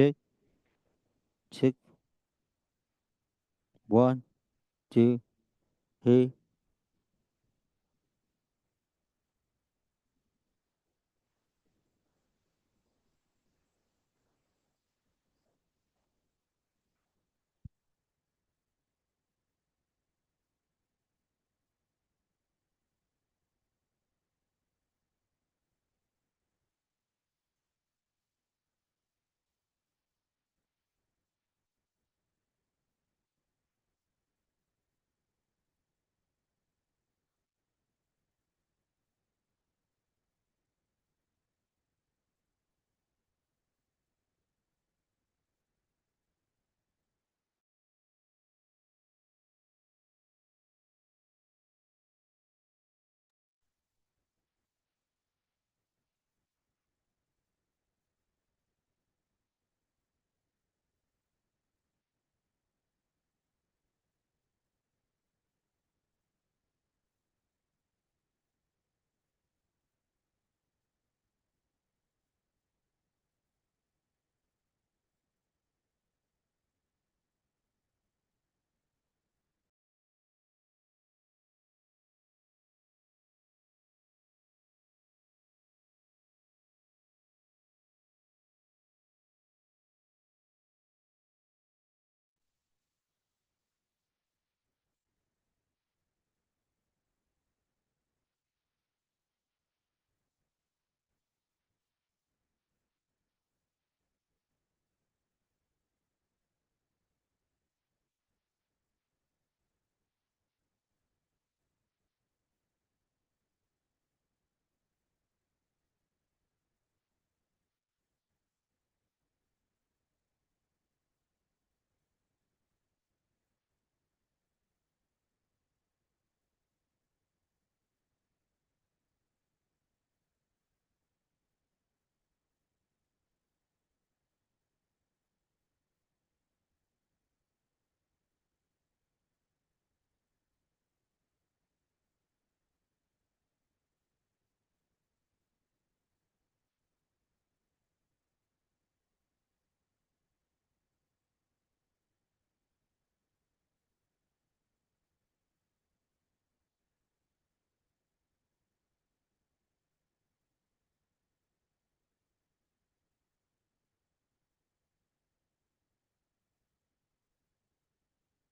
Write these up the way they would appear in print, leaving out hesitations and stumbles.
check, check. One, two, three.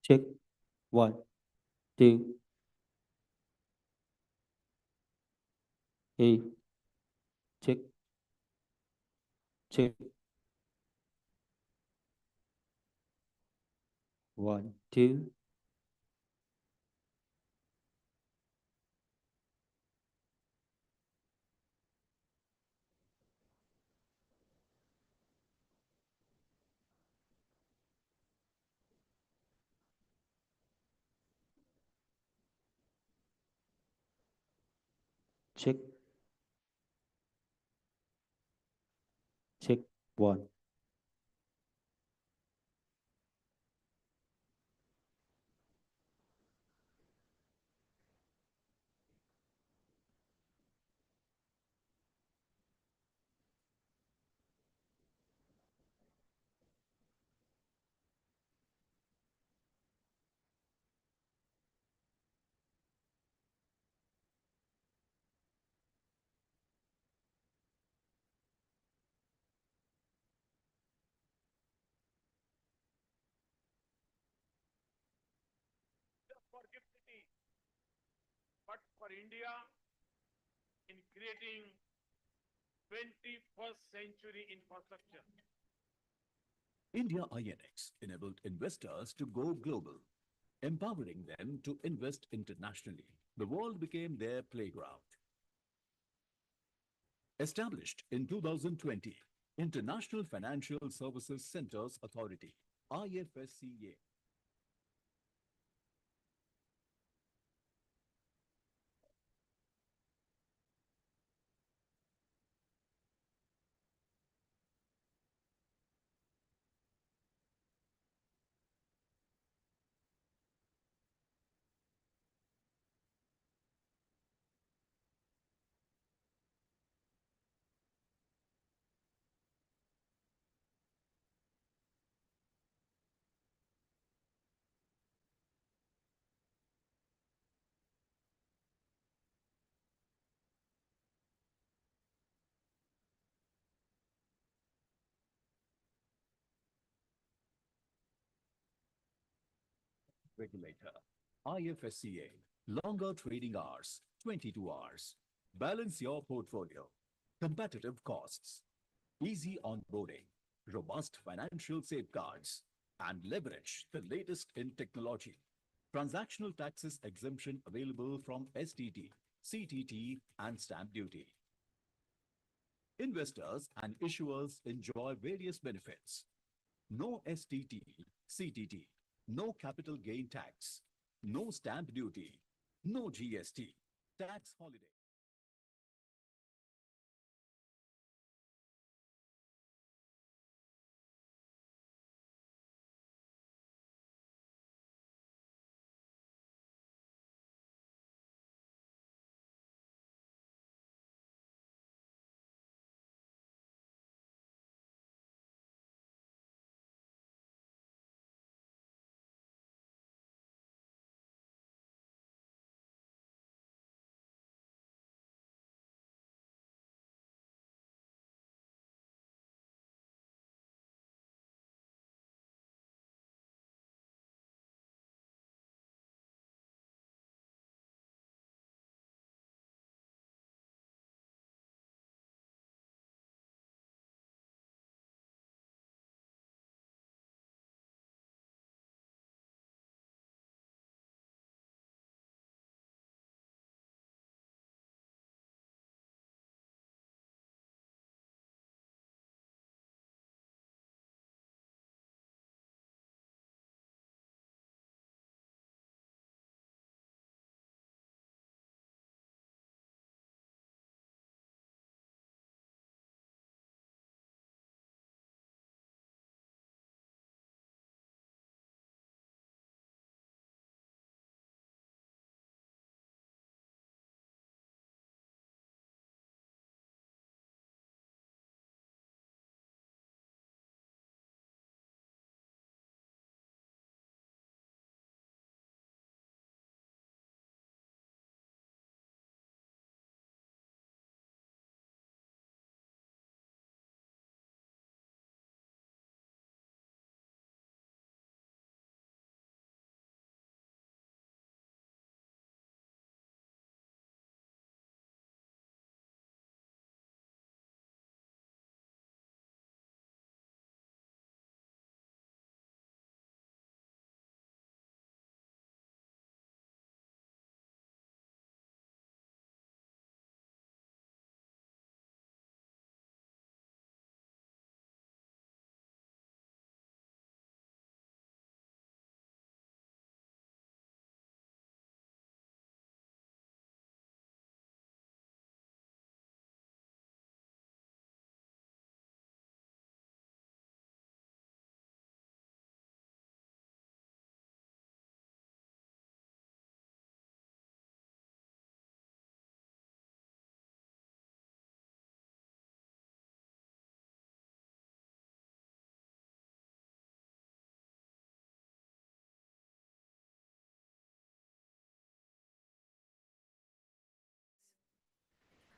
Check. One, two, three. Check, check. One, two. Check, check. One, For GIFT City, but for India in creating 21st century infrastructure. India INX enabled investors to go global, empowering them to invest internationally. The world became their playground. Established in 2020, International Financial Services Centers Authority, IFSCA. regulator. IFSCA, longer trading hours, 22 hours. Balance your portfolio. Competitive costs. Easy onboarding. Robust financial safeguards. And leverage the latest in technology. Transactional taxes exemption available from STT, CTT, and stamp duty. Investors and issuers enjoy various benefits. No STT, CTT, no capital gain tax, no stamp duty, no GST, tax holiday.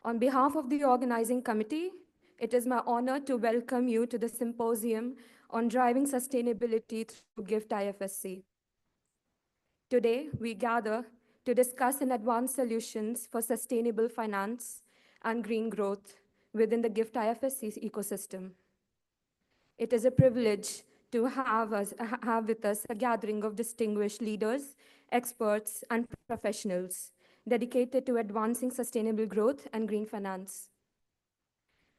On behalf of the organizing committee, it is my honor to welcome you to the Symposium on Driving Sustainability through GIFT IFSC. Today, we gather to discuss and advance solutions for sustainable finance and green growth within the GIFT IFSC ecosystem. It is a privilege to have with us a gathering of distinguished leaders, experts, and professionals dedicated to advancing sustainable growth and green finance.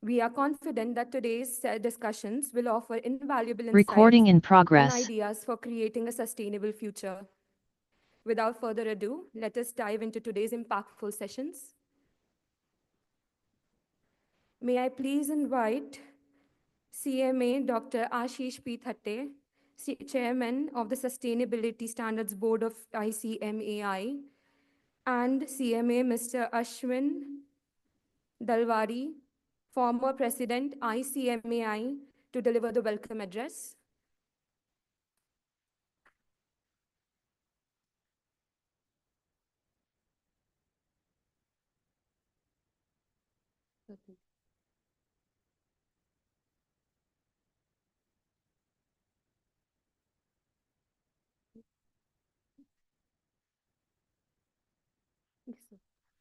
We are confident that today's discussions will offer invaluable insights Recording in and progress. ideas for creating a sustainable future. Without further ado, let us dive into today's impactful sessions. May I please invite CMA Dr. Ashish P. Thatte, Chairman of the Sustainability Standards Board of ICMAI, and CMA Mr. Ashwin Dalwari, former President ICMAI, to deliver the welcome address.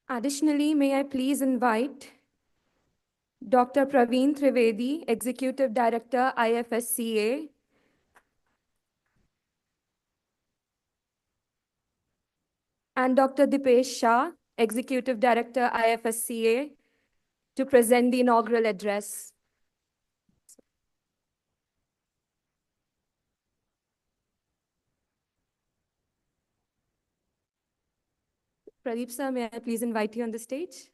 Additionally, may I please invite Dr. Praveen Trivedi, Executive Director, IFSCA, and Dr. Dipesh Shah, Executive Director, IFSCA, to present the inaugural address. Pradeep sir, may I please invite you on the stage?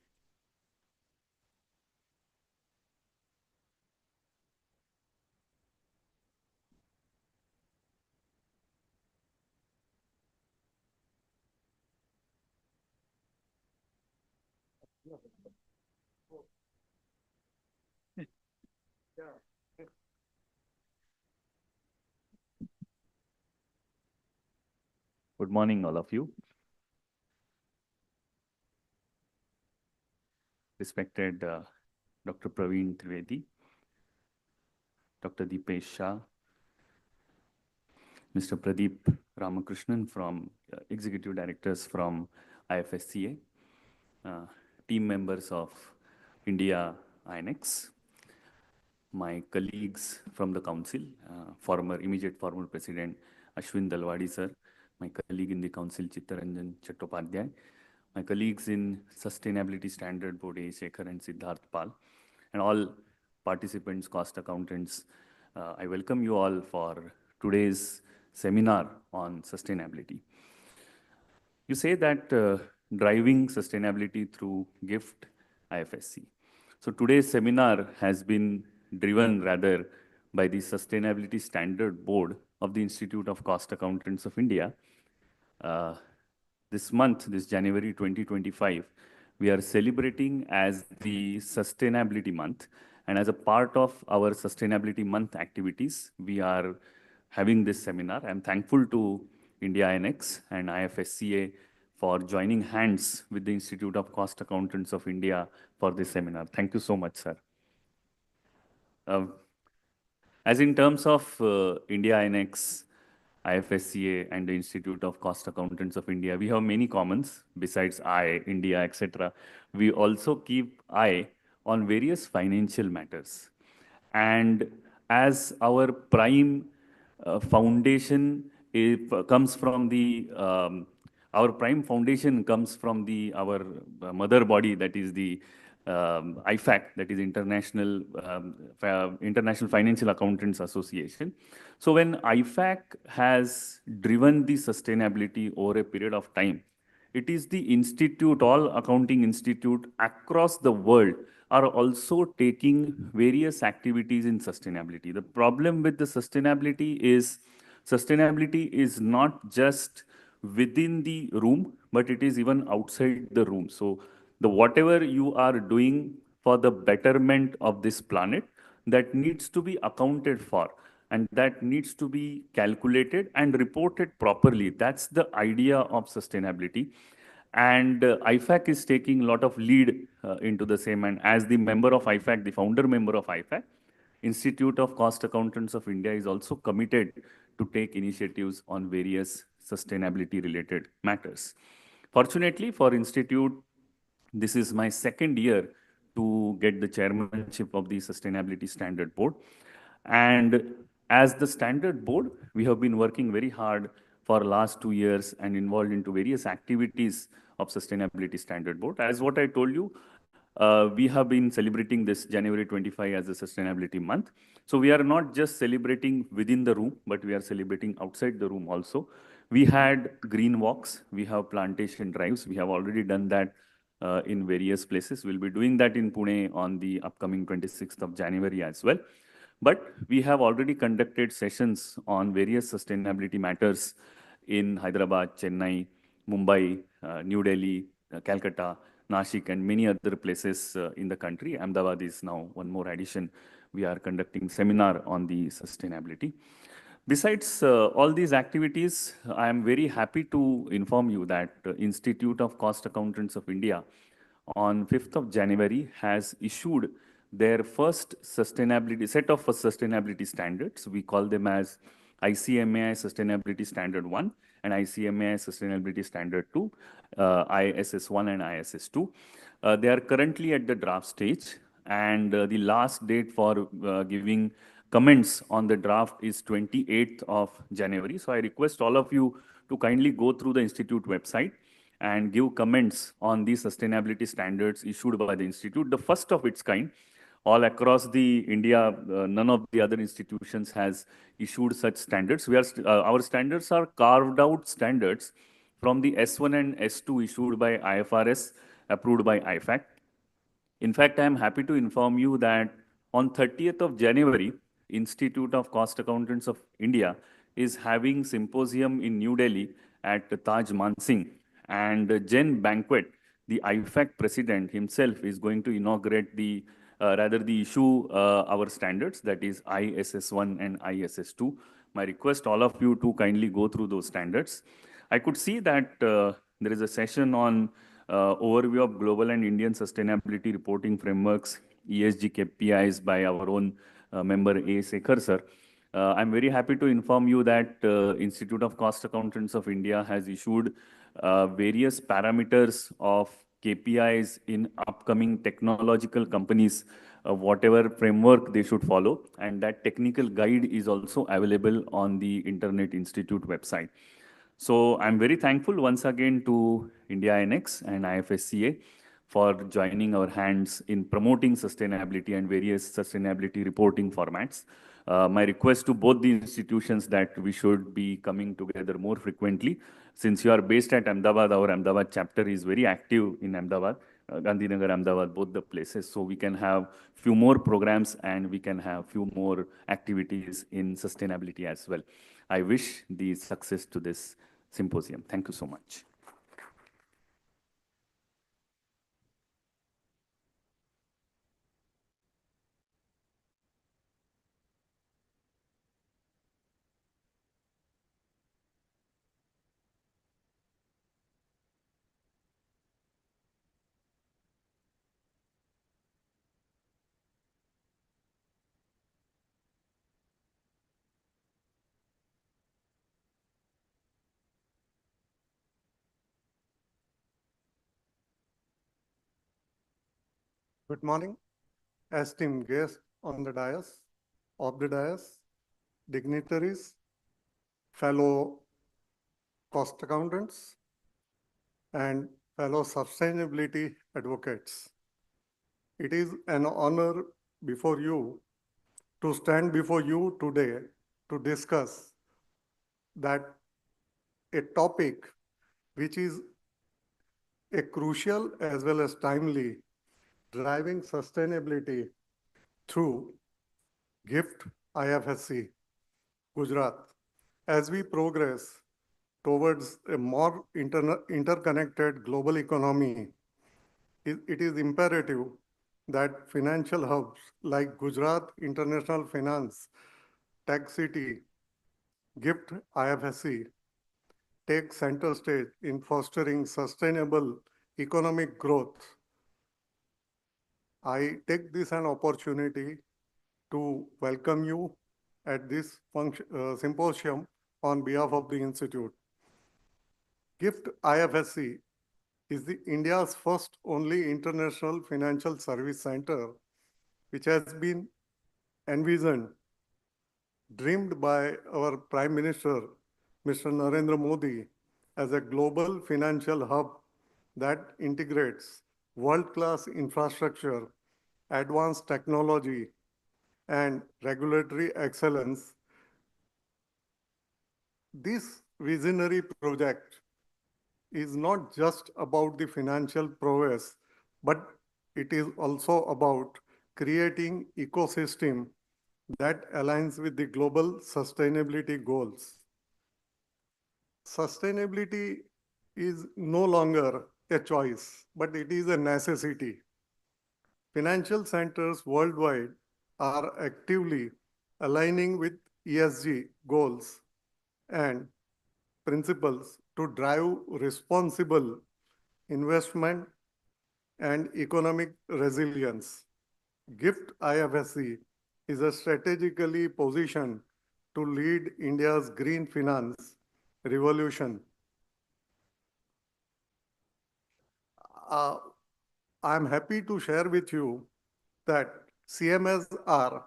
Good morning, all of you. Respected Dr. Praveen Trivedi, Dr. Dipesh Shah, Mr. Pradeep Ramakrishnan from Executive Directors from IFSCA, team members of India INX, my colleagues from the council, immediate former President Ashwin Dalwadi sir, my colleague in the council Chittaranjan Chattopadhyay, my colleagues in Sustainability Standard Board A. Shekhar and Siddharth Pal, and all participants, cost accountants. I welcome you all for today's seminar on sustainability. You say that driving sustainability through GIFT IFSC. So today's seminar has been driven rather by the Sustainability Standard Board of the Institute of Cost Accountants of India. This month, this January 2025, we are celebrating as the Sustainability Month. And as a part of our Sustainability Month activities, we are having this seminar. I'm thankful to India INX and IFSCA for joining hands with the Institute of Cost Accountants of India for this seminar. Thank you so much, sir. As in terms of India INX, IFSCA, and the Institute of Cost Accountants of India, we have many commons besides India, etc. We also keep eye on various financial matters. And as our prime foundation comes from the our prime foundation comes from our mother body, that is the IFAC, that is International Financial Accountants Association. So when IFAC has driven the sustainability over a period of time, it is the institute, all accounting institute across the world are also taking various activities in sustainability. The problem with the sustainability is not just within the room, but it is even outside the room. So the whatever you are doing for the betterment of this planet, that needs to be accounted for, and that needs to be calculated and reported properly. That's the idea of sustainability. And IFAC is taking a lot of lead into the same. And as the member of IFAC, the founder member of IFAC, Institute of Cost Accountants of India is also committed to take initiatives on various sustainability related matters. Fortunately for Institute, this is my second year to get the chairmanship of the Sustainability Standard Board. And as the Standard Board, we have been working very hard for last 2 years and involved into various activities of Sustainability Standard Board. As what I told you, we have been celebrating this January 25 as a Sustainability Month. So we are not just celebrating within the room, but we are celebrating outside the room also. We had green walks, we have plantation drives. We have already done that in various places. We'll be doing that in Pune on the upcoming 26th of January as well. But we have already conducted sessions on various sustainability matters in Hyderabad, Chennai, Mumbai, New Delhi, Calcutta, Nashik, and many other places in the country. Ahmedabad is now one more addition. We are conducting seminar on the sustainability. Besides all these activities, I am very happy to inform you that Institute of Cost Accountants of India on 5th of January has issued their first sustainability set of sustainability standards. We call them as ICMAI Sustainability Standard 1 and ICMA Sustainability Standard 2, ISS1 and ISS2. They are currently at the draft stage, and the last date for giving comments on the draft is 28th of January. So I request all of you to kindly go through the Institute website and give comments on the sustainability standards issued by the Institute, the first of its kind. All across the India, none of the other institutions has issued such standards. Our standards are carved out standards from the S1 and S2 issued by IFRS, approved by IFAC. In fact, I am happy to inform you that on 30th of January, Institute of Cost Accountants of India is having symposium in New Delhi at Taj Mansingh, and Jen Banquet, the IFAC president himself, is going to inaugurate the issue our standards, that is ISS1 and ISS2. My request all of you to kindly go through those standards. I could see that there is a session on overview of global and Indian sustainability reporting frameworks, ESG KPIs by our own member A. Sekhar sir. I'm very happy to inform you that Institute of Cost Accountants of India has issued various parameters of KPIs in upcoming technological companies, whatever framework they should follow, and that technical guide is also available on the Internet Institute website. So I'm very thankful once again to India INX and IFSCA for joining our hands in promoting sustainability and various sustainability reporting formats. My request to both the institutions that we should be coming together more frequently. Since you are based at Ahmedabad, our Ahmedabad chapter is very active in Ahmedabad, Gandhinagar, Ahmedabad, both the places. So we can have few more programs and we can have few more activities in sustainability as well. I wish the success to this symposium. Thank you so much. Good morning, esteemed guests on the dais, dignitaries, fellow cost accountants, and fellow sustainability advocates. It is an honor before you to stand before you today to discuss that a topic which is a crucial as well as timely driving sustainability through GIFT IFSC, Gujarat. As we progress towards a more interconnected global economy, it is imperative that financial hubs like Gujarat International Finance, Tech City, GIFT IFSC take center stage in fostering sustainable economic growth. I take this an opportunity to welcome you at this symposium on behalf of the Institute. GIFT IFSC is the India's first only international financial service center, which has been envisioned, dreamed by our Prime Minister, Mr. Narendra Modi, as a global financial hub that integrates world-class infrastructure, advanced technology, and regulatory excellence. This visionary project is not just about the financial prowess, but it is also about creating ecosystem that aligns with the global sustainability goals. Sustainability is no longer a choice, but it is a necessity. Financial centers worldwide are actively aligning with ESG goals and principles to drive responsible investment and economic resilience. GIFT IFSC is a strategically positioned to lead India's green finance, revolution. I'm happy to share with you that CMS are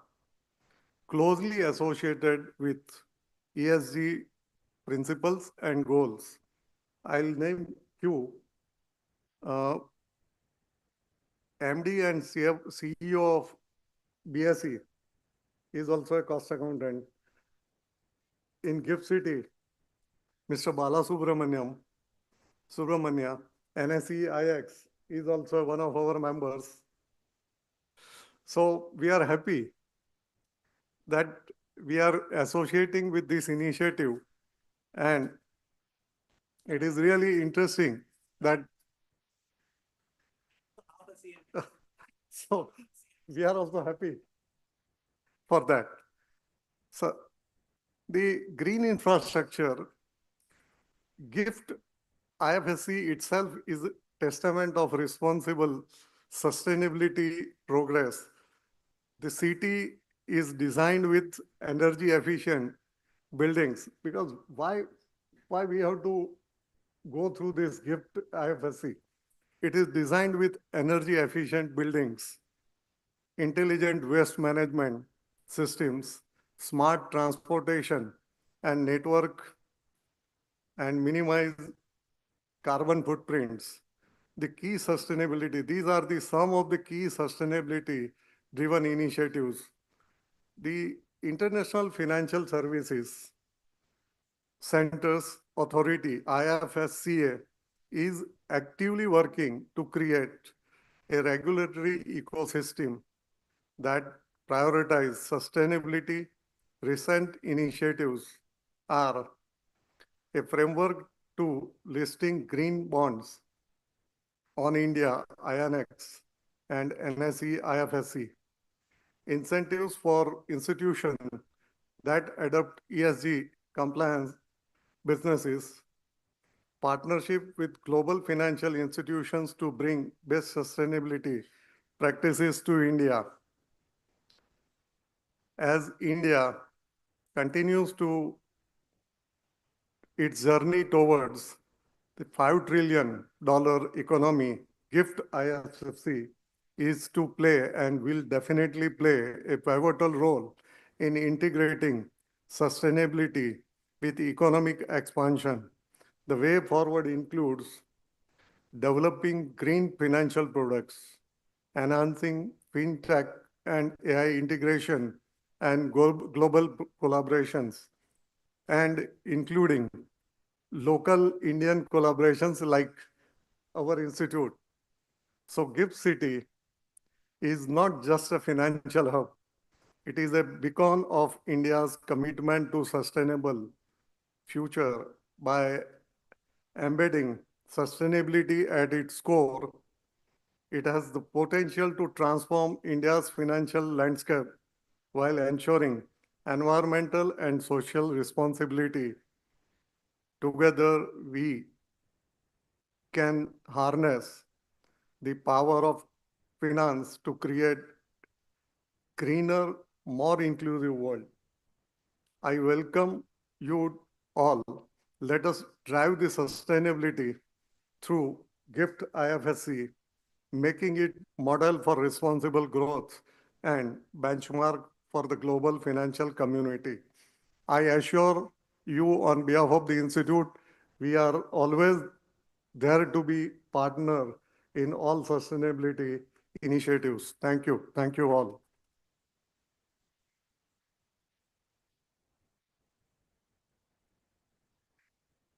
closely associated with ESG principles and goals. I'll name few. MD and CEO of BSE is also a cost accountant. In Gift City, Mr. Bala Subramanya, NSE-IX is also one of our members. So we are happy that we are associating with this initiative, and it is really interesting that so we are also happy for that. So the green infrastructure gift IFSC itself is a testament of responsible sustainability progress. The city is designed with energy efficient buildings, because why we have to go through this gift IFSC? It is designed with energy efficient buildings, intelligent waste management systems, smart transportation and network, and minimize carbon footprints. The key sustainability, these are some of the key sustainability driven initiatives. The International Financial Services Centers Authority, IFSCA, is actively working to create a regulatory ecosystem that prioritize sustainability. Recent initiatives are a framework to listing green bonds on India, INX, and NSE, IFSC, incentives for institutions that adopt ESG compliance businesses, partnership with global financial institutions to bring best sustainability practices to India. As India continues to its journey towards the $5 trillion economy, GIFT IFSC is to play and will definitely play a pivotal role in integrating sustainability with economic expansion. The way forward includes developing green financial products, enhancing fintech and AI integration and global collaborations, and including local Indian collaborations like our institute. So GIFT City is not just a financial hub. It is a beacon of India's commitment to sustainable future. By embedding sustainability at its core, it has the potential to transform India's financial landscape while ensuring environmental and social responsibility. Together, we can harness the power of finance to create greener, more inclusive world. I welcome you all. Let us drive the sustainability through GIFT IFSC, making it model for responsible growth and benchmark for the global financial community. I assure you on behalf of the Institute, we are always there to be partner in all sustainability initiatives. Thank you. Thank you all.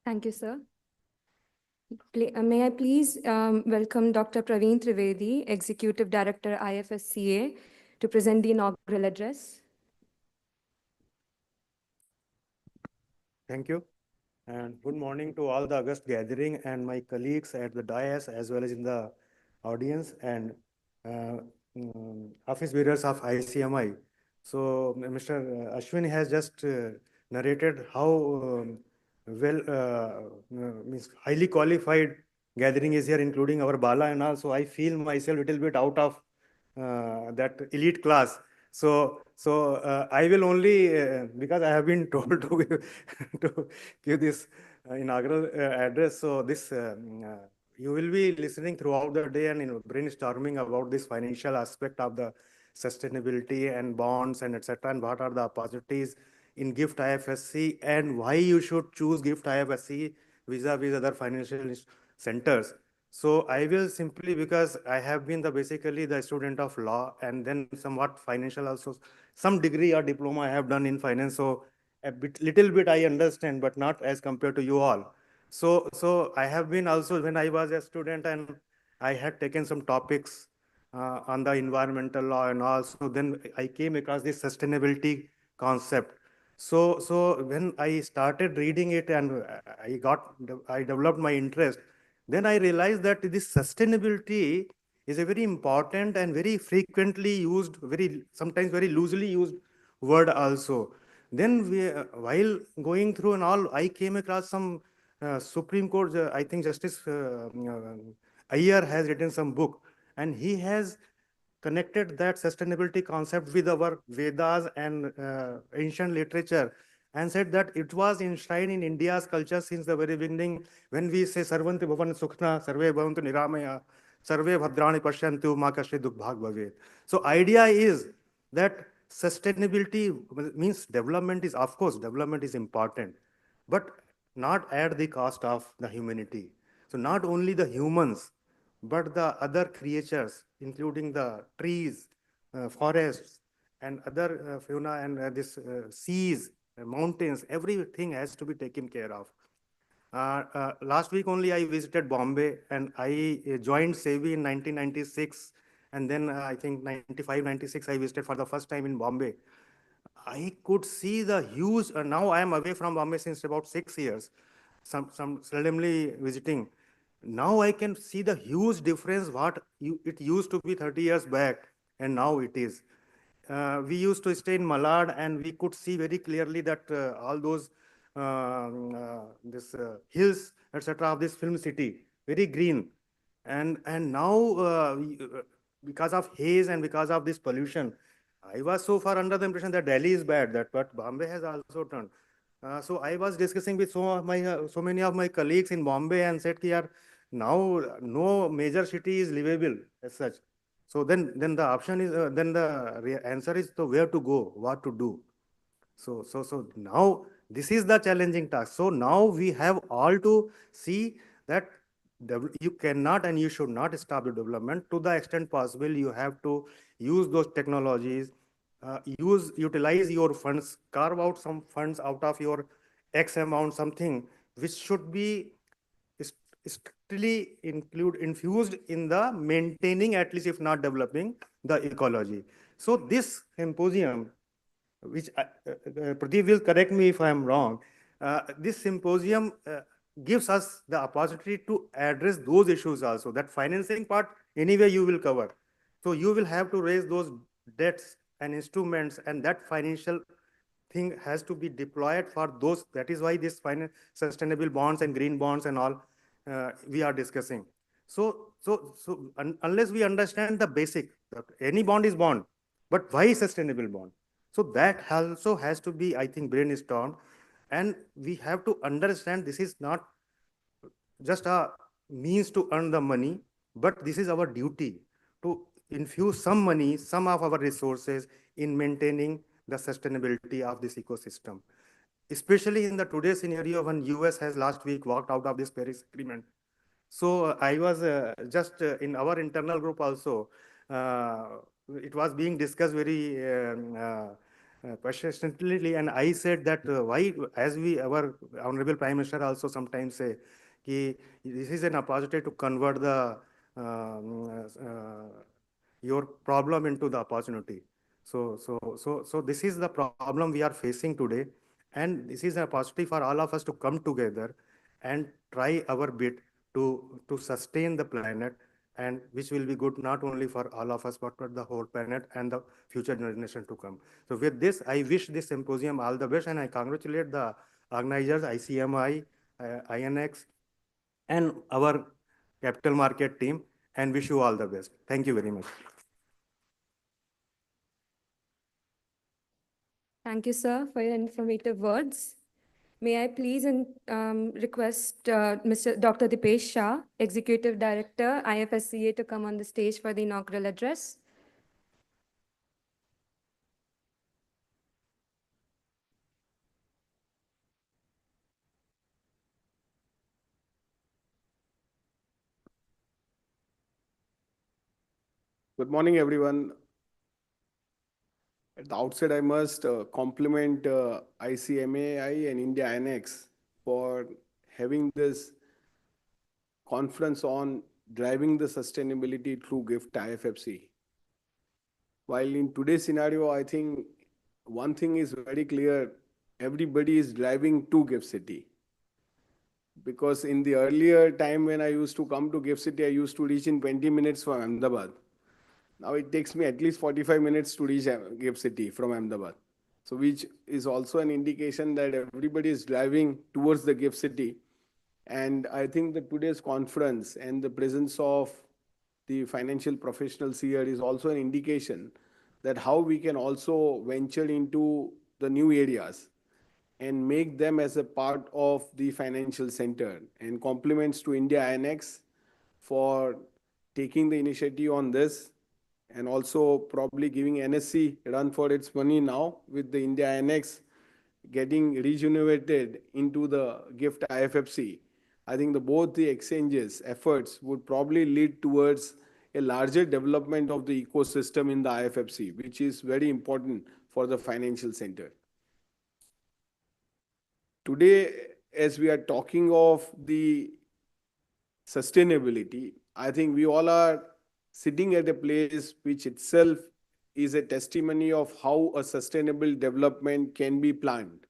Thank you, sir. May I please welcome Dr. Praveen Trivedi, Executive Director, IFSCA, to present the inaugural address. Thank you. And good morning to all the August gathering and my colleagues at the dais as well as in the audience and office bearers of ICMI. So Mr. Ashwin has just narrated how means highly qualified gathering is here, including our Bala and all. So I feel myself a little bit out of that elite class. So I will only, because I have been told to give this inaugural address. So this you will be listening throughout the day and brainstorming about this financial aspect of the sustainability and bonds and etc. And what are the opportunities in GIFT IFSC and why you should choose GIFT IFSC vis-a-vis other financial centers. So I will simply, because I have been basically the student of law and then somewhat financial also, some degree or diploma I have done in finance. So little bit I understand, but not as compared to you all. So I have been also, when I was a student and I had taken some topics on the environmental law and also then I came across this sustainability concept. So when I started reading it and I developed my interest, then I realized that this sustainability is a very important and very frequently used, sometimes very loosely used word also. Then while going through and all, I came across some Supreme Court, I think Justice Iyer has written some book, and he has connected that sustainability concept with our Vedas and ancient literature and said that it was enshrined in India's culture since the very beginning when we say Sarvanti Bhavan Sukhna, Sarve Bhavantu Niramaya, Sarve Bhadrani Pashyantu Ma Kashri Dukh Bhag Bhavet. So idea is that sustainability means development is, of course, development is important, but not at the cost of the humanity. So not only the humans, but the other creatures, including the trees, forests, and other fauna and this seas, mountains, everything has to be taken care of. Last week only I visited Bombay and I joined SEBI in 1996. And then I think 95, 96, I visited for the first time in Bombay. I could see the huge, now I am away from Bombay since about 6 years, some seldomly visiting. Now I can see the huge difference it used to be 30 years back and now it is. We used to stay in Malad and we could see very clearly that all those hills, etc. of this film city, very green. And now because of haze and because of this pollution, I was so far under the impression that Delhi is bad, but Bombay has also turned. So I was discussing with so many of my colleagues in Bombay and said, "Yaar, now no major city is livable as such." So then the option is, then the answer is, so where to go, what to do. So now this is the challenging task. So now we have all to see that you cannot and you should not stop the development to the extent possible. You have to use those technologies, utilize your funds, carve out some funds out of your X amount, something which should be strictly infused in the maintaining, at least if not developing, the ecology. So this symposium, which Pradeep will correct me if I am wrong, this symposium gives us the opportunity to address those issues also. That financing part, anyway, you will cover. So you will have to raise those debts and instruments, and that financial thing has to be deployed for those. That is why this sustainable bonds and green bonds and all we are discussing. Unless we understand the basic, any bond is bond, but why sustainable bond? So that also has to be, I think, brainstormed. And we have to understand this is not just a means to earn the money, but this is our duty to infuse some money, some of our resources in maintaining the sustainability of this ecosystem. Especially in the today's scenario when US has last week walked out of this Paris Agreement. So I was just in our internal group also, it was being discussed very persistently, and I said that why, as our Honorable Prime Minister also sometimes say, this is an opportunity to convert your problem into the opportunity. So this is the problem we are facing today, and this is an opportunity for all of us to come together and try our bit to sustain the planet, and which will be good not only for all of us, but for the whole planet and the future generation to come. So with this, I wish this symposium all the best, and I congratulate the organizers, ICMI, INX, and our capital market team, and wish you all the best. Thank you very much. Thank you, sir, for your informative words. May I please request Mr. Dr. Dipesh Shah, Executive Director, IFSCA, to come on the stage for the inaugural address. Good morning, everyone. At the outset, I must compliment ICMAI and India Annex for having this conference on driving the sustainability through GIFT IFFC. While in today's scenario, I think one thing is very clear, everybody is driving to GIFT City. Because in the earlier time when I used to come to GIFT City, I used to reach in 20 minutes from Ahmedabad. Now it takes me at least 45 minutes to reach GIFT City from Ahmedabad. So which is also an indication that everybody is driving towards the GIFT City. And I think that today's conference and the presence of the financial professionals here is also an indication that how we can also venture into the new areas and make them as a part of the financial center. And compliments to India Annex for taking the initiative on this and also probably giving NSC a run for its money now with the India Annex getting rejuvenated into the GIFT IFFC. I think both the exchanges efforts would probably lead towards a larger development of the ecosystem in the IFFC, which is very important for the financial center. Today, as we are talking of the sustainability, I think we all are sitting at a place which itself is a testimony of how a sustainable development can be planned.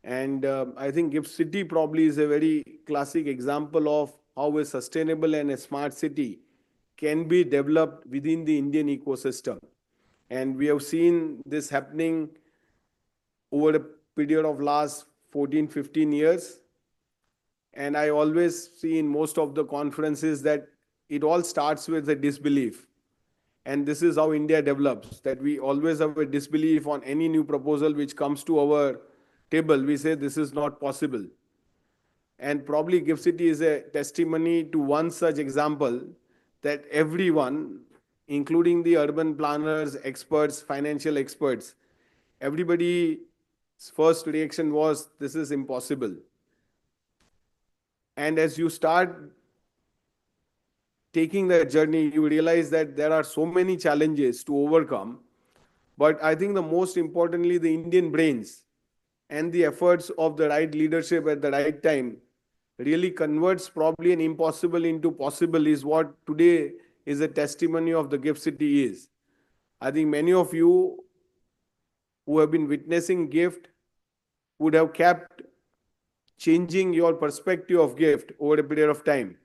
And I think GIFT City probably is a very classic example of how a sustainable and a smart city can be developed within the Indian ecosystem. And we have seen this happening over a period of last 14, 15 years. And I always see in most of the conferences that it all starts with a disbelief. And this is how India develops, that we always have a disbelief on any new proposal which comes to our table. We say this is not possible. And probably GIFT City is a testimony to one such example that everyone, including the urban planners, experts, financial experts, everybody's first reaction was, this is impossible. And as you start taking that journey, you realize that there are so many challenges to overcome. But I think the most importantly, the Indian brains and the efforts of the right leadership at the right time really converts probably an impossible into possible is what today is a testimony of the GIFT City is. I think many of you who have been witnessing GIFT would have kept changing your perspective of GIFT over a period of time.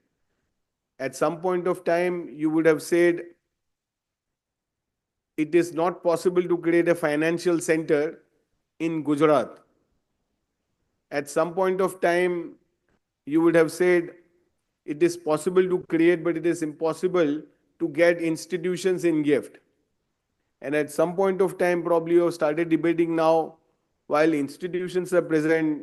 At some point of time, you would have said, it is not possible to create a financial center in Gujarat. At some point of time, you would have said, it is possible to create, but it is impossible to get institutions in GIFT. And at some point of time, probably you have started debating now, while institutions are present,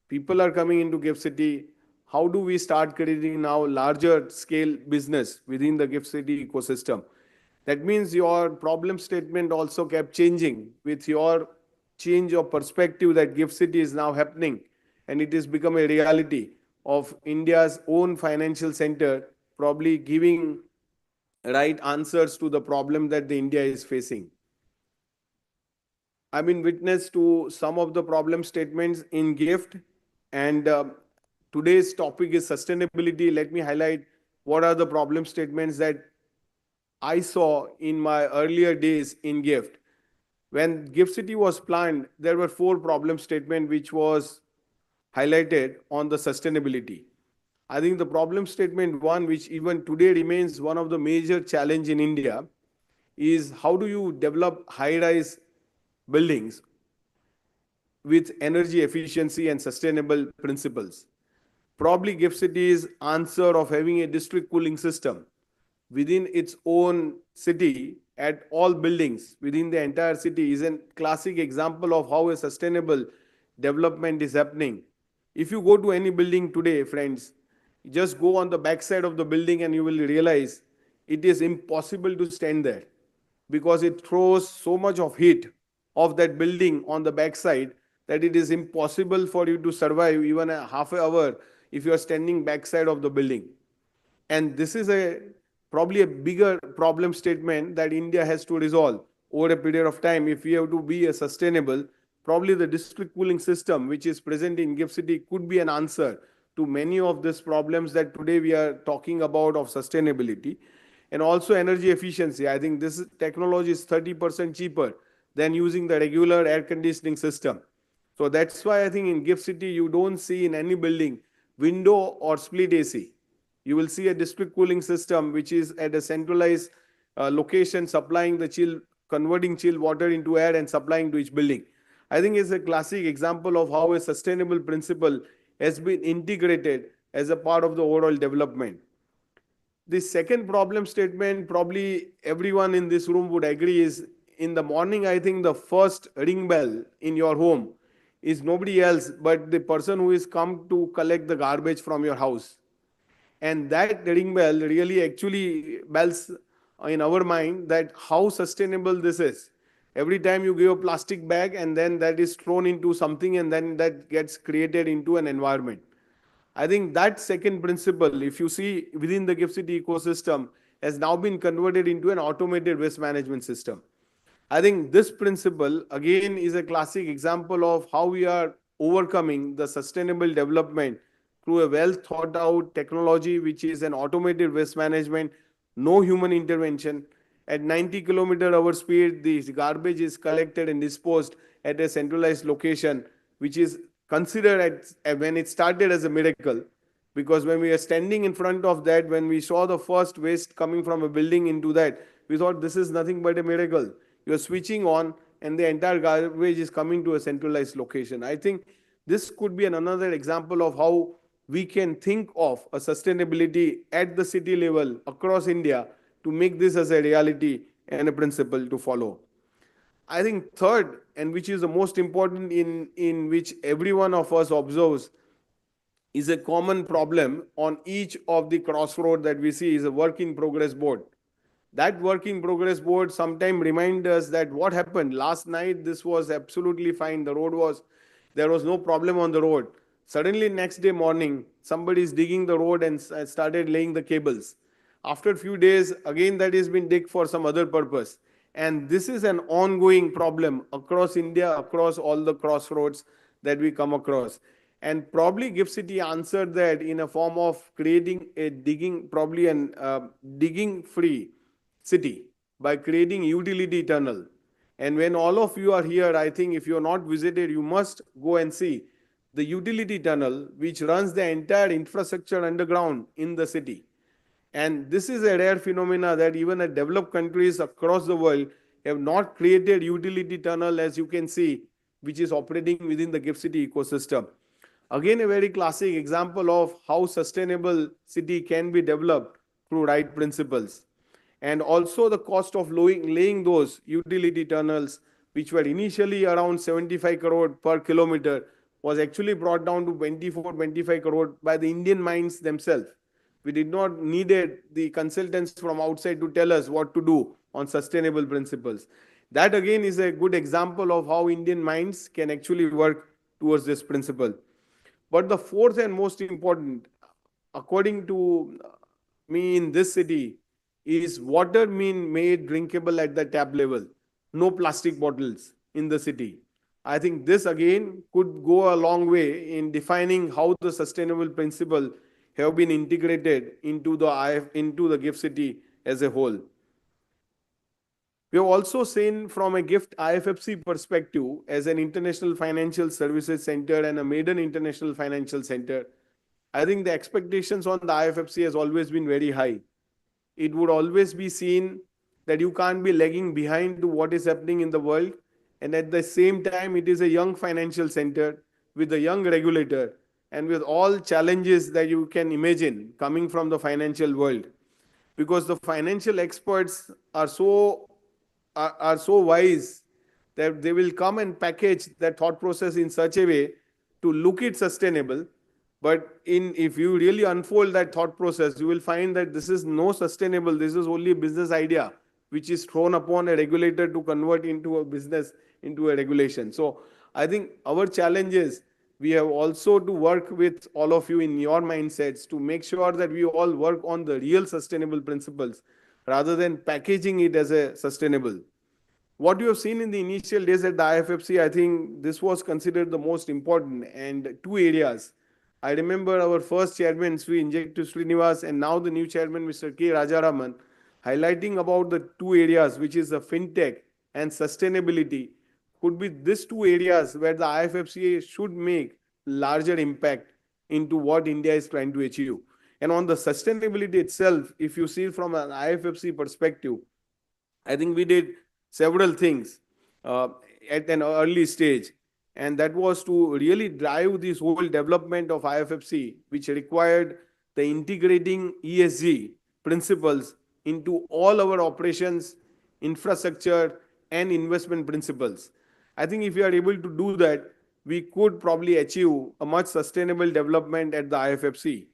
people are coming into GIFT City, how do we start creating now larger scale business within the GIFT City ecosystem? That means your problem statement also kept changing with your change of perspective that GIFT City is now happening and it has become a reality of India's own financial center, probably giving right answers to the problem that the India is facing. I've been witness to some of the problem statements in GIFT, and today's topic is sustainability. Let me highlight what are the problem statements that I saw in my earlier days in GIFT. When GIFT City was planned, there were 4 problem statements which was highlighted on the sustainability. I think the problem statement 1, which even today remains one of the major challenge in India, is how do you develop high-rise buildings with energy efficiency and sustainable principles. Probably GIFT City's answer of having a district cooling system within its own city at all buildings within the entire city is a classic example of how a sustainable development is happening If you go to any building today, friends, just go on the backside of the building and you will realize it is impossible to stand there because it throws so much of heat of that building on the backside that it is impossible for you to survive even a half an hour if you are standing backside of the building. And this is probably a bigger problem statement that India has to resolve over a period of time. If we have to be a sustainable, probably the district cooling system, which is present in GIFT City, could be an answer to many of these problems that today we are talking about of sustainability. And also energy efficiency. I think this technology is 30% cheaper than using the regular air conditioning system. So that's why I think in GIFT City, you don't see in any building window or split AC. You will see a district cooling system which is at a centralized location supplying the chill, converting chill water into air and supplying to each building. I think it's a classic example of how a sustainable principle has been integrated as a part of the overall development. The second problem statement, probably everyone in this room would agree, is in the morning, I think the first ring bell in your home is nobody else but the person who is come to collect the garbage from your house. And that ring bell really actually bells in our mind that how sustainable this is. Every time you give a plastic bag and then that is thrown into something and then that gets created into an environment. I think that second principle, if you see within the GIFT City ecosystem, has now been converted into an automated waste management system. I think this principle, again, is a classic example of how we are overcoming the sustainable development through a well thought out technology, which is an automated waste management, no human intervention. At 90-kilometer-hour speed, the garbage is collected and disposed at a centralized location, which is considered when it started as a miracle. Because when we are standing in front of that, when we saw the first waste coming from a building into that, we thought this is nothing but a miracle. You are switching on and the entire garbage is coming to a centralized location. I think this could be another example of how we can think of a sustainability at the city level across India to make this as a reality and a principle to follow. I think third, and which is the most important in which every one of us observes, is a common problem on each of the crossroad that we see is a work in progress board. That work in progress board sometimes reminds us that what happened last night, this was absolutely fine. There was no problem on the road. Suddenly next day morning, somebody is digging the road and started laying the cables. After a few days, again that has been digged for some other purpose. And this is an ongoing problem across India, across all the crossroads that we come across. And probably GIFT City answered that in a form of creating a digging free city by creating utility tunnel. And when all of you are here, I think if you are not visited, you must go and see the utility tunnel which runs the entire infrastructure underground in the city. And this is a rare phenomena that even the developed countries across the world have not created utility tunnel, as you can see, which is operating within the GIFT City ecosystem. Again, a very classic example of how sustainable city can be developed through right principles. And also the cost of laying those utility tunnels, which were initially around 75 crore per kilometer, was actually brought down to 25 crore by the Indian mines themselves. We did not needed the consultants from outside to tell us what to do on sustainable principles. That again is a good example of how Indian mines can actually work towards this principle. But the fourth and most important, according to me in this city, is water being made drinkable at the tap level. No plastic bottles in the city. I think this again could go a long way in defining how the sustainable principle have been integrated into the GIFT City as a whole. We have also seen from a GIFT IFFC perspective as an international financial services center and a maiden international financial center. I think the expectations on the IFFC has always been very high. It would always be seen that you can't be lagging behind to what is happening in the world. And at the same time, it is a young financial center with a young regulator and with all challenges that you can imagine coming from the financial world. Because the financial experts are so wise that they will come and package that thought process in such a way to look it sustainable. But if you really unfold that thought process, you will find that this is no sustainable. This is only a business idea, which is thrown upon a regulator to convert into a business, into a regulation. So I think our challenge is we have also to work with all of you in your mindsets to make sure that we all work on the real sustainable principles rather than packaging it as a sustainable. What you have seen in the initial days at the IFFC, I think this was considered the most important, and two areas. I remember our first chairman, Sri Injective Srinivas, and now the new chairman, Mr. K. Rajaraman, highlighting about the two areas, which is the fintech and sustainability, could be these two areas where the IFFCA should make larger impact into what India is trying to achieve. And on the sustainability itself, if you see from an IFFC perspective, I think we did several things at an early stage. And that was to really drive this whole development of IFFC, which required the integrating ESG principles into all our operations, infrastructure, and investment principles. I think if we are able to do that, we could probably achieve a much sustainable development at the IFFC.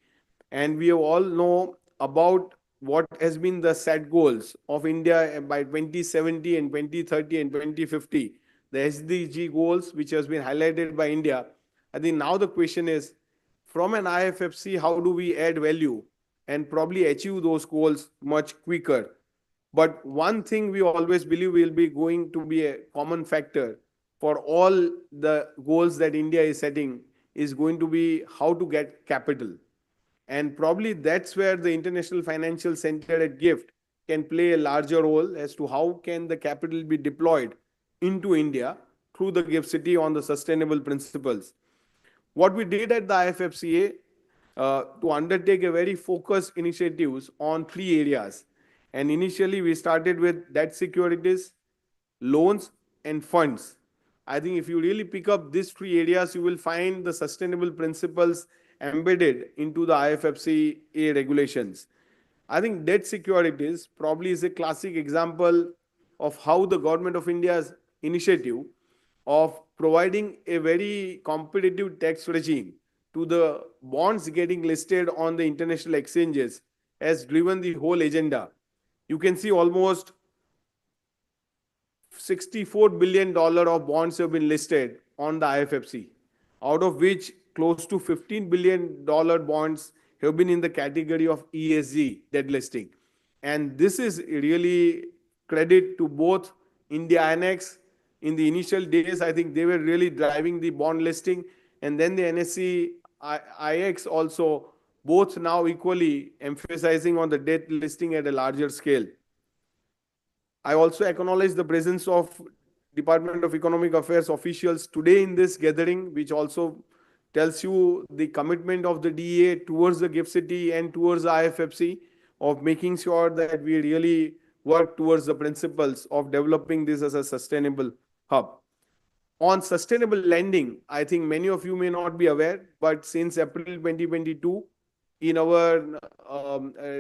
And we all know about what has been the set goals of India by 2070 and 2030 and 2050, the SDG goals, which has been highlighted by India. I think now the question is, from an IFFC, how do we add value and probably achieve those goals much quicker? But one thing we always believe will be going to be a common factor for all the goals that India is setting is going to be how to get capital. And probably that's where the International Financial Center at GIFT can play a larger role as to how can the capital be deployed into India through the GIFT City on the sustainable principles. What we did at the IFFCA to undertake a very focused initiatives on three areas. And initially we started with debt securities, loans, and funds. I think if you really pick up these three areas, you will find the sustainable principles embedded into the IFFCA regulations. I think debt securities probably is a classic example of how the Government of India's initiative of providing a very competitive tax regime to the bonds getting listed on the international exchanges has driven the whole agenda. You can see almost $64 billion of bonds have been listed on the IFFC, out of which close to $15 billion bonds have been in the category of ESG debt listing. And this is really credit to both India Annex. In the initial days, I think they were really driving the bond listing. And then the NSE IX also, both now equally emphasizing on the debt listing at a larger scale. I also acknowledge the presence of Department of Economic Affairs officials today in this gathering, which also tells you the commitment of the DEA towards the GIFT City and towards the IFFC of making sure that we really work towards the principles of developing this as a sustainable hub. On sustainable lending, I think many of you may not be aware, but since April 2022, in our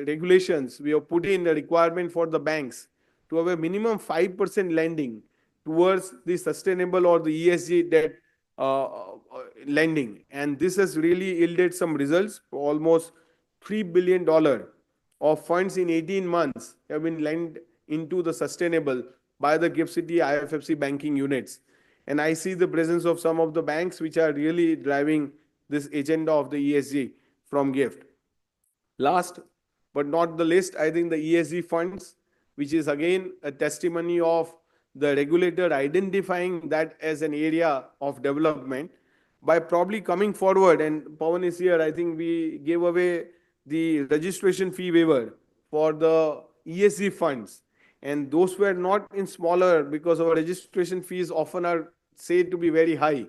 regulations, we have put in a requirement for the banks to have a minimum 5% lending towards the sustainable or the ESG debt lending. And this has really yielded some results. Almost $3 billion of funds in 18 months have been lent into the sustainable by the GIFT City IFFC banking units. And I see the presence of some of the banks which are really driving this agenda of the ESG from GIFT. Last but not the least, I think the ESG funds, which is again a testimony of the regulator identifying that as an area of development by probably coming forward. And Pawan is here. I think we gave away the registration fee waiver for the ESG funds. And those were not in smaller because our registration fees often are said to be very high,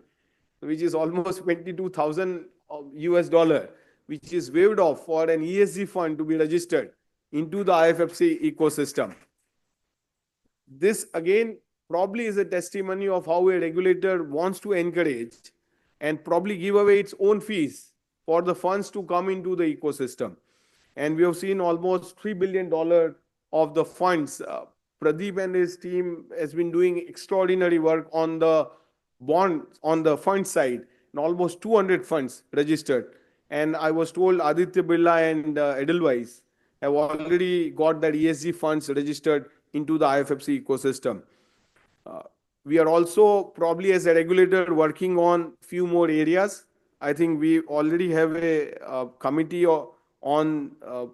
which is almost 22,000 US dollar, which is waived off for an ESG fund to be registered into the IFFC ecosystem. This again probably is a testimony of how a regulator wants to encourage and probably give away its own fees for the funds to come into the ecosystem. And we have seen almost $3 billion of the funds. Pradeep and his team has been doing extraordinary work on the bond, on the fund side. and almost 200 funds registered. And I was told Aditya Birla and Edelweiss have already got that ESG funds registered into the IFFC ecosystem. Uh, we are also probably as a regulator working on few more areas. I think we already have a committee on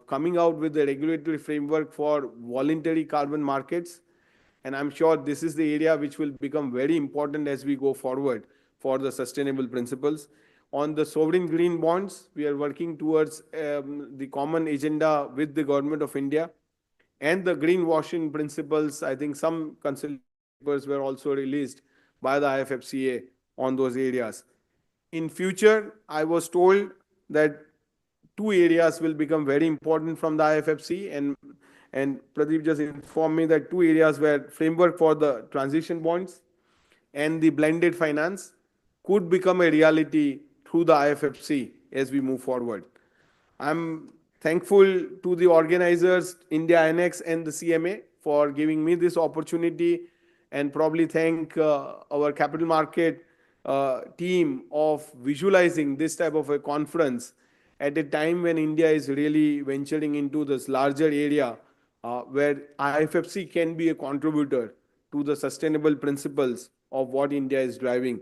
coming out with a regulatory framework for voluntary carbon markets. And I'm sure this is the area which will become very important as we go forward for the sustainable principles. On the sovereign green bonds, we are working towards the common agenda with the government of India. And the greenwashing principles, I think some consulting papers were also released by the IFFCA on those areas. In future, I was told that two areas will become very important from the IFFC, and Pradeep just informed me that two areas were framework for the transition bonds and the blended finance could become a reality through the IFFC as we move forward. I'm thankful to the organizers, India Annex and the CMA for giving me this opportunity, and probably thank our capital market team of visualizing this type of a conference at a time when India is really venturing into this larger area where IFFC can be a contributor to the sustainable principles of what India is driving.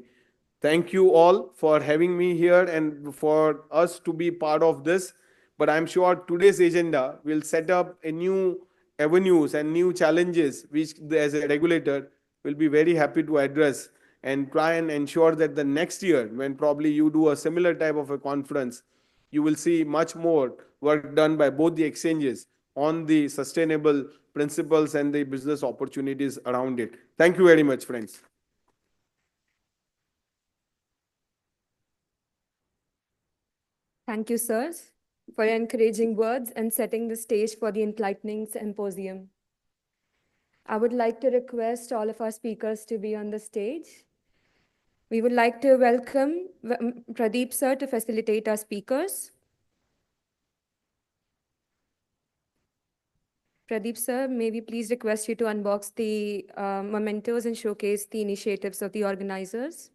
Thank you all for having me here and for us to be part of this. But I'm sure today's agenda will set up a new avenues and new challenges, which as a regulator will be very happy to address and try and ensure that the next year, when probably you do a similar type of a conference, you will see much more work done by both the exchanges on the sustainable principles and the business opportunities around it. Thank you very much, friends. Thank you, sirs, for your encouraging words and setting the stage for the enlightening symposium. I would like to request all of our speakers to be on the stage. We would like to welcome Pradeep sir to facilitate our speakers. Pradeep sir, may we please request you to unbox the mementos and showcase the initiatives of the organizers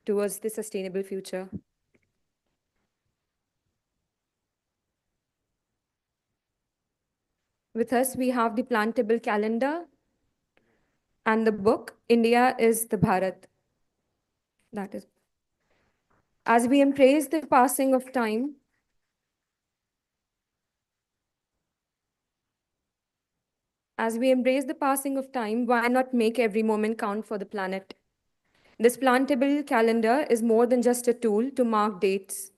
towards the sustainable future. With us, we have the plantable calendar and the book, India is the Bharat. That is. As we embrace the passing of time, why not make every moment count for the planet? This plantable calendar is more than just a tool to mark dates.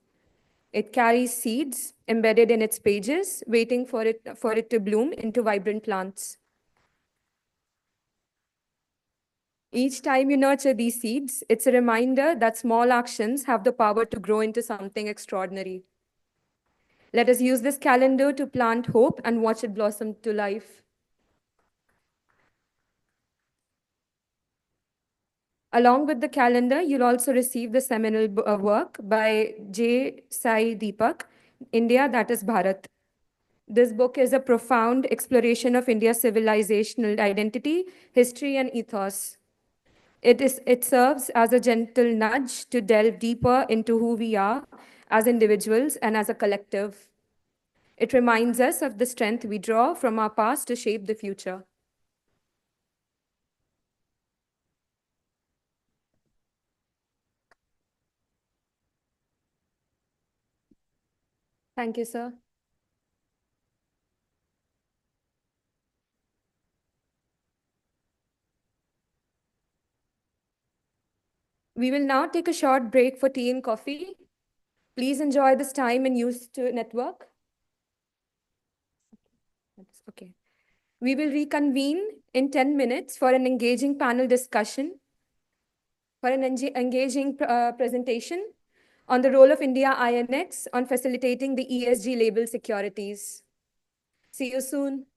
It carries seeds embedded in its pages, waiting for it to bloom into vibrant plants. Each time you nurture these seeds, it's a reminder that small actions have the power to grow into something extraordinary. Let us use this calendar to plant hope and watch it blossom to life. Along with the calendar, you'll also receive the seminal work by J. Sai Deepak, India, that is Bharat. This book is a profound exploration of India's civilizational identity, history, and ethos. It serves as a gentle nudge to delve deeper into who we are as individuals and as a collective. It reminds us of the strength we draw from our past to shape the future. Thank you, sir. We will now take a short break for tea and coffee. Please enjoy this time and use to network. Okay. We will reconvene in 10 minutes for an engaging panel discussion, for an engaging presentation on the role of India INX on facilitating the ESG label securities. See you soon.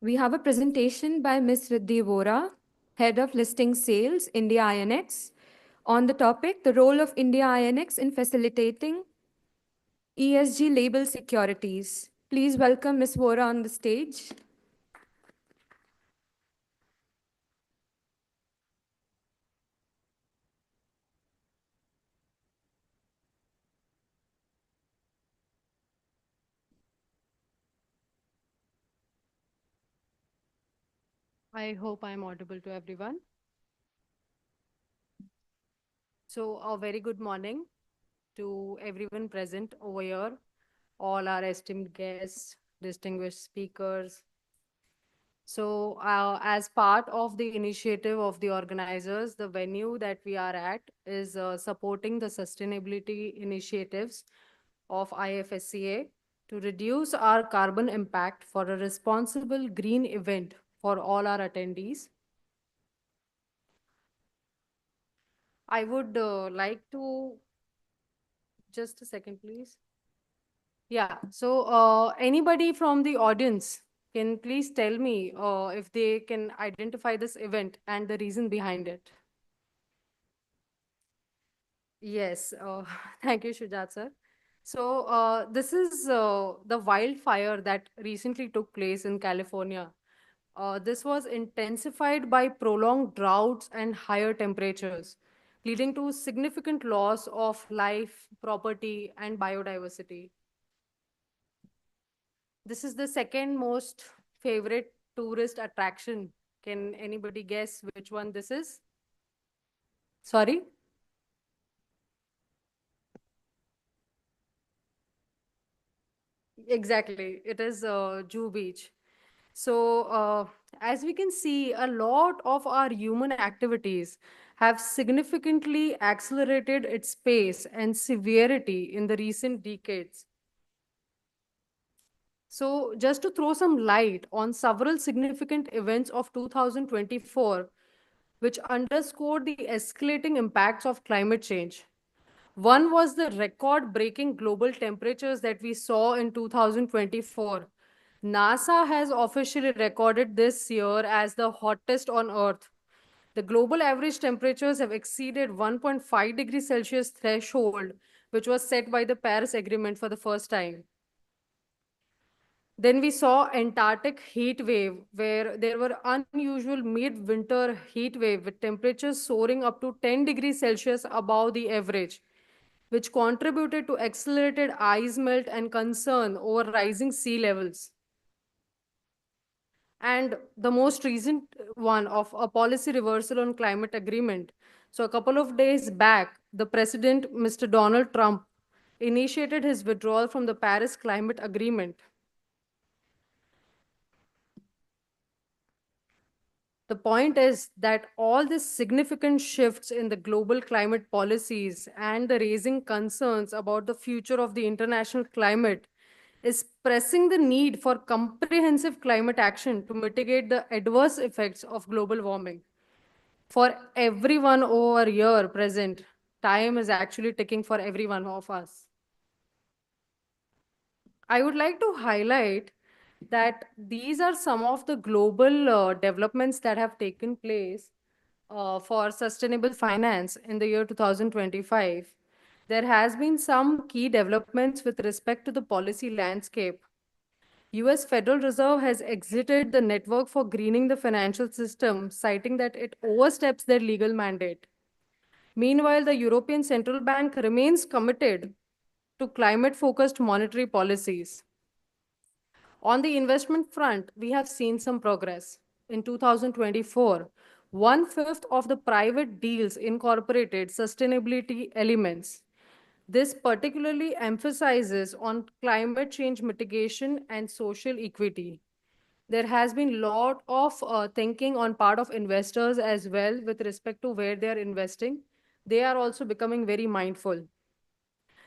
We have a presentation by Ms. Riddhi Vora, Head of Listing Sales, India INX, on the topic, the role of India INX in facilitating ESG label securities. Please welcome Ms. Vora on the stage. I hope I'm audible to everyone. So, a very good morning to everyone present over here, all our esteemed guests, distinguished speakers. So, as part of the initiative of the organizers, the venue that we are at is supporting the sustainability initiatives of IFSCA to reduce our carbon impact for a responsible green event for all our attendees. I would like to, just a second, please. Yeah, so anybody from the audience can please tell me if they can identify this event and the reason behind it. Yes, thank you, Shujat sir. So this is the wildfire that recently took place in California. This was intensified by prolonged droughts and higher temperatures, leading to significant loss of life, property, and biodiversity. This is the second most favorite tourist attraction. Can anybody guess which one this is? Sorry? Exactly. It is Jew Beach. So, as we can see, a lot of our human activities have significantly accelerated its pace and severity in the recent decades. So, just to throw some light on several significant events of 2024, which underscored the escalating impacts of climate change. One was the record breaking global temperatures that we saw in 2024. NASA has officially recorded this year as the hottest on Earth. The global average temperatures have exceeded 1.5 degrees Celsius threshold, which was set by the Paris Agreement for the first time. Then we saw Antarctic heat wave, where there were unusual mid-winter heat wave with temperatures soaring up to 10 degrees Celsius above the average, which contributed to accelerated ice melt and concern over rising sea levels. And the most recent one of a policy reversal on climate agreement. So a couple of days back, the president, Mr. Donald Trump, initiated his withdrawal from the Paris Climate Agreement. The point is that all these significant shifts in the global climate policies and the raising concerns about the future of the international climate is pressing the need for comprehensive climate action to mitigate the adverse effects of global warming. For everyone over here present, time is actually ticking for every one of us. I would like to highlight that these are some of the global developments that have taken place for sustainable finance in the year 2025. There has been some key developments with respect to the policy landscape. US Federal Reserve has exited the network for greening the financial system, citing that it oversteps their legal mandate. Meanwhile, the European Central Bank remains committed to climate-focused monetary policies. On the investment front, we have seen some progress. In 2024, one-fifth of the private deals incorporated sustainability elements. This particularly emphasizes on climate change mitigation and social equity. There has been a lot of thinking on part of investors as well with respect to where they are investing. They are also becoming very mindful.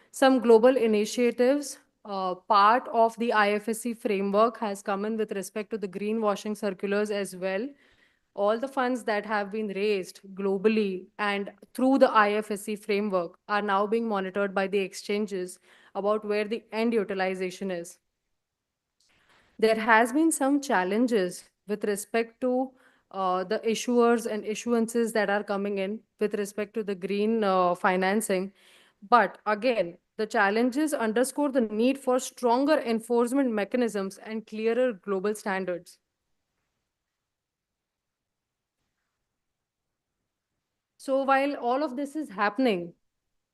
Some global initiatives, part of the IFSC framework has come in with respect to the greenwashing circulars as well. All the funds that have been raised globally and through the IFSC framework are now being monitored by the exchanges about where the end utilization is. there has been some challenges with respect to the issuers and issuances that are coming in with respect to the green financing. But again, the challenges underscore the need for stronger enforcement mechanisms and clearer global standards. So while all of this is happening,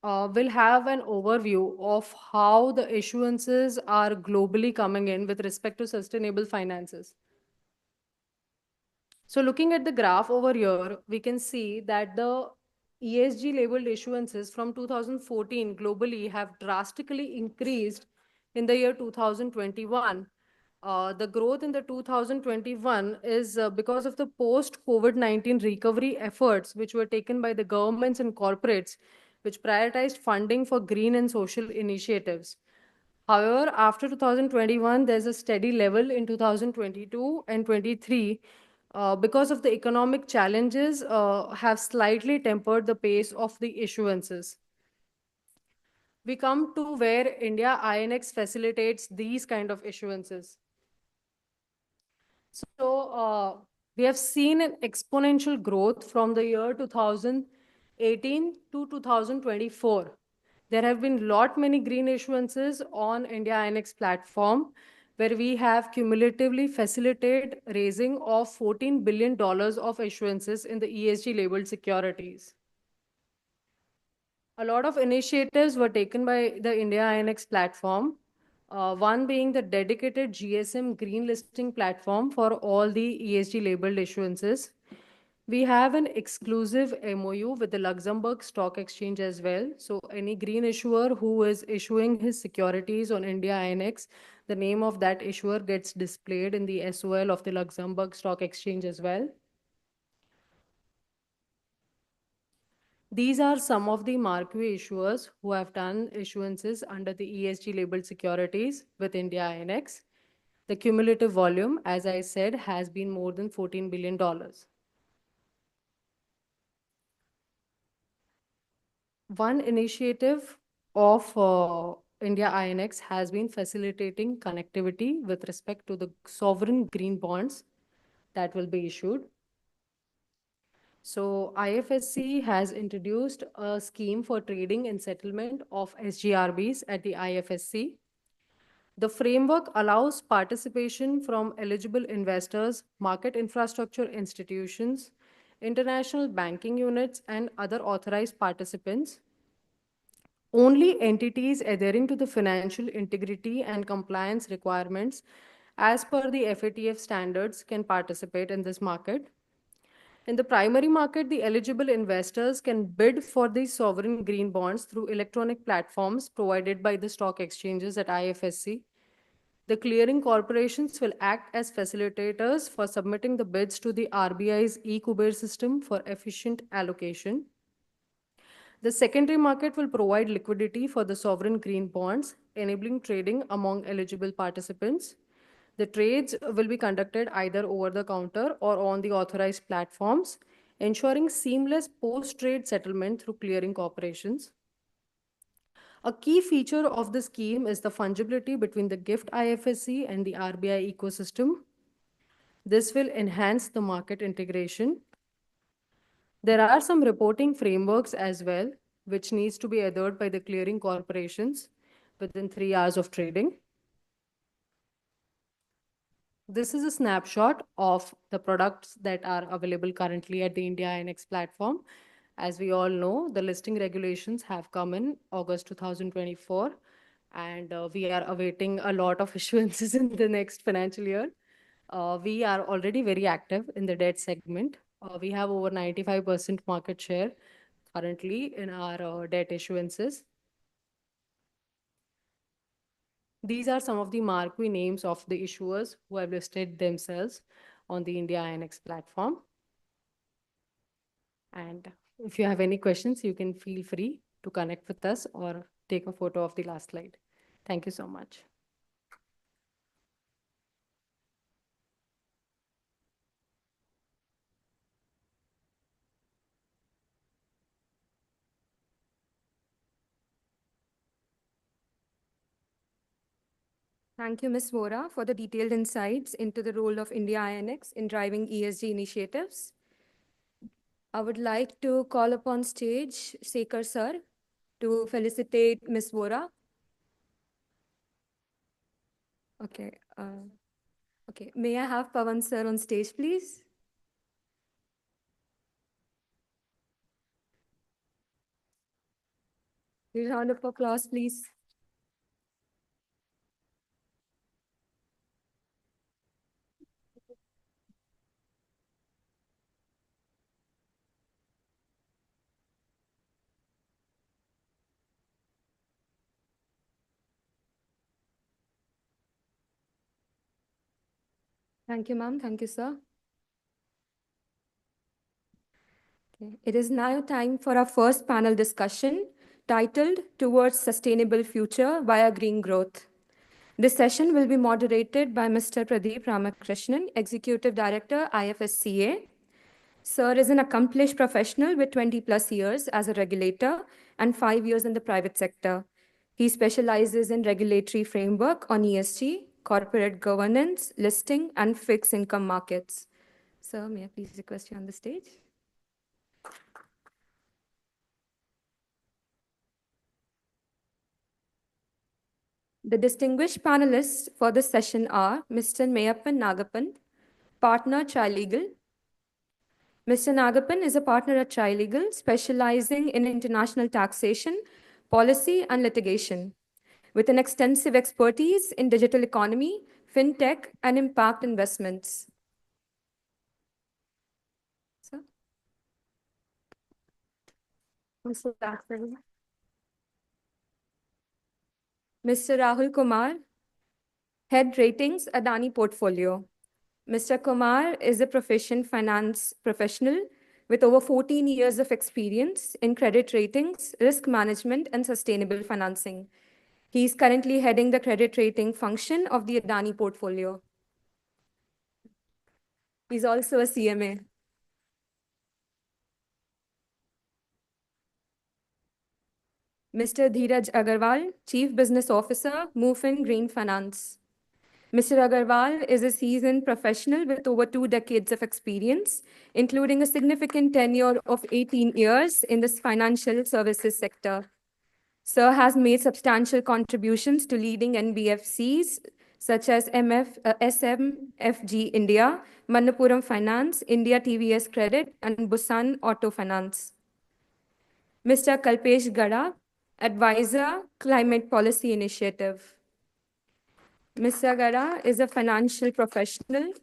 we'll have an overview of how the issuances are globally coming in with respect to sustainable finances. So looking at the graph over here, we can see that the ESG labeled issuances from 2014 globally have drastically increased in the year 2021. The growth in the 2021 is because of the post-COVID-19 recovery efforts which were taken by the governments and corporates, which prioritized funding for green and social initiatives. However, after 2021, there's a steady level in 2022 and 23 because of the economic challenges have slightly tempered the pace of the issuances. We come to where India INX facilitates these kind of issuances. So we have seen an exponential growth from the year 2018 to 2024. There have been lot many green issuances on India INX platform, where we have cumulatively facilitated raising of $14 billion of issuances in the ESG labeled securities. A lot of initiatives were taken by the India INX platform, one being the dedicated GSM green listing platform for all the ESG labeled issuances. We have an exclusive MOU with the Luxembourg Stock Exchange as well. So any green issuer who is issuing his securities on India INX, the name of that issuer gets displayed in the SOL of the Luxembourg Stock Exchange as well. These are some of the marquee issuers who have done issuances under the ESG labeled securities with India INX. The cumulative volume, as I said, has been more than $14 billion. One initiative of India INX has been facilitating connectivity with respect to the sovereign green bonds that will be issued. So IFSC has introduced a scheme for trading and settlement of SGRBs at the IFSC. The framework allows participation from eligible investors, market infrastructure institutions, international banking units, and other authorized participants. Only entities adhering to the financial integrity and compliance requirements as per the FATF standards can participate in this market. In the primary market, the eligible investors can bid for these sovereign green bonds through electronic platforms provided by the stock exchanges at IFSC. The clearing corporations will act as facilitators for submitting the bids to the RBI's e-Kuber system for efficient allocation. The secondary market will provide liquidity for the sovereign green bonds, enabling trading among eligible participants. The trades will be conducted either over the counter or on the authorized platforms, ensuring seamless post-trade settlement through clearing corporations. A key feature of the scheme is the fungibility between the GIFT IFSC and the RBI ecosystem. This will enhance the market integration. There are some reporting frameworks as well, which needs to be adhered by the clearing corporations within 3 hours of trading. This is a snapshot of the products that are available currently at the India INX platform. As we all know, the listing regulations have come in August 2024, and we are awaiting a lot of issuances in the next financial year. We are already very active in the debt segment. We have over 95% market share currently in our debt issuances. These are some of the marquee names of the issuers who have listed themselves on the India INX platform. And if you have any questions, you can feel free to connect with us or take a photo of the last slide. Thank you so much. Thank you, Ms. Vora, for the detailed insights into the role of India INX in driving ESG initiatives. I would like to call upon stage Sekhar sir to felicitate Ms. Vora. Okay. Okay. May I have Pawan sir on stage, please? A round of applause, please. Thank you, ma'am. Thank you, sir. Okay. It is now time for our first panel discussion titled Towards Sustainable Future via Green Growth. This session will be moderated by Mr. Pradeep Ramakrishnan, Executive Director, IFSCA. Sir is an accomplished professional with 20 plus years as a regulator and 5 years in the private sector. He specializes in regulatory framework on ESG, corporate governance, listing, and fixed income markets. Sir, may I please request you on the stage? The distinguished panelists for this session are Mr. Mayappan Nagappan, partner Trilegal. Mr. Nagappan is a partner at Trilegal, specializing in international taxation, policy, and litigation, with an extensive expertise in digital economy, fintech, and impact investments. Sir? Mr. Rahul Kumar, Head Ratings, Adani Portfolio. Mr. Kumar is a proficient finance professional with over 14 years of experience in credit ratings, risk management, and sustainable financing. He is currently heading the credit rating function of the Adani portfolio. He's also a CMA. Mr. Dheeraj Agarwal, Chief Business Officer, MUFIN Green Finance. Mr. Agarwal is a seasoned professional with over 2 decades of experience, including a significant tenure of 18 years in the financial services sector. Sir has made substantial contributions to leading NBFCs such as SMFG India, Manappuram Finance, India TVS Credit, and Busan Auto Finance. Mr. Kalpesh Gada, Advisor, Climate Policy Initiative. Mr. Gada is a financial professional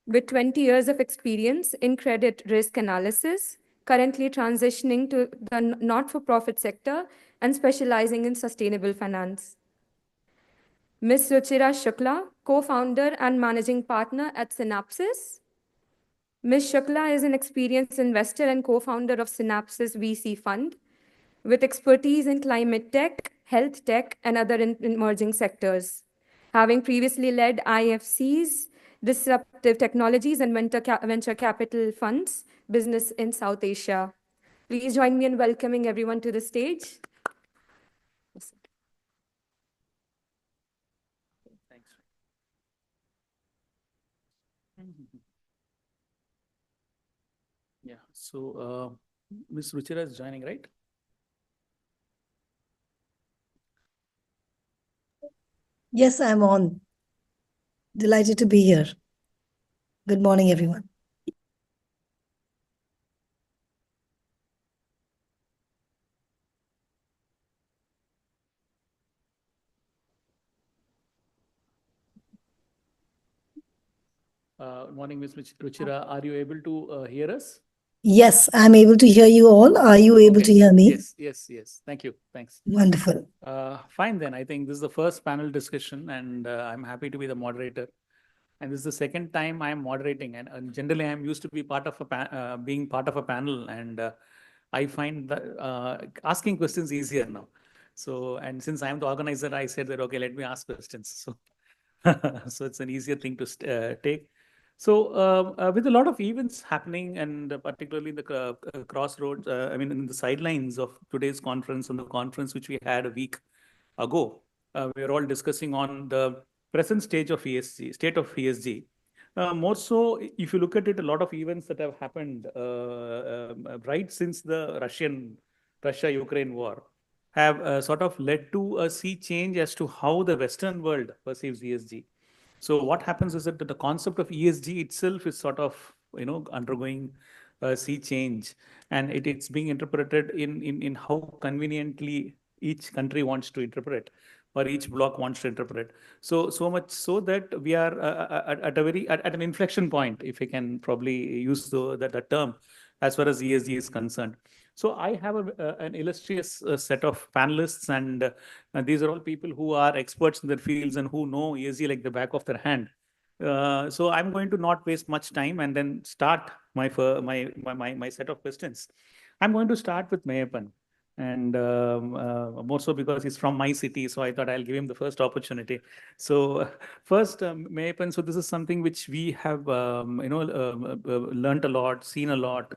with 20 years of experience in credit risk analysis, currently transitioning to the not-for-profit sector and specializing in sustainable finance. Ms. Ruchira Shukla, co-founder and managing partner at Synapses. Ms. Shukla is an experienced investor and co-founder of Synapses VC Fund, with expertise in climate tech, health tech, and other emerging sectors, having previously led IFSC's disruptive technologies and venture capital funds business in South Asia. Please join me in welcoming everyone to the stage. Thanks. Yeah, so Ms. Ruchira is joining, right? Yes, I'm on. Delighted to be here. Good morning, everyone. Morning, Ms. Ruchira. Are you able to hear us? Yes, I'm able to hear you all. Are you able to hear me? Yes. Thank you. Thanks. Wonderful. Fine then. I think this is the first panel discussion, and I'm happy to be the moderator. And this is the second time I'm moderating, and generally I'm used to be part of a being part of a panel, and I find that asking questions easier now. So, and since I'm the organizer, I said that okay, let me ask questions. So, so it's an easier thing to take. So, with a lot of events happening, and particularly the crossroads, I mean, in the sidelines of today's conference and the conference which we had a week ago, we are all discussing on the present state of ESG. More so, if you look at it, a lot of events that have happened right since the Russia-Ukraine war have sort of led to a sea change as to how the Western world perceives ESG. So what happens is that the concept of ESG itself is sort of undergoing a sea change, and it's being interpreted in how conveniently each country wants to interpret, or each bloc wants to interpret. So much so that we are at an inflection point, if we can probably use that term, as far as ESG is concerned. So I have an illustrious set of panelists, and these are all people who are experts in their fields and who know ESG like the back of their hand. So I'm going to not waste much time and then start my set of questions. I'm going to start with Mayappan, and more so because he's from my city, so I thought I'll give him the first opportunity. So first, Mayappan, so this is something which we have learned a lot, seen a lot,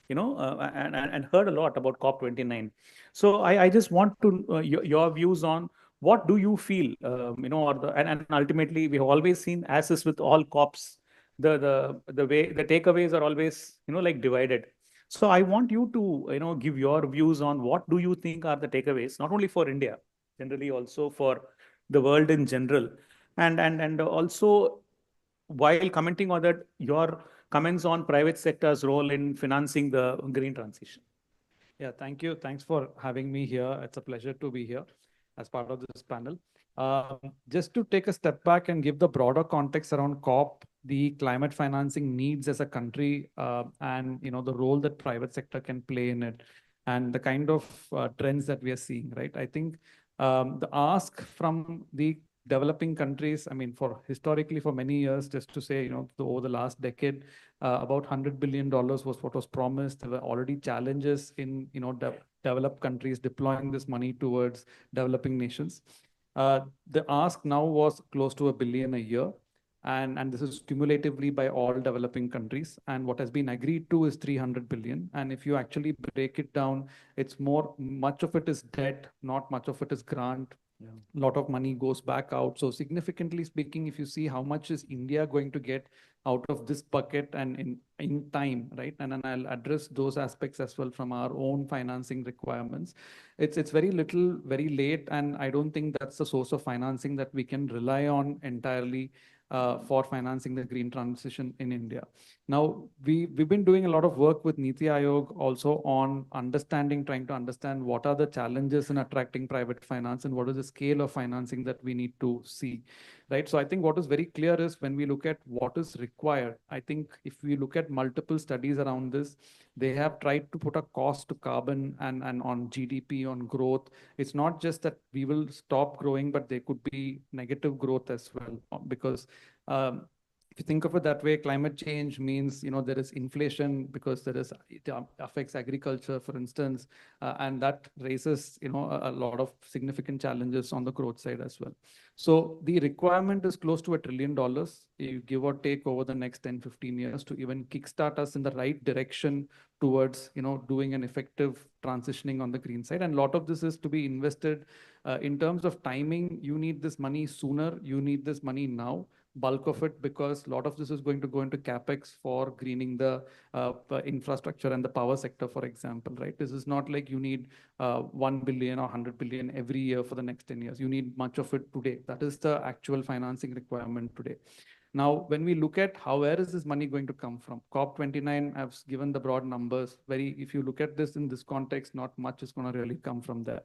and heard a lot about COP29. So I just want to your views on what do you feel, and ultimately we have always seen, as is with all COPs, the way the takeaways are always like divided. So I want you to give your views on what do you think are the takeaways, not only for India, generally also for the world in general, and also while commenting on that, your comments on private sector's role in financing the green transition. Yeah, thank you. Thanks for having me here. It's a pleasure to be here as part of this panel. Just to take a step back and give the broader context around COP, the climate financing needs as a country, and the role that private sector can play in it, and the kind of trends that we are seeing, right? I think the ask from the developing countries, I mean, for historically for many years, just to say, over the last decade, about $100 billion was what was promised. There were already challenges in, developed countries deploying this money towards developing nations. The ask now was close to $1 billion a year. And this is cumulatively by all developing countries. And what has been agreed to is 300 billion. And if you actually break it down, it's much of it is debt, not much of it is grant. A lot of money goes back out. So significantly speaking, if you see how much is India going to get out of this bucket and in time, right? And then I'll address those aspects as well from our own financing requirements. It's very little, very late, and I don't think that's the source of financing that we can rely on entirely for financing the green transition in India. Now, we've been doing a lot of work with Niti Aayog also on trying to understand what are the challenges in attracting private finance and what is the scale of financing that we need to see, right? So I think what is very clear is when we look at what is required, I think if we look at multiple studies around this, they have tried to put a cost to carbon and on GDP, on growth. It's not just that we will stop growing, but there could be negative growth as well, because if you think of it that way, climate change means, there is inflation because it affects agriculture, for instance, and that raises, a lot of significant challenges on the growth side as well. So the requirement is close to $1 trillion, you give or take over the next 10, 15 years to even kickstart us in the right direction towards, doing an effective transitioning on the green side. And a lot of this is to be invested in terms of timing. You need this money sooner. You need this money now. Bulk of it, because a lot of this is going to go into capex for greening the infrastructure and the power sector, for example, right? This is not like you need 1 billion or 100 billion every year for the next 10 years. You need much of it today. That is the actual financing requirement today. Now, when we look at where is this money going to come from? COP29, I've given the broad numbers. If you look at this in this context, not much is going to really come from there.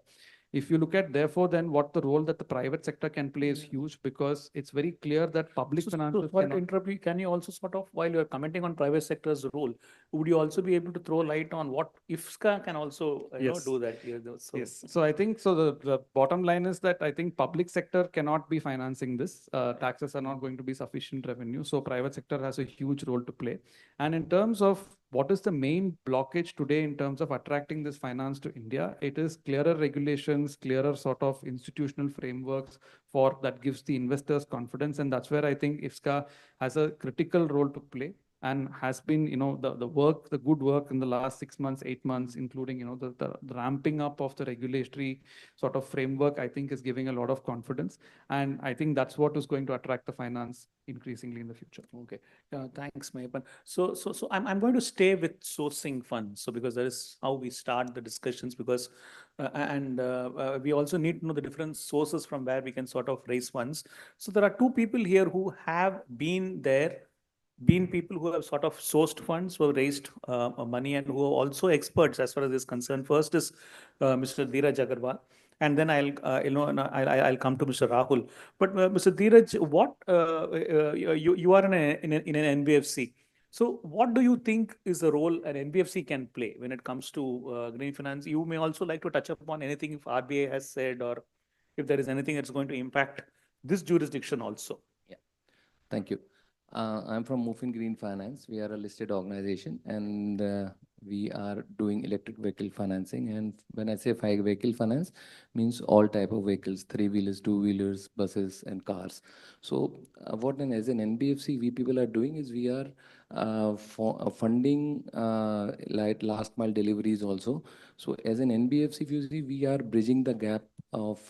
If you look at, therefore, then what the role that the private sector can play is huge, because it's very clear that public finances. So, interrupt you, can you also sort of, while you're commenting on private sector's role, would you also be able to throw light on what IFSC can also do that? Yes. So I think the bottom line is that I think public sector cannot be financing this. Taxes are not going to be sufficient revenue. So private sector has a huge role to play. And in terms of what is the main blockage today in terms of attracting this finance to India, it is clearer regulations, clearer sort of institutional frameworks that gives the investors confidence. And that's where I think IFSC has a critical role to play. and has been, the good work in the last 6 months, 8 months, including, the ramping up of the regulatory sort of framework, I think is giving a lot of confidence. And I think that's what is going to attract the finance increasingly in the future. Okay, thanks, Mayapan. So I'm going to stay with sourcing funds. So because that is how we start the discussions, because we also need to know the different sources from where we can sort of raise funds. So there are two people here who have been there, been people who have sort of sourced funds, who have raised money, and who are also experts as far as this is concerned. First is Mr. Dheeraj Agarwal, and then I'll come to Mr. Rahul. But Mr. Dheeraj, what you are in an NBFC. So what do you think is the role an NBFC can play when it comes to green finance? You may also like to touch upon anything if RBI has said, or if there is anything that's going to impact this jurisdiction also. Thank you. I'm from Moving Green Finance. We are a listed organization, and we are doing electric vehicle financing. And when I say vehicle finance, means all type of vehicles: 3-wheelers, 2-wheelers, buses, and cars. So as an NBFC, we people are doing is we are funding like last mile deliveries also. So as an NBFC, if you see, we are bridging the gap of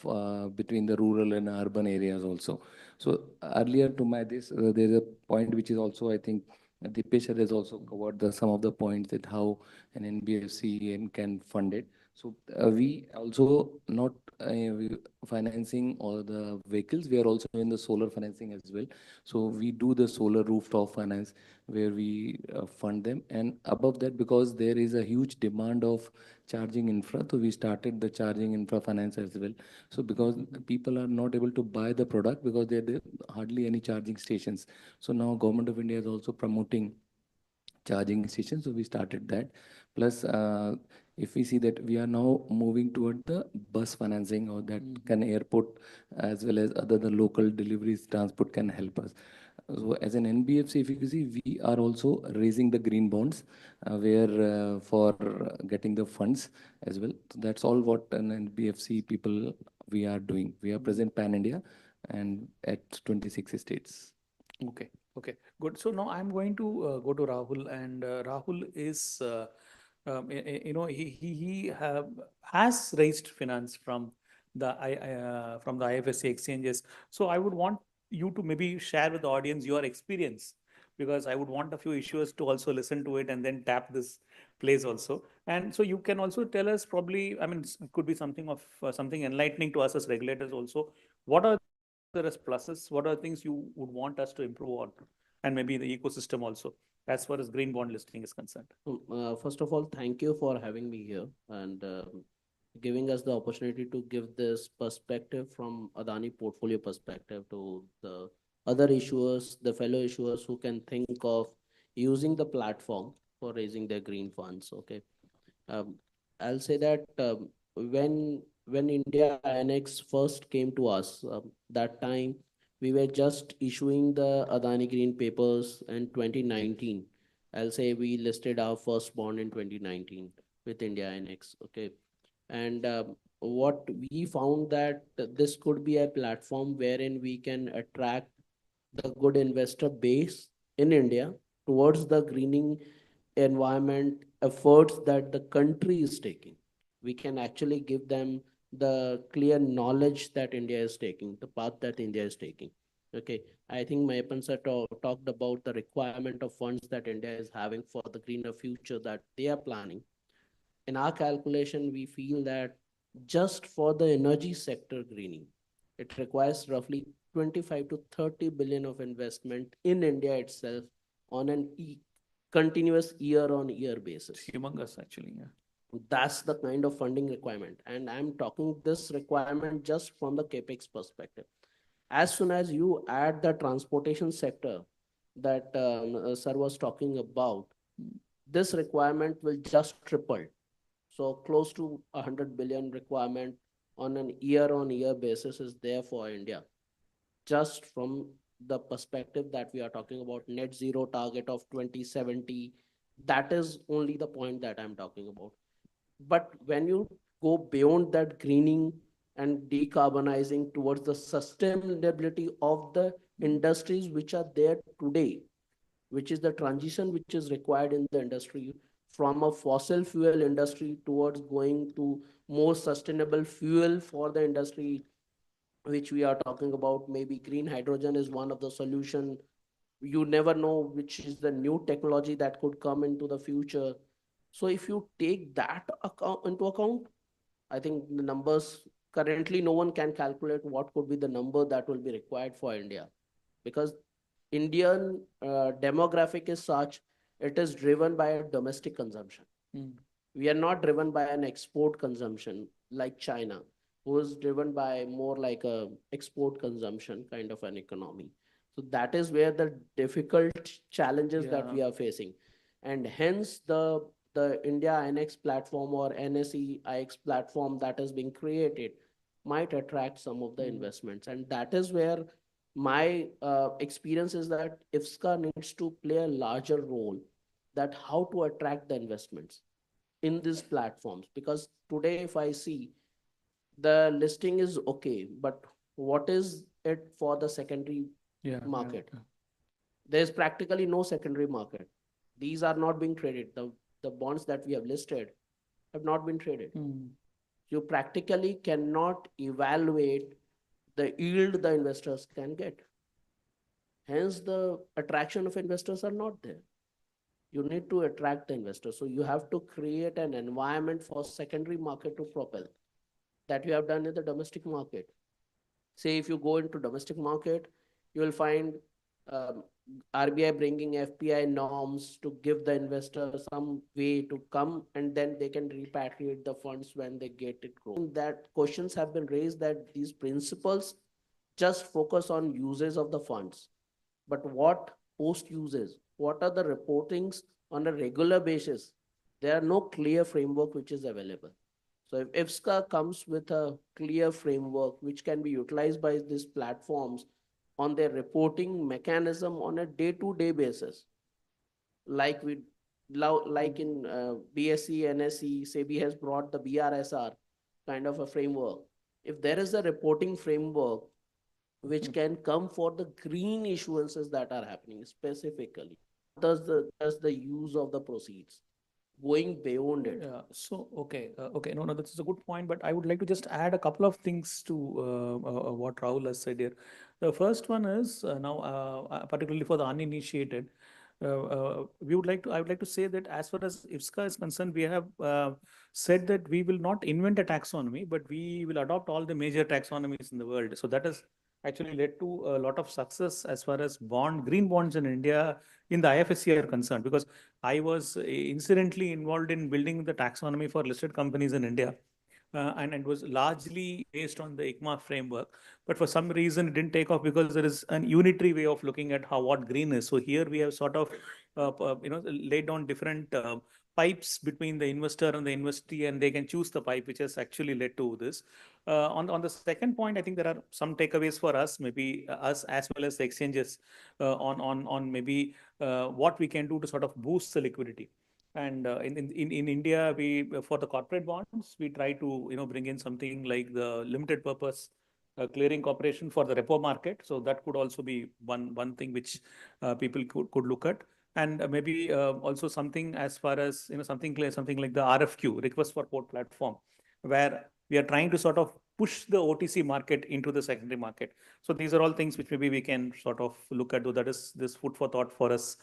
between the rural and urban areas also. So earlier to there's a point which is also, I think, Dipesh has also covered some of the points that how an NBFC can fund it. So we also not financing all the vehicles. We are also in the solar financing as well. So we do the solar rooftop finance where we fund them. And above that, because there is a huge demand of charging infra, so we started the charging infra finance as well. So because people are not able to buy the product because there hardly any charging stations. So now Government of India is also promoting charging stations. So we started that. Plus, if we see that we are now moving toward the bus financing, or that can airport as well as other the local deliveries transport can help us. So as an NBFC, if you see, we are also raising the green bonds where for getting the funds as well. So that's all what an NBFC people we are doing. We are present pan India and at 26 states. Okay. Okay, good. So now I'm going to go to Rahul, and Rahul is, he has raised finance from the IFSC exchanges. So I would want you to maybe share with the audience your experience, because I would want a few issuers to also listen to it and then tap this place also. And so you can also tell us probably, I mean, it could be something of something enlightening to us as regulators also. What are the pluses? What are things you would want us to improve on? And maybe the ecosystem also, as far as green bond listing is concerned. First of all, thank you for having me here and giving us the opportunity to give this perspective from Adani portfolio perspective to the other issuers, the fellow issuers who can think of using the platform for raising their green funds. Okay, I'll say that when India INX first came to us, that time we were just issuing the Adani Green papers in 2019. I'll say we listed our first bond in 2019 with India INX. Okay, and what we found that this could be a platform wherein we can attract the good investor base in India towards the greening environment efforts that the country is taking. We can actually give them the clear knowledge that India is taking, the path that India is taking. Okay, I think Mayapan sir talked about the requirement of funds that India is having for the greener future that they are planning. In our calculation, we feel that just for the energy sector greening, it requires roughly 25 to 30 billion of investment in India itself on an continuous year-on-year basis. Humongous, actually. Yeah. That's the kind of funding requirement. And I'm talking this requirement just from the CAPEX perspective. As soon as you add the transportation sector that sir was talking about, this requirement will just triple. So close to 100 billion requirement on an year-on-year basis is there for India. Just from the perspective that we are talking about net zero target of 2070, that is only the point that I'm talking about. But when you go beyond that greening and decarbonizing towards the sustainability of the industries which are there today, which is the transition which is required in the industry from a fossil fuel industry towards going to more sustainable fuel for the industry, which we are talking about. Maybe green hydrogen is one of the solution. You never know which is the new technology that could come into the future. So if you take that into account, I think the numbers currently no one can calculate what could be the number that will be required for India, because Indian demographic is such, it is driven by a domestic consumption. We are not driven by an export consumption like China, who is driven by more like a export consumption kind of an economy. So that is where the difficult challenges that we are facing. And hence the India INX platform or NSE IX platform that is being created might attract some of the investments. And that is where my experience is that IFSCA needs to play a larger role, that how to attract the investments in these platforms. Because today, if I see, the listing is okay, but what is it for the secondary market? There's practically no secondary market. These are not being traded. The bonds that we have listed have not been traded. You practically cannot evaluate the yield the investors can get. Hence, the attraction of investors are not there. You need to attract the investors. So you have to create an environment for secondary market to propel. That you have done in the domestic market. Say if you go into domestic market, you will find RBI bringing FPI norms to give the investor some way to come, and then they can repatriate the funds when they get it grown. That questions have been raised that these principles just focus on uses of the funds. But what post uses? What are the reportings on a regular basis? There are no clear framework which is available. So if IFSCA comes with a clear framework which can be utilized by these platforms on their reporting mechanism on a day-to-day basis, like in BSE, NSE, SEBI has brought the BRSR kind of a framework. If there is a reporting framework which can come for the green issuances that are happening specifically, does the use of the proceeds going beyond it? Yeah. So, okay. No, this is a good point, but I would like to just add a couple of things to what Rahul has said here. The first one is particularly for the uninitiated, I would like to say that as far as IFSCA is concerned, we have said that we will not invent a taxonomy, but we will adopt all the major taxonomies in the world. So that has actually led to a lot of success as far as green bonds in India in the IFSC are concerned, because I was incidentally involved in building the taxonomy for listed companies in India. And it was largely based on the ICMA framework. But for some reason, it didn't take off because there is an unitary way of looking at what green is. So here we have sort of, laid down different pipes between the investor and the investee, and they can choose the pipe, which has actually led to this. On the second point, I think there are some takeaways for us, maybe us as well as the exchanges, on maybe what we can do to sort of boost the liquidity. And in India, we for the corporate bonds, we try to bring in something like the limited purpose clearing corporation for the repo market. So that could also be one thing which people could look at. And maybe also something as far as something like the RFQ, request for quote platform, where we are trying to sort of push the OTC market into the secondary market. So these are all things which maybe we can sort of look at. That is this food for thought for us,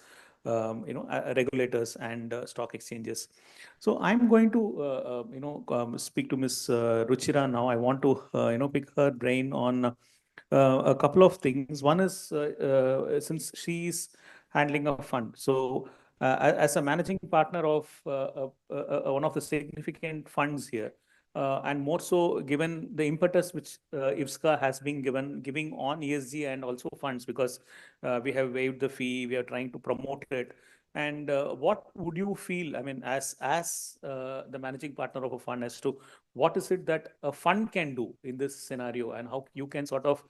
regulators and stock exchanges. So I'm going to speak to Ms. Ruchira now. I want to pick her brain on a couple of things. One is since she's handling a fund, so as a managing partner of one of the significant funds here, and more so given the impetus which IFSCA has been giving on ESG and also funds, because we have waived the fee, we are trying to promote it. And what would you feel, I mean, as the managing partner of a fund, as to what is it that a fund can do in this scenario, and how you can sort of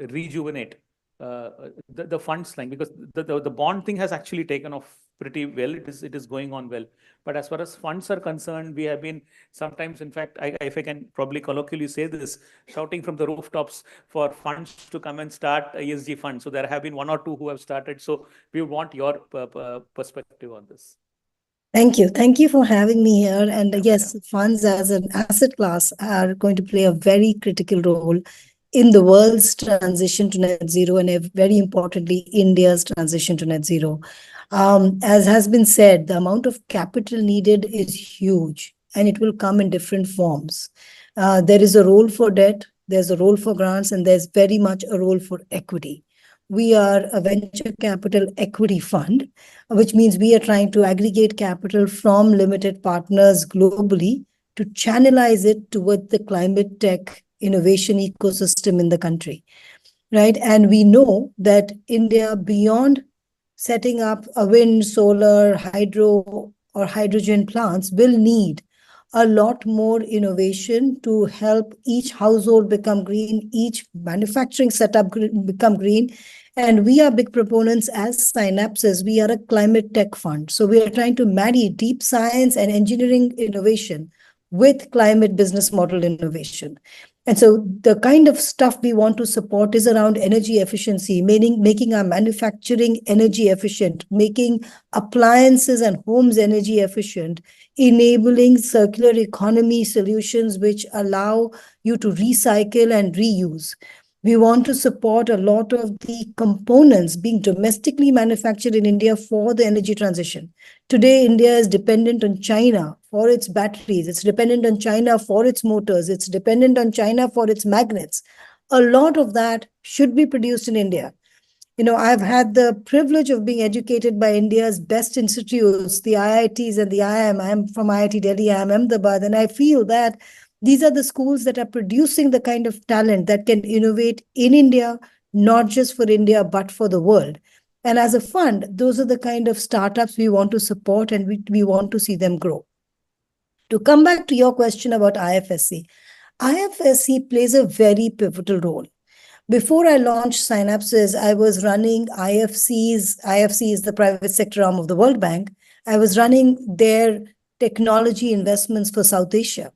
rejuvenate the funds line, because the bond thing has actually taken off pretty well. It is going on well. But as far as funds are concerned, we have been sometimes, in fact, if I can probably colloquially say this, shouting from the rooftops for funds to come and start ESG funds. So there have been one or two who have started. So we want your perspective on this. Thank you. Thank you for having me here. And yes, funds as an asset class are going to play a very critical role in the world's transition to net zero, and very importantly, India's transition to net zero. As has been said, the amount of capital needed is huge, and it will come in different forms. There is a role for debt, there's a role for grants, and there's very much a role for equity. We are a venture capital equity fund, which means we are trying to aggregate capital from limited partners globally to channelize it toward the climate tech innovation ecosystem in the country, right? And we know that India, beyond setting up a wind, solar, hydro, or hydrogen plants, will need a lot more innovation to help each household become green, each manufacturing setup become green. And we are big proponents as Synapses. We are a climate tech fund. So we are trying to marry deep science and engineering innovation with climate business model innovation. And so the kind of stuff we want to support is around energy efficiency, meaning making our manufacturing energy efficient, making appliances and homes energy efficient, enabling circular economy solutions which allow you to recycle and reuse. We want to support a lot of the components being domestically manufactured in India for the energy transition. Today, India is dependent on China for its batteries. It's dependent on China for its motors. It's dependent on China for its magnets. A lot of that should be produced in India. You know, I've had the privilege of being educated by India's best institutes, the IITs and the IIM. I'm from IIT Delhi, IIM Ahmedabad, and I feel that these are the schools that are producing the kind of talent that can innovate in India, not just for India, but for the world. And as a fund, those are the kind of startups we want to support, and we want to see them grow. To come back to your question about IFSC, IFSC plays a very pivotal role. Before I launched Synapses, I was running IFC's. IFC is the private sector arm of the World Bank. I was running their technology investments for South Asia.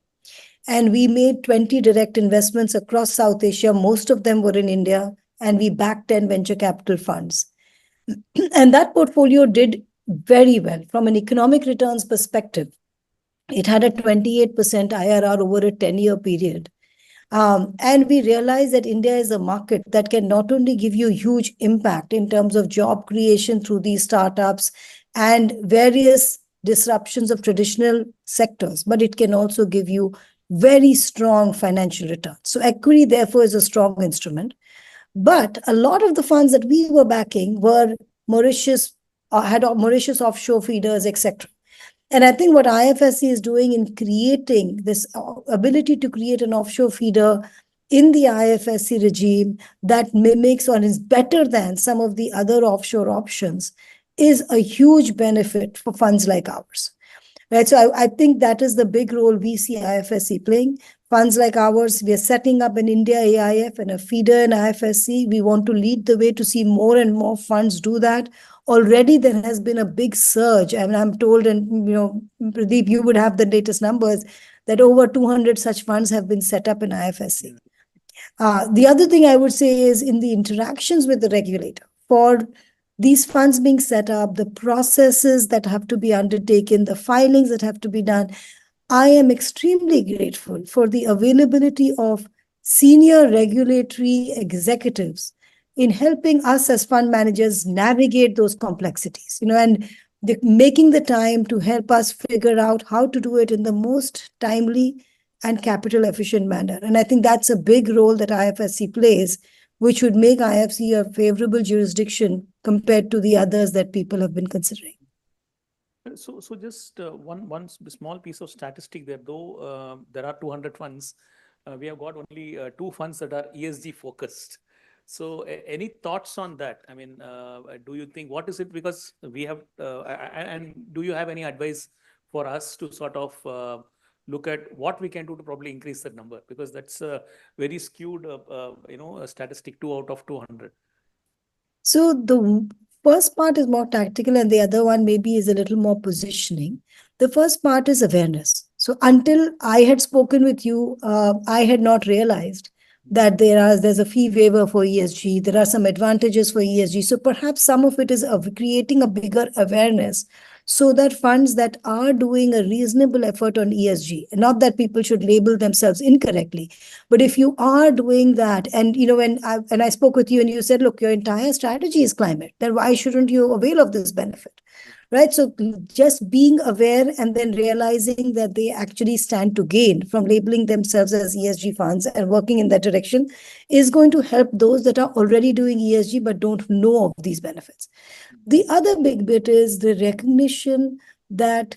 And we made 20 direct investments across South Asia. Most of them were in India, and we backed 10 venture capital funds. And that portfolio did very well from an economic returns perspective. It had a 28% IRR over a 10-year period. And we realized that India is a market that can not only give you huge impact in terms of job creation through these startups and various disruptions of traditional sectors, but it can also give you very strong financial returns. So equity, therefore, is a strong instrument. But a lot of the funds that we were backing were Mauritius, had Mauritius offshore feeders, etc. And I think what IFSC is doing in creating this ability to create an offshore feeder in the IFSC regime that mimics or is better than some of the other offshore options is a huge benefit for funds like ours. Right? So I think that is the big role we see IFSC playing. Funds like ours, we are setting up an India AIF and a feeder in IFSC. We want to lead the way to see more and more funds do that. Already there has been a big surge, and I'm told, and Pradeep, you would have the latest numbers, that over 200 such funds have been set up in IFSC. The other thing I would say is in the interactions with the regulator, for these funds being set up, the processes that have to be undertaken, the filings that have to be done, I am extremely grateful for the availability of senior regulatory executives in helping us as fund managers navigate those complexities, and making the time to help us figure out how to do it in the most timely and capital efficient manner. And I think that's a big role that IFSC plays, which would make IFC a favorable jurisdiction compared to the others that people have been considering. So just one small piece of statistic there, though there are 200 funds, we have got only 2 funds that are ESG focused. So any thoughts on that? I mean, do you think, what is it? Because we have, and do you have any advice for us to sort of look at what we can do to probably increase that number? Because that's a very skewed, a statistic, 2 out of 200. So first part is more tactical, and the other one maybe is a little more positioning. The first part is awareness. So until I had spoken with you, I had not realized that there's a fee waiver for ESG. There are some advantages for ESG. So perhaps some of it is of creating a bigger awareness so that funds that are doing a reasonable effort on ESG, not that people should label themselves incorrectly, but if you are doing that, and when I spoke with you and you said, look, your entire strategy is climate, then why shouldn't you avail of this benefit? Right? So just being aware and then realizing that they actually stand to gain from labeling themselves as ESG funds and working in that direction is going to help those that are already doing ESG but don't know of these benefits. The other big bit is the recognition that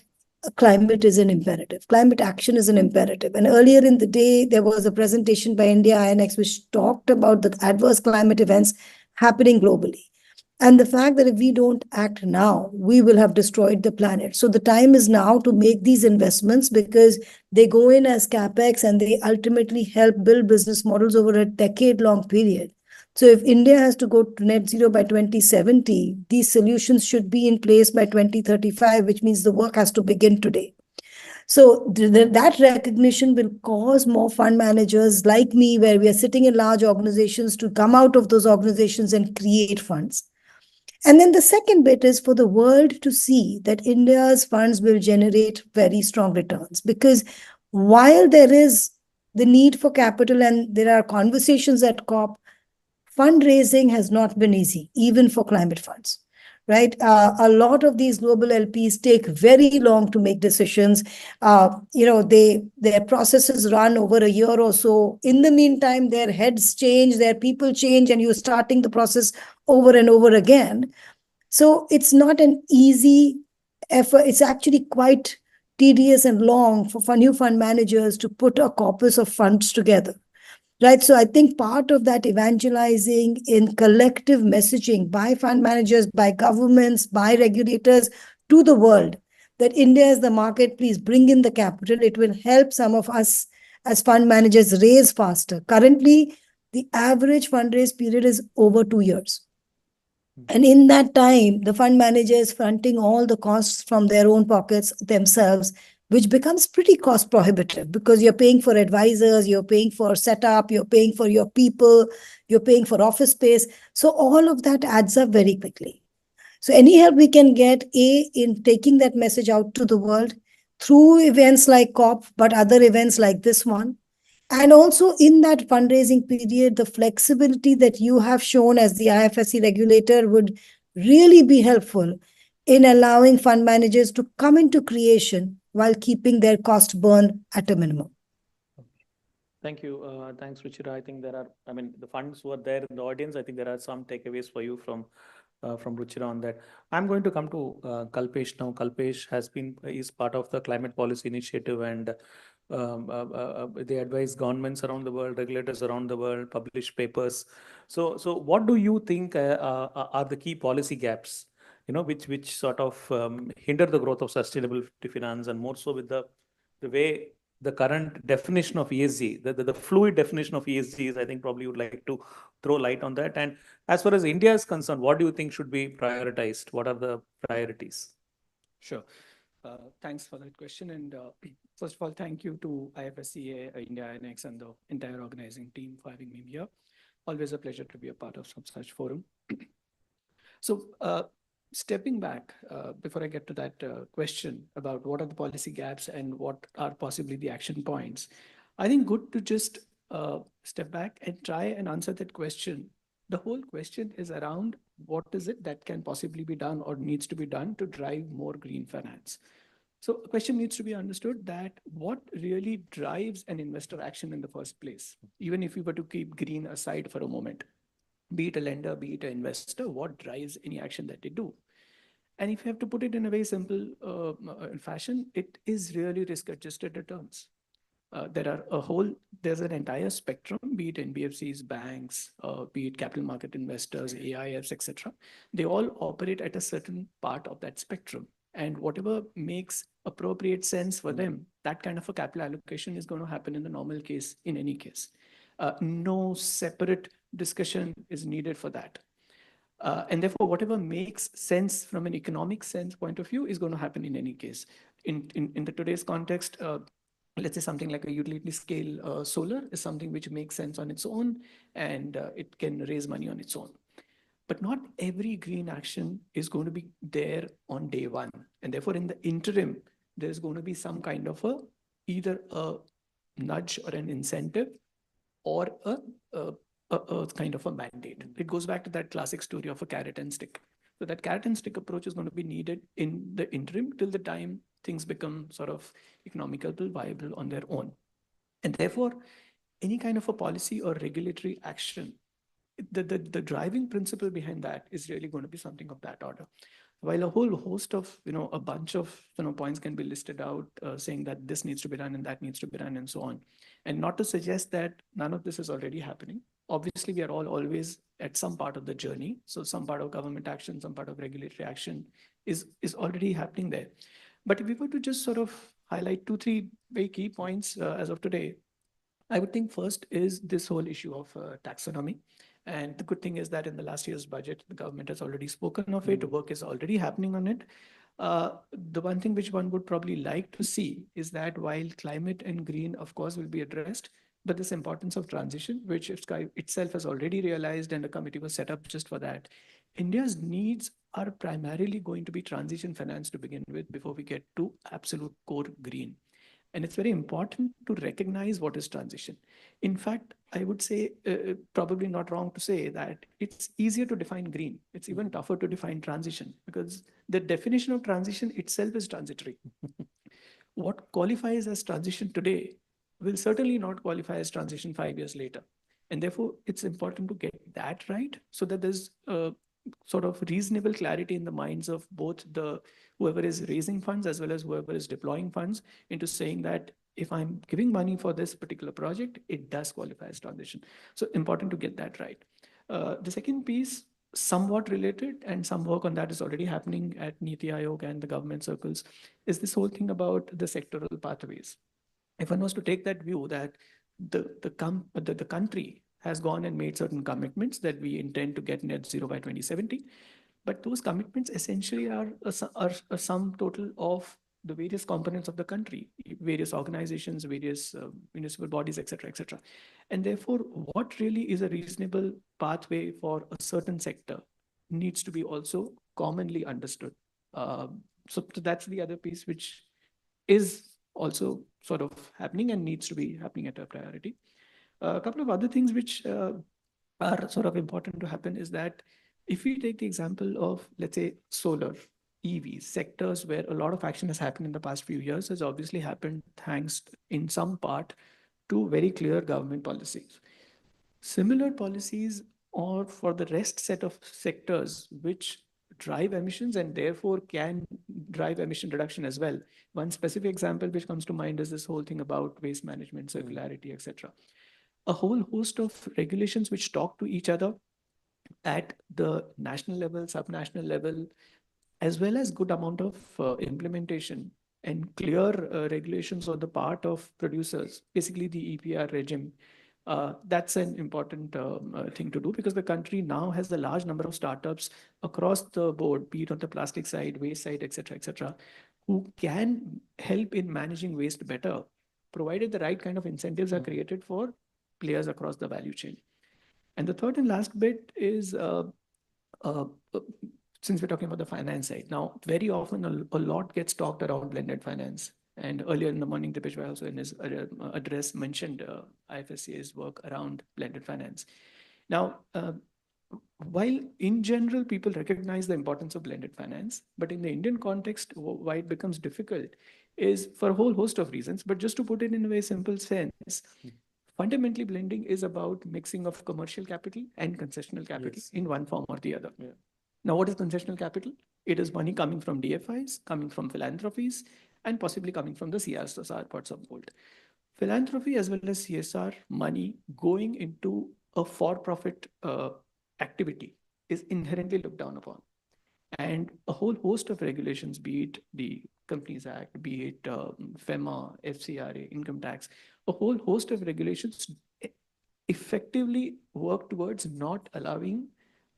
climate is an imperative. Climate action is an imperative. And earlier in the day, there was a presentation by India INX which talked about the adverse climate events happening globally. And the fact that if we don't act now, we will have destroyed the planet. So the time is now to make these investments because they go in as capex and they ultimately help build business models over a decade-long period. So if India has to go to net zero by 2070, these solutions should be in place by 2035, which means the work has to begin today. So that recognition will cause more fund managers like me, where we are sitting in large organizations, to come out of those organizations and create funds. And then the second bit is for the world to see that India's funds will generate very strong returns. Because while there is the need for capital and there are conversations at COP, fundraising has not been easy, even for climate funds. Right? A lot of these global LPs take very long to make decisions. Their processes run over a year or so. In the meantime, their heads change, their people change, and you're starting the process over and over again. So it's not an easy effort. It's actually quite tedious and long for new fund managers to put a corpus of funds together. Right. So I think part of that evangelizing in collective messaging by fund managers, by governments, by regulators to the world that India is the market, please bring in the capital. It will help some of us as fund managers raise faster. Currently, the average fundraise period is over 2 years. And in that time, the fund manager is fronting all the costs from their own pockets themselves, which becomes pretty cost prohibitive because you're paying for advisors, you're paying for setup, you're paying for your people, you're paying for office space. So all of that adds up very quickly. So any help we can get, in taking that message out to the world through events like COP, but other events like this one, and also in that fundraising period, the flexibility that you have shown as the IFSC regulator would really be helpful in allowing fund managers to come into creation while keeping their cost burn at a minimum. Thank you. Thanks, Ruchira. I think the funds who are there in the audience, I think there are some takeaways for you from Ruchira on that. I'm going to come to Kalpesh now. Kalpesh is part of the climate policy initiative, and they advise governments around the world, regulators around the world, publish papers. So what do you think are the key policy gaps, which sort of hinder the growth of sustainable finance, and more so with the way the current definition of ESG, the fluid definition of ESG is, I think probably you would like to throw light on that. And as far as India is concerned, what do you think should be prioritized? What are the priorities? Sure. Thanks for that question. And first of all, thank you to IFSCA, India INX, and the entire organizing team for having me here. Always a pleasure to be a part of some such forum. So stepping back, before I get to that question about what are the policy gaps and what are possibly the action points, I think good to just step back and try and answer that question. The whole question is around what is it that can possibly be done or needs to be done to drive more green finance. So a question needs to be understood that what really drives an investor action in the first place, even if we were to keep green aside for a moment, be it a lender, be it an investor, what drives any action that they do? And if you have to put it in a very simple fashion, it is really risk-adjusted returns. There's an entire spectrum, be it NBFCs, banks, be it capital market investors, AIFs, etc. They all operate at a certain part of that spectrum. And whatever makes appropriate sense for them, that kind of a capital allocation is going to happen in the normal case, in any case. No separate discussion is needed for that. And therefore, whatever makes sense from an economic sense point of view is going to happen in any case. In the today's context, let's say something like a utility scale solar is something which makes sense on its own, and it can raise money on its own. But not every green action is going to be there on day one. And therefore, in the interim, there's going to be some kind of either a nudge or an incentive or a kind of a mandate. It goes back to that classic story of a carrot and stick. So that carrot and stick approach is going to be needed in the interim till the time things become sort of economical, viable on their own. And therefore, any kind of a policy or regulatory action, the driving principle behind that is really going to be something of that order. While a whole host of, a bunch of, points can be listed out saying that this needs to be done and that needs to be done and so on. And not to suggest that none of this is already happening. Obviously, we are all always at some part of the journey. So some part of government action, some part of regulatory action is already happening there. But if we were to just sort of highlight 2-3 very key points as of today, I would think first is this whole issue of taxonomy. And the good thing is that in the last year's budget, the government has already spoken of it. Work is already happening on it. The one thing which one would probably like to see is that while climate and green, of course, will be addressed, but this importance of transition, which Sky itself has already realized and a committee was set up just for that. India's needs are primarily going to be transition finance to begin with before we get to absolute core green. And it's very important to recognize what is transition. In fact, I would say, probably not wrong to say that it's easier to define green. It's even tougher to define transition because the definition of transition itself is transitory. What qualifies as transition today will certainly not qualify as transition 5 years later. And therefore, it's important to get that right so that there's sort of reasonable clarity in the minds of both the whoever is raising funds as well as whoever is deploying funds into saying that if I'm giving money for this particular project, it does qualify as transition. So important to get that right. The second piece, somewhat related, and some work on that is already happening at Niti Aayog and the government circles, is this whole thing about the sectoral pathways. If one was to take that view that the country has gone and made certain commitments that we intend to get net zero by 2070. But those commitments essentially are a sum total of the various components of the country, various organizations, various municipal bodies, et cetera. And therefore, what really is a reasonable pathway for a certain sector needs to be also commonly understood. So that's the other piece which is also sort of happening and needs to be happening at a priority. A couple of other things which are sort of important to happen is that if we take the example of, let's say, solar, EVs, sectors where a lot of action has happened in the past few years, has obviously happened thanks in some part to very clear government policies. Similar policies or for the rest set of sectors which drive emissions and therefore can drive emission reduction as well. One specific example which comes to mind is this whole thing about waste management, circularity, etc. A whole host of regulations which talk to each other at the national level, subnational level, as well as good amount of implementation and clear regulations on the part of producers, basically the EPR regime. That's an important thing to do because the country now has a large number of startups across the board, be it on the plastic side, waste side, etc., who can help in managing waste better, provided the right kind of incentives are created for players across the value chain. And the third and last bit is, since we're talking about the finance side, now very often a lot gets talked around blended finance. And earlier in the morning, Dipesh Bhai also in his address mentioned IFSC's work around blended finance. Now, while in general people recognize the importance of blended finance, but in the Indian context, why it becomes difficult is for a whole host of reasons. But just to put it in a very simple sense, fundamentally, blending is about mixing of commercial capital and concessional capital in one form or the other. Yeah. Now, what is concessional capital? It is money coming from DFIs, coming from philanthropies, and possibly coming from the CSR parts of the world. Philanthropy as well as CSR money going into a for-profit activity is inherently looked down upon. And a whole host of regulations, be it the Companies Act, be it FEMA, FCRA, income tax, a whole host of regulations effectively work towards not allowing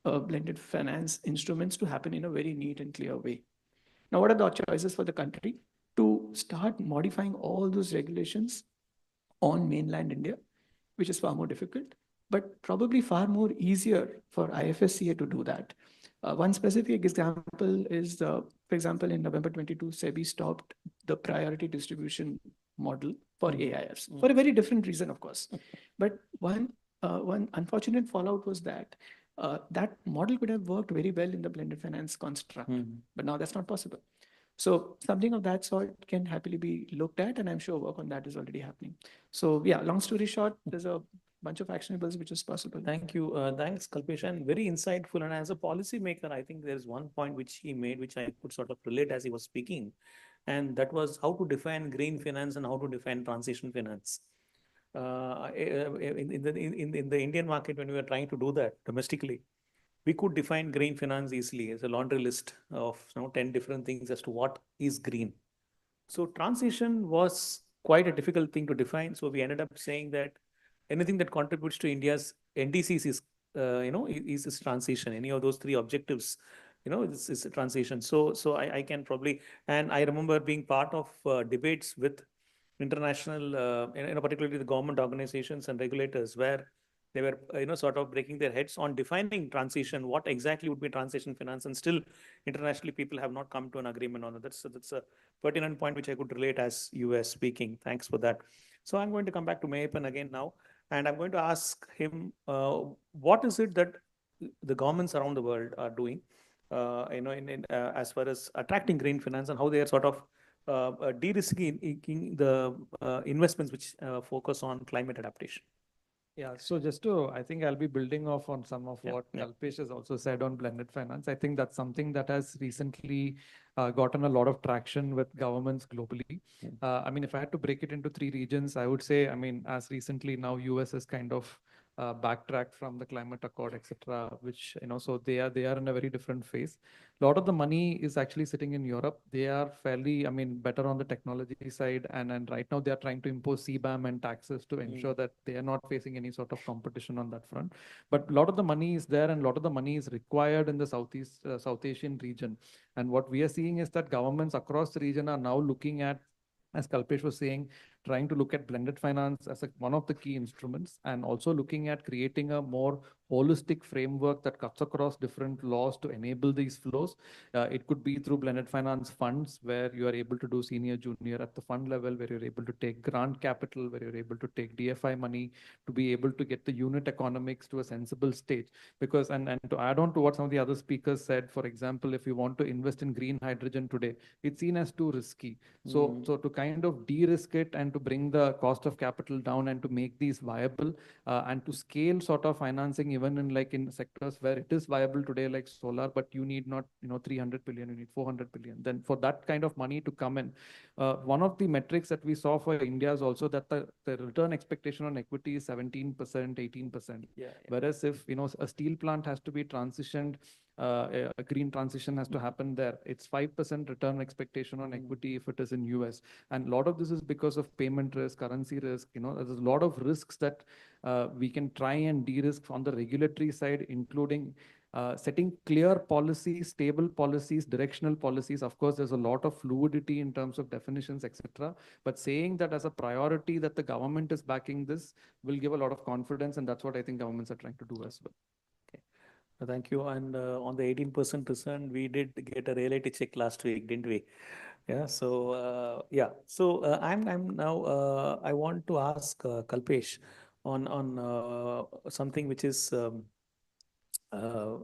blended finance instruments to happen in a very neat and clear way. Now, what are the choices for the country? To start modifying all those regulations on mainland India, which is far more difficult, but probably far more easier for IFSCA to do that. One specific example is, for example, in November 22, SEBI stopped the priority distribution model for AIFs for a very different reason, of course. But one unfortunate fallout was that that model could have worked very well in the blended finance construct, but now that's not possible. So something of that sort can happily be looked at, and I'm sure work on that is already happening. So yeah, long story short, there's a bunch of actionables which is possible. Thank you. Thanks, Kalpesh, and very insightful. And as a policymaker, I think there's one point which he made, which I could sort of relate as he was speaking, and that was how to define green finance and how to define transition finance. In the Indian market, when we were trying to do that domestically, we could define green finance easily as a laundry list of 10 different things as to what is green. So transition was quite a difficult thing to define. So we ended up saying that anything that contributes to India's NDCs is, is transition. Any of those three objectives, is a transition. So I can probably, and I remember being part of debates with international, particularly the government organizations and regulators, where they were, sort of breaking their heads on defining transition, what exactly would be transition finance, and still internationally people have not come to an agreement on it. That's a pertinent point which I could relate as you were speaking. Thanks for that. So I'm going to come back to Mayapan again now, and I'm going to ask him, what is it that the governments around the world are doing, as far as attracting green finance, and how they are sort of de-risking the investments which focus on climate adaptation. Yeah, so just to, I think I'll be building off on some of what yeah. Kalpesh has also said on blended finance. I think that's something that has recently gotten a lot of traction with governments globally. I mean, if I had to break it into three regions, I would say, I mean, as recently now US has kind of backtracked from the climate accord, etc., which, so they are in a very different phase. A lot of the money is actually sitting in Europe. They are fairly, I mean, better on the technology side. And right now they are trying to impose CBAM and taxes to ensure that they are not facing any sort of competition on that front. But a lot of the money is there, and a lot of the money is required in the South Asian region. And what we are seeing is that governments across the region are now looking at, as Kalpesh was saying, trying to look at blended finance as one of the key instruments, and also looking at creating a more holistic framework that cuts across different laws to enable these flows. It could be through blended finance funds, where you are able to do senior, junior at the fund level, where you're able to take grant capital, where you're able to take DFI money to be able to get the unit economics to a sensible stage. Because, and to add on to what some of the other speakers said, for example, if you want to invest in green hydrogen today, it's seen as too risky. So to kind of de-risk it and to bring the cost of capital down and to make these viable and to scale sort of financing even in sectors where it is viable today, like solar, but you need not 300 billion, you need 400 billion. Then for that kind of money to come in, one of the metrics that we saw for India is also that the return expectation on equity is 17%, 18%. Whereas if a steel plant has to be transitioned, a green transition has to happen there, it's 5% return expectation on equity if it is in US. And a lot of this is because of payment risk, currency risk. There's a lot of risks that we can try and de-risk on the regulatory side, including setting clear policies, stable policies, directional policies. Of course, there's a lot of fluidity in terms of definitions, etc. But saying that as a priority that the government is backing this will give a lot of confidence, and that's what I think governments are trying to do as well. Thank you. And on the 18% return, we did get a reality check last week, didn't we? Yeah. So yeah. So I'm now. I want to ask Kalpesh on something which is uh,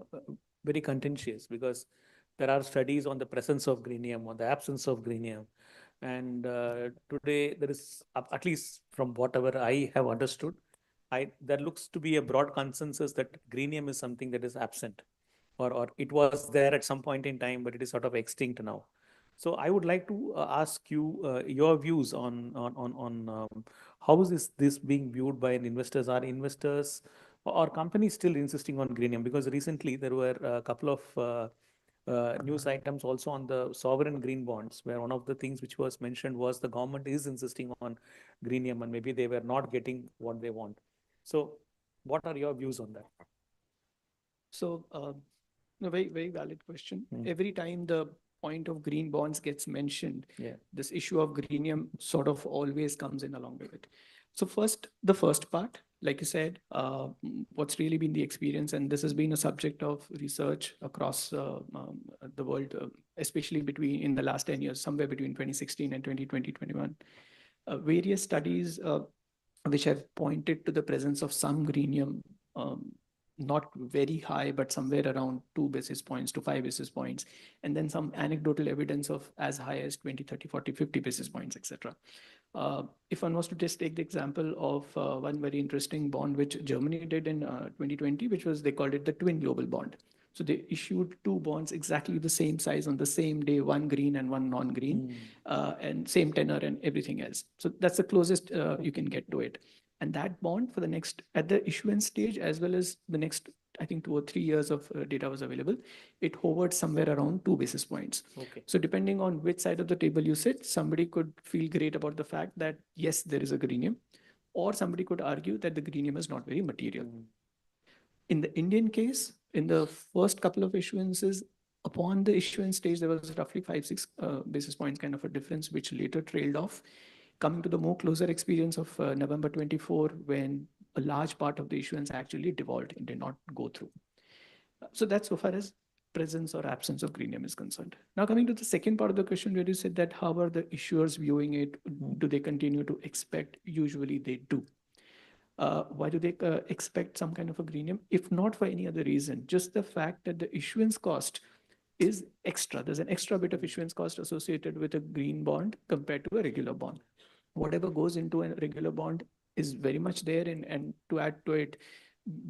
very contentious, because there are studies on the presence of greenium, on the absence of greenium, and today there is, at least from whatever I have understood, there looks to be a broad consensus that greenium is something that is absent, or it was there at some point in time, but it is sort of extinct now. So I would like to ask you your views on how is this being viewed by investors? Are investors or companies still insisting on greenium? Because recently there were a couple of news items also on the sovereign green bonds, where one of the things which was mentioned was the government is insisting on greenium, and maybe they were not getting what they want. So what are your views on that? So, a very, very valid question. Every time the point of green bonds gets mentioned, this issue of greenium sort of always comes in along with it. So first, the first part, like you said, what's really been the experience, and this has been a subject of research across the world, especially in the last 10 years, somewhere between 2016 and 2021. Various studies which have pointed to the presence of some greenium, not very high, but somewhere around 2 basis points to 5 basis points, and then some anecdotal evidence of as high as 20, 30, 40, 50 basis points, etc. If one was to just take the example of one very interesting bond which Germany did in 2020, which was, they called it the twin global bond. So they issued two bonds exactly the same size on the same day, one green and one non-green, and same tenor and everything else. So that's the closest you can get to it. And that bond for the next, at the issuance stage, as well as the next, I think 2 or 3 years of data was available, it hovered somewhere around 2 basis points. Okay. So depending on which side of the table you sit, somebody could feel great about the fact that, yes, there is a greenium, or somebody could argue that the greenium is not very material. In the Indian case, in the first couple of issuances, upon the issuance stage, there was roughly 5-6 basis points kind of a difference, which later trailed off. Coming to the more closer experience of November 24, when a large part of the issuance actually devolved and did not go through. So that's so far as presence or absence of greenium is concerned. Now coming to the second part of the question, where you said that how are the issuers viewing it? Do they continue to expect? Usually they do. Why do they expect some kind of a greenium? If not for any other reason, just the fact that the issuance cost is extra. There's an extra bit of issuance cost associated with a green bond compared to a regular bond. Whatever goes into a regular bond is very much there, and to add to it,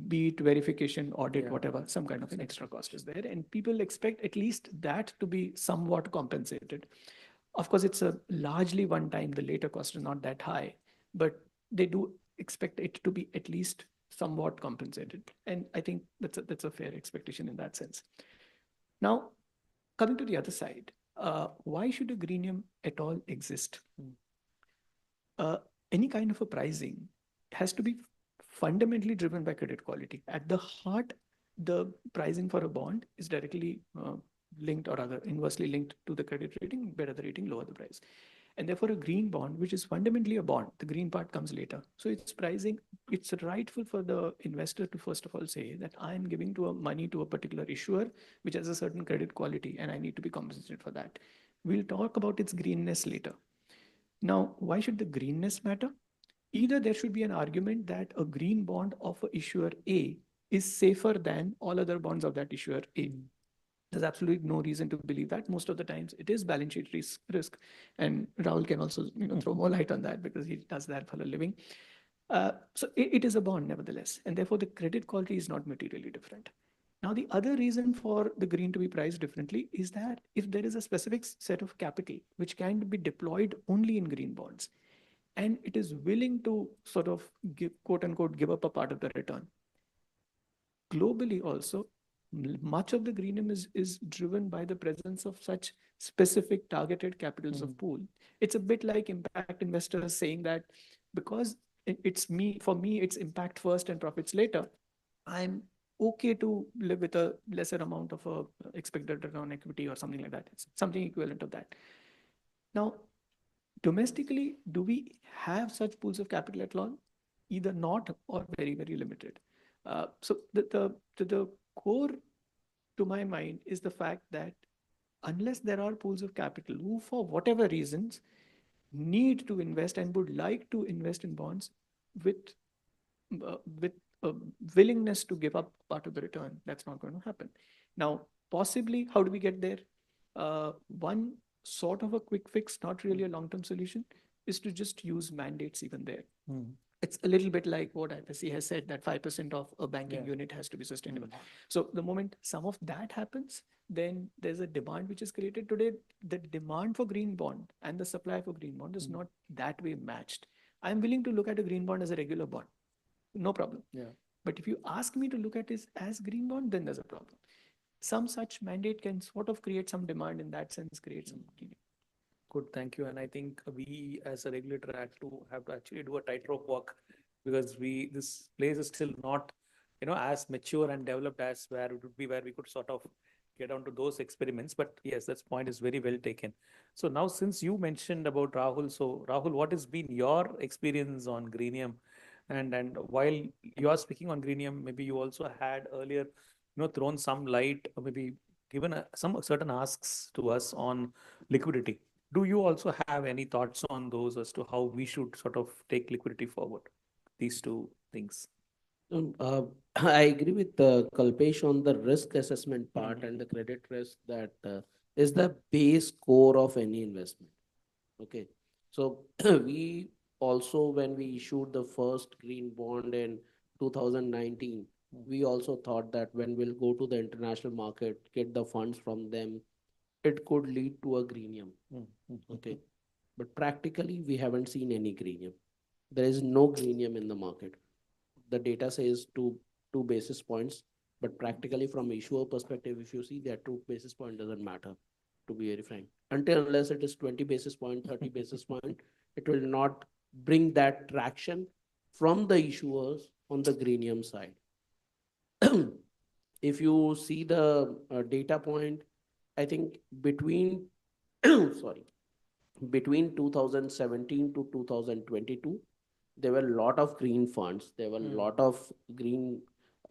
be it verification, audit, whatever, some kind of an extra cost is there. And people expect at least that to be somewhat compensated. Of course, it's a largely one time, the later cost is not that high, but they do expect it to be at least somewhat compensated. And I think that's a fair expectation in that sense. Now, coming to the other side, why should a greenium at all exist? Any kind of a pricing has to be fundamentally driven by credit quality. At the heart, the pricing for a bond is directly linked, or rather inversely linked to the credit rating. Better the rating, lower the price. And therefore a green bond, which is fundamentally a bond, the green part comes later. So it's pricing, it's rightful for the investor to first of all say that I'm giving money to a particular issuer, which has a certain credit quality, and I need to be compensated for that. We'll talk about its greenness later. Now, why should the greenness matter? Either there should be an argument that a green bond of a issuer A is safer than all other bonds of that issuer A. There's absolutely no reason to believe that. Most of the times it is balance sheet risk. And Rahul can also throw more light on that because he does that for a living. So it is a bond nevertheless. And therefore the credit quality is not materially different. Now, the other reason for the green to be priced differently is that if there is a specific set of capital which can be deployed only in green bonds, and it is willing to sort of give, quote unquote, give up a part of the return. Globally also, much of the greenium is driven by the presence of such specific targeted capitals of pool. It's a bit like impact investors saying that because for me, it's impact first and profits later, I'm okay to live with a lesser amount of a expected return on equity or something like that. It's something equivalent of that. Now, domestically, do we have such pools of capital at all? Either not or very, very limited. So the core to my mind is the fact that unless there are pools of capital who, for whatever reasons, need to invest and would like to invest in bonds with willingness to give up part of the return, that's not going to happen. Now, possibly, how do we get there? One sort of a quick fix, not really a long-term solution, is to just use mandates even there. It's a little bit like what IFSC has said, that 5% of a banking unit has to be sustainable. So the moment some of that happens, then there's a demand which is created today. The demand for green bond and the supply for green bond is not that way matched. I'm willing to look at a green bond as a regular bond. No problem. But if you ask me to look at it as green bond, then there's a problem. Some such mandate can sort of create some demand in that sense, create some. Good, thank you. And I think we as a regulator have to actually do a tightrope walk because this place is still not as mature and developed as where it would be, where we could sort of get onto those experiments. But yes, that point is very well taken. So now, since you mentioned about Rahul, so Rahul, what has been your experience on Greenium? And while you are speaking on Greenium, maybe you also had earlier, thrown some light, or maybe given some certain asks to us on liquidity. Do you also have any thoughts on those as to how we should sort of take liquidity forward? These two things. I agree with Kalpesh on the risk assessment part and the credit risk that is the base core of any investment. Okay. So we also, when we issued the first green bond in 2019, we also thought that when we'll go to the international market, get the funds from them, it could lead to a greenium. Okay. But practically, we haven't seen any greenium. There is no greenium in the market. The data says two basis points, but practically from issuer perspective, if you see that 2 basis point doesn't matter, to be very frank. Unless it is 20 basis point, 30 basis point, it will not bring that traction from the issuers on the greenium side. If you see the data point, I think between sorry, between 2017 to 2022, there were a lot of green funds. There were a lot of green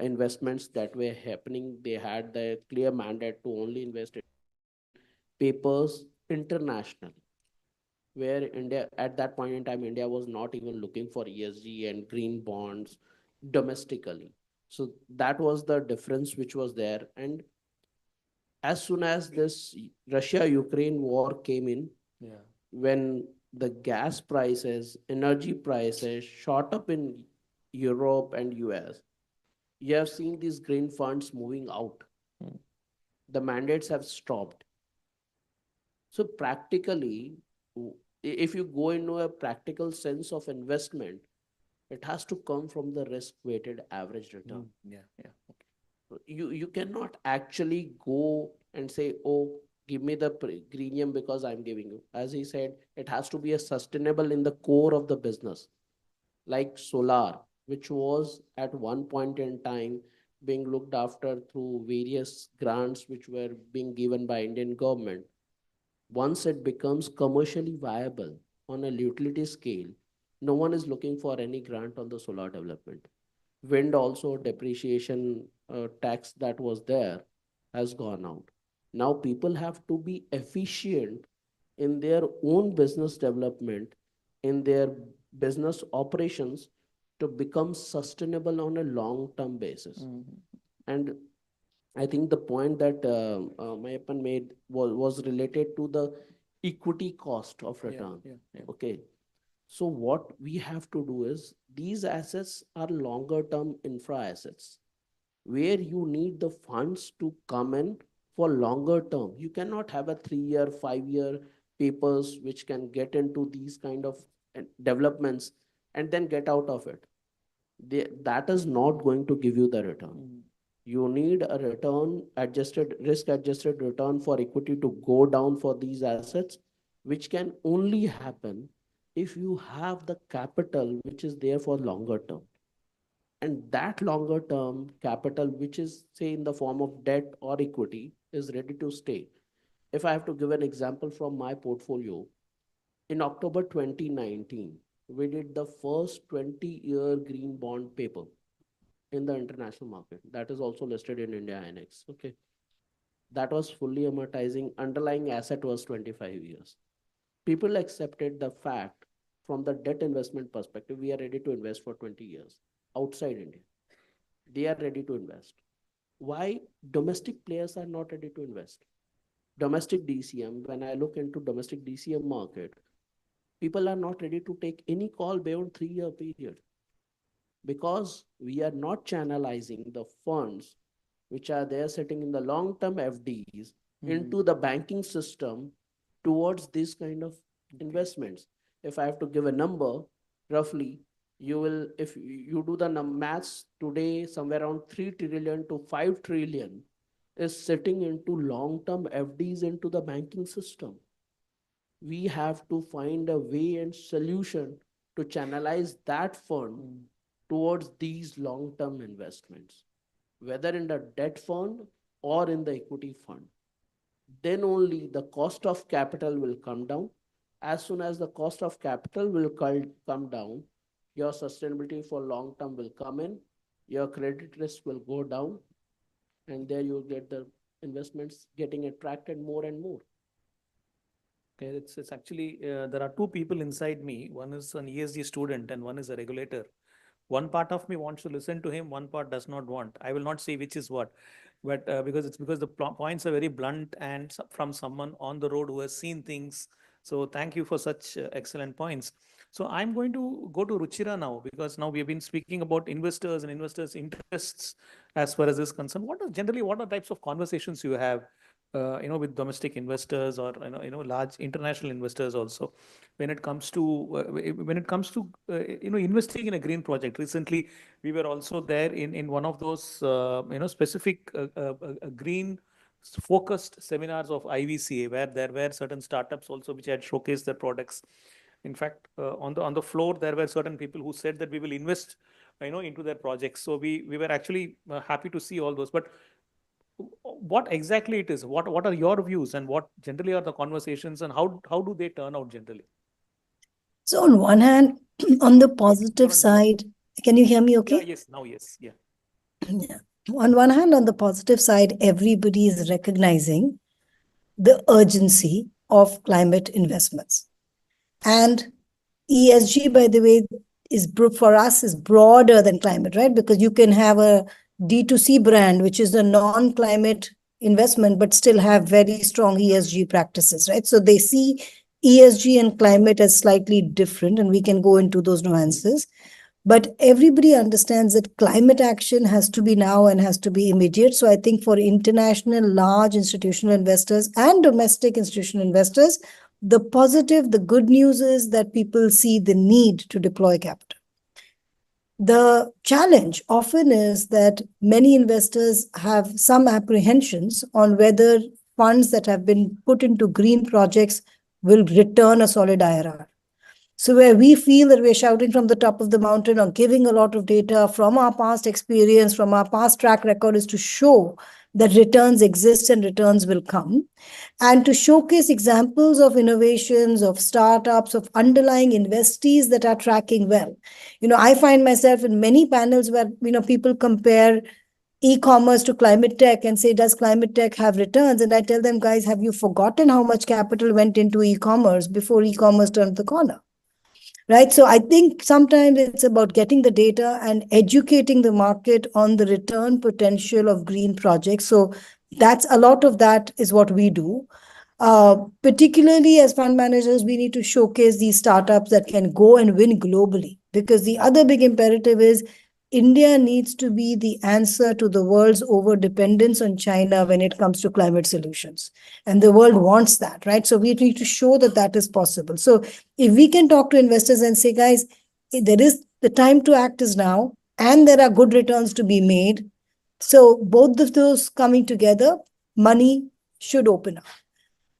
investments that were happening. They had the clear mandate to only invest in papers internationally, where India, at that point in time, India was not even looking for ESG and green bonds domestically. So that was the difference which was there. And as soon as this Russia-Ukraine war came in, when the gas prices, energy prices shot up in Europe and US, you have seen these green funds moving out. The mandates have stopped. So practically, if you go into a practical sense of investment, it has to come from the risk-weighted average return. You cannot actually go and say, oh, give me the greenium because I'm giving you. As he said, it has to be a sustainable in the core of the business, like solar, which was at one point in time being looked after through various grants which were being given by Indian government. Once it becomes commercially viable on a utility scale, no one is looking for any grant on the solar development. Wind also, depreciation tax that was there has gone out. Now people have to be efficient in their own business development, in their business operations, to become sustainable on a long-term basis. And I think the point that Mayappan made was related to the equity cost of return. Okay. So what we have to do is, these assets are longer term infra assets where you need the funds to come in for longer term. You cannot have a 3-year, 5-year papers which can get into these kind of developments and then get out of it. That is not going to give you the return. You need a risk adjusted return for equity to go down for these assets, which can only happen if you have the capital which is there for longer term. And that longer term capital, which is say in the form of debt or equity, is ready to stay. If I have to give an example from my portfolio, in October 2019, we did the first 20-year green bond paper in the international market. That is also listed in India Annex. Okay. That was fully amortizing. Underlying asset was 25 years. People accepted the fact from the debt investment perspective, we are ready to invest for 20 years outside India. They are ready to invest. Why domestic players are not ready to invest? Domestic DCM, when I look into domestic DCM market, people are not ready to take any call beyond 3-year period, because we are not channelizing the funds which are there sitting in the long-term FDs into the banking system towards this kind of investments. If I have to give a number, roughly, you will, if you do the maths today, somewhere around 3 trillion to 5 trillion is sitting into long-term FDs into the banking system. We have to find a way and solution to channelize that fund towards these long-term investments, whether in the debt fund or in the equity fund. Then only the cost of capital will come down. As soon as the cost of capital will come down, your sustainability for long term will come in, your credit risk will go down, and there you'll get the investments getting attracted more and more. Okay, it's actually, there are two people inside me. One is an ESG student and one is a regulator. One part of me wants to listen to him, one part does not want. I will not say which is what, but because the points are very blunt and from someone on the road who has seen things. So thank you for such excellent points. So I'm going to go to Ruchira now, because now we have been speaking about investors and investors' interests as far as this is concerned. What are types of conversations you have, with domestic investors or large international investors also, when it comes to investing in a green project? Recently, we were also there in one of those specific green focused seminars of IVCA, where there were certain startups also which had showcased their products. In fact, on the floor there were certain people who said that we will invest into their projects. So we were actually happy to see all those. But what exactly it is? What are your views, and what generally are the conversations, and how do they turn out generally? So on one hand, on the positive side, can you hear me okay? Yeah, yes, now yes, yeah. Yeah. On one hand, on the positive side, everybody is recognizing the urgency of climate investments. And ESG, by the way, for us is broader than climate, right? Because you can have a D2C brand, which is a non-climate investment, but still have very strong ESG practices, right? So they see ESG and climate as slightly different, and we can go into those nuances. But everybody understands that climate action has to be now and has to be immediate. So I think for international large institutional investors and domestic institutional investors, the positive, the good news is that people see the need to deploy capital. The challenge often is that many investors have some apprehensions on whether funds that have been put into green projects will return a solid IRR. So where we feel that we're shouting from the top of the mountain or giving a lot of data from our past experience, from our past track record, is to show that returns exist and returns will come, and to showcase examples of innovations, of startups, of underlying investees that are tracking well. I find myself in many panels where, people compare e-commerce to climate tech and say, does climate tech have returns? And I tell them, guys, have you forgotten how much capital went into e-commerce before e-commerce turned the corner? Right. So I think sometimes it's about getting the data and educating the market on the return potential of green projects. So that's a lot of that is what we do. Particularly as fund managers, we need to showcase these startups that can go and win globally, because the other big imperative is India needs to be the answer to the world's over dependence on China when it comes to climate solutions. And the world wants that, right? So we need to show that that is possible. So if we can talk to investors and say, guys, there is the time to act is now, and there are good returns to be made. So both of those coming together, money should open up.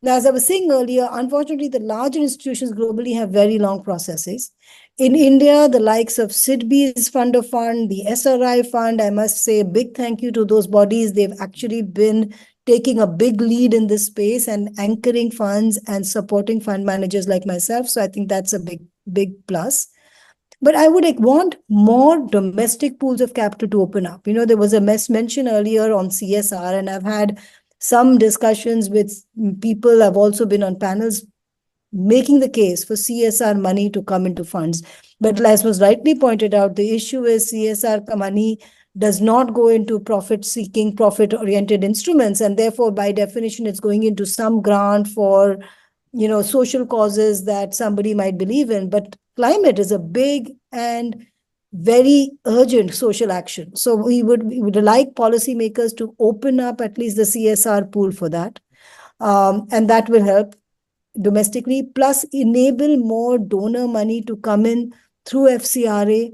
Now, as I was saying earlier, unfortunately, the larger institutions globally have very long processes. In India, the likes of SIDBI's Fund of Fund, the SRI Fund, I must say a big thank you to those bodies. They've actually been taking a big lead in this space and anchoring funds and supporting fund managers like myself. So I think that's a big plus. But I would want more domestic pools of capital to open up. There was a mention earlier on CSR, and I've had some discussions with people. I've also been on panels making the case for CSR money to come into funds. But as was rightly pointed out, the issue is CSR money does not go into profit-seeking, profit-oriented instruments. And therefore, by definition, it's going into some grant for, social causes that somebody might believe in. But climate is a big and very urgent social action. So we would like policymakers to open up at least the CSR pool for that. And that will help domestically, plus enable more donor money to come in through FCRA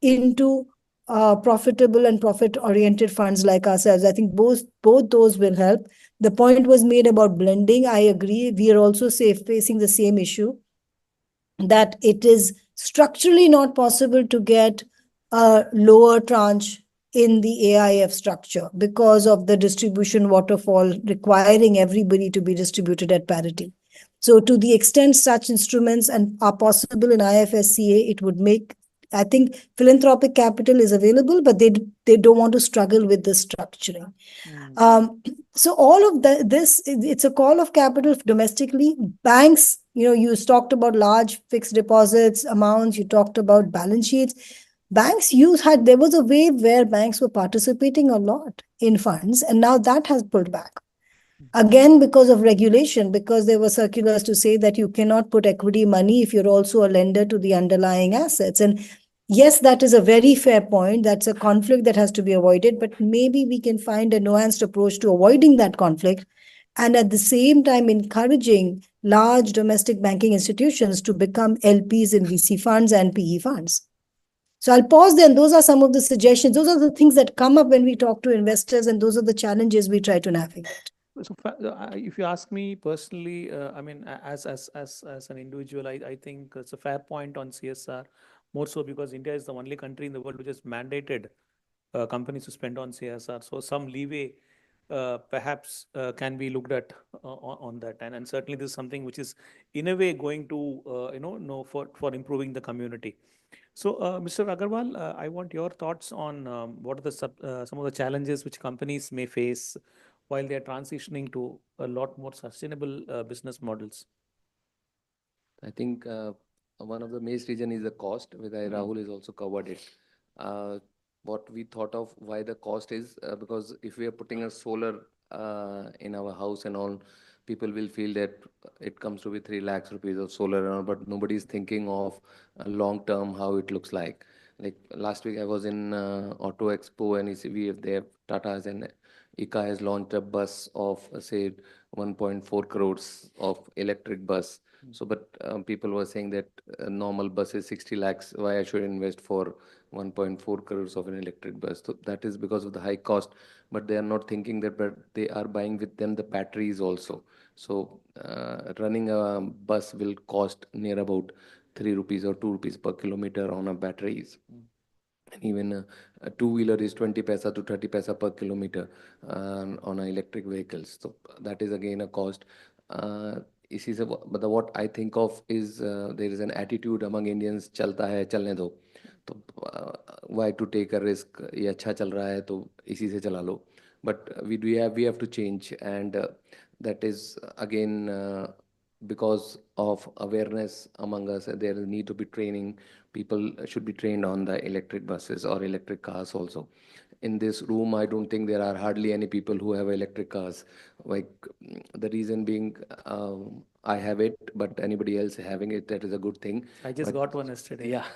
into profitable and profit-oriented funds like ourselves. I think both those will help. The point was made about blending. I agree. We are also facing the same issue, that it is structurally not possible to get a lower tranche in the AIF structure because of the distribution waterfall requiring everybody to be distributed at parity. So to the extent such instruments are possible in IFSCA, it would make, I think philanthropic capital is available, but they don't want to struggle with the structuring. So all of this, it's a call of capital domestically. Banks, you talked about large fixed deposits amounts, you talked about balance sheets. Banks there was a wave where banks were participating a lot in funds, and now that has pulled back. Again, because of regulation, because there were circulars to say that you cannot put equity money if you're also a lender to the underlying assets. And yes, that is a very fair point. That's a conflict that has to be avoided, but maybe we can find a nuanced approach to avoiding that conflict and at the same time encouraging large domestic banking institutions to become LPs in VC funds and PE funds. So I'll pause there, and those are some of the suggestions. Those are the things that come up when we talk to investors, and those are the challenges we try to navigate. So, if you ask me personally, I mean, as an individual, I think it's a fair point on CSR, more so because India is the only country in the world which has mandated companies to spend on CSR. So some leeway perhaps can be looked at on that, and certainly this is something which is in a way going to for improving the community. So, Mr. Agarwal, I want your thoughts on what are the some of the challenges which companies may face while they are transitioning to a lot more sustainable business models. I think one of the main reason is the cost, which Rahul has also covered it. What we thought of why the cost is because if we are putting a solar in our house and all, people will feel that it comes to be 3 lakhs rupees of solar and all, but nobody is thinking of long term how it looks like. Like last week I was in Auto Expo and they have Tata's and ICA has launched a bus of say 1.4 crores of electric bus. So, but people were saying that a normal bus is 60 lakhs. Why I should invest for 1.4 crores of an electric bus? So that is because of the high cost. But they are not thinking that, but they are buying with them the batteries also. So running a bus will cost near about 3 rupees or 2 rupees per kilometer on a batteries. And even a two-wheeler is 20 paisa to 30 paisa per kilometer on electric vehicles. So that is again a cost. But what I think of is there is an attitude among Indians, चलता है चलने दो. तो why to take a risk? ये अच्छा चल रहा है तो इसी से चला लो. But we have to change, and that is again because of awareness among us. There need to be training. People should be trained on the electric buses or electric cars also. In this room, I don't think there are hardly any people who have electric cars. Like the reason being, I have it, but anybody else having it, that is a good thing. I just But got one yesterday. yeah.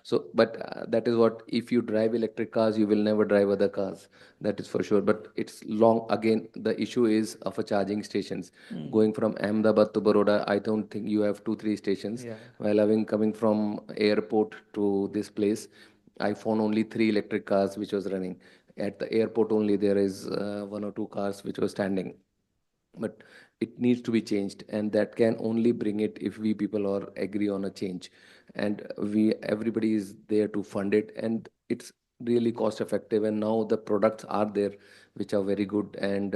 So, but that is what, if you drive electric cars, you will never drive other cars. That is for sure. But it's long. Again, the issue is of a charging stations. Going from Ahmedabad to Baroda, I don't think you have 2-3 stations. Yeah. While coming from airport to this place, I found only 3 electric cars which was running. At the airport only there is 1 or 2 cars which were standing. But it needs to be changed, and that can only bring it if we people are agree on a change, and everybody is there to fund it, and it's really cost effective. And now the products are there which are very good, and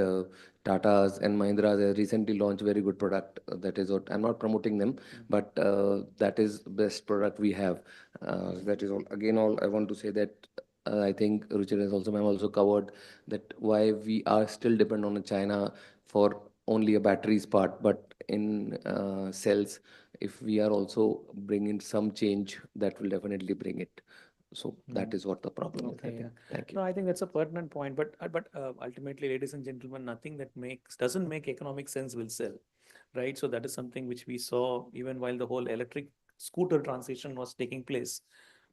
Tata's and Mahindra's has recently launched very good product. That is what I'm not promoting them, but that is best product we have. That is all. Again, all I want to say that I think Ruchir has also, ma'am, also covered that why we are still dependent on China for only a batteries part, but in cells, if we are also bringing some change, that will definitely bring it. So that is what the problem is. I think. Thank you. No, I think that's a pertinent point, but ultimately, ladies and gentlemen, nothing that doesn't make economic sense will sell, right? So that is something which we saw even while the whole electric scooter transition was taking place.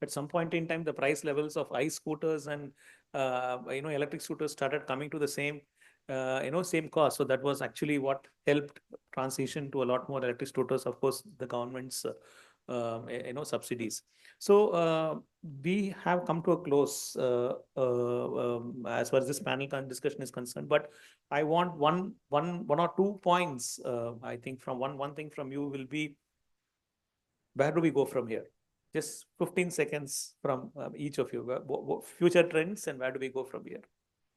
At some point in time, the price levels of ICE scooters and electric scooters started coming to the same same cost. So that was actually what helped transition to a lot more electric scooters. Of course, the government's subsidies. So we have come to a close as far as this panel discussion is concerned. But I want one or two points. I think from one thing from you will be, where do we go from here? Just 15 seconds from each of you. Future trends and where do we go from here?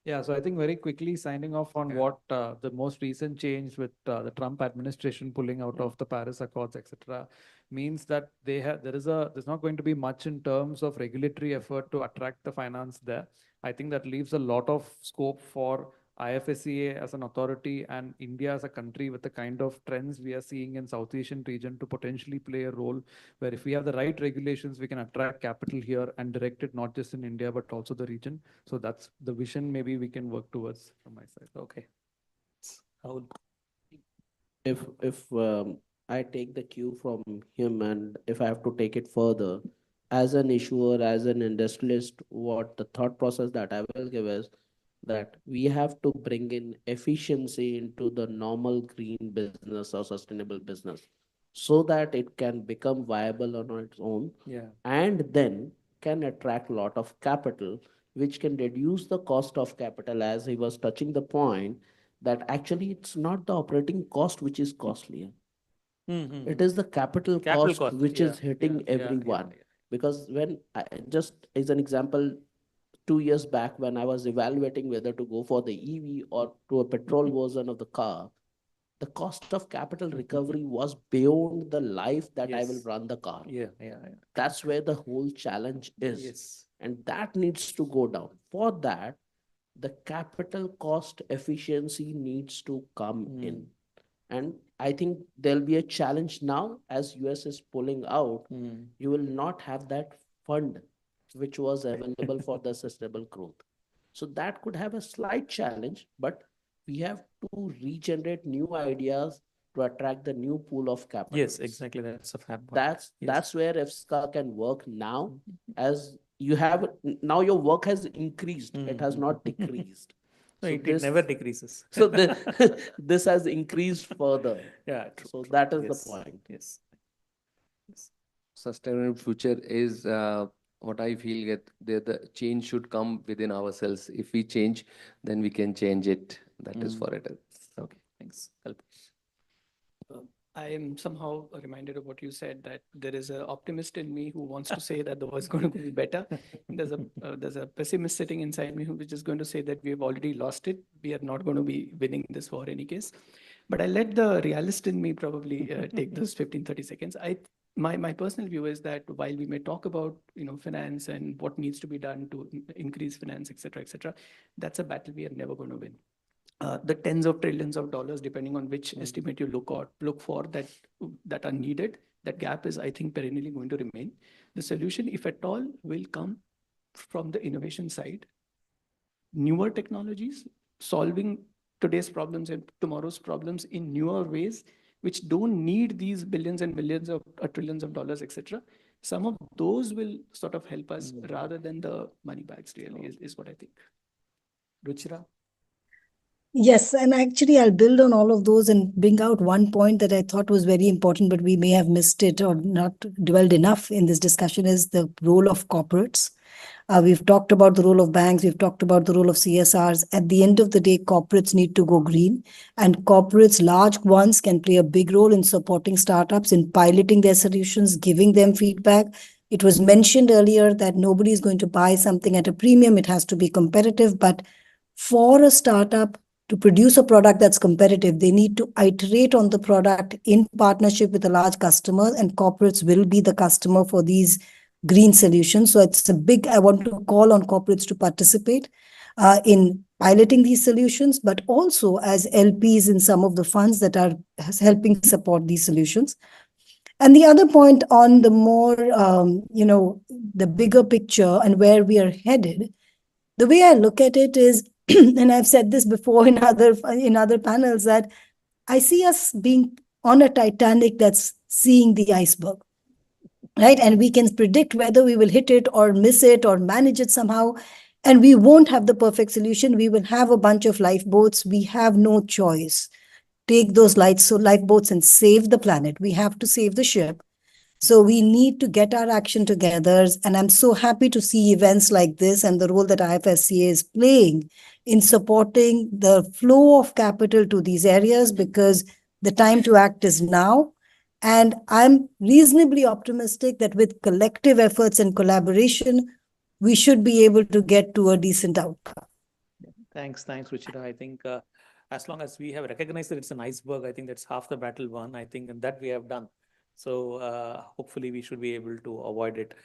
Yeah, so I think very quickly signing off on what the most recent change with the Trump administration pulling out of the Paris Accords, etc., means that there's not going to be much in terms of regulatory effort to attract the finance there. I think that leaves a lot of scope for IFSCA as an authority and India as a country with the kind of trends we are seeing in South Asian region to potentially play a role where if we have the right regulations, we can attract capital here and direct it not just in India, but also the region. So that's the vision maybe we can work towards from my side. Okay. Rahul. If I take the cue from him and if I have to take it further, as an issuer, as an industrialist, what the thought process that I will give is that we have to bring in efficiency into the normal green business or sustainable business so that it can become viable on its own and then can attract a lot of capital, which can reduce the cost of capital, as he was touching the point that actually it's not the operating cost which is costlier. It is the capital cost which is hitting everyone. Because when just as an example, 2 years back when I was evaluating whether to go for the EV or to a petrol version of the car, the cost of capital recovery was beyond the life that I will run the car. That's where the whole challenge is. And that needs to go down. For that, the capital cost efficiency needs to come in. And I think there'll be a challenge now as US is pulling out. You will not have that fund which was available for the sustainable growth. So that could have a slight challenge, but we have to regenerate new ideas to attract the new pool of capital. Yes, exactly. That's a fair point. That's where IFSCA can work now, as you have now your work has increased. It has not decreased. No, it never decreases. So this has increased further. Yeah, true. So that is the point. Yes. Sustainable future is what I feel that the change should come within ourselves. If we change, then we can change it. That is for it. Okay, thanks. I am somehow reminded of what you said, that there is an optimist in me who wants to say that the war is going to be better. There's a pessimist sitting inside me which is going to say that we have already lost it. We are not going to be winning this war in any case. But I let the realist in me probably take those 15-30 seconds. My personal view is that while we may talk about finance and what needs to be done to increase finance, etc., that's a battle we are never going to win. The tens of trillions of dollars, depending on which estimate you look for, that are needed, that gap is, I think, perennially going to remain. The solution, if at all, will come from the innovation side. Newer technologies, solving today's problems and tomorrow's problems in newer ways, which don't need these billions and millions of trillions of dollars, etc. Some of those will sort of help us rather than the money bags, really, is what I think. Ruchira? Yes, and actually I'll build on all of those and bring out one point that I thought was very important, but we may have missed it or not dwelled enough in this discussion, is the role of corporates. We've talked about the role of banks, we've talked about the role of CSRs. At the end of the day, corporates need to go green, and corporates, large ones, can play a big role in supporting startups, in piloting their solutions, giving them feedback. It was mentioned earlier that nobody is going to buy something at a premium. It has to be competitive, but for a startup to produce a product that's competitive, they need to iterate on the product in partnership with a large customer, and corporates will be the customer for these green solutions. So I want to call on corporates to participate in piloting these solutions, but also as LPs in some of the funds that are helping support these solutions. And the other point on the more, the bigger picture and where we are headed, the way I look at it is, and I've said this before in other panels, that I see us being on a Titanic that's seeing the iceberg, right? And we can predict whether we will hit it or miss it or manage it somehow. And we won't have the perfect solution. We will have a bunch of lifeboats. We have no choice. Take those lifeboats and save the planet. We have to save the ship. So we need to get our action together. And I'm so happy to see events like this and the role that IFSCA is playing in supporting the flow of capital to these areas, because the time to act is now. And I'm reasonably optimistic that with collective efforts and collaboration, we should be able to get to a decent outcome. Thanks, Ruchira. I think as long as we have recognized that it's an iceberg, I think that's half the battle won. I think and that we have done. So hopefully we should be able to avoid it.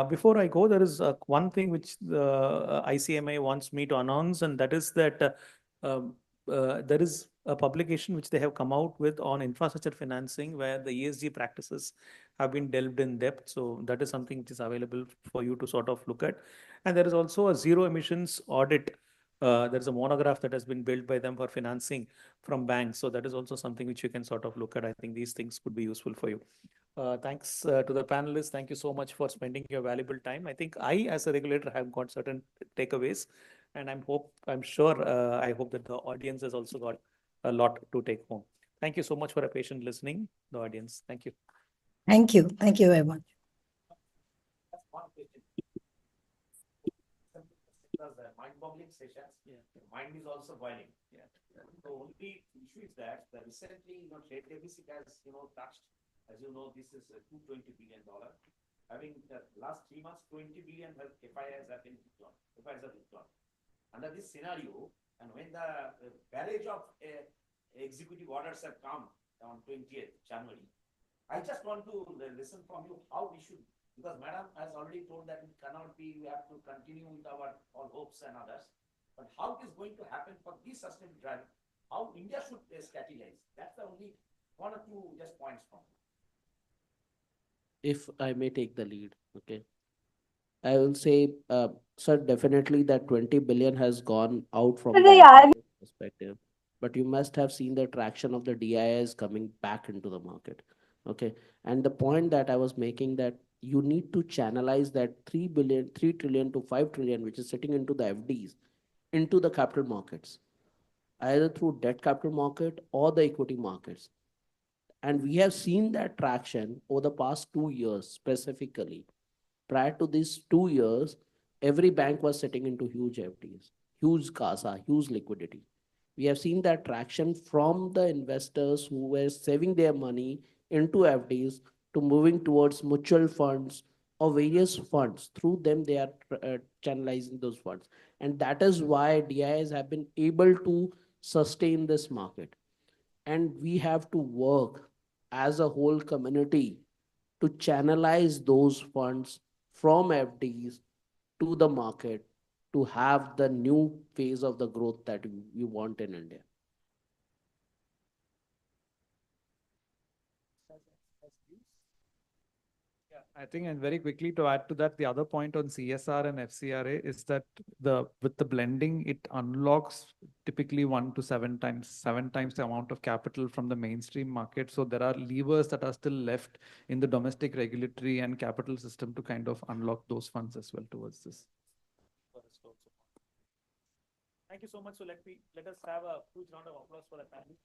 Before I go, there is one thing which the ICMA wants me to announce, and that is that there is a publication which they have come out with on infrastructure financing where the ESG practices have been delved in depth. So that is something which is available for you to sort of look at. And there is also a zero emissions audit. There's a monograph that has been built by them for financing from banks. So that is also something which you can sort of look at. I think these things could be useful for you. Thanks to the panelists. Thank you so much for spending your valuable time. I think I, as a regulator, have got certain takeaways, and I'm sure, I hope that the audience has also got a lot to take home. Thank you so much for a patient listening, the audience. Thank you. Thank you. Thank you very much. Mind-boggling sessions. Yeah. Mind is also boiling. Yeah. The only issue is that the recently, trade deficit has, touched, as you know, this is a $220 billion. Having the last 3 months, 20 billion FIIs have been withdrawn. FIIs are withdrawn. Under this scenario, and when the barrage of executive orders have come on 20th January, I just want to listen from you how we should. Because Madam has already told that it cannot be, we have to continue with our all hopes and others. But how it is going to happen for this sustainable drive, how India should strategize. That's the only one or two just points from. If I may take the lead, okay. I will say, sir, definitely that 20 billion has gone out from the perspective, but you must have seen the traction of the DIS coming back into the market. Okay. And the point that I was making, that you need to channelize that 3 trillion to 5 trillion, which is sitting into the FDs, into the capital markets, either through debt capital market or the equity markets. And we have seen that traction over the past 2 years specifically. Prior to these 2 years, every bank was sitting into huge FDs, huge CASA, huge liquidity. We have seen that traction from the investors who were saving their money into FDs to moving towards mutual funds or various funds. Through them, they are channelizing those funds. And that is why DIs have been able to sustain this market. And we have to work as a whole community to channelize those funds from FDs to the market to have the new phase of the growth that we want in India. Yeah, I think, and very quickly to add to that, the other point on CSR and FCRA is that with the blending, it unlocks typically 1 to 7 times the amount of capital from the mainstream market. So there are levers that are still left in the domestic regulatory and capital system to kind of unlock those funds as well towards this. Thank you so much. So let us have a huge round of applause for the panel.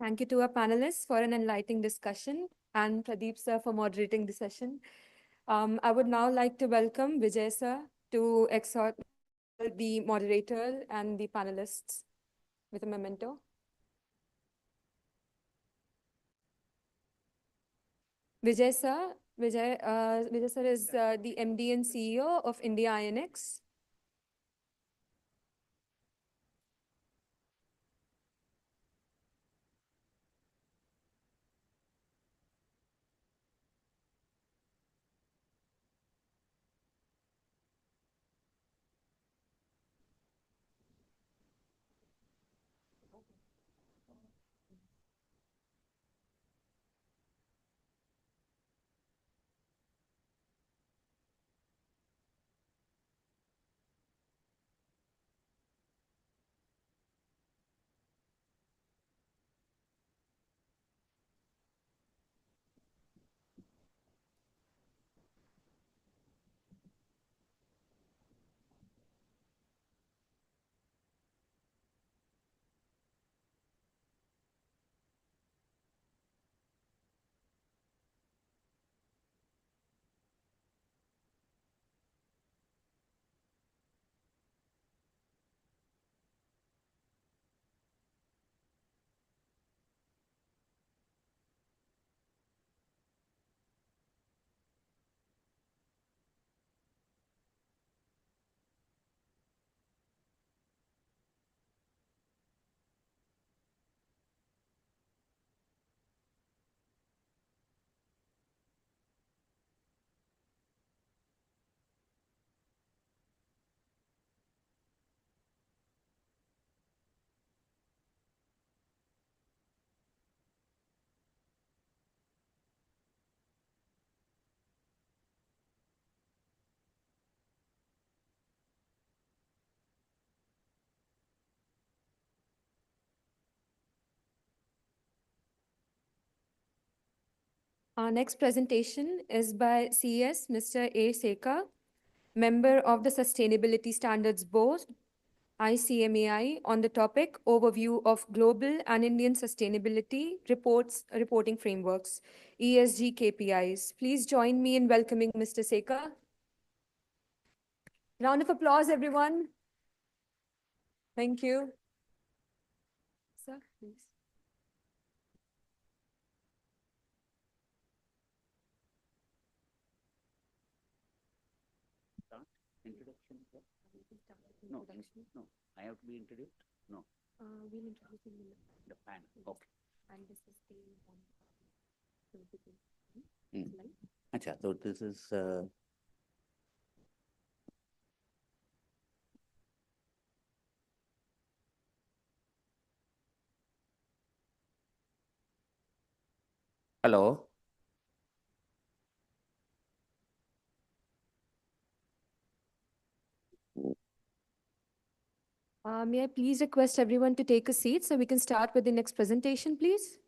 Thank you to our panelists for an enlightening discussion and Pradeep sir for moderating the session. I would now like to welcome Vijay sir to exhort the moderator and the panelists with a memento. Vijay sir is the MD and CEO of India INX. Our next presentation is by CS Mr. A. Sekar, member of the Sustainability Standards Board, ICMAI, on the topic Overview of Global and Indian Sustainability Reporting Frameworks, ESG KPIs. Please join me in welcoming Mr. Sekar. Round of applause, everyone. Thank you. Sir, please. Introduction, sir? No, no, I have to be introduced? No. We'll introduce him in the panel. Okay. And this is the one. Achha, so this is hello. May I please request everyone to take a seat so we can start with the next presentation, please?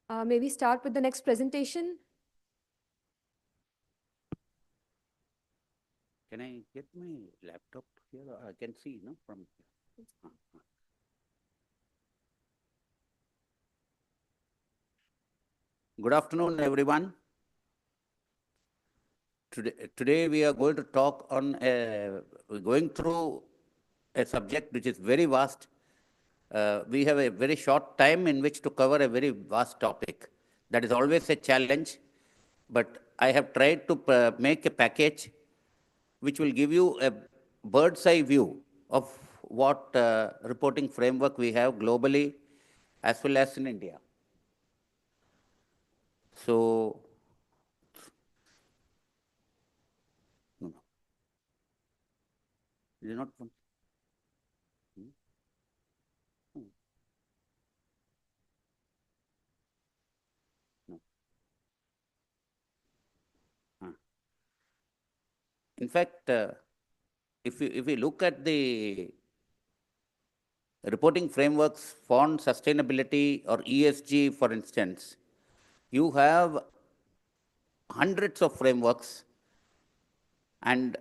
May we start with the next presentation? Can I get my laptop here? I can see, no, from here. Good afternoon, everyone. Today we are going to talk on, we're going through a subject which is very vast. We have a very short time in which to cover a very vast topic. That is always a challenge, but I have tried to make a package which will give you a bird's eye view of what reporting framework we have globally as well as in India. So, no. It is not one. No. In fact, if we look at the reporting frameworks for sustainability or ESG, for instance, you have hundreds of frameworks, and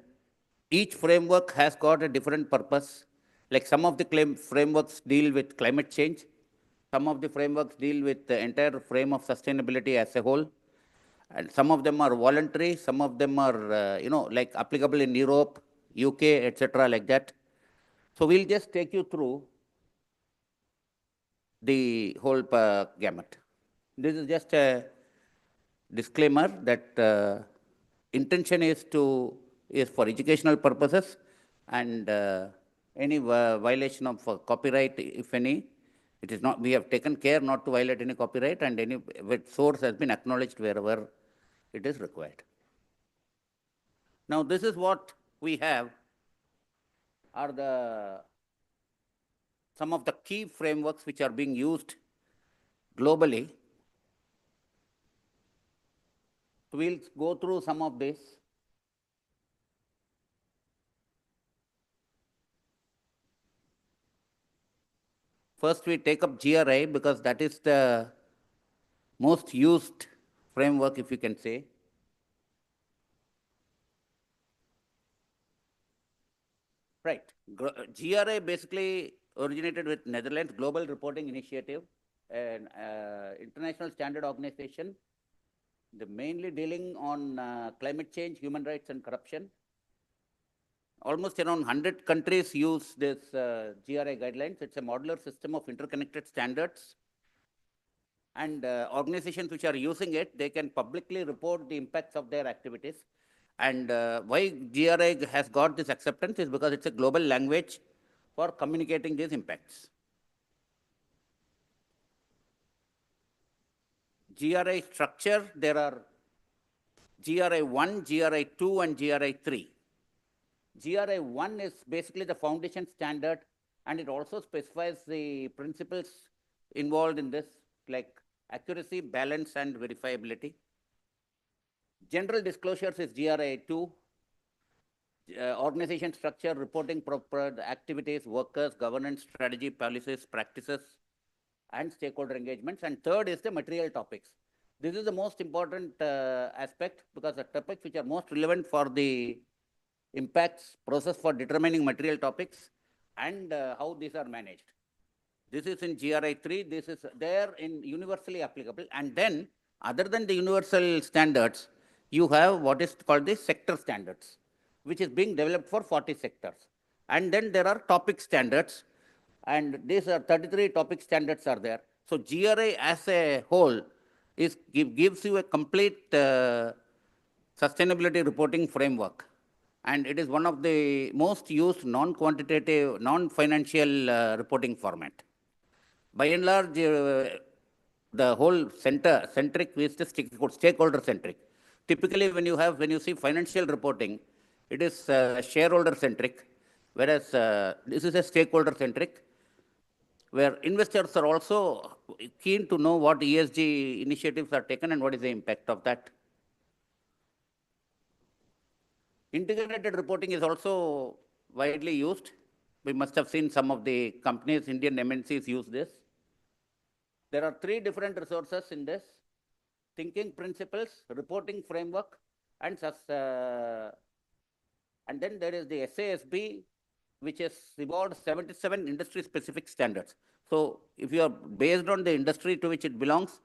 each framework has got a different purpose. Like some of the frameworks deal with climate change, some of the frameworks deal with the entire frame of sustainability as a whole, and some of them are voluntary, some of them are, like applicable in Europe, UK, etc., like that. So we'll just take you through the whole gamut. This is just a disclaimer that intention is for educational purposes, and any violation of copyright, if any, it is not. We have taken care not to violate any copyright, and any source has been acknowledged wherever it is required. Now, this is what we have are some of the key frameworks which are being used globally. We'll go through some of this. First, we take up GRI because that is the most used framework, if you can say. Right. GRI basically originated with Netherlands, Global Reporting Initiative, an international standard organization. They're mainly dealing on climate change, human rights, and corruption. Almost around 100 countries use this GRI guidelines. It's a modular system of interconnected standards. And organizations which are using it, they can publicly report the impacts of their activities. And why GRI has got this acceptance is because it's a global language for communicating these impacts. GRI structure, there are GRI 1, GRI 2, and GRI 3. GRI 1 is basically the foundation standard, and it also specifies the principles involved in this, like accuracy, balance, and verifiability. General disclosures is GRI 2. Organization structure, reporting proper activities, workers, governance, strategy, policies, practices, and stakeholder engagements. And third is the material topics. This is the most important aspect because the topics which are most relevant for the impacts process for determining material topics and how these are managed. This is in GRI 3. This is there in universally applicable. And then, other than the universal standards, you have what is called the sector standards, which is being developed for 40 sectors. And then there are topic standards. And these are 33 topic standards are there. So GRI as a whole gives you a complete sustainability reporting framework. And it is one of the most used non-quantitative, non-financial reporting format. By and large, the whole centric is the stakeholder centric. Typically, when you see financial reporting, it is shareholder centric, whereas this is a stakeholder centric, where investors are also keen to know what ESG initiatives are taken and what is the impact of that. Integrated reporting is also widely used. We must have seen some of the companies, Indian MNCs use this. There are 3 different resources in this: thinking principles, reporting framework, and then there is the SASB, which has evolved 77 industry-specific standards. So if you are based on the industry to which it belongs,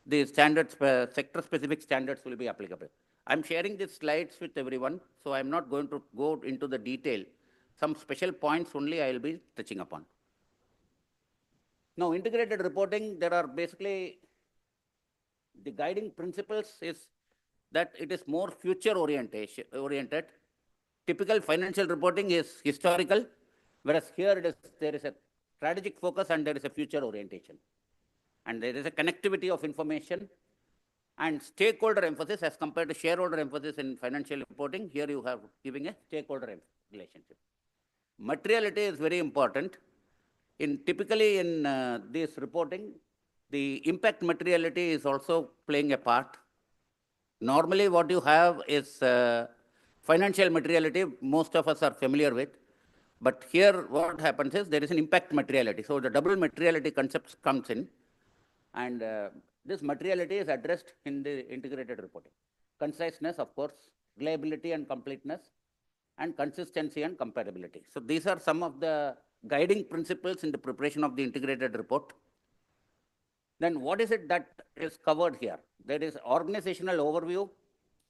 the standards, sector-specific standards will be applicable. I'm sharing these slides with everyone, so I'm not going to go into the detail. Some special points only I will be touching upon. Now, integrated reporting, there are basically the guiding principles is that it is more future oriented. Typical financial reporting is historical, whereas here there is a strategic focus and there is a future orientation. And there is a connectivity of information and stakeholder emphasis as compared to shareholder emphasis in financial reporting. Here you have giving a stakeholder relationship. Materiality is very important. Typically in this reporting, the impact materiality is also playing a part. Normally what you have is financial materiality, most of us are familiar with. But here what happens is there is an impact materiality. So the double materiality concept comes in. And this materiality is addressed in the integrated reporting. Conciseness, of course, reliability and completeness, and consistency and comparability. So these are some of the guiding principles in the preparation of the integrated report. Then what is it that is covered here? There is organizational overview,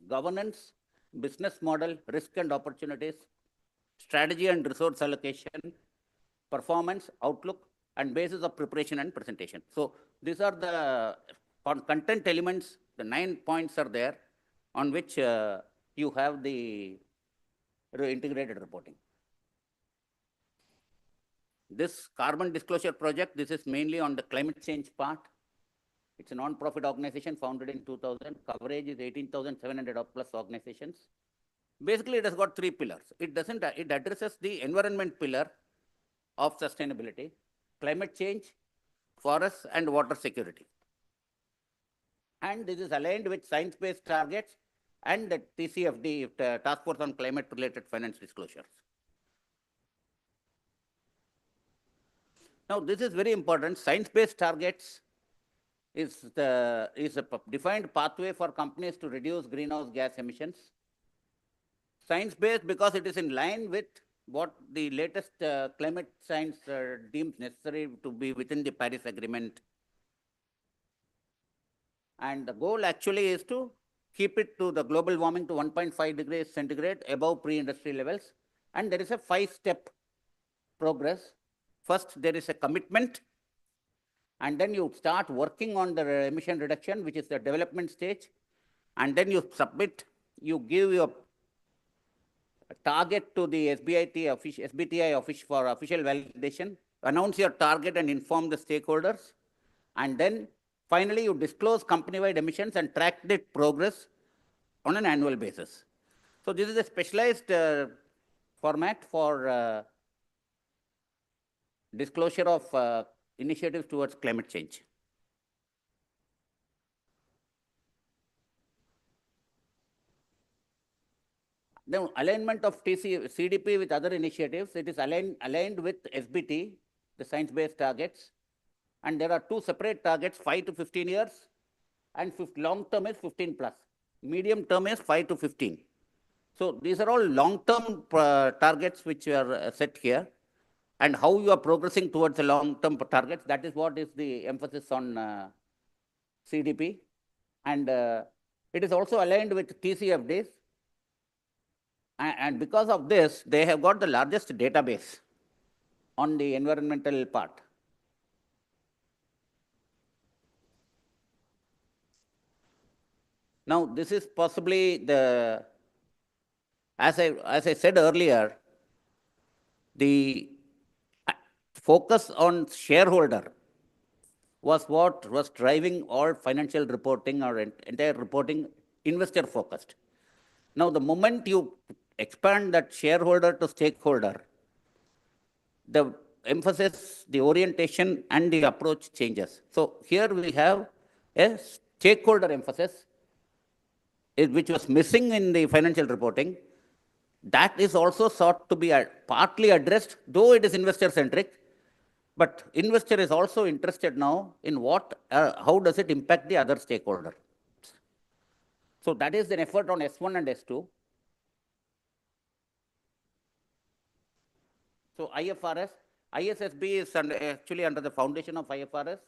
governance, business model, risk and opportunities, strategy and resource allocation, performance, outlook, and basis of preparation and presentation. So these are the content elements, the 9 points are there on which you have the integrated reporting. This carbon disclosure project, this is mainly on the climate change part. It's a non-profit organization founded in 2000. Coverage is 18,700 plus organizations. Basically, it has got 3 pillars. It addresses the environment pillar of sustainability, climate change, forests, and water security. And this is aligned with science-based targets and the TCFD, Task Force on Climate-Related Finance Disclosures. Now, this is very important. Science-based targets is a defined pathway for companies to reduce greenhouse gas emissions. Science-based because it is in line with what the latest climate science deems necessary to be within the Paris Agreement. And the goal actually is to keep it to the global warming to 1.5 degrees centigrade above pre-industrial levels. And there is a 5-step progress. First, there is a commitment. And then you start working on the emission reduction, which is the development stage. And then you submit, you give your target to the SBTi office for official validation, announce your target and inform the stakeholders. And then finally, you disclose company-wide emissions and track the progress on an annual basis. So this is a specialized format for disclosure of initiatives towards climate change. The alignment of CDP with other initiatives, it is aligned with SBT, the science-based targets. And there are two separate targets, 5 to 15 years, and long term is 15 plus. Medium term is 5 to 15. So these are all long-term targets which are set here. And how you are progressing towards the long-term targets, that is what is the emphasis on CDP. And it is also aligned with TCFDs. And because of this, they have got the largest database on the environmental part. Now, this is possibly the, as I said earlier, the focus on shareholder was what was driving all financial reporting or entire reporting investor focused. Now, the moment you expand that shareholder to stakeholder, the emphasis, the orientation, and the approach changes. So here we have a stakeholder emphasis, which was missing in the financial reporting. That is also sought to be partly addressed, though it is investor-centric. But investor is also interested now in how does it impact the other stakeholder. So that is an effort on S1 and S2. So IFRS, ISSB is actually under the foundation of IFRS.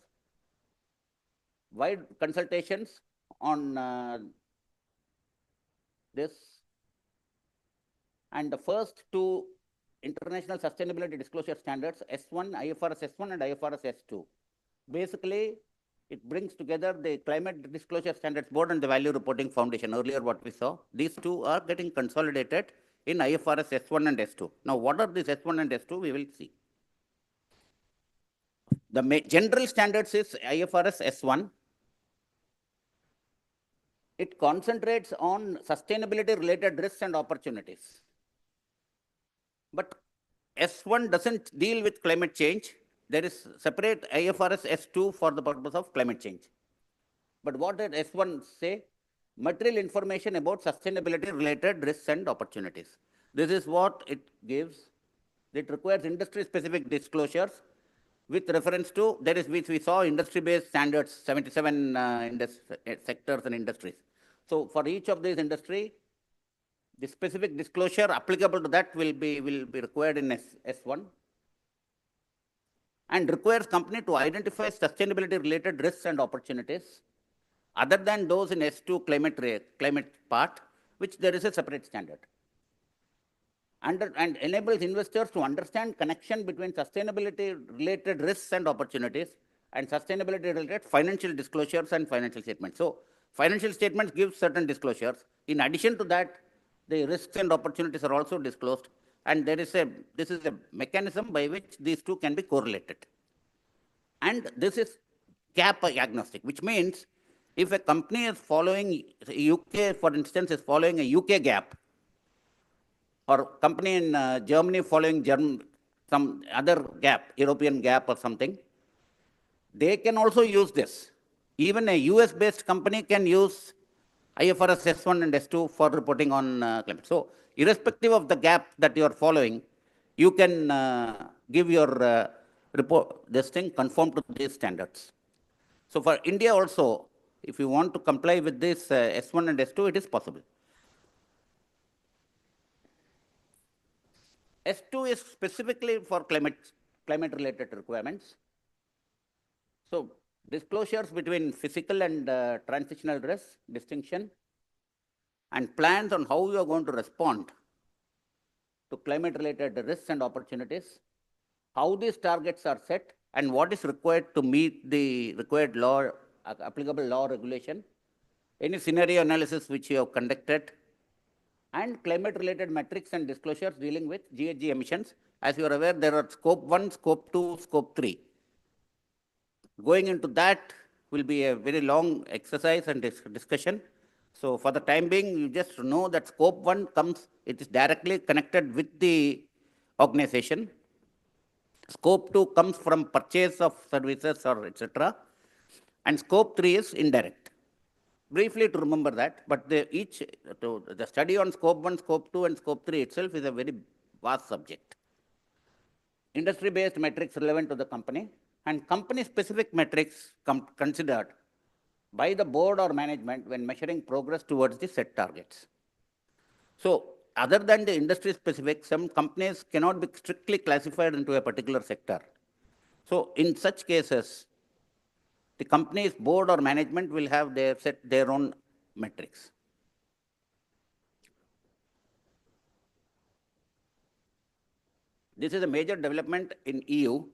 Wide consultations on this. And the first two international sustainability disclosure standards, S1, IFRS S1 and IFRS S2. Basically, it brings together the Climate Disclosure Standards Board and the Value Reporting Foundation, earlier what we saw. These two are getting consolidated in IFRS S1 and S2. Now, what are these S1 and S2? We will see. The general standards is IFRS S1. It concentrates on sustainability-related risks and opportunities. But S1 doesn't deal with climate change. There is separate IFRS S2 for the purpose of climate change. But what did S1 say? Material information about sustainability-related risks and opportunities. This is what it gives. It requires industry-specific disclosures with reference to, which we saw industry-based standards, 77 sectors and industries. So for each of these industry, the specific disclosure applicable to that will be required in S1, and requires company to identify sustainability-related risks and opportunities other than those in S2 climate part, which there is a separate standard. And enables investors to understand connection between sustainability-related risks and opportunities and sustainability-related financial disclosures and financial statements. So financial statements give certain disclosures. In addition to that, the risks and opportunities are also disclosed, and this is a mechanism by which these two can be correlated. And this is gap agnostic, which means if a company is following UK, for instance, is following a UK gap, or company in Germany following some other gap, European gap or something, they can also use this. Even a US-based company can use IFRS S1 and S2 for reporting on climate. So irrespective of the gap that you are following, you can give your report, this thing, conform to these standards. So for India also, if you want to comply with this S1 and S2, it is possible. S2 is specifically for climate-related requirements. So disclosures between physical and transitional risk distinction, and plans on how you are going to respond to climate-related risks and opportunities, how these targets are set, and what is required to meet the required law, applicable law regulation, any scenario analysis which you have conducted, and climate-related metrics and disclosures dealing with GHG emissions. As you are aware, there are scope 1, scope 2, scope 3. Going into that will be a very long exercise and discussion. So for the time being, you just know that scope 1 it is directly connected with the organization. Scope 2 comes from purchase of services or etc. And scope 3 is indirect. briefly to remember that, but the study on scope 1, scope 2, and scope 3 itself is a very vast subject. Industry-based metrics relevant to the company and company-specific metrics considered by the board or management when measuring progress towards the set targets. So, other than the industry-specific, some companies cannot be strictly classified into a particular sector. So, in such cases, the company's board or management will have set their own metrics. This is a major development in EU,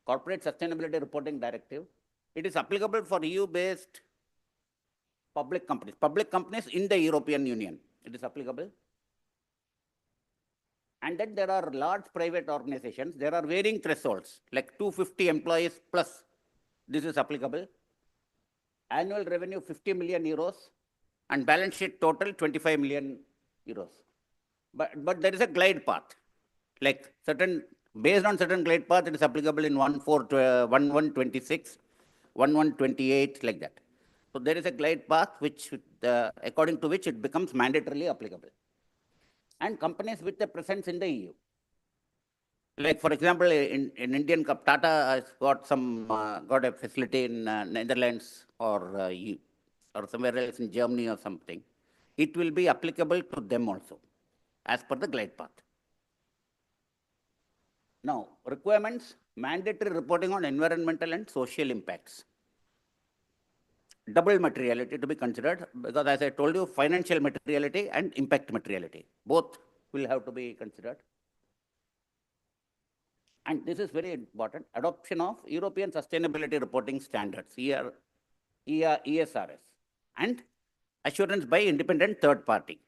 Corporate Sustainability Reporting Directive. It is applicable for EU-based public companies in the European Union. It is applicable. And then there are large private organizations. There are varying thresholds, like 250 employees plus. This is applicable. Annual revenue 50 million euros and balance sheet total 25 million euros. But there is a glide path. Like based on certain glide path, it is applicable in 1126, 1128, like that. So there is a glide path which, according to which it becomes mandatorily applicable. And companies with a presence in the EU. Like for example, in Indian Tata has got a facility in Netherlands or somewhere else in Germany or something. It will be applicable to them also, as per the glide path. Now, requirements, mandatory reporting on environmental and social impacts. Double materiality to be considered, because as I told you, financial materiality and impact materiality, both will have to be considered. And this is very important, adoption of European Sustainability Reporting Standards, ESRS, and assurance by independent third party.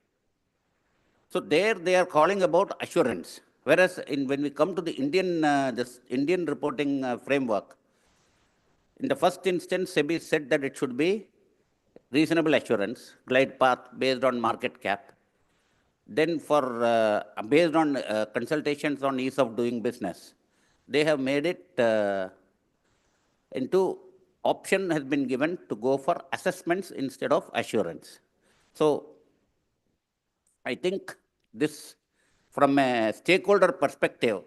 So there they are calling about assurance. Whereas when we come to the Indian reporting framework, in the first instance, SEBI said that it should be reasonable assurance, glide path based on market cap. Then based on consultations on ease of doing business, they have made it into option has been given to go for assessments instead of assurance. So I think this, from a stakeholder perspective,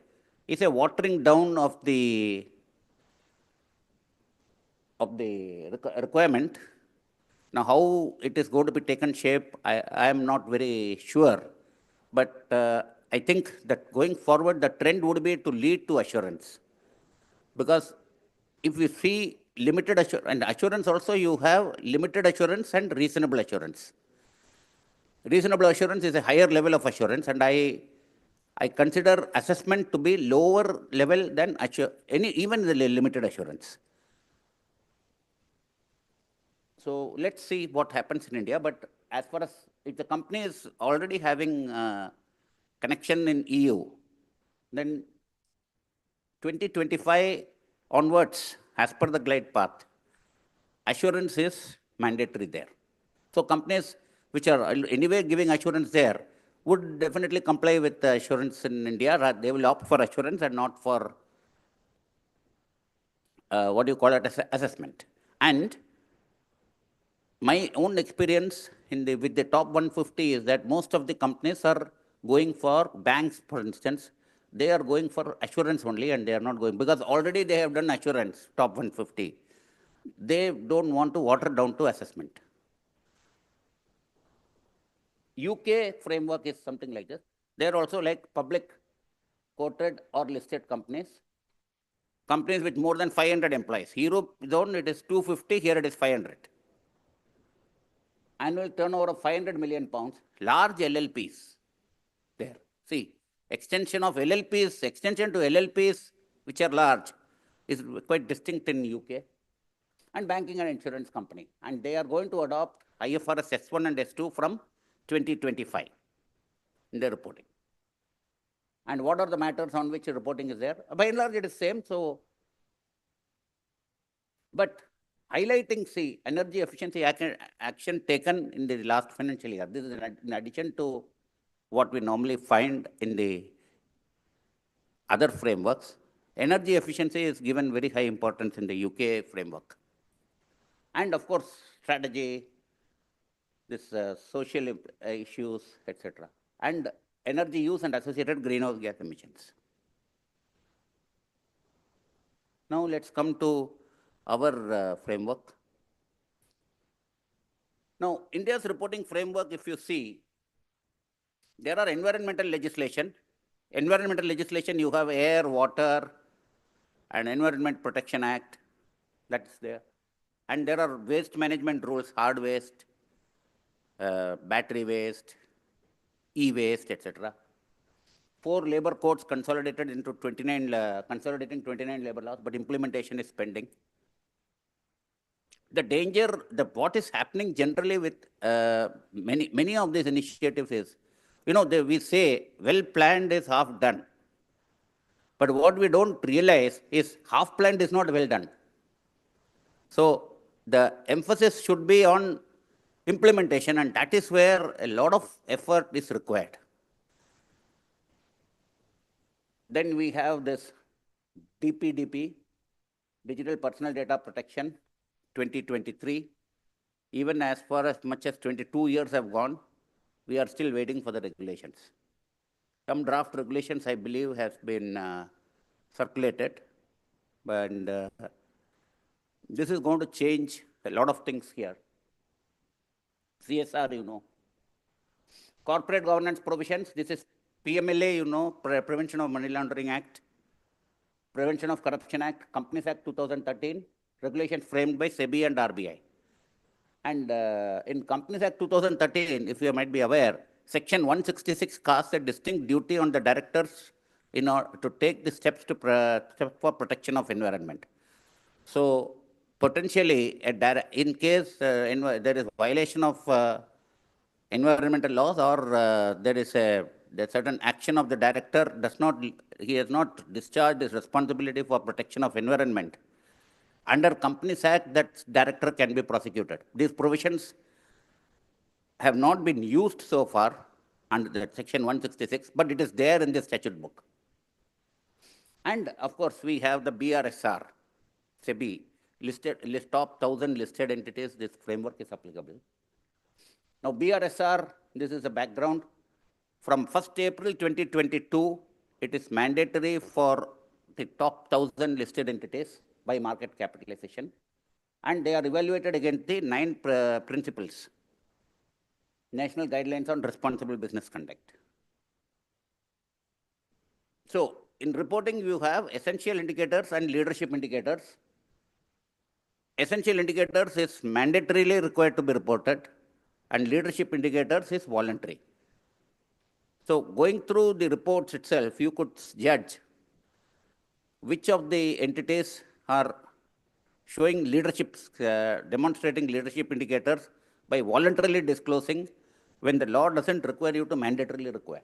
is a watering down of the requirement. Now, how it is going to be taken shape, I am not very sure. But I think that going forward, the trend would be to lead to assurance. Because if we see limited assurance, and assurance also, you have limited assurance and reasonable assurance. Reasonable assurance is a higher level of assurance, and I consider assessment to be lower level than even the limited assurance. So let's see what happens in India. But as far as if the company is already having connection in EU, then 2025 onwards, as per the glide path, assurance is mandatory there. So companies which are anyway giving assurance there would definitely comply with the assurance in India. They will opt for assurance and not for assessment. And my own experience with the top 150 is that most of the companies are going for banks, for instance. They are going for assurance only, and they are not going, because already they have done assurance, top 150. They don't want to water down to assessment. UK framework is something like this. They are also like public, quoted or listed companies. Companies with more than 500 employees. Europe zone, it is 250, here it is 500. Annual turnover of 500 million pounds, large LLPs there. See, extension to LLPs, which are large, is quite distinct in UK. And banking and insurance company. And they are going to adopt IFRS S1 and S2 from 2025 in their reporting. And what are the matters on which reporting is there? By and large, it is same. So, but highlighting, see, energy efficiency action taken in the last financial year. This is in addition to what we normally find in the other frameworks. Energy efficiency is given very high importance in the UK framework. And of course, strategy, this social issues, etc., and energy use and associated greenhouse gas emissions. Now let's come to our framework. Now, India's reporting framework, if you see, there are environmental legislation. Environmental legislation, you have Air, Water, and Environment Protection Act, that's there. And there are waste management rules, hard waste, battery waste, e-waste, etc. 4 labor codes consolidated into 29, consolidating 29 labor laws, but implementation is pending. The danger, what is happening generally with many of these initiatives is, we say well planned is half done. But what we don't realize is half planned is not well done. So the emphasis should be on implementation, and that is where a lot of effort is required. Then we have this DPDP, Digital Personal Data Protection, 2023. Even as far as much as 22 years have gone, we are still waiting for the regulations. Some draft regulations, I believe, has been circulated, and this is going to change a lot of things here. CSR, corporate governance provisions. This is PMLA, Prevention of Money Laundering Act, Prevention of Corruption Act, Companies Act 2013, regulations framed by SEBI and RBI. And in Companies Act 2013, if you might be aware, Section 166 casts a distinct duty on the directors in order to take the steps for protection of environment. So potentially, in case there is violation of environmental laws, or there is a certain action of the director, he has not discharged his responsibility for protection of environment, under Companies Act, that director can be prosecuted. These provisions have not been used so far under the Section 166, but it is there in the statute book. And of course, we have the BRSR, SEBI, top 1,000 listed entities, this framework is applicable. Now, BRSR, this is the background. From 1st April 2022, it is mandatory for the top 1,000 listed entities by market capitalization, and they are evaluated against the 9 principles, National Guidelines on Responsible Business Conduct. So, in reporting, you have essential indicators and leadership indicators. Essential indicators is mandatorily required to be reported, and leadership indicators is voluntary. So, going through the reports itself, you could judge which of the entities are showing leadership, demonstrating leadership indicators by voluntarily disclosing when the law doesn't require you to mandatorily require.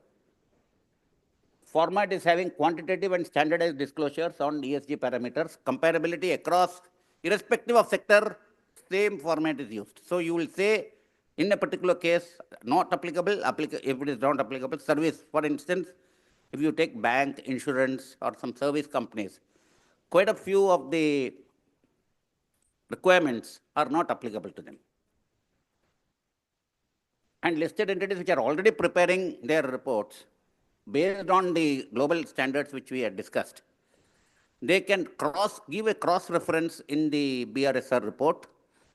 Format is having quantitative and standardized disclosures on ESG parameters. Comparability across, irrespective of sector, same format is used. So you will say, in a particular case, not applicable, if it is not applicable, service. For instance, if you take bank, insurance, or some service companies, quite a few of the requirements are not applicable to them. And listed entities which are already preparing their reports based on the global standards which we had discussed, they can give a cross-reference in the BRSR report,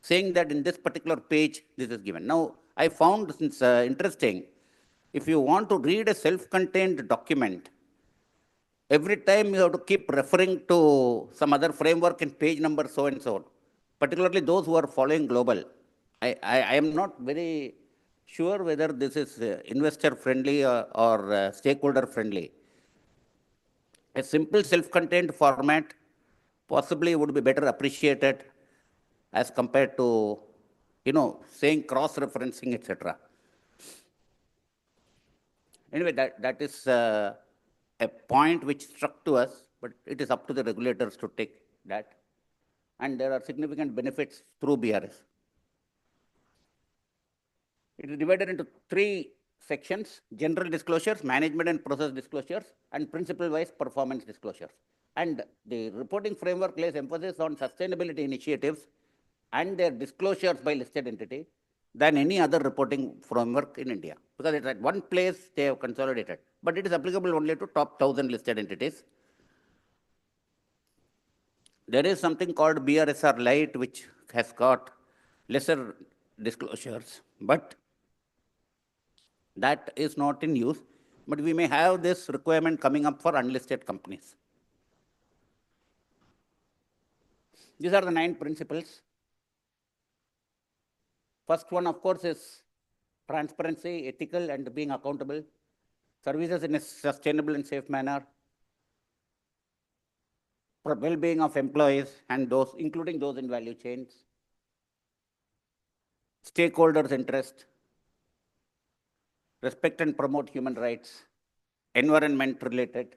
saying that in this particular page, this is given. Now, I found this interesting. If you want to read a self-contained document, every time you have to keep referring to some other framework in page number so and so, particularly those who are following global. I am not very sure whether this is investor friendly or stakeholder friendly. A simple self-contained format possibly would be better appreciated as compared to, saying cross-referencing, etc. Anyway, that is a point which struck to us, but it is up to the regulators to take that. And there are significant benefits through BRS. It is divided into 3 sections: general disclosures, management and process disclosures, and principle-wise performance disclosures. And the reporting framework lays emphasis on sustainability initiatives and their disclosures by listed entity. than any other reporting framework in India, because it's at one place they have consolidated, but it is applicable only to top 1,000 listed entities. There is something called BRSR Lite, which has got lesser disclosures, but that is not in use. But we may have this requirement coming up for unlisted companies. These are the 9 principles. First one, of course, is transparency, ethical, and being accountable. Services in a sustainable and safe manner. For well-being of employees and those, including those in value chains. Stakeholders' interest. Respect and promote human rights. Environment related.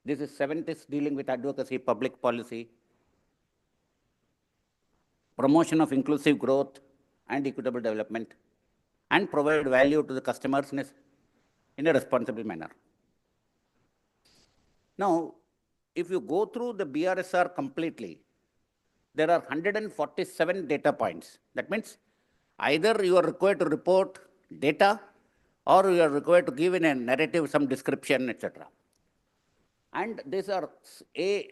This is 7th is dealing with advocacy, public policy. Promotion of inclusive growth and equitable development. And provide value to the customers in a responsible manner. Now, if you go through the BRSR completely, there are 147 data points. That means either you are required to report data or you are required to give in a narrative some description, etc. And these are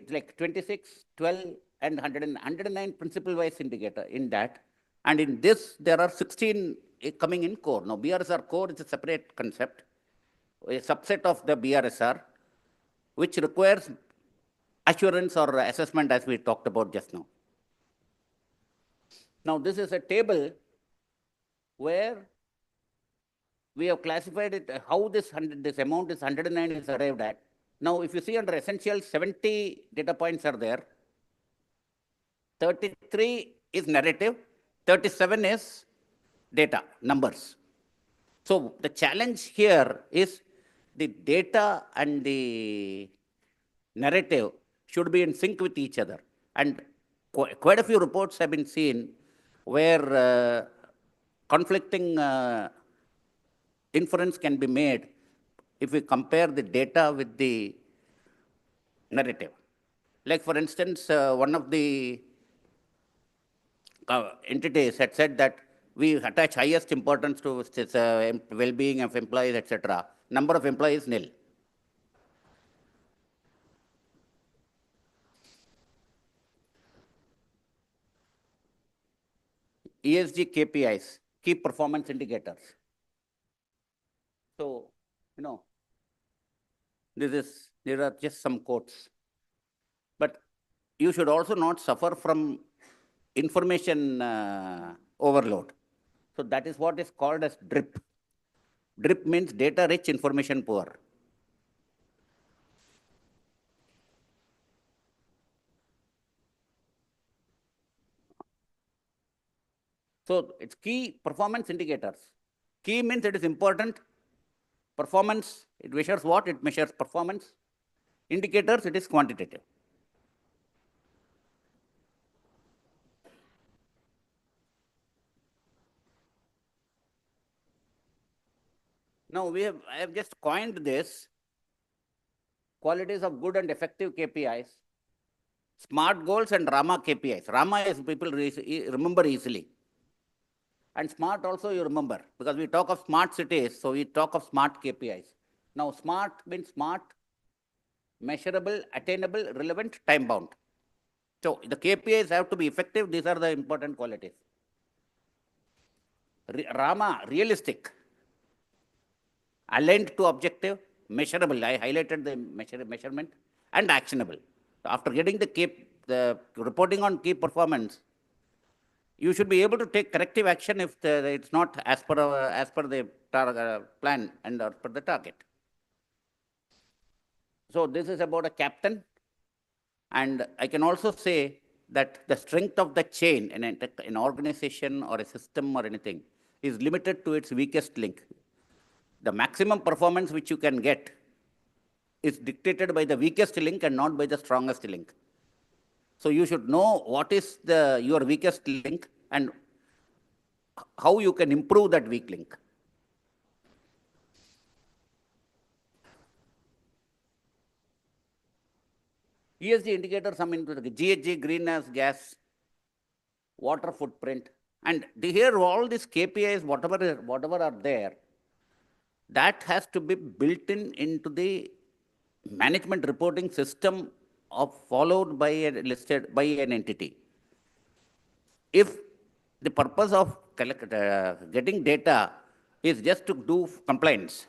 like 26, 12, and 109 principle-wise indicator in that. And in this, there are 16 coming in core. Now, BRSR core is a separate concept, a subset of the BRSR, which requires assurance or assessment, as we talked about just now. Now, this is a table where we have classified it, how this amount is 109 is arrived at. Now, if you see under essentials, 70 data points are there. 33 is narrative, 37 is data, numbers. So the challenge here is the data and the narrative should be in sync with each other. And quite a few reports have been seen where conflicting inference can be made if we compare the data with the narrative. Like, for instance, one of the entities had said that we attach highest importance to well-being of employees, etc. Number of employees, nil. ESG KPIs, key performance indicators. So, there are just some quotes. But you should also not suffer from information overload. So that is what is called as DRIP. DRIP means data rich, information poor. So it's key performance indicators. Key means it is important. Performance, it measures what? It measures performance. Indicators, it is quantitative. Now I have just coined this qualities of good and effective KPIs, SMART goals and RAMA KPIs. RAMA is people remember easily. And SMART also you remember, because we talk of smart cities, so we talk of SMART KPIs. Now SMART means smart, measurable, attainable, relevant, time bound. So the KPIs have to be effective. These are the important qualities. RAMA, realistic, aligned to objective, measurable. I highlighted the measurement, and actionable. After getting the reporting on key performance, you should be able to take corrective action if it's not as per the plan and as per the target. So this is about a captain. And I can also say that the strength of the chain in an organization or a system or anything is limited to its weakest link. The maximum performance which you can get is dictated by the weakest link and not by the strongest link. So you should know what is your weakest link and how you can improve that weak link. ESG indicators, some into the GHG, greenhouse gas, water footprint, And here all these KPIs, whatever are there, that has to be built into the management reporting system followed by an entity. If the purpose of getting data is just to do compliance,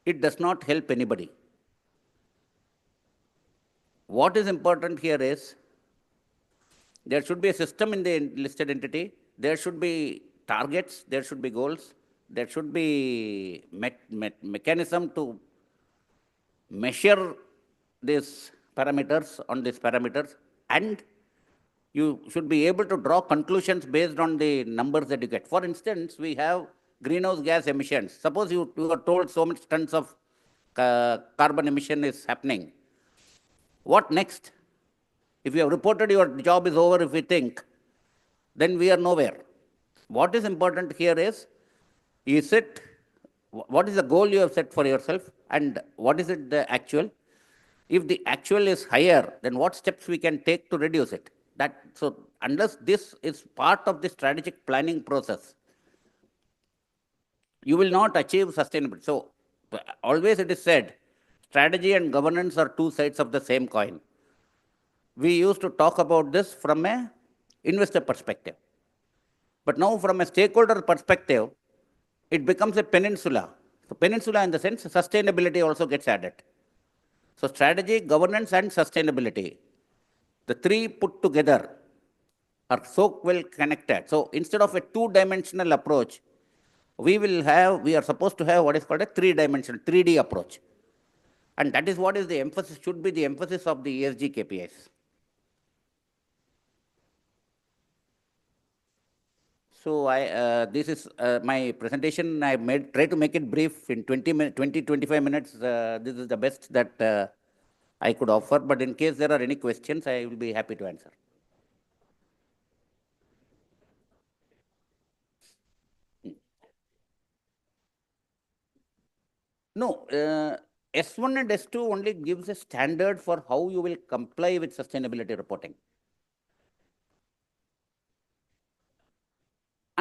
it does not help anybody. What is important here is there should be a system in the listed entity, there should be targets, there should be goals, there should be mechanism to measure these parameters on these parameters, and you should be able to draw conclusions based on the numbers that you get. For instance, we have greenhouse gas emissions. Suppose you are told so many tons of carbon emission is happening. What next? If you have reported your job is over, if we think, then we are nowhere. What is important here is it, what is the goal you have set for yourself, and what is it the actual? If the actual is higher, then what steps we can take to reduce it? So unless this is part of the strategic planning process, you will not achieve sustainability. So always it is said, strategy and governance are two sides of the same coin. We used to talk about this from an investor perspective. But now from a stakeholder perspective, it becomes a peninsula. So peninsula in the sense sustainability also gets added. So strategy, governance and sustainability, the three put together are so well connected. So instead of a two-dimensional approach, we are supposed to have what is called a three-dimensional, 3D approach. And that is what is the emphasis, should be the emphasis of the ESG KPIs. So this is my presentation. I try to make it brief in 20-25 minutes. This is the best that I could offer. But in case there are any questions, I will be happy to answer. No, S1 and S2 only gives a standard for how you will comply with sustainability reporting.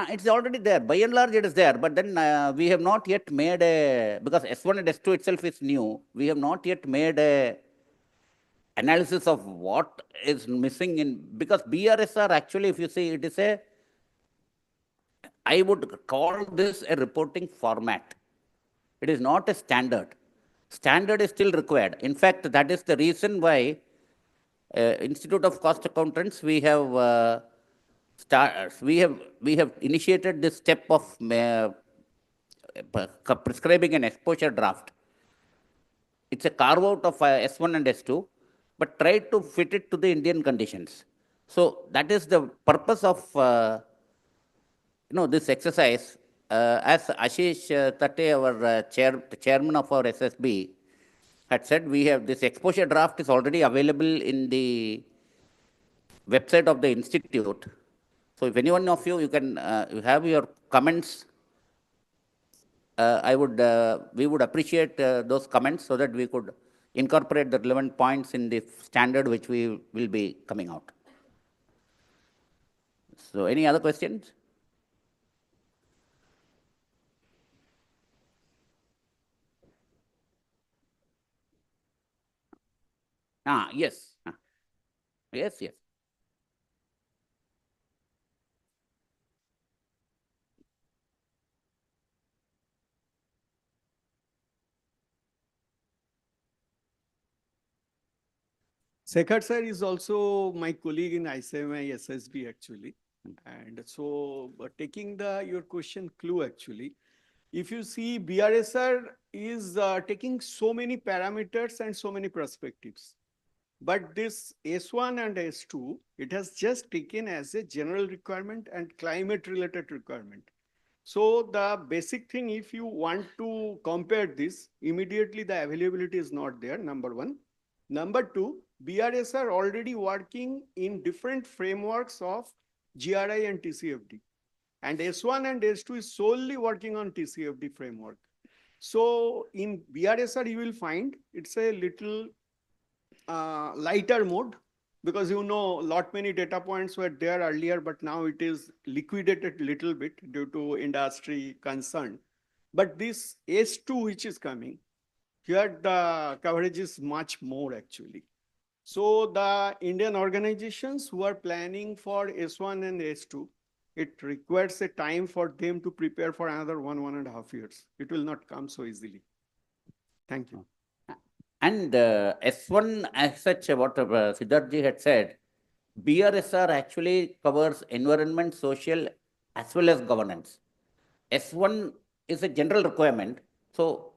It's already there. By and large, it is there. But then we have not yet made because S1 and S2 itself is new, we have not yet made a analysis of what is missing because BRSR actually, if you see, it is I would call this a reporting format. It is not a standard. Standard is still required. In fact, that is the reason why Institute of Cost Accountants, we have initiated this step of prescribing an exposure draft. It's a carve out of S1 and S2, but try to fit it to the Indian conditions. So that is the purpose of this exercise. As Ashish Tate, our chairman of our SSB, had said, we have this exposure draft is already available in the website of the institute. So if any one of you can you have your comments, we would appreciate those comments so that we could incorporate the relevant points in the standard which we will be coming out. So any other questions? Yes. Yes. Sekhar sir is also my colleague in ICMI SSB actually. And so taking your question clue actually, if you see BRSR is taking so many parameters and so many perspectives. But this S1 and S2, it has just taken as a general requirement and climate related requirement. So the basic thing, if you want to compare this, immediately the availability is not there, number one. Number two, BRSR already working in different frameworks of GRI and TCFD. And S1 and S2 is solely working on TCFD framework. So in BRSR, you will find it's a little lighter mode because lot many data points were there earlier, but now it is liquidated little bit due to industry concern. But this S2 which is coming, here the coverage is much more actually. So the Indian organizations who are planning for S1 and S2, it requires a time for them to prepare for another 1.5 years. It will not come so easily. Thank you. And S1 as such, what Siddharth had said, BRSR actually covers environment, social, as well as governance. S1 is a general requirement. So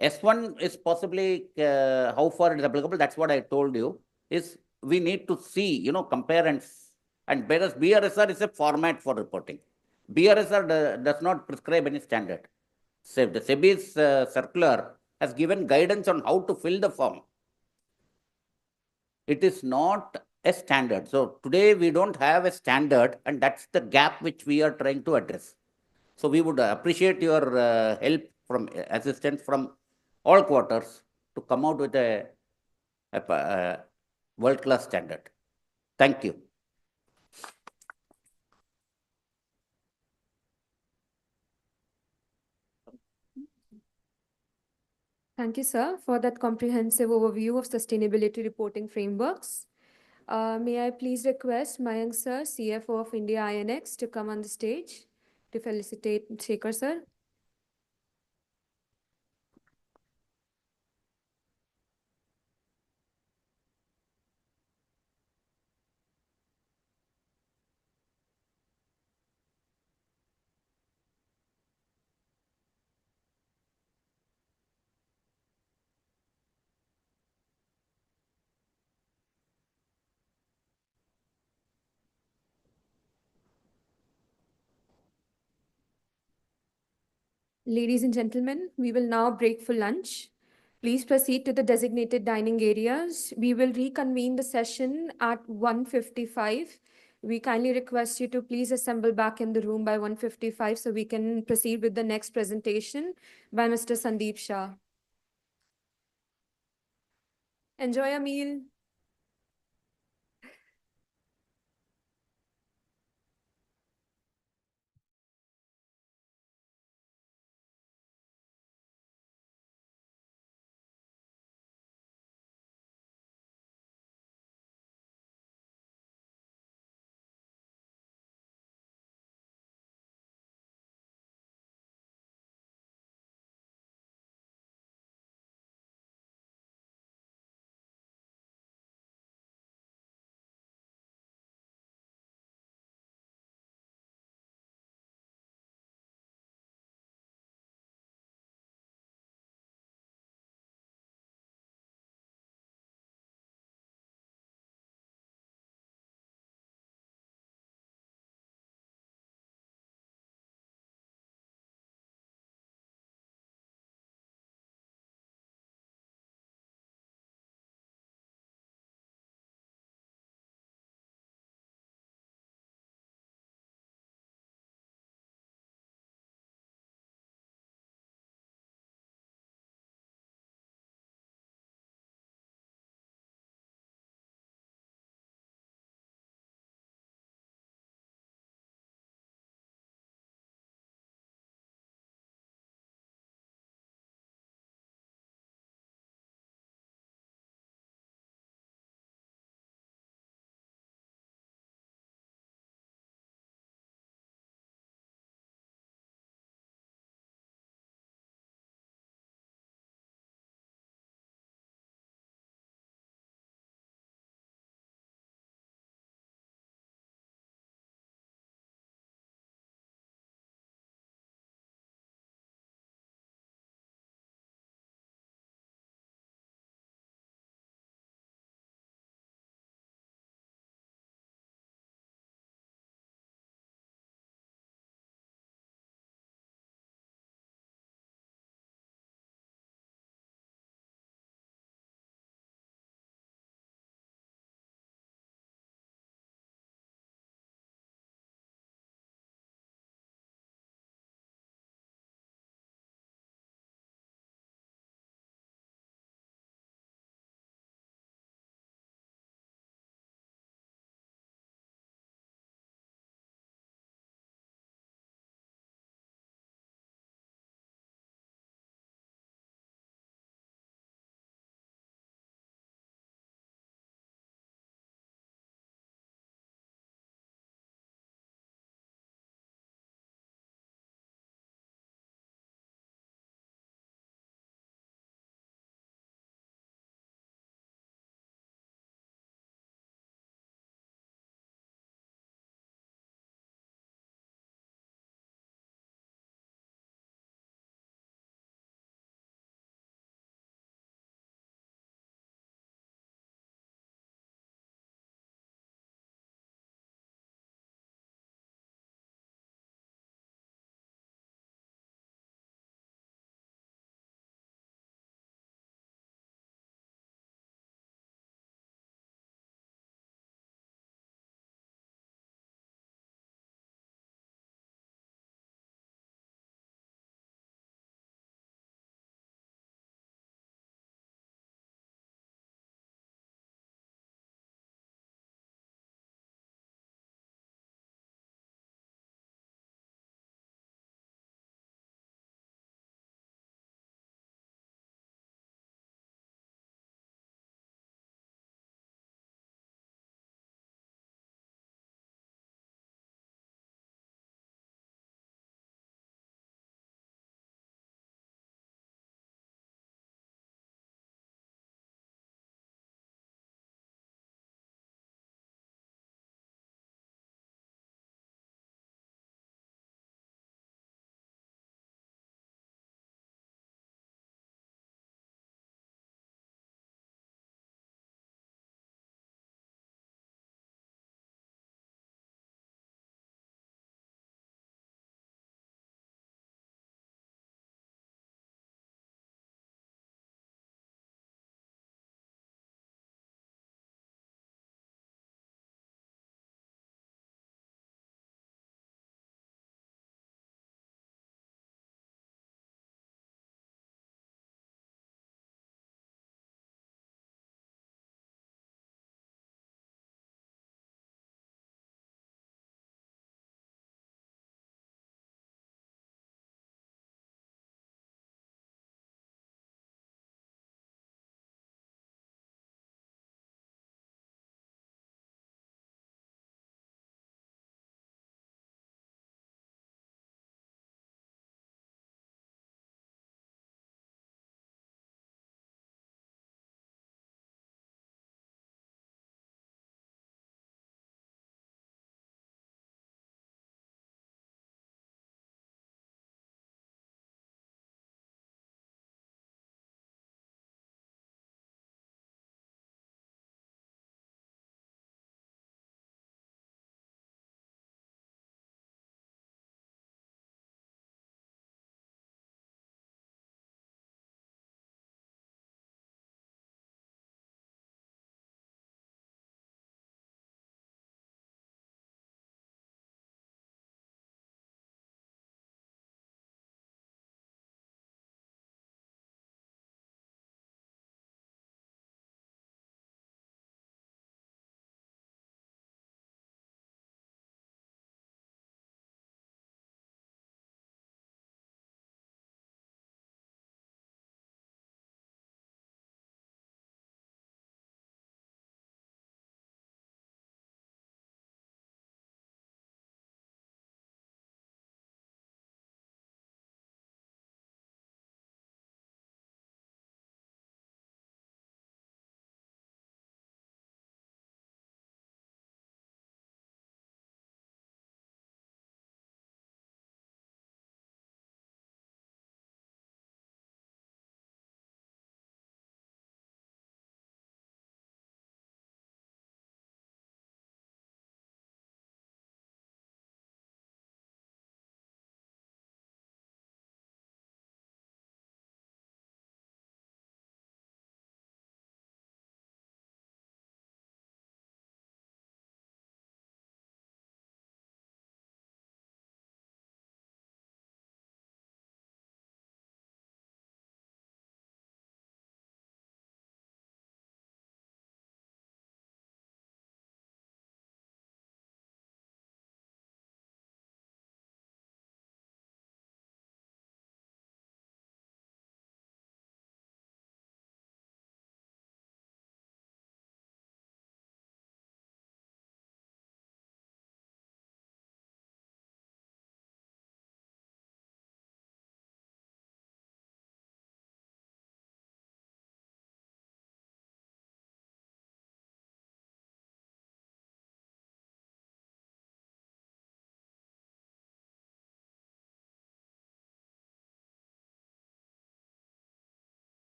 S1 is possibly how far it is applicable. That's what I told you. Is we need to see, compare and whereas BRSR is a format for reporting. BRSR does not prescribe any standard. So the SEBI's circular has given guidance on how to fill the form. It is not a standard. So today we don't have a standard, and that's the gap which we are trying to address. So we would appreciate your help from assistance from all quarters to come out with a world-class standard. Thank you. Thank you, sir, for that comprehensive overview of sustainability reporting frameworks. May I please request Mayank sir, CFO of India INX, to come on the stage to felicitate Shekhar sir. Ladies and gentlemen, we will now break for lunch. Please proceed to the designated dining areas. We will reconvene the session at 1:55. We kindly request you to please assemble back in the room by 1:55 so we can proceed with the next presentation by Mr. Sandeep Shah. Enjoy your meal.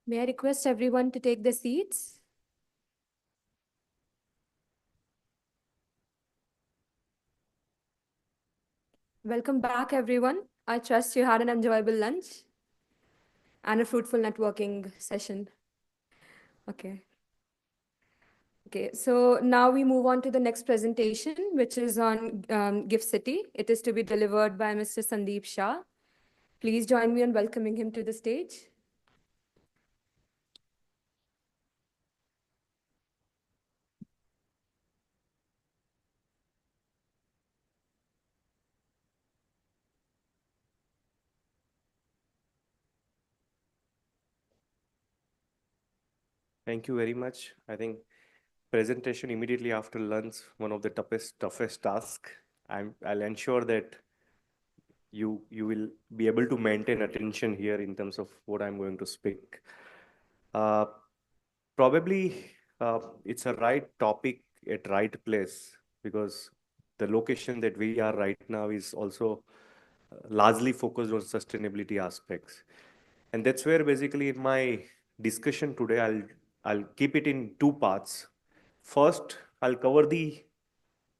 May I request everyone to take their seats? Welcome back, everyone. I trust you had an enjoyable lunch and a fruitful networking session. Okay. Okay, so now we move on to the next presentation, which is on Gift City. It is to be delivered by Mr. Sandeep Shah. Please join me in welcoming him to the stage. Thank you very much. I think presentation immediately after lunch, one of the toughest task. I'll ensure that you will be able to maintain attention here in terms of what I'm going to speak. Uh, Probably it's a right topic at right place because the location that we are right now is also largely focused on sustainability aspects. And that's where basically in my discussion today, I'll keep it in two parts. First, I'll cover the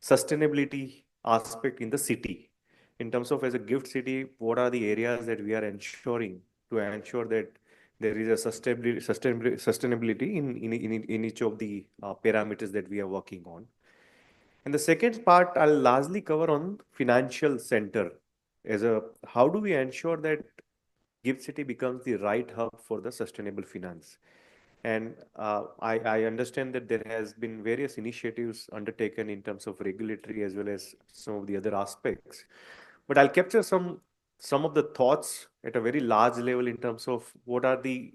sustainability aspect in the city. In terms of as a gift city, what are the areas that we are ensuring to ensure that there is a sustainability in each of the parameters that we are working on. And the second part, I'll largely cover on financial center as a how do we ensure that Gift City becomes the right hub for the sustainable finance. And I understand that there has been various initiatives undertaken in terms of regulatory as well as some of the other aspects. But I'll capture some of the thoughts at a very large level in terms of what are the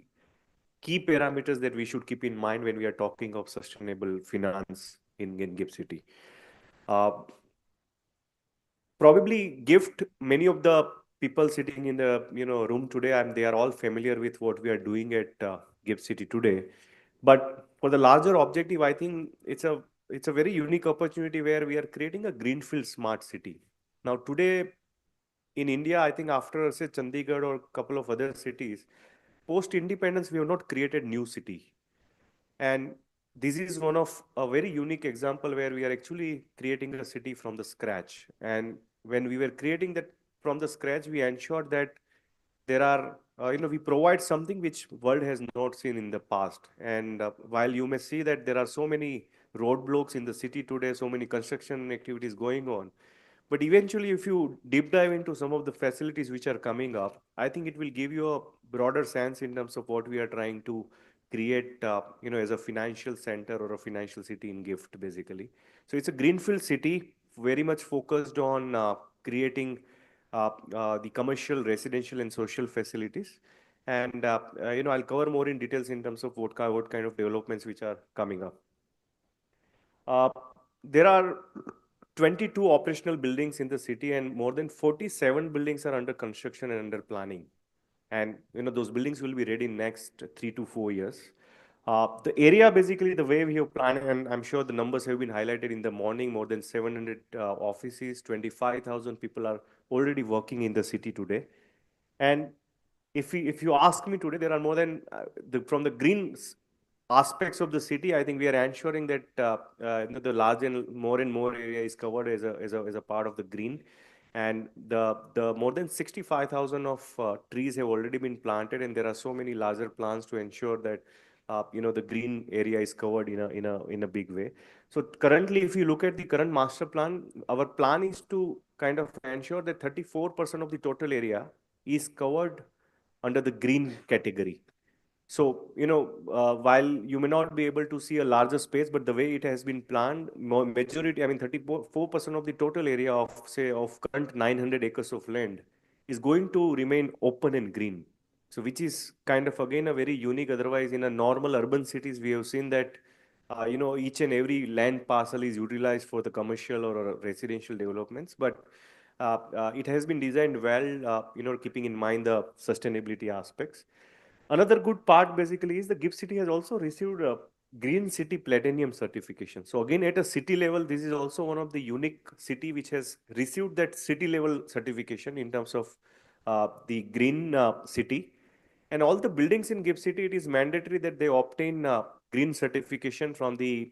key parameters that we should keep in mind when we are talking of sustainable finance in Gift City. Uh, Probably gift many of the people sitting in the room today, and they are all familiar with what we are doing at Gift City today. But for the larger objective, I think it's a very unique opportunity where we are creating a greenfield smart city. Now today in India, I think after say Chandigarh or a couple of other cities, post independence we have not created new city. And this is one of a very unique example where we are actually creating a city from the scratch. And when we were creating that from the scratch, we ensured that there are, we provide something which world has not seen in the past. And while you may see that there are so many roadblocks in the city today, so many construction activities going on, but eventually, if you deep dive into some of the facilities which are coming up, I think it will give you a broader sense in terms of what we are trying to create, as a financial center or a financial city in GIFT, basically. So it's a greenfield city, very much focused on creating the commercial, residential, and social facilities. And I'll cover more in details in terms of what kind of developments which are coming up. There are 22 operational buildings in the city, and more than 47 buildings are under construction and under planning. And those buildings will be ready in next 3 to 4 years. The area, basically, the way we have planned, and I'm sure the numbers have been highlighted in the morning, more than 700 offices, 25,000 people are already working in the city today. And if you ask me today, there are more than from the green aspects of the city, I think we are ensuring that the large and more area is covered as a part of the green. And the more than 65,000 of trees have already been planted, and there are so many larger plans to ensure that the green area is covered in a big way. So currently, if you look at the current master plan, our plan is to kind of ensure that 34% of the total area is covered under the green category. So, while you may not be able to see a larger space, but the way it has been planned, majority, I mean, 34% of the total area of current 900 acres of land is going to remain open and green. So, which is kind of, again, a very unique. Otherwise, in a normal urban cities, we have seen that, each and every land parcel is utilized for the commercial or residential developments. But it has been designed well, keeping in mind the sustainability aspects. Another good part basically is the GIFT City has also received a Green City Platinum certification. So again, at a city level, this is also one of the unique city which has received that city level certification in terms of the green city. And all the buildings in GIFT City, it is mandatory that they obtain green certification from the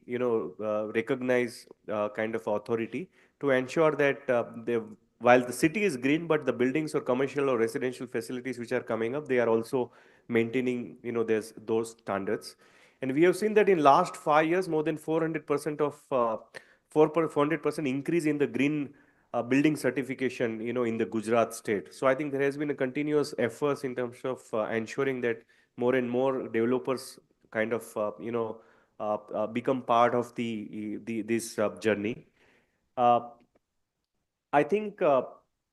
recognized kind of authority to ensure that while the city is green, but the buildings or commercial or residential facilities which are coming up, they are also maintaining those standards. And we have seen that in last 5 years, more than 400% of 400% increase in the green building certification, in the Gujarat state. So I think there has been a continuous efforts in terms of ensuring that more and more developers kind of, become part of this journey. I think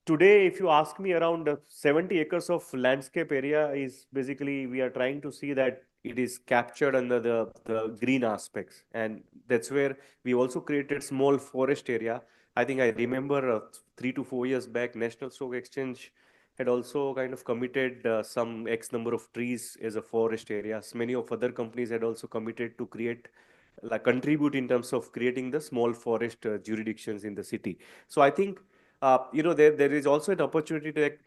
today, if you ask me, around 70 acres of landscape area is basically, we are trying to see that it is captured under the green aspects. And that's where we also created small forest area. I think I remember 3 to 4 years back, National Stock Exchange had also kind of committed some X number of trees as a forest areas. Many of other companies had also committed to create, like, contribute in terms of creating the small forest jurisdictions in the city. So I think, there is also an opportunity to, like,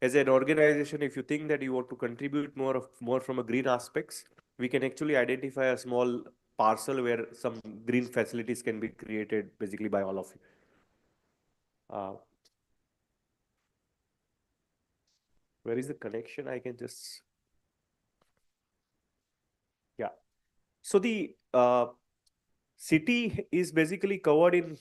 as an organization, if you think that you want to contribute more from a green aspects, we can actually identify a small parcel where some green facilities can be created basically by all of you. Where is the connection? I can just, yeah. So the city is basically covered in,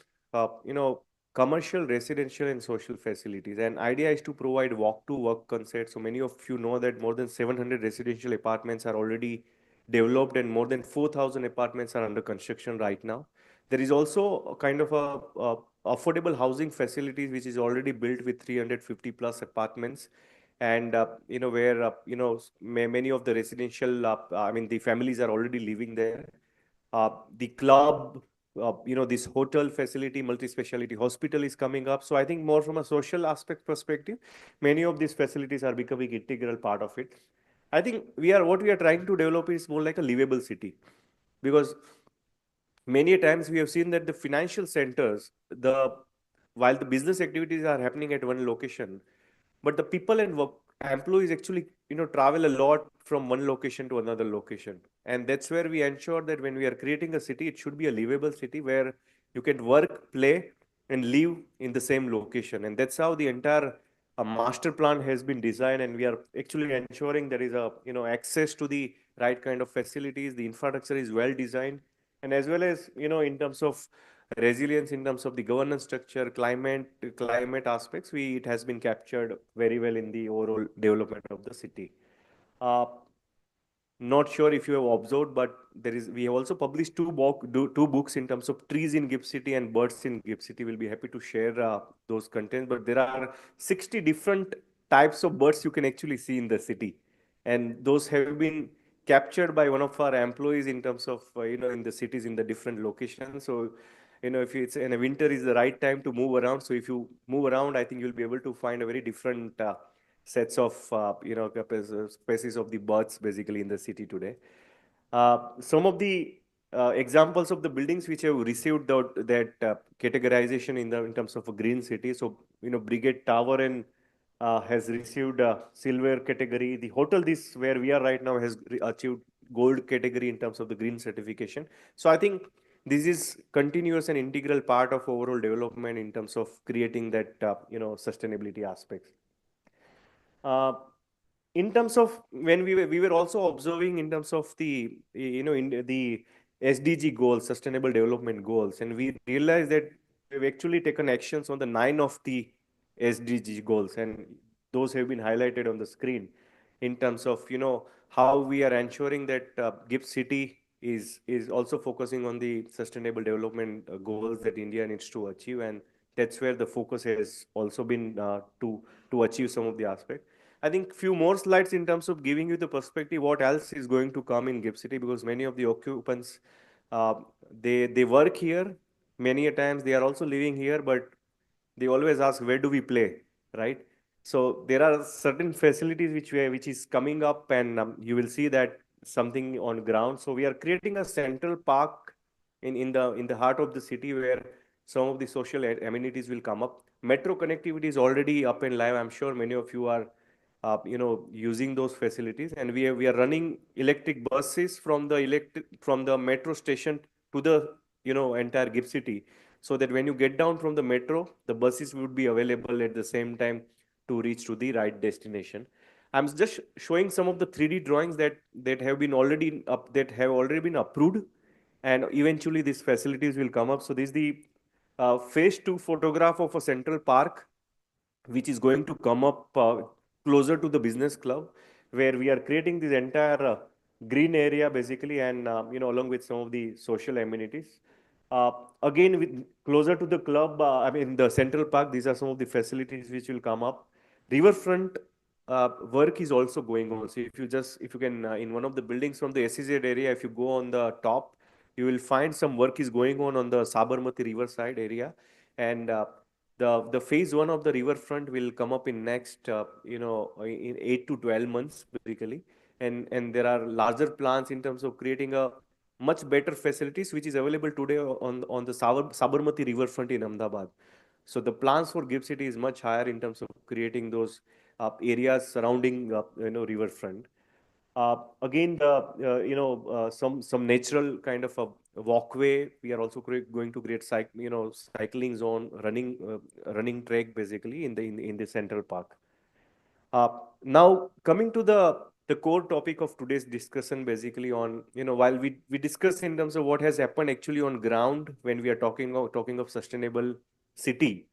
commercial, residential, and social facilities. And idea is to provide walk-to-work concept. So many of you know that more than 700 residential apartments are already developed, and more than 4,000 apartments are under construction right now. There is also a kind of a affordable housing facilities which is already built with 350 plus apartments, and where many of the residential, I mean, the families are already living there. The club, this hotel facility, multi-speciality hospital is coming up. So I think more from a social aspect perspective, many of these facilities are becoming integral part of it. I think what we are trying to develop is more like a livable city, because many times we have seen that the financial centers, while the business activities are happening at one location, but the people and work employees actually travel a lot from one location to another location. And that's where we ensure that when we are creating a city, it should be a livable city where you can work, play, and live in the same location. And that's how the entire master plan has been designed. And we are actually ensuring there is access to the right kind of facilities, the infrastructure is well designed, and as well as in terms of resilience, in terms of the governance structure, climate aspects, it has been captured very well in the overall development of the city. Not sure if you have observed, but we have also published two books in terms of trees in GIFT City and birds in GIFT City. We'll be happy to share those contents. But there are 60 different types of birds you can actually see in the city, and those have been captured by one of our employees in terms of in the cities in the different locations. So if it's in a winter is the right time to move around. So if you move around, I think you'll be able to find a very different sets of species of the birds basically in the city today. Some of the examples of the buildings which have received that categorization in terms of a green city. So Brigade Tower has received a silver category. The hotel where we are right now has achieved gold category in terms of the green certification. So I think this is continuous and integral part of overall development in terms of creating that sustainability aspects. In terms of when we were also observing in terms of the in the SDG goals, Sustainable Development Goals, and we realized that we've actually taken actions on the 9 of the SDG goals, and those have been highlighted on the screen in terms of how we are ensuring that GIFT City is also focusing on the sustainable development goals that India needs to achieve, and that's where the focus has also been to achieve some of the aspects. I think few more slides in terms of giving you the perspective what else is going to come in GIFT City, because many of the occupants they work here, many a times they are also living here, but they always ask, where do we play, right? So there are certain facilities which is coming up, and you will see that something on ground. So we are creating a central park in the heart of the city where some of the social amenities will come up. Metro connectivity is already up and live. I'm sure many of you are using those facilities. And we are running electric buses from the metro station to the, entire GIFT City, so that when you get down from the metro, the buses would be available at the same time to reach to the right destination. I'm just showing some of the 3D drawings that have already been approved, and eventually these facilities will come up. So this is the phase 2 photograph of a central park, which is going to come up closer to the business club, where we are creating this entire green area basically, and along with some of the social amenities. Again, closer to the club, I mean the central park, these are some of the facilities which will come up. Riverfront work is also going on. So if you can, in one of the buildings from the SEZ area, if you go on the top, you will find some work is going on the Sabarmati riverside area. And the phase 1 of the riverfront will come up in next, in 8 to 12 months basically. And there are larger plans in terms of creating a much better facilities, which is available today on the Sabarmati riverfront in Ahmedabad. So the plans for GIFT City is much higher in terms of creating those areas surrounding, riverfront. Again, some natural kind of a walkway. We are also going to create cycling zone, running track basically in the central park. Now coming to the core topic of today's discussion, basically on, while we discuss in terms of what has happened actually on ground when we are talking of sustainable city.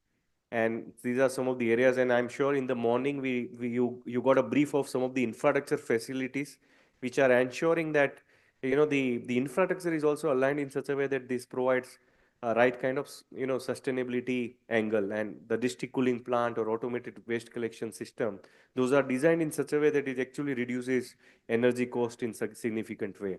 And these are some of the areas, and I'm sure in the morning you got a brief of some of the infrastructure facilities which are ensuring that, the infrastructure is also aligned in such a way that this provides a right kind of, sustainability angle. And the district cooling plant or automated waste collection system, those are designed in such a way that it actually reduces energy cost in significant way.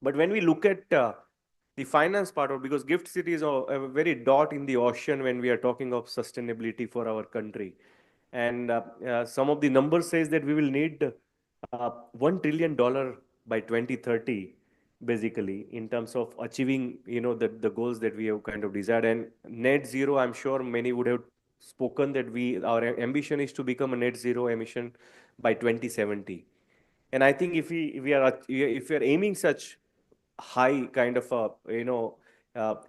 But when we look at the finance part of, because GIFT City is a very dot in the ocean when we are talking of sustainability for our country. And some of the numbers says that we will need $1 trillion by 2030, basically, in terms of achieving, the goals that we have kind of desired. And net zero, I'm sure many would have spoken that our ambition is to become a net zero emission by 2070. And I think if we are aiming such high kind of a,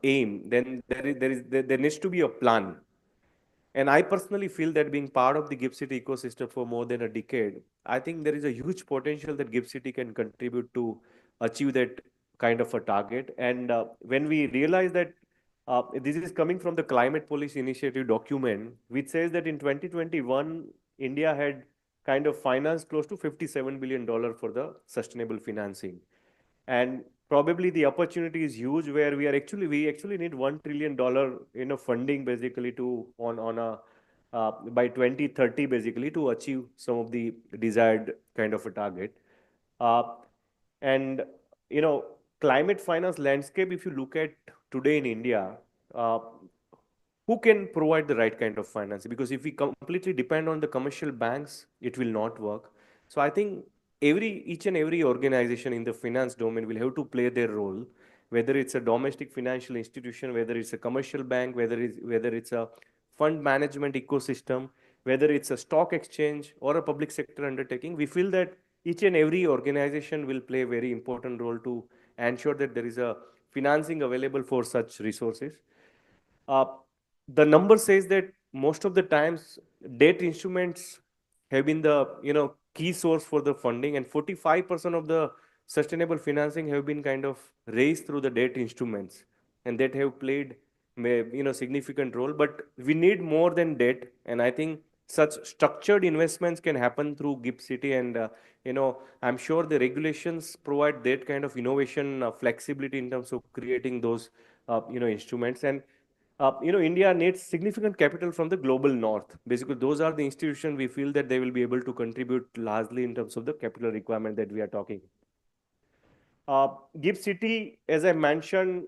aim, then there needs to be a plan. And I personally feel that being part of the GIFT City ecosystem for more than a decade, I think there is a huge potential that GIFT City can contribute to achieve that kind of a target. And when we realize that this is coming from the Climate Policy Initiative document, which says that in 2021, India had kind of financed close to $57 billion for the sustainable financing. And probably the opportunity is huge, where we actually need $1 trillion, funding basically by 2030 basically to achieve some of the desired kind of a target. And climate finance landscape, if you look at today in India, who can provide the right kind of finance? Because if we completely depend on the commercial banks, it will not work. So I think each and every organization in the finance domain will have to play their role, whether it's a domestic financial institution, whether it's a commercial bank, whether it's a fund management ecosystem, whether it's a stock exchange or a public sector undertaking. We feel that each and every organization will play a very important role to ensure that there is a financing available for such resources. The number says that most of the times debt instruments have been the key source for the funding, and 45% of the sustainable financing have been kind of raised through the debt instruments, and that have played significant role. But we need more than debt, and I think such structured investments can happen through GIFT City. And I'm sure the regulations provide that kind of innovation flexibility in terms of creating those instruments. And India needs significant capital from the global north. Basically, those are the institutions we feel that they will be able to contribute largely in terms of the capital requirement that we are talking. GIFT City, as I mentioned,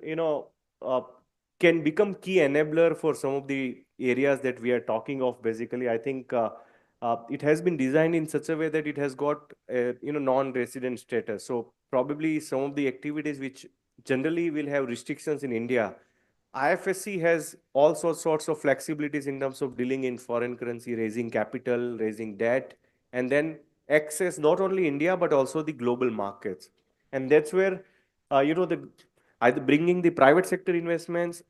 can become key enabler for some of the areas that we are talking of. Basically, I think it has been designed in such a way that it has got non-resident status. So probably some of the activities which generally will have restrictions in India, IFSC has all sorts of flexibilities in terms of dealing in foreign currency, raising capital, raising debt, and then access not only India but also the global markets. And that's where the either bringing the private sector investments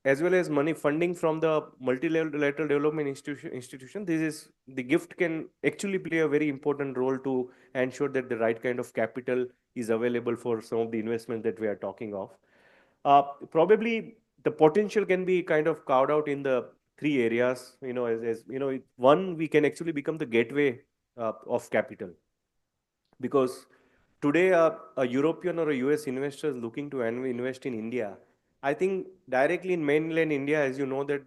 as well as money funding from the multilateral development institution, this is the gift can actually play a very important role to ensure that the right kind of capital is available for some of the investments that we are talking of. Probably the potential can be kind of carved out in the three areas. As one, we can actually become the gateway of capital, because today a European or a US investor is looking to invest in India. I think directly in mainland India, as you know, that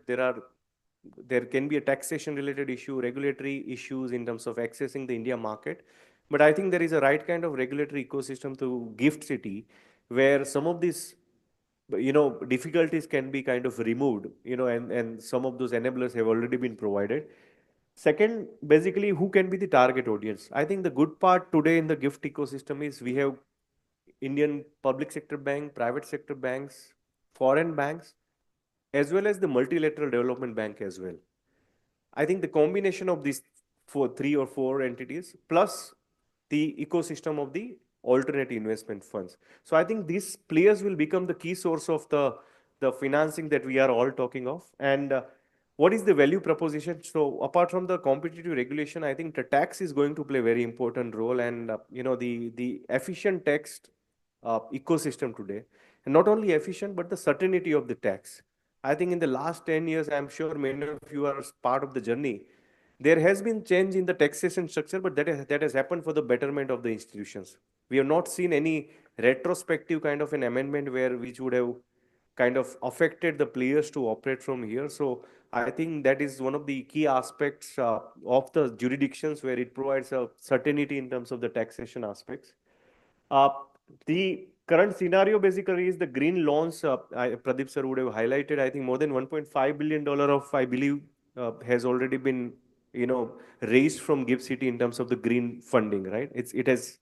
there can be a taxation related issue, regulatory issues in terms of accessing the India market. But I think there is a right kind of regulatory ecosystem to Gift City, where some of these difficulties can be kind of removed, and some of those enablers have already been provided. Second, basically, who can be the target audience? I think the good part today in the gift ecosystem is we have Indian public sector bank, private sector banks, foreign banks, as well as the multilateral development bank as well. I think the combination of these three or four entities plus the ecosystem of the alternate investment funds. So I think these players will become the key source of the financing that we are all talking of. And what is the value proposition? So apart from the competitive regulation, I think the tax is going to play a very important role, and the efficient tax ecosystem today, and not only efficient but the certainty of the tax. I think in the last 10 years, I'm sure many of you are part of the journey. There has been change in the taxation structure, but that has happened for the betterment of the institutions. We have not seen any retrospective kind of an amendment which would have kind of affected the players to operate from here. So I think that is one of the key aspects of the jurisdictions where it provides a certainty in terms of the taxation aspects. Uh, the current scenario basically is the green loans. Pradeep sir would have highlighted. I think more than $1.5 billion of, I believe, has already been raised from Gift City in terms of the green funding. Right? It has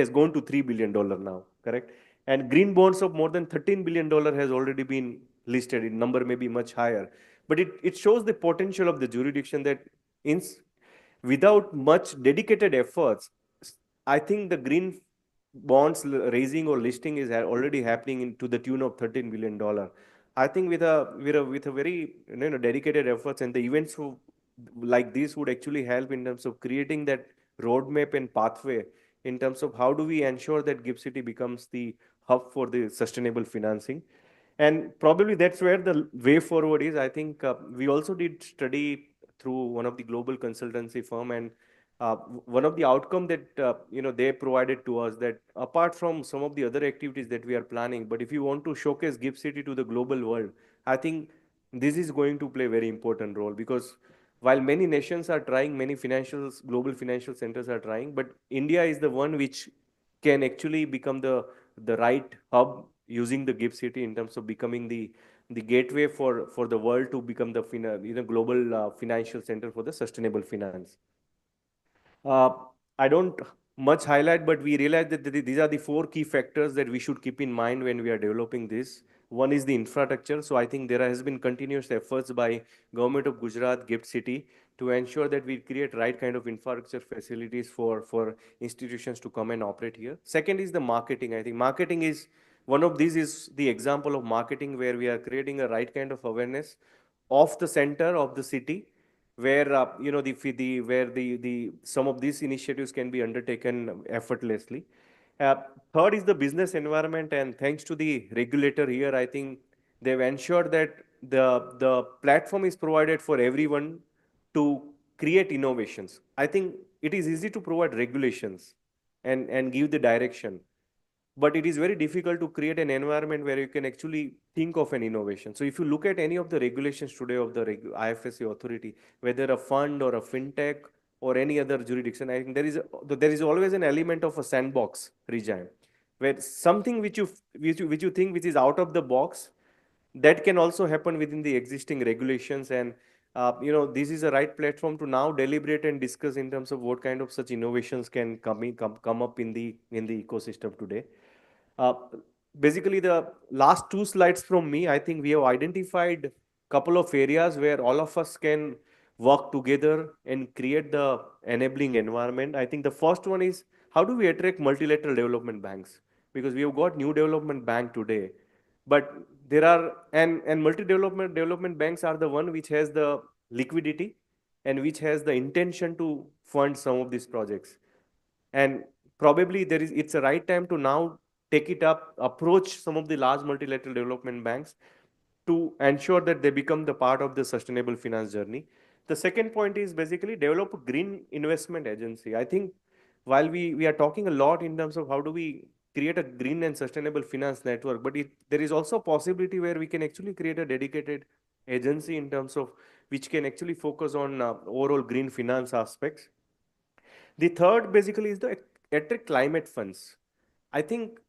gone to $3 billion now. Correct? And green bonds of more than $13 billion has already been listed. In number may be much higher, but it shows the potential of the jurisdiction that without much dedicated efforts, I think the green bonds raising or listing is already happening to the tune of $13 billion. I think with a very dedicated efforts, and the events like this would actually help in terms of creating that roadmap and pathway in terms of how do we ensure that Gift City becomes the hub for the sustainable financing. And probably that's where the way forward is. I think we also did study through one of the global consultancy firm, and one of the outcome that they provided to us, that apart from some of the other activities that we are planning, but if you want to showcase Gift City to the global world, I think this is going to play a very important role, because while many nations are trying, many global financial centers are trying, but India is the one which can actually become the right hub using the Gift City in terms of becoming the gateway for the world to become the global financial center for the sustainable finance. I don't much highlight, but we realize that these are the four key factors that we should keep in mind when we are developing this. One is the infrastructure. So I think there has been continuous efforts by Government of Gujarat, Gift City, to ensure that we create right kind of infrastructure facilities for institutions to come and operate here. Second is the marketing. I think marketing is one of these is the example of marketing where we are creating a right kind of awareness of the center of the city, where the some of these initiatives can be undertaken effortlessly. Third is the business environment, and thanks to the regulator here, I think they've ensured that the platform is provided for everyone to create innovations. I think it is easy to provide regulations and give the direction, but it is very difficult to create an environment where you can actually think of an innovation. So if you look at any of the regulations today of the IFSC authority, whether a fund or a fintech or any other jurisdiction, I think there is always an element of a sandbox regime, where something which you think which is out of the box, that can also happen within the existing regulations. And this is a right platform to now deliberate and discuss in terms of what kind of such innovations can come up in the ecosystem today. Uh, Basically, the last two slides from me, I think we have identified a couple of areas where all of us can work together and create the enabling environment. I think the first one is how do we attract multilateral development banks? Because we have got new development bank today, but there are and multi development banks are the one which has the liquidity and which has the intention to fund some of these projects. And probably it's a right time to now take it up, approach some of the large multilateral development banks to ensure that they become the part of the sustainable finance journey. The second point is basically develop a green investment agency. I think while we are talking a lot in terms of how do we create a green and sustainable finance network, but there is also a possibility where we can actually create a dedicated agency in terms of which can actually focus on overall green finance aspects. The third basically is the attract climate funds. I think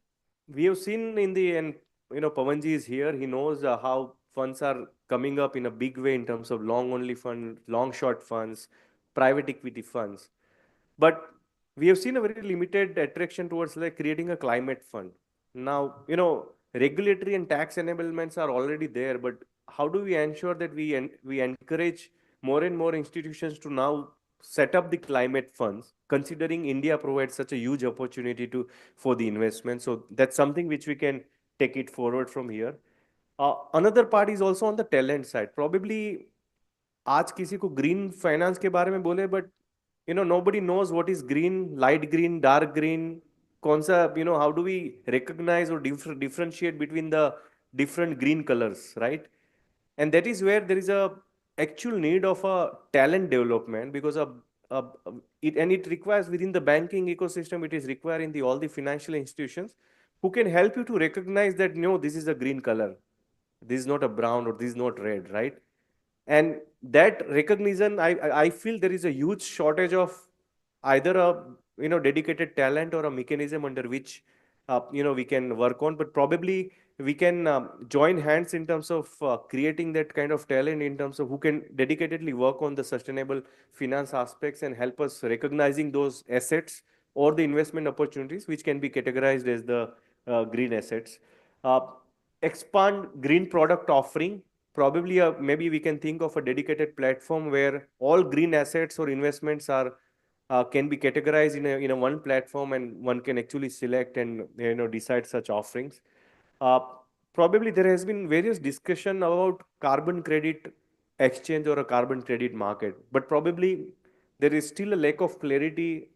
we have seen in the, and Pavanji is here, he knows how funds are coming up in a big way in terms of long only fund, long short funds, private equity funds. But we have seen a very limited attraction towards like creating a climate fund. Now, regulatory and tax enablements are already there, but how do we ensure that we encourage more and more institutions to now set up the climate funds, considering India provides such a huge opportunity for the investment. So that's something which we can take it forward from here. Another part is also on the talent side. Probably आज किसी को green finance के बारे में बोले, but nobody knows what is green, light green, dark green. कौन सा, how do we recognize or differentiate between the different green colors, right? And that is where there is a actual need of a talent development, because it requires within the banking ecosystem, it is required in all the financial institutions who can help you to recognize that no, this is a green color, this is not a brown, or this is not red, right? And that recognition, I feel there is a huge shortage of either a dedicated talent or a mechanism under which we can work on. But probably we can join hands in terms of creating that kind of talent in terms of who can dedicatedly work on the sustainable finance aspects and help us recognizing those assets or the investment opportunities which can be categorized as the green assets. Uh, Expand green product offering. Probably maybe we can think of a dedicated platform where all green assets or investments are can be categorized in a one platform, and one can actually select and decide such offerings. Uh, Probably there has been various discussion about carbon credit exchange or a carbon credit market, but probably there is still a lack of clarity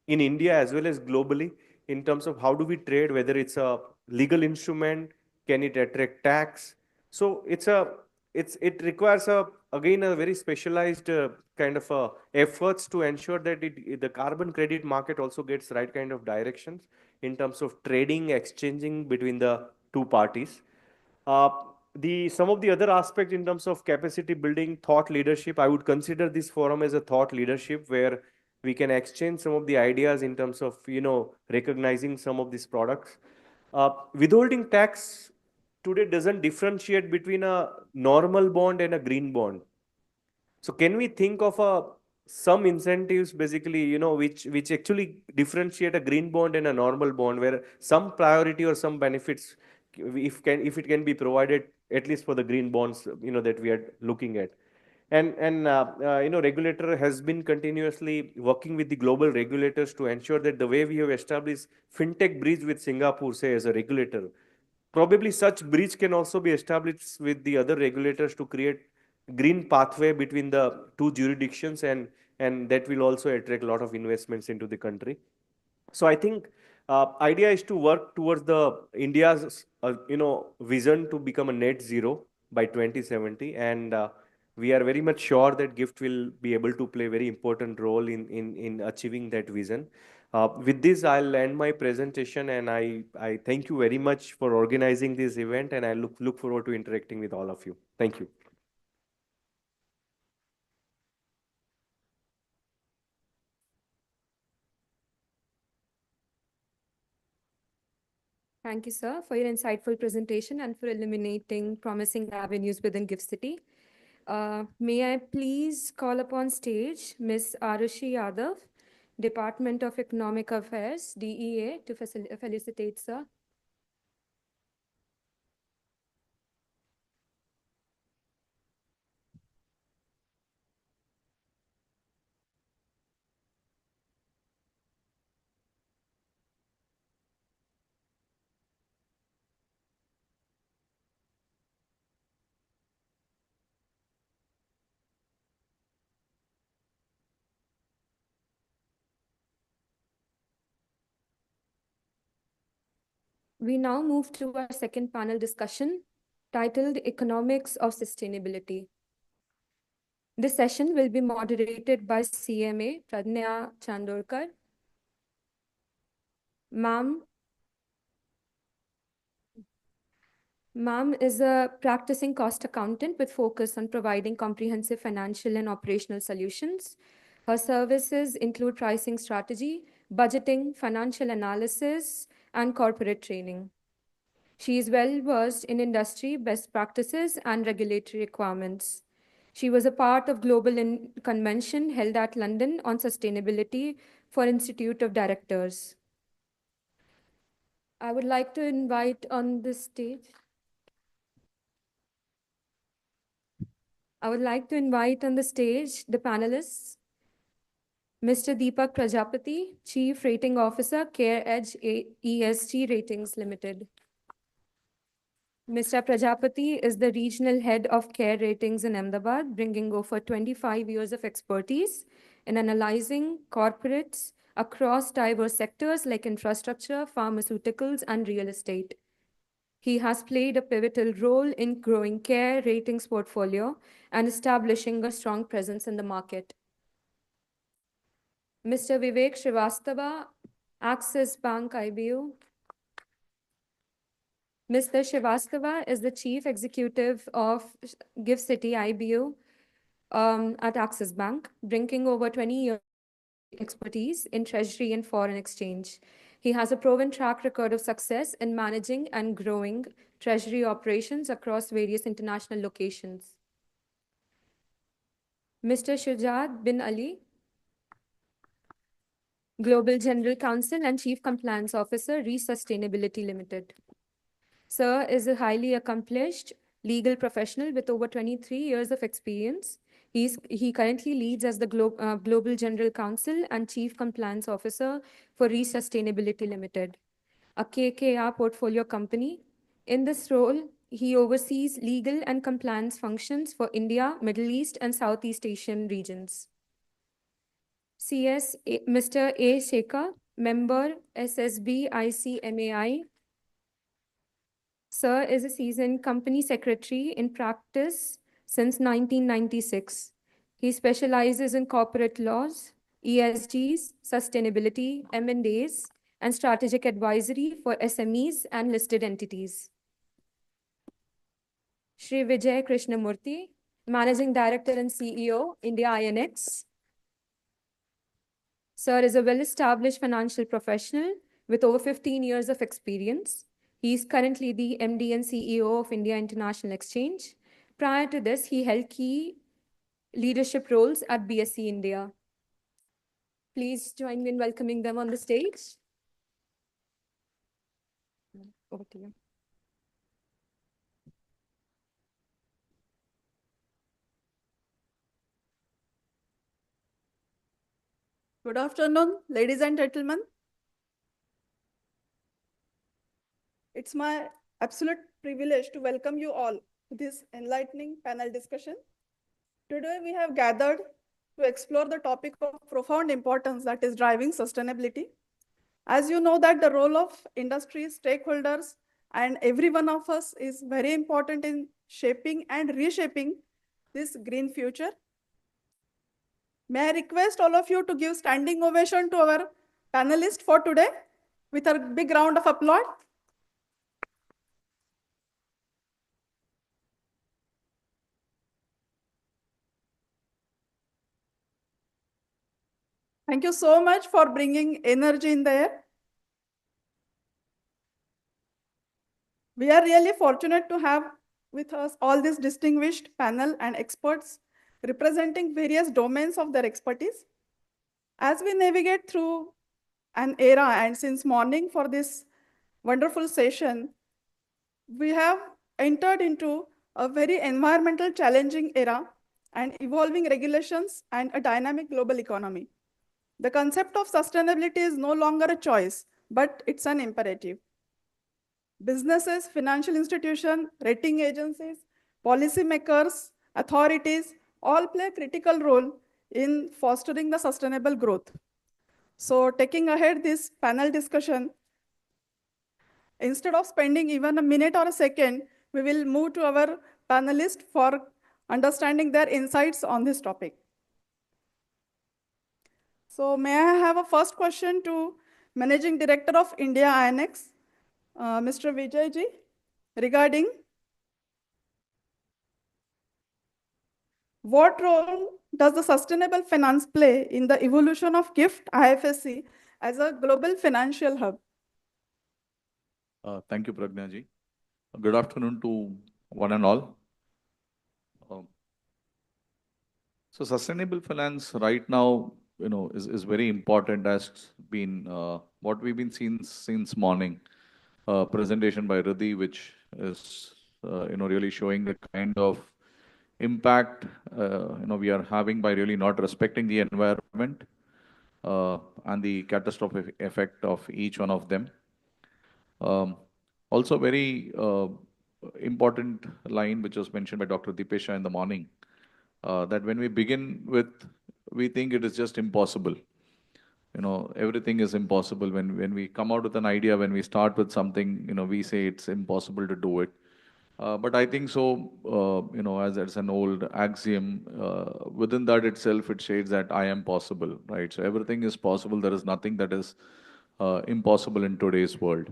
in India as well as globally in terms of how do we trade, whether it's a legal instrument, can it attract tax? So it requires again a very specialized kind of efforts to ensure that the carbon credit market also gets right kind of directions in terms of trading, exchanging between the two parties. Uh, some of the other aspects in terms of capacity building, thought leadership, I would consider this forum as a thought leadership where we can exchange some of the ideas in terms of recognizing some of these products. Withholding tax today doesn't differentiate between a normal bond and a green bond. So can we think of some incentives basically, which actually differentiate a green bond and a normal bond, where some priority or some benefits, if it can be provided at least for the green bonds, that we are looking at. And regulator has been continuously working with the global regulators to ensure that the way we have established fintech bridge with Singapore, say as a regulator, probably such bridge can also be established with the other regulators to create green pathway between the two jurisdictions, and that will also attract a lot of investments into the country. So I think idea is to work towards the India's vision to become a net zero by 2070, and we are very much sure that GIFT will be able to play a very important role in achieving that vision. With this, I'll end my presentation, and I thank you very much for organizing this event, and I look forward to interacting with all of you. Thank you. Thank you, sir, for your insightful presentation and for illuminating promising avenues within GIFT City. May I please call upon stage Ms. Arushi Yadav, Department of Economic Affairs, DEA, to felicitate, sir. We now move to our second panel discussion titled Economics of Sustainability. This session will be moderated by CMA Pradnya Chandorkar. Ma'am is a practicing cost accountant with focus on providing comprehensive financial and operational solutions. Her services include pricing strategy, budgeting, financial analysis, and corporate training. She is well versed in industry best practices and regulatory requirements. She was a part of global convention held at London on sustainability for Institute of Directors. I would like to invite on the stage. I would like to invite on the stage the panelists, Mr. Deepak Prajapati, Chief Rating Officer, CareEdge ESG Ratings Limited. Mr. Prajapati is the Regional Head of Care Ratings in Ahmedabad, bringing over 25 years of expertise in analyzing corporates across diverse sectors like infrastructure, pharmaceuticals, and real estate. He has played a pivotal role in growing Care Ratings portfolio and establishing a strong presence in the market. Mr. Vivek Srivastava, Axis Bank IBU. Mr. Srivastava is the Chief Executive of GIFT City IBU at Axis Bank, bringing over 20 years of expertise in treasury and foreign exchange. He has a proven track record of success in managing and growing treasury operations across various international locations. Mr. Shujat bin Ali, Global General Counsel and Chief Compliance Officer, Sustainability Limited. Sir is a highly accomplished legal professional with over 23 years of experience. He currently leads as the Global General Counsel and Chief Compliance Officer for Sustainability Limited, a KKR portfolio company. In this role, he oversees legal and compliance functions for India, Middle East, and Southeast Asian regions. Mr. A. Shekhar, member SSB ICMAI. Sir is a seasoned company secretary in practice since 1996. He specializes in corporate laws, ESGs, sustainability, M&As, and strategic advisory for SMEs and listed entities. Shri Vijay Krishnamurthy, Managing Director and CEO, India INX. Sir is a well-established financial professional with over 15 years of experience. He is currently the MD and CEO of India International Exchange. Prior to this, he held key leadership roles at BSE India. Please join me in welcoming them on the stage. Over to you. Good afternoon, ladies and gentlemen. It's my absolute privilege to welcome you all to this enlightening panel discussion. Today, we have gathered to explore the topic of profound importance that is driving sustainability. As you know that the role of industry, stakeholders, and every one of us is very important in shaping and reshaping this green future. May I request all of you to give standing ovation to our panelists for today with a big round of applause. Thank you so much for bringing energy in there. We are really fortunate to have with us all this distinguished panel and experts representing various domains of their expertise. As we navigate through an era and since morning for this wonderful session, we have entered into a very environmental challenging era and evolving regulations and a dynamic global economy. The concept of sustainability is no longer a choice, but it's an imperative. Businesses, financial institutions, rating agencies, policymakers, authorities, all play a critical role in fostering the sustainable growth. So taking ahead this panel discussion, Instead of spending even a minute or a second, we will move to our panelists for understanding their insights on this topic. So may I have a first question to Managing Director of India INX, Mr. Vijay ji, regarding what role does the sustainable finance play in the evolution of GIFT IFSC as a global financial hub? Thank you, Pragna ji. Good afternoon to one and all. So sustainable finance right now, is very important as been what we've been seeing since morning. Presentation by Riddhi, which is, really showing the kind of impact, we are having by really not respecting the environment and the catastrophic effect of each one of them. Also very important line which was mentioned by Dr. Deepesha in the morning, that when we begin with, we think it is just impossible. Everything is impossible. When we come out with an idea, when we start with something, we say it's impossible to do it. But I think so, as it's an old axiom, within that itself, it shades that I am possible, right? So everything is possible. There is nothing that is impossible in today's world.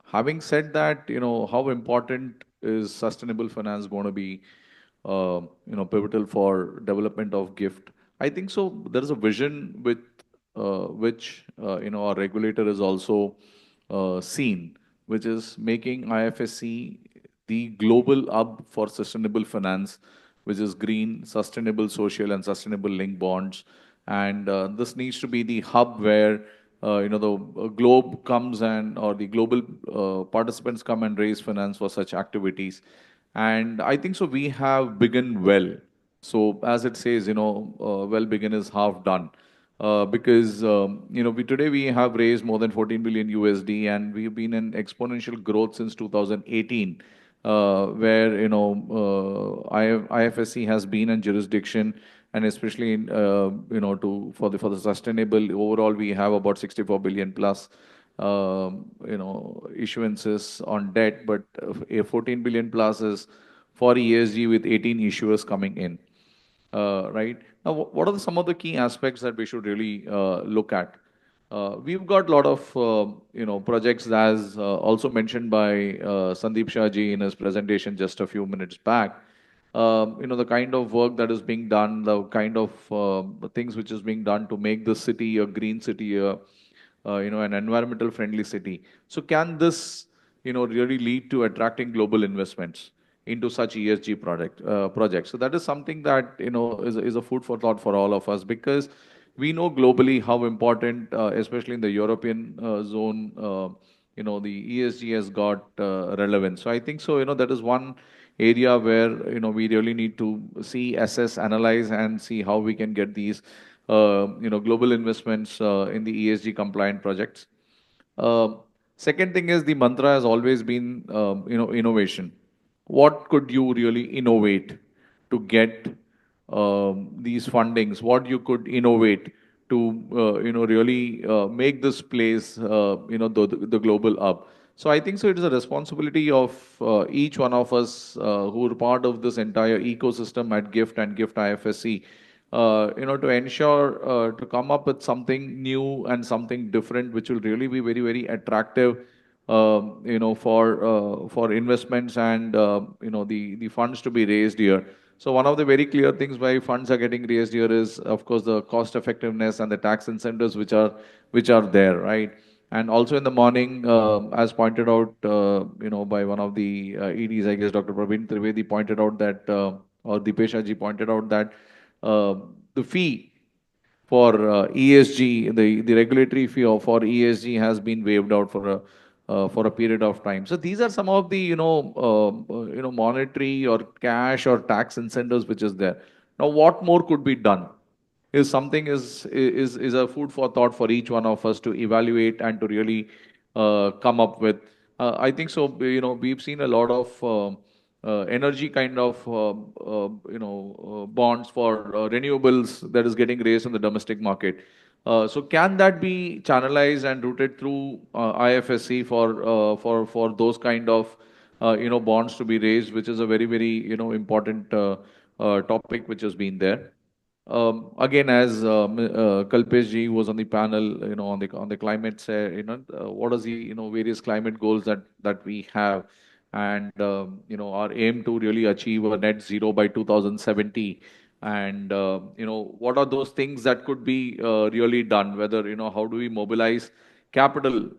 Having said that, how important is sustainable finance going to be, pivotal for development of GIFT? I think so. There is a vision with which, our regulator is also seen, which is making IFSC the global hub for sustainable finance, which is green, sustainable, social, and sustainable linked bonds. And this needs to be the hub where the globe comes and or the global participants come and raise finance for such activities. And I think so we have begun well. So as it says, well begin is half done. Because today we have raised more than 14 billion USD, and we've been in exponential growth since 2018, where IFSC has been in jurisdiction, and especially in for the sustainable overall, we have about 64 billion plus issuances on debt, but 14 billion plus is for ESG with 18 issuers coming in. Right now, what are some of the key aspects that we should really look at? We've got a lot of projects, as also mentioned by Sandeep Shah ji in his presentation just a few minutes back. The kind of work that is being done, the kind of things which is being done to make the city a green city, an environmental friendly city. So can this, really lead to attracting global investments into such ESG projects? So that is something that, is a food for thought for all of us, because we know globally how important, especially in the European zone, the ESG has got relevance. So I think so, that is one area where, we really need to see, assess, analyze, and see how we can get these, global investments in the ESG compliant projects. Second thing is the mantra has always been, innovation. What could you really innovate to get these fundings? What you could innovate to, really make this place, the global hub. So I think so it is a responsibility of each one of us who are part of this entire ecosystem at GIFT and GIFT IFSC, to ensure to come up with something new and something different, which will really be very, very attractive, for investments and, the funds to be raised here. So one of the very clear things why funds are getting raised here is, of course, the cost effectiveness and the tax incentives which are there, right? And also in the morning, as pointed out, by one of the EDs, I guess Dr. Praveen Trivedi pointed out that, or Deepesha ji pointed out that the fee for ESG, the regulatory fee for ESG has been waived out for a period of time. So these are some of the monetary or cash or tax incentives which is there. Now, what more could be done? Is something is a food for thought for each one of us to evaluate and to really come up with. I think so. We've seen a lot of energy kind of bonds for renewables that is getting raised in the domestic market. So can that be channelized and routed through IFSC for those kind of bonds to be raised, which is a very important topic which has been there. Again, as Kalpesh ji was on the panel, on the climate, what are the various climate goals that we have, and our aim to really achieve a net zero by 2070, and what are those things that could be really done? Whether how do we mobilize capital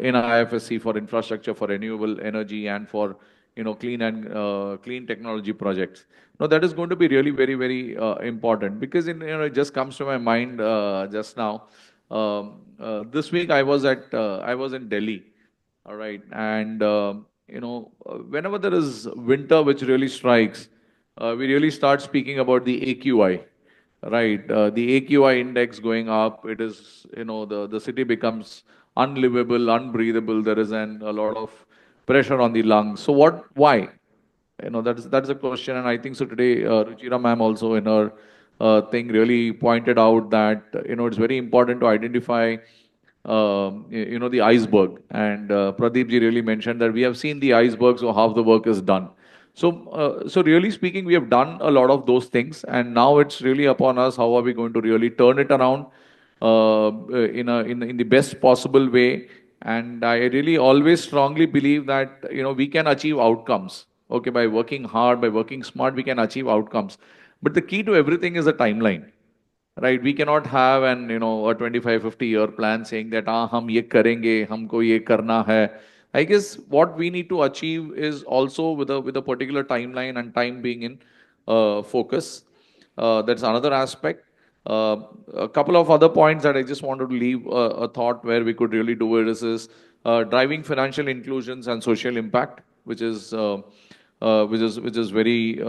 in IFSC for infrastructure, for renewable energy, and for clean technology projects. No, that is going to be really very important, because it just comes to my mind just now. This week I was in Delhi, all right, and whenever there is winter which really strikes, we really start speaking about the AQI, right? The AQI index going up. It is, the city becomes unlivable, unbreathable. There is a lot of pressure on the lungs. So why? That's a question, and I think so today, Ruchira ma'am also in her thing really pointed out that it's very important to identify the iceberg, and Pradeep ji really mentioned that we have seen the iceberg, so half the work is done. So really speaking, we have done a lot of those things, and now it's really upon us. How are we going to really turn it around in the best possible way? And I really always strongly believe that we can achieve outcomes. Okay, by working hard, by working smart, we can achieve outcomes. But the key to everything is a timeline, right? We cannot have a 25-50 year plan saying that hum ye karenge, humko ye karna hai. I guess what we need to achieve is also with a particular timeline and time being in focus. That's another aspect. Uh, a couple of other points that I just wanted to leave a thought where we could really do it is driving financial inclusions and social impact, which is very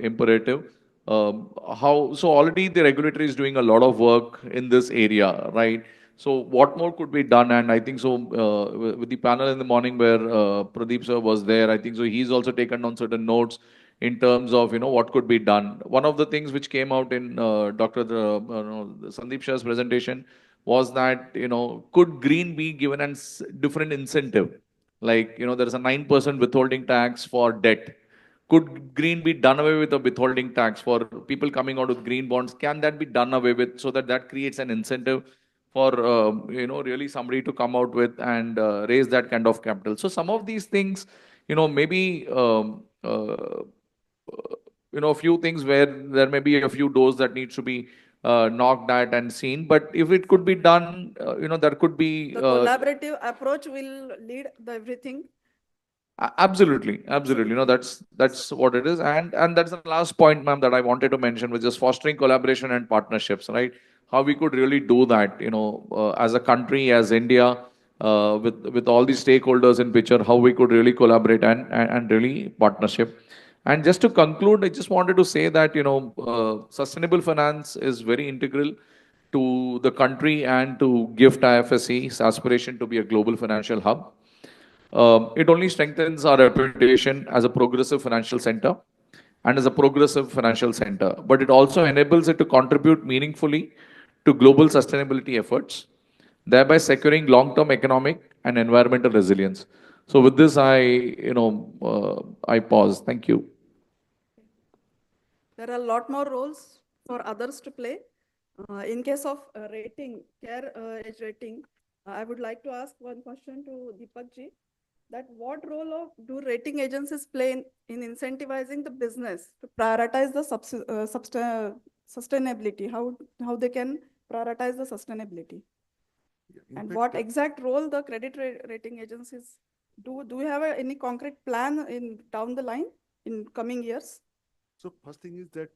imperative. How so already the regulator is doing a lot of work in this area, right? So what more could be done? And I think so with the panel in the morning where Pradeep sir was there, I think so he's also taken on certain notes in terms of what could be done. One of the things which came out in Dr. Sandeep Shah's presentation was that could green be given a different incentive? Like there is a 9% withholding tax for debt. Could green be done away with a withholding tax for people coming out with green bonds? Can that be done away with, so that that creates an incentive for really somebody to come out with and raise that kind of capital? So some of these things, maybe a few things where there may be a few doors that needs to be knocked at and seen. But if it could be done, there could be The collaborative approach will lead the everything. Absolutely. That's what it is, and that's the last point, ma'am, that I wanted to mention, which is fostering collaboration and partnerships, right? How we could really do that, as a country, as India, with all the stakeholders in picture, how we could really collaborate and really partnership. And just to conclude, I just wanted to say that sustainable finance is very integral to the country and to GIFT IFSC's aspiration to be a global financial hub. It only strengthens our reputation as a progressive financial center and as a progressive financial center, but it also enables it to contribute meaningfully to global sustainability efforts, thereby securing long-term economic and environmental resilience. So with this, I pause. Thank you. There are a lot more roles for others to play. In case of rating, care age rating, I would like to ask one question to Deepak ji, that what role do rating agencies play in incentivizing the business to prioritize the sustainability? How they can prioritize the sustainability? And what exact role the credit rating agencies do? Do we have any concrete plan in down the line in coming years? So first thing is that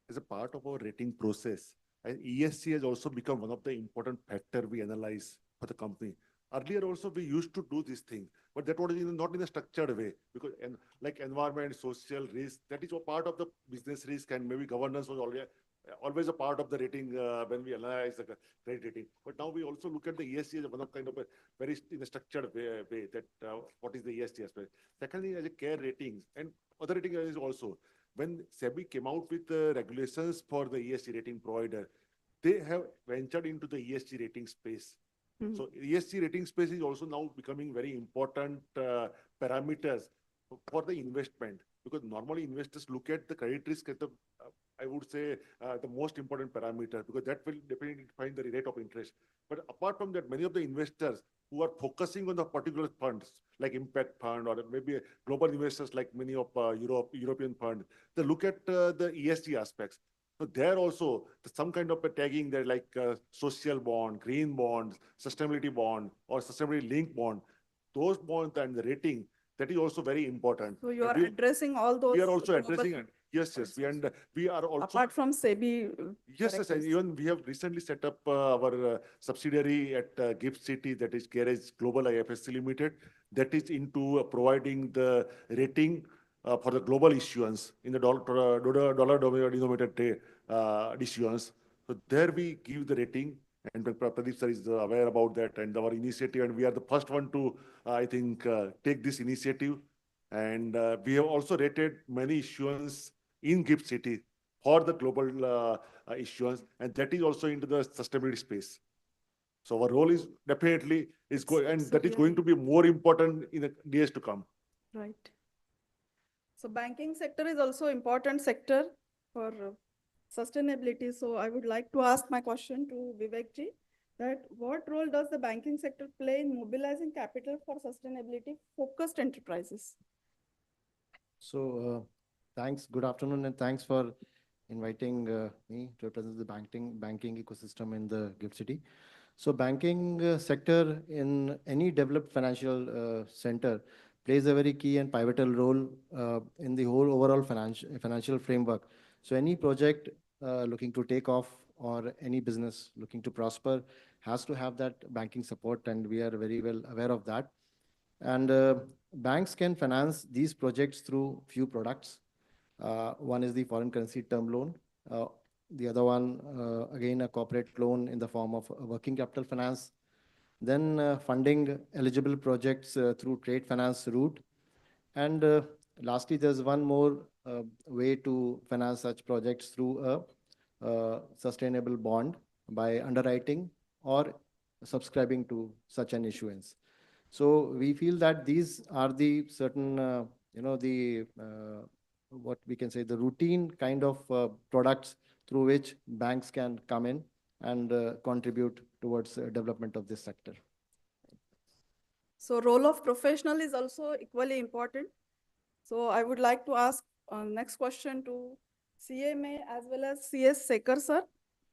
as a part of our rating process, and ESG has also become one of the important factor we analyze for the company. Earlier also we used to do this thing, but that was not in a structured way, because like environment, social risk, that is a part of the business risk, and maybe governance was always a part of the rating when we analyze the credit rating. But now we also look at the ESG as one of kind of a very in a structured way that what is the ESG aspect. Secondly, as a care ratings and other rating agencies also, when SEBI came out with regulations for the ESG rating provider, they have ventured into the ESG rating space. So ESG rating space is also now becoming very important parameters for the investment, because normally investors look at the credit risk at the, I would say, the most important parameter, because that will definitely define the rate of interest. But apart from that, many of the investors who are focusing on the particular funds, like impact fund or maybe global investors like many of European funds, they look at the ESG aspects. So there also some kind of a tagging there, like social bond, green bonds, sustainability bond, or sustainability linked bond. Those bonds and the rating, that is also very important. So you are addressing all those. We are also global addressing it. Yes, yes. We are also. Apart from SEBI. Yes, yes. And even we have recently set up our subsidiary at Gift City, that is Garage Global IFSC Limited, that is into providing the rating for the global issuance in the dollar denominated issuance. So there we give the rating, and Pradeep sir is aware about that and our initiative, and we are the first one to, I think, take this initiative. And we have also rated many issuance in Gift City for the global issuance, and that is also into the sustainability space. So our role is definitely going, and that is going to be more important in the days to come. Right. So banking sector is also important sector for sustainability. So I would like to ask my question to Vivek ji, that what role does the banking sector play in mobilizing capital for sustainability focused enterprises? So thanks, good afternoon, and thanks for inviting me to represent the banking ecosystem in the Gift City. So banking sector in any developed financial center plays a very key and pivotal role in the whole overall financial framework. So any project looking to take off or any business looking to prosper has to have that banking support, and we are very well aware of that. And banks can finance these projects through few products. One is the foreign currency term loan. The other one, again, a corporate loan in the form of working capital finance. Then funding eligible projects through trade finance route. And lastly, there's one more way to finance such projects through a sustainable bond by underwriting or subscribing to such an issuance. So we feel that these are the certain, what we can say, the routine kind of products through which banks can come in and contribute towards development of this sector. So role of professional is also equally important. So I would like to ask next question to CMA as well as CS Sekhar sir,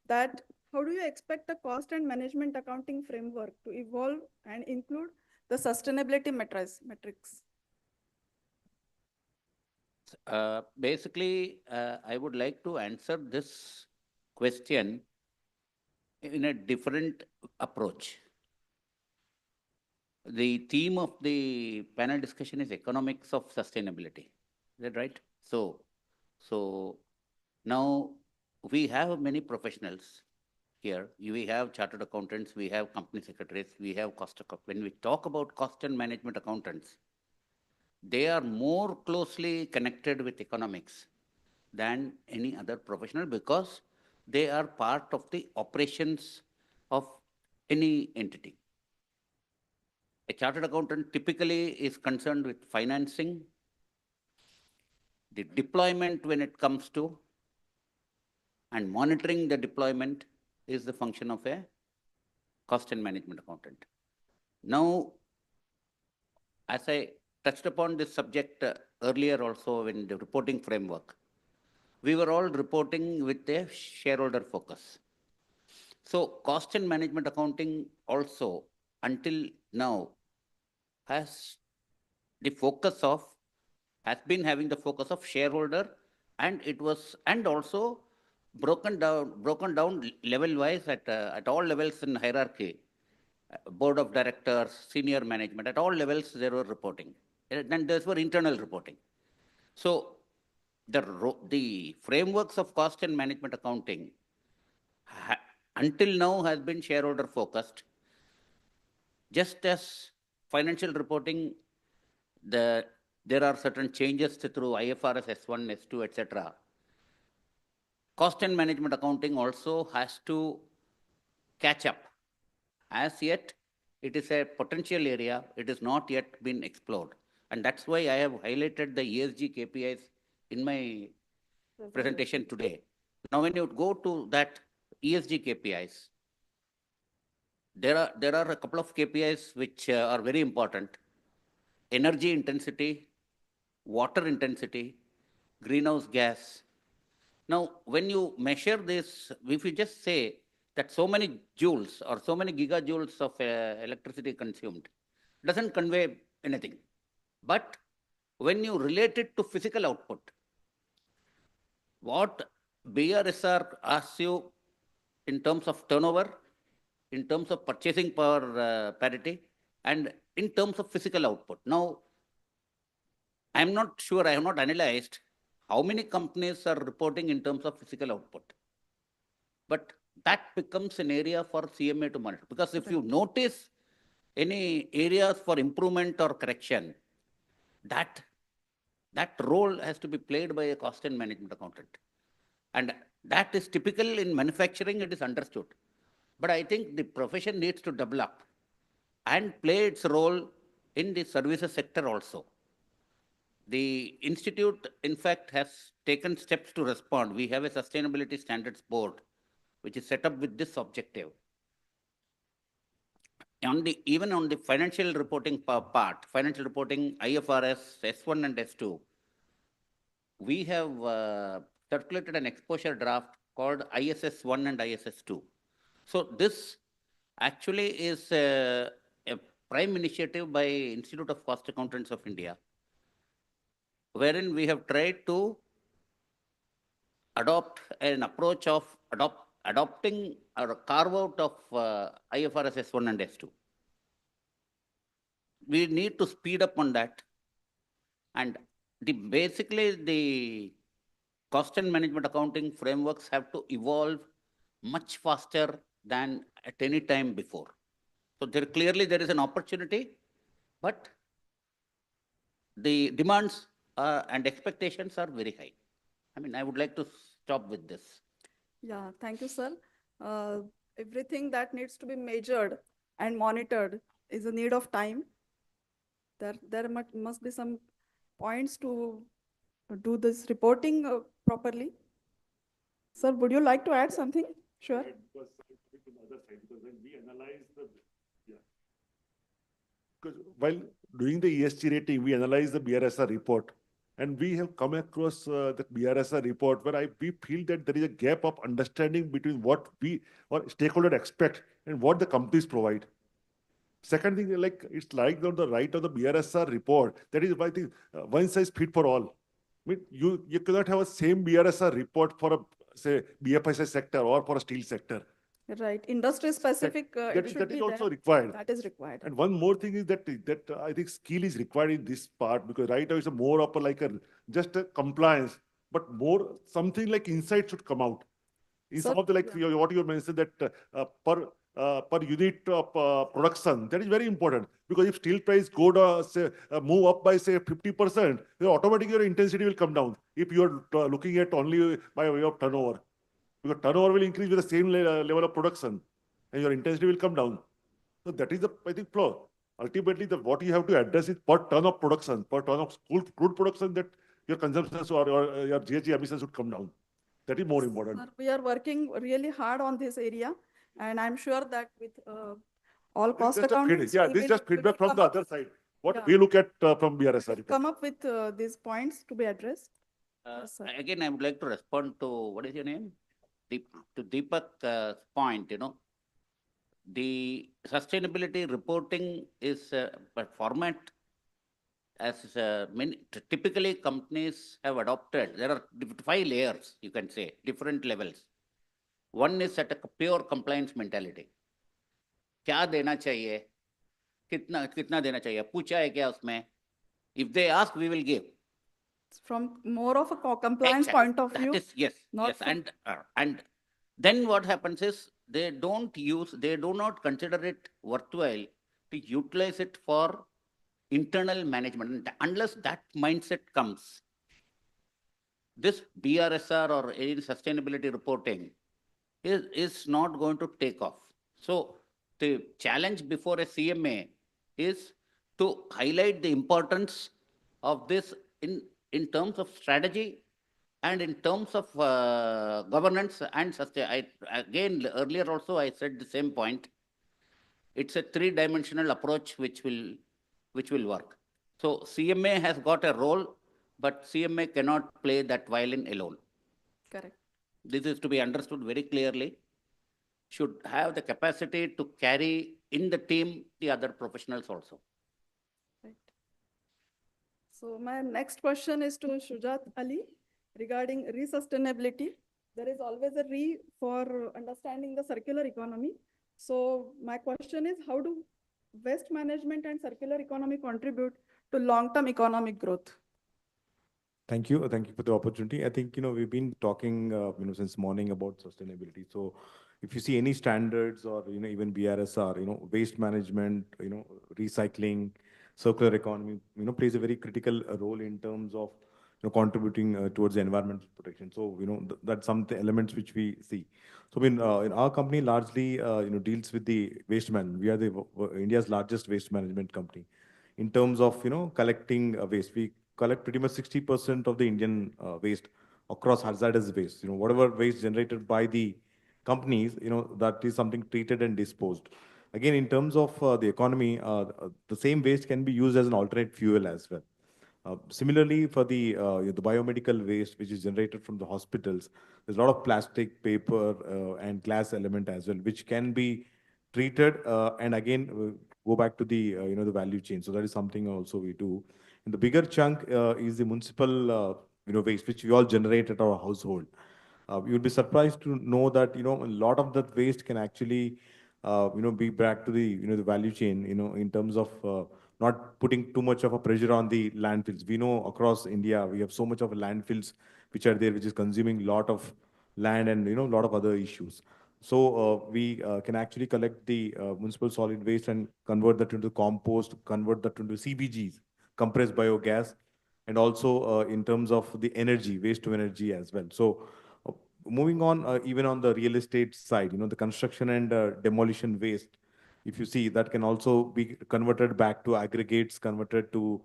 that how do you expect the cost and management accounting framework to evolve and include the sustainability metrics? Basically, I would like to answer this question in a different approach. The theme of the panel discussion is economics of sustainability. Is that right? So now we have many professionals here. We have chartered accountants, we have company secretaries, we have when we talk about cost and management accountants, they are more closely connected with economics than any other professional, because they are part of the operations of any entity. A chartered accountant typically is concerned with financing, the deployment when it comes to, and monitoring the deployment is the function of a cost and management accountant. Now, as I touched upon this subject earlier also in the reporting framework, we were all reporting with a shareholder focus. So cost and management accounting also until now has been having the focus of shareholder, and also broken down level wise at all levels in hierarchy. Board of directors, senior management, at all levels they were reporting. And those were internal reporting. So the frameworks of cost and management accounting until now has been shareholder focused. Just as financial reporting, there are certain changes through IFRS S1, S2, etc. cost and management accounting also has to catch up. As yet, it is a potential area. It has not yet been explored. And that's why I have highlighted the ESG KPIs in my presentation today. Now, when you go to that ESG KPIs, there are a couple of KPIs which are very important. Energy intensity, water intensity, greenhouse gas. Now, when you measure this, if you just say that so many joules or so many gigajoules of electricity consumed, doesn't convey anything. But when you relate it to physical output, what BRSR asks you in terms of turnover, in terms of purchasing power parity, and in terms of physical output. Now, I'm not sure, I have not analyzed how many companies are reporting in terms of physical output. But that becomes an area for CMA to monitor. Because if you notice any areas for improvement or correction, that role has to be played by a cost and management accountant. And that is typical in manufacturing, it is understood. But I think the profession needs to develop and play its role in the services sector also. The institute, in fact, has taken steps to respond. We have a sustainability standards board, which is set up with this objective. Even on the financial reporting part, financial reporting, IFRS, S1 and S2, we have circulated an exposure draft called ISS 1 and ISS 2. So this actually is a prime initiative by Institute of Cost Accountants of India, wherein we have tried to adopt an approach of adopting or carve out of IFRS S1 and S2. We need to speed up on that. And basically the cost and management accounting frameworks have to evolve much faster than at any time before. So clearly there is an opportunity, but the demands and expectations are very high. I mean, I would like to stop with this. Yeah, thank you, sir. Everything that needs to be measured and monitored is a need of time. There must be some points to do this reporting properly. Sir, would you like to add something? Sure. Because when we analyze because while doing the ESG rating, we analyze the BRSR report, and we have come across the BRSR report where we feel that there is a gap of understanding between what we or stakeholders expect and what the companies provide. Second thing, it's like on the right of the BRSR report, that is why I think one size fit for all. I mean, you cannot have a same BRSR report for a, say, BFSI sector or for a steel sector. Right, industry specific. That is also required. That is required. And one more thing is that I think skill is required in this part, because right now it's more of just a compliance, but more something like insight should come out. In some of the what you mentioned, that per unit of production, that is very important, because if steel price move up by say 50%, then automatically your intensity will come down. If you are looking at only by way of turnover, because turnover will increase with the same level of production, and your intensity will come down. So that is the, I think, flaw. Ultimately, what you have to address is per ton of production, per ton of crude production, that your consumption or your GHG emissions should come down. That is more important. Sir, we are working really hard on this area, and I'm sure that with all cost accountants, this is just feedback from the other side. What we look at from BRSR. Come up with these points to be addressed. Yes, again, I would like to respond to, what is your name? To Deepak's point, the sustainability reporting is a format as typically companies have adopted. There are 5 layers, you can say, different levels. One is at a pure compliance mentality. क्या देना चाहिए, कितना देना चाहिए, पूछा है क्या उसमें? If they ask, we will give. From more of a compliance point of view. Yes. And then what happens is they do not consider it worthwhile to utilize it for internal management. Unless that mindset comes, this BRSR or any sustainability reporting is not going to take off. So the challenge before a CMA is to highlight the importance of this in terms of strategy and in terms of governance and sustain. Again, earlier also I said the same point. It's a three-dimensional approach which will work. So CMA has got a role, but CMA cannot play that violin alone. Correct. This is to be understood very clearly. Should have the capacity to carry in the team the other professionals also. Right. So my next question is to Shujat Ali regarding re-sustainability. There is always a re for understanding the circular economy. So my question is, how do waste management and circular economy contribute to long-term economic growth? Thank you. Thank you for the opportunity. I think, we've been talking, since morning about sustainability. So if you see any standards or, even BRSR, waste management, recycling, circular economy, plays a very critical role in terms of, contributing towards the environmental protection. So, that's some elements which we see. So, in our company largely, deals with the waste management. We are India's largest waste management company. In terms of, collecting waste, we collect pretty much 60% of the Indian waste across hazardous waste. Whatever waste generated by the companies, that is something treated and disposed. Again, in terms of the economy, the same waste can be used as an alternate fuel as well. Similarly, for the biomedical waste, which is generated from the hospitals, there's a lot of plastic, paper, and glass element as well, which can be treated and again go back to the the value chain. So that is something also we do. And the bigger chunk is the municipal waste, which we all generate at our household. You'll be surprised to know that a lot of that waste can actually be back to the the value chain. In terms of not putting too much of a pressure on the landfills. We know across India we have so much of landfills which are there, which is consuming a lot of land and a lot of other issues. So we can actually collect the municipal solid waste and convert that into compost, convert that into CBGs, compressed biogas, and also in terms of the energy, waste to energy as well. So moving on, even on the real estate side, the construction and demolition waste, if you see, that can also be converted back to aggregates, converted to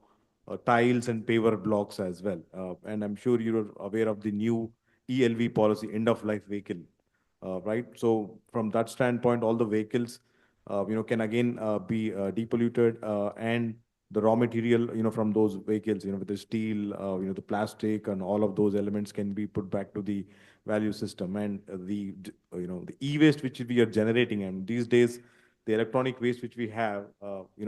tiles and paver blocks as well. And I'm sure you're aware of the new ELV policy, end of life vehicle, right? So from that standpoint, all the vehicles, can again be depolluted, and the raw material, from those vehicles, with the steel, the plastic and all of those elements can be put back to the value system. And the e-waste which we are generating, and these days, the electronic waste which we have,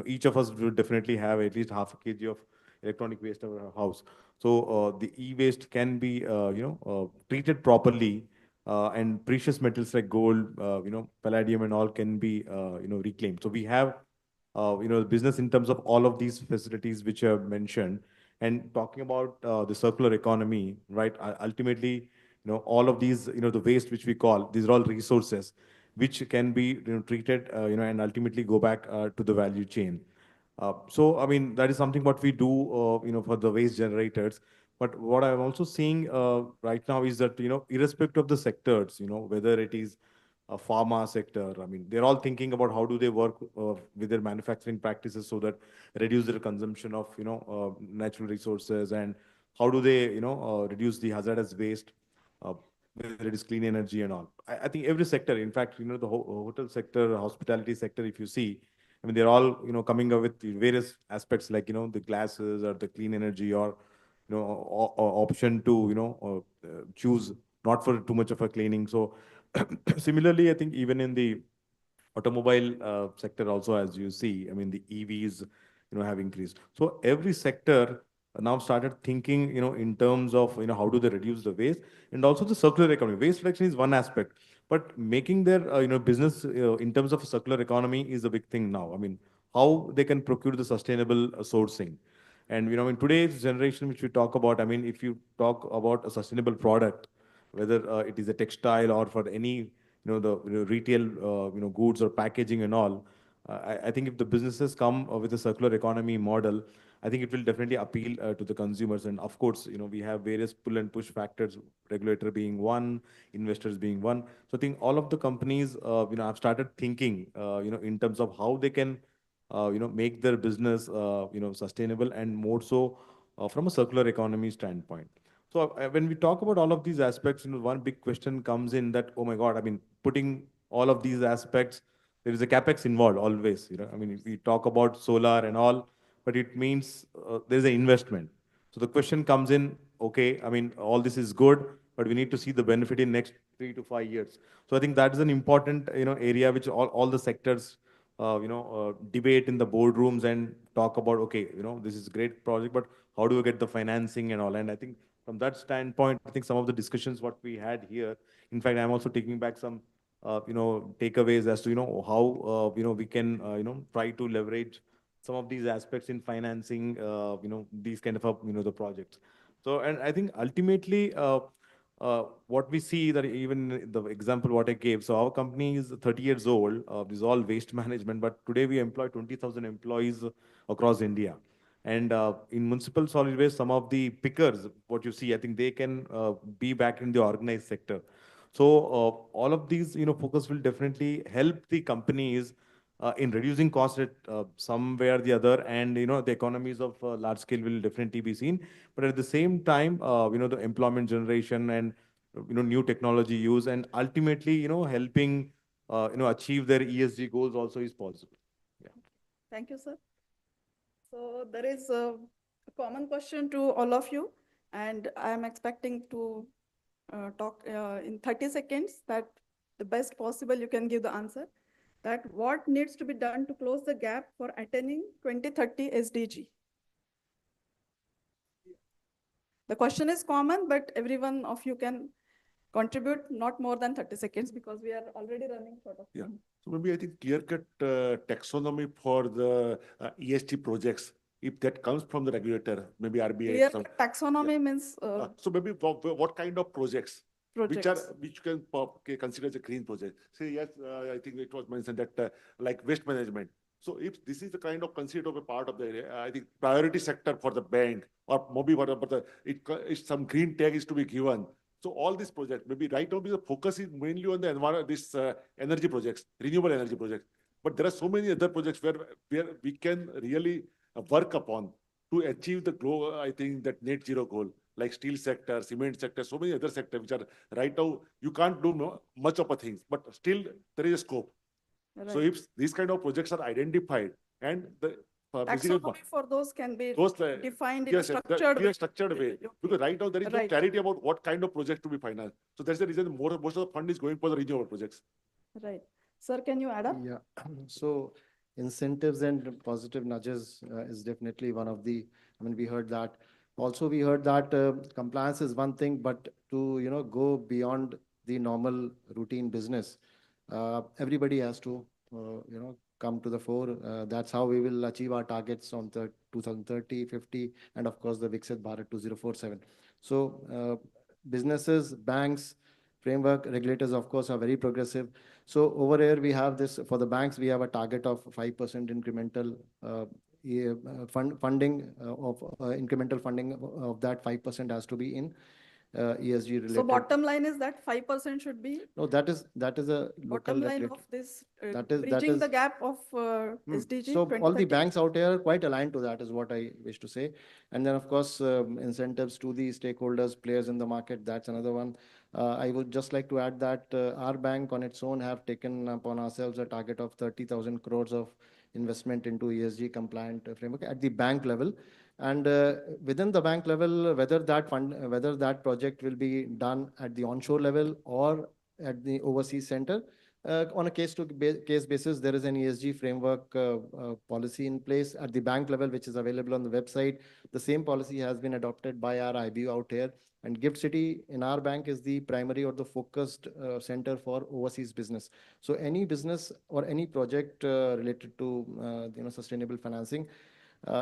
each of us will definitely have at least half a kg of electronic waste in our house. So the e-waste can be, treated properly, and precious metals like gold, palladium and all can be, reclaimed. So we have, business in terms of all of these facilities which I have mentioned. And talking about the circular economy, right? Ultimately, all of these, the waste which we call, these are all resources which can be, treated, and ultimately go back to the value chain. So, I mean, that is something what we do, for the waste generators. But what I'm also seeing right now is that, irrespective of the sectors, whether it is a pharma sector, I mean, they're all thinking about how do they work with their manufacturing practices so that reduce their consumption of, natural resources, and how do they, reduce the hazardous waste, whether it is clean energy and all. I think every sector, in fact, the hotel sector, hospitality sector, if you see, I mean, they're all, coming up with various aspects like, the glasses or the clean energy, or, option to, choose not for too much of a cleaning. So similarly, I think even in the automobile sector also, as you see, I mean, the EVs, have increased. So every sector now started thinking, in terms of, how do they reduce the waste, and also the circular economy. Waste reduction is one aspect, but making their, business in terms of circular economy is a big thing now. I mean, how they can procure the sustainable sourcing. And, in today's generation, which we talk about, I mean, if you talk about a sustainable product, whether it is a textile or for any, the retail, goods or packaging and all, I think if the businesses come with a circular economy model, I think it will definitely appeal to the consumers. And of course, we have various pull and push factors, regulator being one, investors being one. So I think all of the companies, have started thinking, in terms of how they can, make their business, sustainable and more so from a circular economy standpoint. So when we talk about all of these aspects, one big question comes in that, oh my God, I mean, putting all of these aspects, there is a capex involved always. I mean, if we talk about solar and all, but it means there's an investment. So the question comes in, okay, I mean, all this is good, but we need to see the benefit in next 3 to 5 years. So I think that is an important, area which all the sectors, debate in the boardrooms and talk about, okay, this is a great project, but how do we get the financing and all? And I think from that standpoint, I think some of the discussions what we had here, in fact, I'm also taking back some, takeaways as to, how, we can, try to leverage some of these aspects in financing, these kind of, the projects. So, and I think ultimately, what we see that even the example what I gave, so our company is 30 years old, this is all waste management, but today we employ 20,000 employees across India. And in municipal solid waste, some of the pickers, what you see, I think they can be back in the organized sector. So all of these, focus will definitely help the companies in reducing costs at somewhere or the other, and the economies of large scale will definitely be seen. But at the same time, the employment generation and new technology use, and ultimately helping achieve their ESG goals also is possible. Yeah. Thank you, sir. So there is a common question to all of you, and I am expecting to talk in 30 seconds that the best possible you can give the answer. That what needs to be done to close the gap for attaining 2030 SDG? The question is common, but every one of you can contribute not more than 30 seconds because we are already running short of time. So maybe I think clear-cut taxonomy for the ESG projects, if that comes from the regulator, maybe RBI. Clear-cut taxonomy means. So maybe what kind of projects? Projects. Which you can consider as a green project. Say yes, I think it was mentioned that like waste management. So if this is the kind of considered of a part of the, I think priority sector for the bank, or maybe whatever some green tag is to be given. So all these projects, maybe right now the focus is mainly on the environment, energy projects, renewable energy projects. But there are so many other projects where we can really work upon to achieve the goal, I think that net zero goal, like steel sector, cement sector, so many other sectors which are right now, you can't do much of a things, but still there is a scope. Right. So if these kind of projects are identified and the taxonomy for those can be defined in a structured way. Because right now there is no clarity about what kind of project to be financed. So that's the reason most of the fund is going for the renewable projects. Right. Sir, can you add up? Yeah. So incentives and positive nudges is definitely one of the, I mean, we heard that. Also, we heard that compliance is one thing, but to, go beyond the normal routine business, everybody has to, come to the fore. That's how we will achieve our targets on the 2030, 50, and of course the Viksit Bharat 2047. So businesses, banks, framework, regulators, of course, are very progressive. So over here, we have this, for the banks, we have a target of 5% incremental funding incremental funding of that 5% has to be in ESG related. So bottom line is that 5% should be. No, that is a local bottom line of this bridging the gap of SDG. So all the banks out here are quite aligned to that, is what I wish to say. And then of course incentives to the stakeholders, players in the market. That's another one. I would just like to add that our bank on its own have taken upon ourselves a target of 30,000 crores of investment into ESG compliant framework at the bank level. And within the bank level, whether that project will be done at the onshore level or at the overseas center, on a case basis, there is an ESG framework policy in place at the bank level, which is available on the website. The same policy has been adopted by our IBU out here. And Gift City in our bank is the primary or the focused center for overseas business. So any business or any project related to sustainable financing,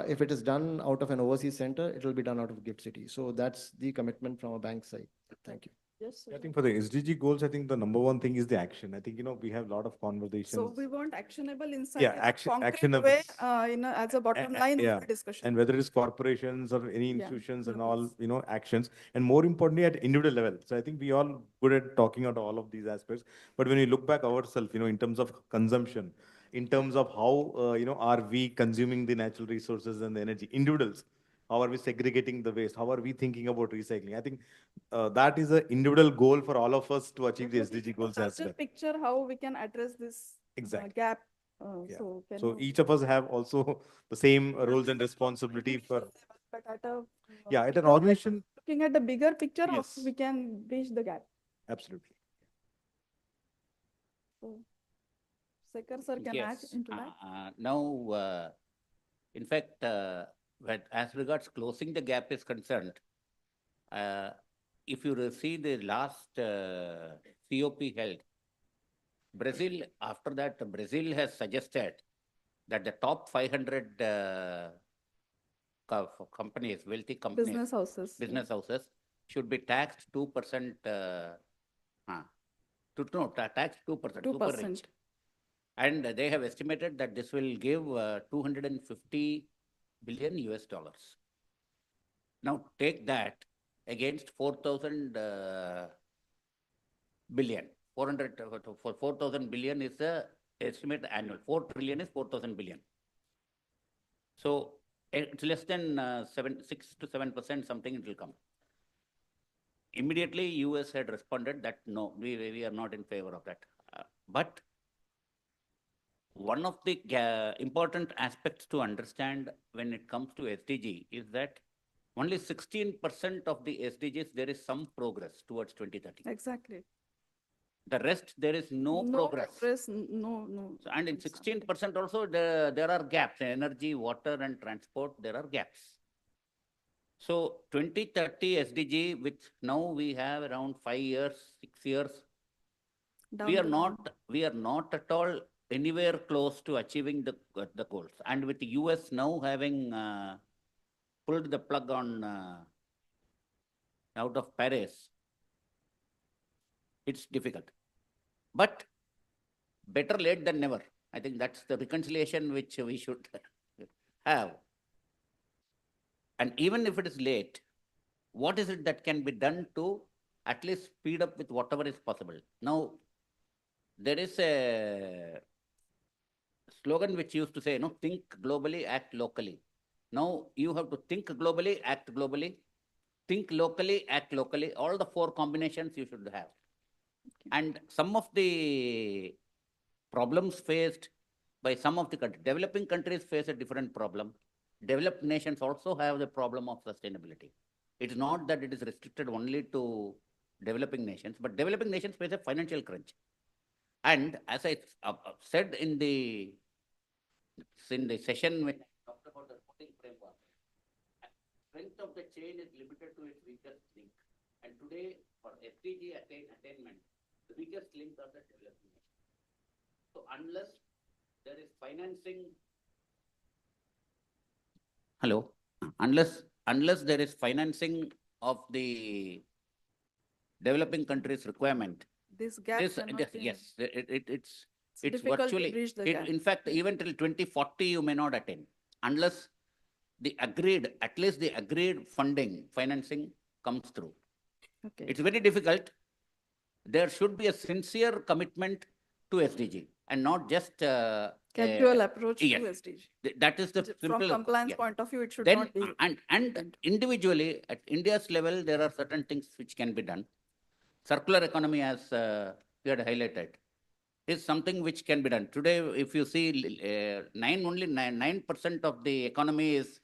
if it is done out of an overseas center, it will be done out of Gift City. So that's the commitment from a bank side. Thank you. Yes. I think for the SDG goals, I think the number one thing is the action. I think, we have a lot of conversations. So we want actionable insight Yeah, in a action, concrete actionable. way, as a bottom line Yeah, of the discussion. and whether it's corporations or any Yeah, institutions and all, actions, and more importantly at individual level. So I think we all good at talking about all of these aspects, but when we look back ourselves, in terms of consumption, in terms of how, are we consuming the natural resources and the energy, individuals, how are we segregating the waste? How are we thinking about recycling? I think that is an individual goal for all of us to achieve the SDG goals as well. Picture how we can address this Exactly. gap. Yeah. So, So each of us have also the same roles and responsibility for. but at a At an organization. looking at the bigger picture, Yes. we can bridge the gap. Absolutely. So, Sekhar sir can add Yes. into that. Now, in fact, as regards closing the gap is concerned, if you see the last COP held, Brazil, after that, Brazil has suggested that the top 500 companies, wealthy companies, business houses should be taxed 2%, taxed 2%, super rich. And they have estimated that this will give 250 billion US dollars. Now take that against 4,000 billion. 4,000 billion is the estimate annual. 4 trillion is 4,000 billion. So it's less than 6 to 7% something it will come. Immediately US had responded that no, we are not in favor of that. But one of the important aspects to understand when it comes to SDG is that only 16% of the SDGs, there is some progress towards 2030. Exactly. The rest, there is no progress. No. So, and in 16% also, there are gaps. Energy, water, and transport, there are gaps. So 2030 SDG, which now we have around 5 years, 6 years, we are not at all anywhere close to achieving the goals. And with the US now having pulled the plug on out of Paris, it's difficult. But better late than never. I think that's the reconciliation which we should have. And even if it is late, what is it that can be done to at least speed up with whatever is possible? Now, there is a slogan which used to say, think globally, act locally. Now you have to think globally, act globally, think locally, act locally. All the 4 combinations you should have. Okay. And some of the problems faced by some of the countries, developing countries face a different problem. Developed nations also have the problem of sustainability. It's not that it is restricted only to developing nations, but developing nations face a financial crunch. And as I said in the session when I talked about the reporting framework, strength of the chain is limited to its weakest link. And today, for SDG attainment, the weakest link are the developing nations. So unless there is financing, unless there is financing of the developing countries' requirement, this gap yes, it's virtually, in fact, even till 2040, you may not attain unless at least the agreed financing comes through. Okay. It's very difficult. There should be a sincere commitment to SDG and not just casual approach to SDG. That is the simple. From compliance point of view, it should not be. And individually, at India's level, there are certain things which can be done. Circular economy, as you had highlighted, is something which can be done. Today, if you see, only 9% of the economy is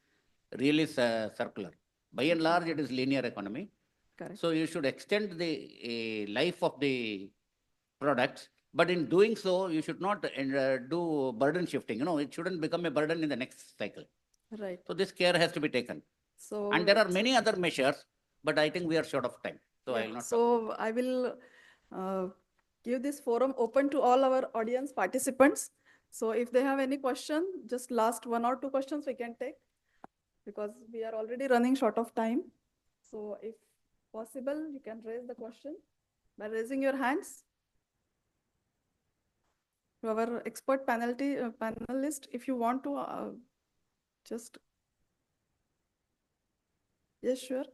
really circular. By and large, it is linear economy. Correct. So you should extend the life of the products, but in doing so, you should not do burden shifting. It shouldn't become a burden in the next cycle. Right. So this care has to be taken. So and there are many other measures, but I think we are short of time. So I will not. So I will give this forum open to all our audience participants. So if they have any question, just last 1 or 2 questions we can take, because we are already running short of time. So if possible, you can raise the question by raising your hands. To our expert panelist, if you want to just, yes, sure.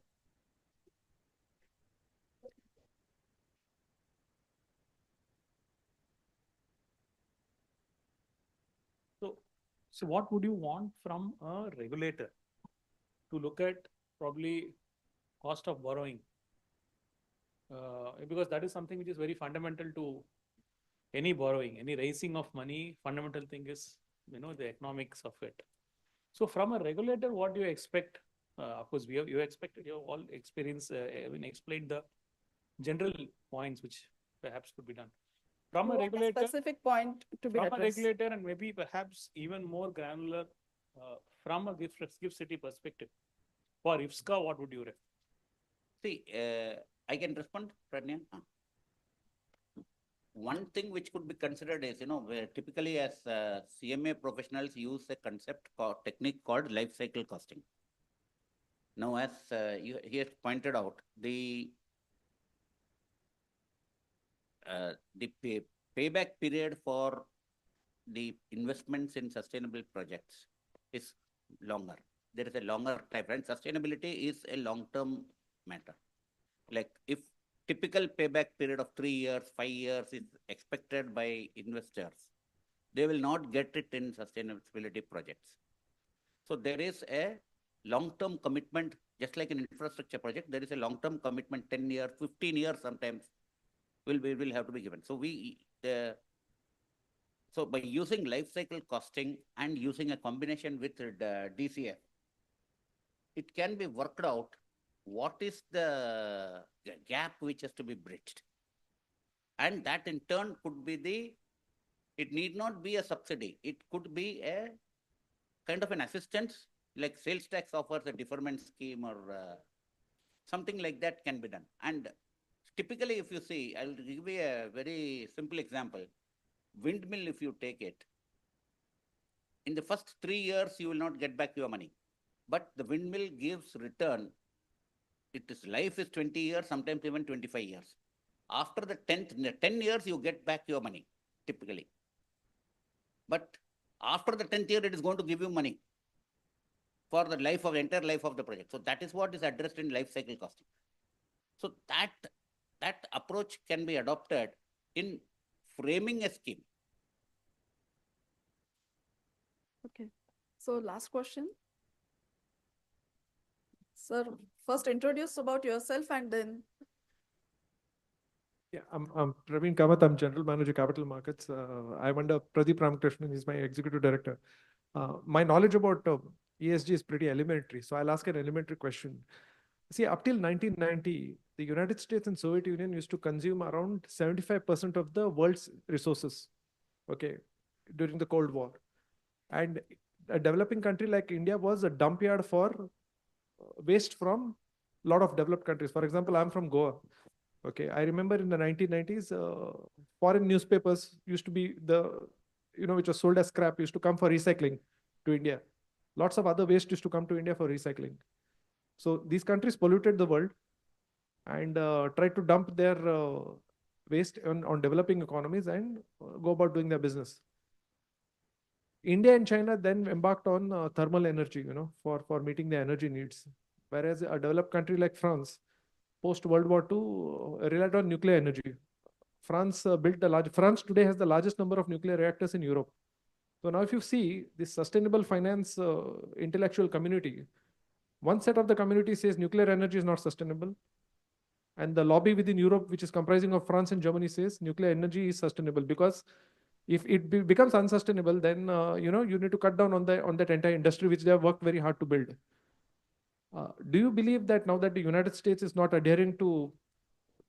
So what would you want from a regulator to look at probably cost of borrowing? Because that is something which is very fundamental to any borrowing, any raising of money. Fundamental thing is, the economics of it. So from a regulator, what do you expect? Of course, you have all experience, explained the general points which perhaps could be done. From a regulator, specific point to be from addressed. a regulator, and maybe perhaps even more granular from a gift city perspective. For IFSCA, what would you recommend? See, I can respond, Pradnya. One thing which could be considered is, where typically as CMA professionals use a technique called life cycle costing. Now, as he has pointed out, the payback period for the investments in sustainable projects is longer. There is a longer time frame. Sustainability is a long-term matter. Like if typical payback period of 3 years, 5 years is expected by investors, they will not get it in sustainability projects. So there is a long-term commitment, just like an infrastructure project, there is a long-term commitment, 10 years, 15 years sometimes will have to be given. So by using life cycle costing and using a combination with DCF, it can be worked out what is the gap which has to be bridged. And that in turn could be it need not be a subsidy. It could be a kind of an assistance, like sales tax offers a deferment scheme or something like that can be done. And typically, if you see, I'll give you a very simple example. Windmill, if you take it, in the first 3 years, you will not get back your money. But the windmill gives return. Life is 20 years, sometimes even 25 years. After the 10 years, you get back your money, typically. But after the 10th year, it is going to give you money for the entire life of the project. So that is what is addressed in life cycle costing. So that approach can be adopted in framing a scheme. Okay. So last question. Sir, first introduce about yourself and then. Yeah, I'm Praveen Kamath. I'm General Manager Capital Markets. I'm under Pradeep Ramakrishnan. He's my Executive Director. My knowledge about ESG is pretty elementary. So I'll ask an elementary question. See, up till 1990, the United States and Soviet Union used to consume around 75% of the world's resources, okay, during the Cold War. And a developing country like India was a dump yard for waste from a lot of developed countries. For example, I'm from Goa. Okay, I remember in the 1990s, foreign newspapers used to be which was sold as scrap, used to come for recycling to India. Lots of other waste used to come to India for recycling. So these countries polluted the world and tried to dump their waste on developing economies and go about doing their business. India and China then embarked on thermal energy, for meeting their energy needs. Whereas a developed country like France, post World War II, relied on nuclear energy. France France today has the largest number of nuclear reactors in Europe. So now if you see this sustainable finance intellectual community, one set of the community says nuclear energy is not sustainable. And the lobby within Europe, which is comprising of France and Germany, says nuclear energy is sustainable, because if it becomes unsustainable, then you need to cut down on that entire industry which they have worked very hard to build. Do you believe that now that the United States is not adhering to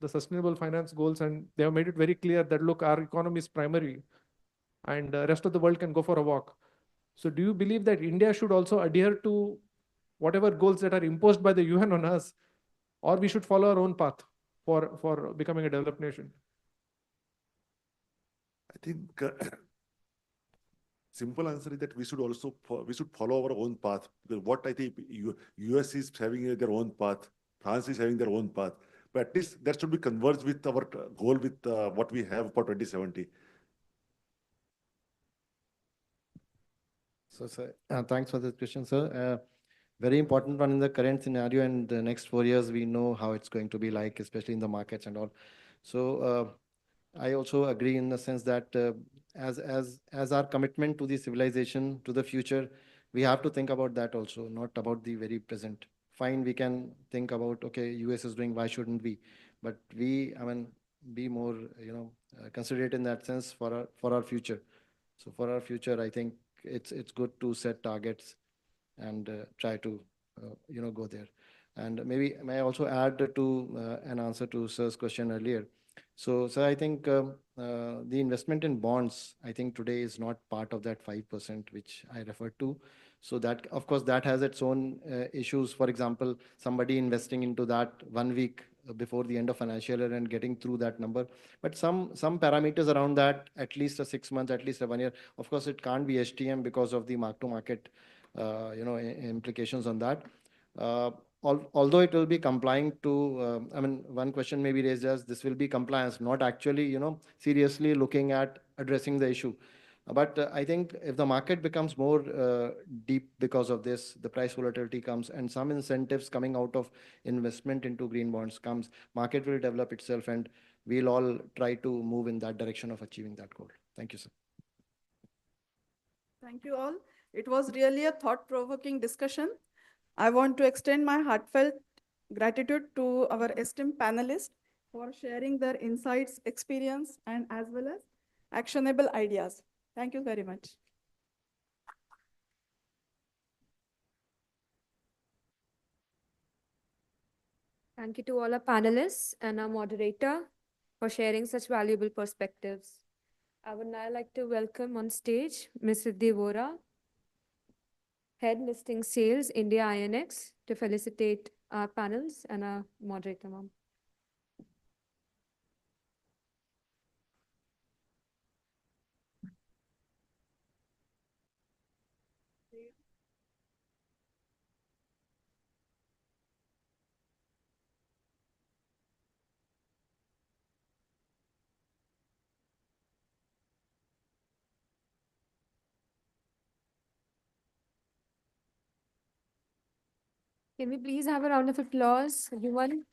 the sustainable finance goals and they have made it very clear that, look, our economy is primary and the rest of the world can go for a walk. So do you believe that India should also adhere to whatever goals that are imposed by the UN on us, or we should follow our own path for becoming a developed nation? I think simple answer is that we should follow our own path, because what I think US is having their own path, France is having their own path. But at least that should be converged with our goal with what we have for 2070. So, sir, thanks for this question, sir. Very important one in the current scenario, and the next 4 years, we know how it's going to be like, especially in the markets and all. So, I also agree in the sense that as our commitment to the civilization, to the future, we have to think about that also, not about the very present. Fine, we can think about, okay, US is doing, why shouldn't we? But we, I mean, be more, considerate in that sense for our future. So for our future, I think it's good to set targets and try to go there. And maybe may I also add to an answer to sir's question earlier. So sir, I think the investment in bonds, I think today is not part of that 5% which I referred to. So that, of course, that has its own issues. For example, somebody investing into that 1 week before the end of financial year and getting through that number. But some parameters around that, at least a 6 months, at least a 1 year. Of course, it can't be HTM because of the mark to market implications on that. Although it will be complying to, I mean, one question may be raised as this will be compliance, not actually, seriously looking at addressing the issue. But I think if the market becomes more deep because of this, the price volatility comes and some incentives coming out of investment into green bonds comes, market will develop itself and we'll all try to move in that direction of achieving that goal. Thank you, sir. Thank you all. It was really a thought-provoking discussion. I want to extend my heartfelt gratitude to our esteemed panelists for sharing their insights, experience, and as well as actionable ideas. Thank you very much. Thank you to all our panelists and our moderator for sharing such valuable perspectives. I would now like to welcome on stage Ms. Siddhi Vora, Head Listing Sales, India INX, to felicitate our panels and our moderator, ma'am. Can we please have a round of applause, everyone?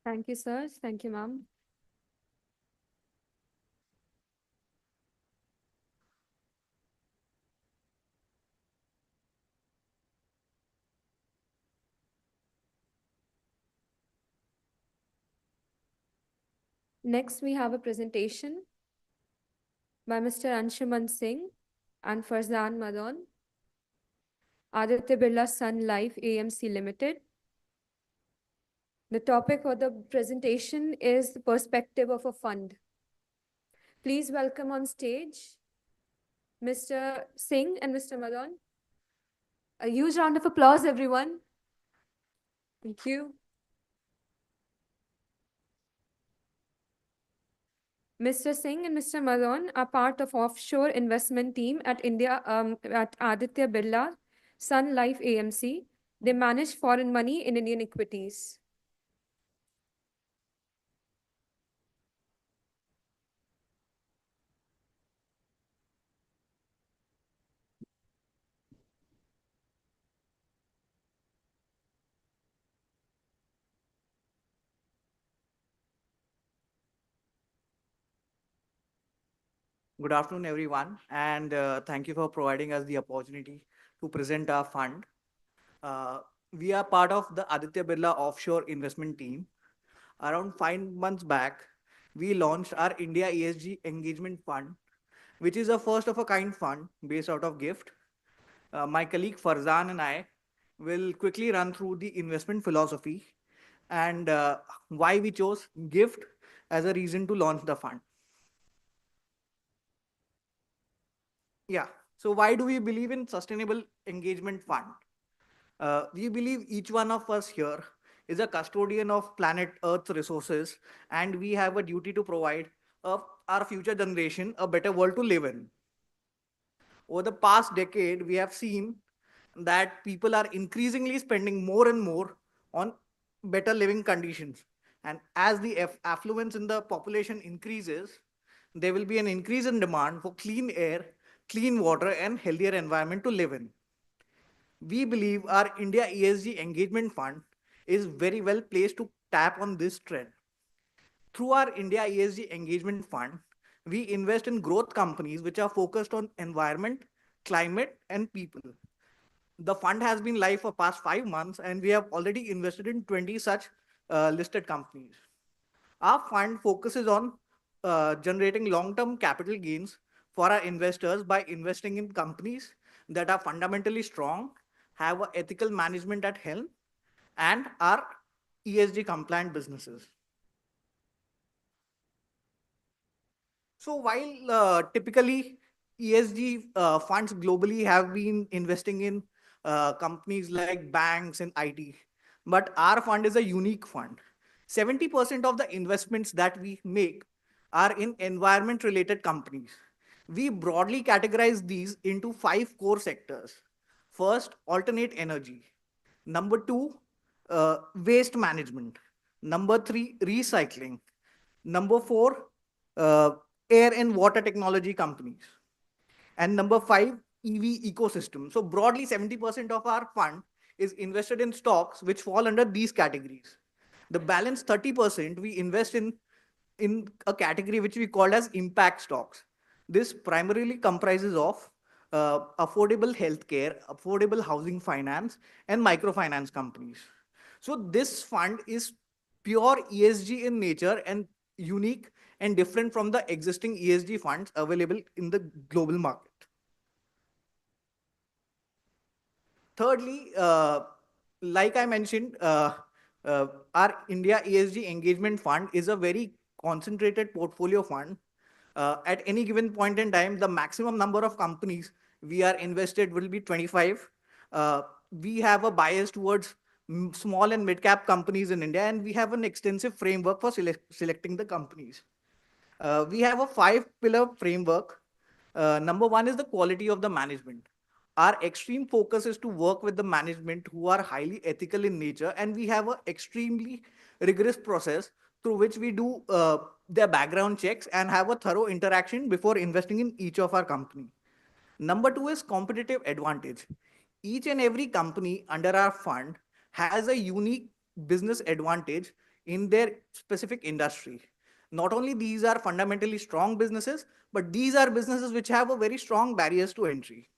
Thank you, sir. Thank you, ma'am. Next, we have a presentation by Mr. Anshuman Singh and Farzan Madon, Aditya Birla Sun Life AMC Limited. The topic for the presentation is the perspective of a fund. Please welcome on stage Mr. Singh and Mr. Madon. A huge round of applause, everyone. Thank you. Mr. Singh and Mr. Malone are part of offshore investment team at at Aditya Birla Sun Life AMC. They manage foreign money in Indian equities. Good afternoon, everyone, and thank you for providing us the opportunity to present our fund. We are part of the Aditya Birla offshore investment team. Around 5 months back, we launched our India ESG Engagement Fund, which is a first of a kind fund based out of GIFT. My colleague Farzan and I will quickly run through the investment philosophy and why we chose GIFT as a reason to launch the fund. Yeah. So why do we believe in sustainable engagement fund? We believe each one of us here is a custodian of planet Earth's resources, and we have a duty to provide our future generation a better world to live in. Over the past decade, we have seen that people are increasingly spending more and more on better living conditions. And as the affluence in the population increases, there will be an increase in demand for clean air, clean water, and healthier environment to live in. We believe our India ESG Engagement Fund is very well placed to tap on this trend. Through our India ESG Engagement Fund, we invest in growth companies which are focused on environment, climate, and people. The fund has been live for past 5 months, and we have already invested in 20 such listed companies. Our fund focuses on generating long-term capital gains for our investors by investing in companies that are fundamentally strong, have an ethical management at helm, and are ESG compliant businesses. So while typically ESG funds globally have been investing in companies like banks and IT, but our fund is a unique fund. 70% of the investments that we make are in environment related companies. We broadly categorize these into 5 core sectors. First, alternate energy. Number 2, waste management. Number 3, recycling. Number 4, air and water technology companies. And number 5, EV ecosystem. So broadly, 70% of our fund is invested in stocks which fall under these categories. The balance 30% we invest in a category which we call as impact stocks. This primarily comprises of affordable healthcare, affordable housing finance, and microfinance companies. So this fund is pure ESG in nature and unique and different from the existing ESG funds available in the global market. Thirdly, like I mentioned, our India ESG Engagement Fund is a very concentrated portfolio fund. At any given point in time, the maximum number of companies we are invested will be 25. We have a bias towards small and mid-cap companies in India, and we have an extensive framework for selecting the companies. We have a 5-pillar framework. Number 1 is the quality of the management. Our extreme focus is to work with the management who are highly ethical in nature, and we have an extremely rigorous process through which we do their background checks and have a thorough interaction before investing in each of our company. Number 2 is competitive advantage. Each and every company under our fund has a unique business advantage in their specific industry. Not only these are fundamentally strong businesses, but these are businesses which have a very strong barriers to entry.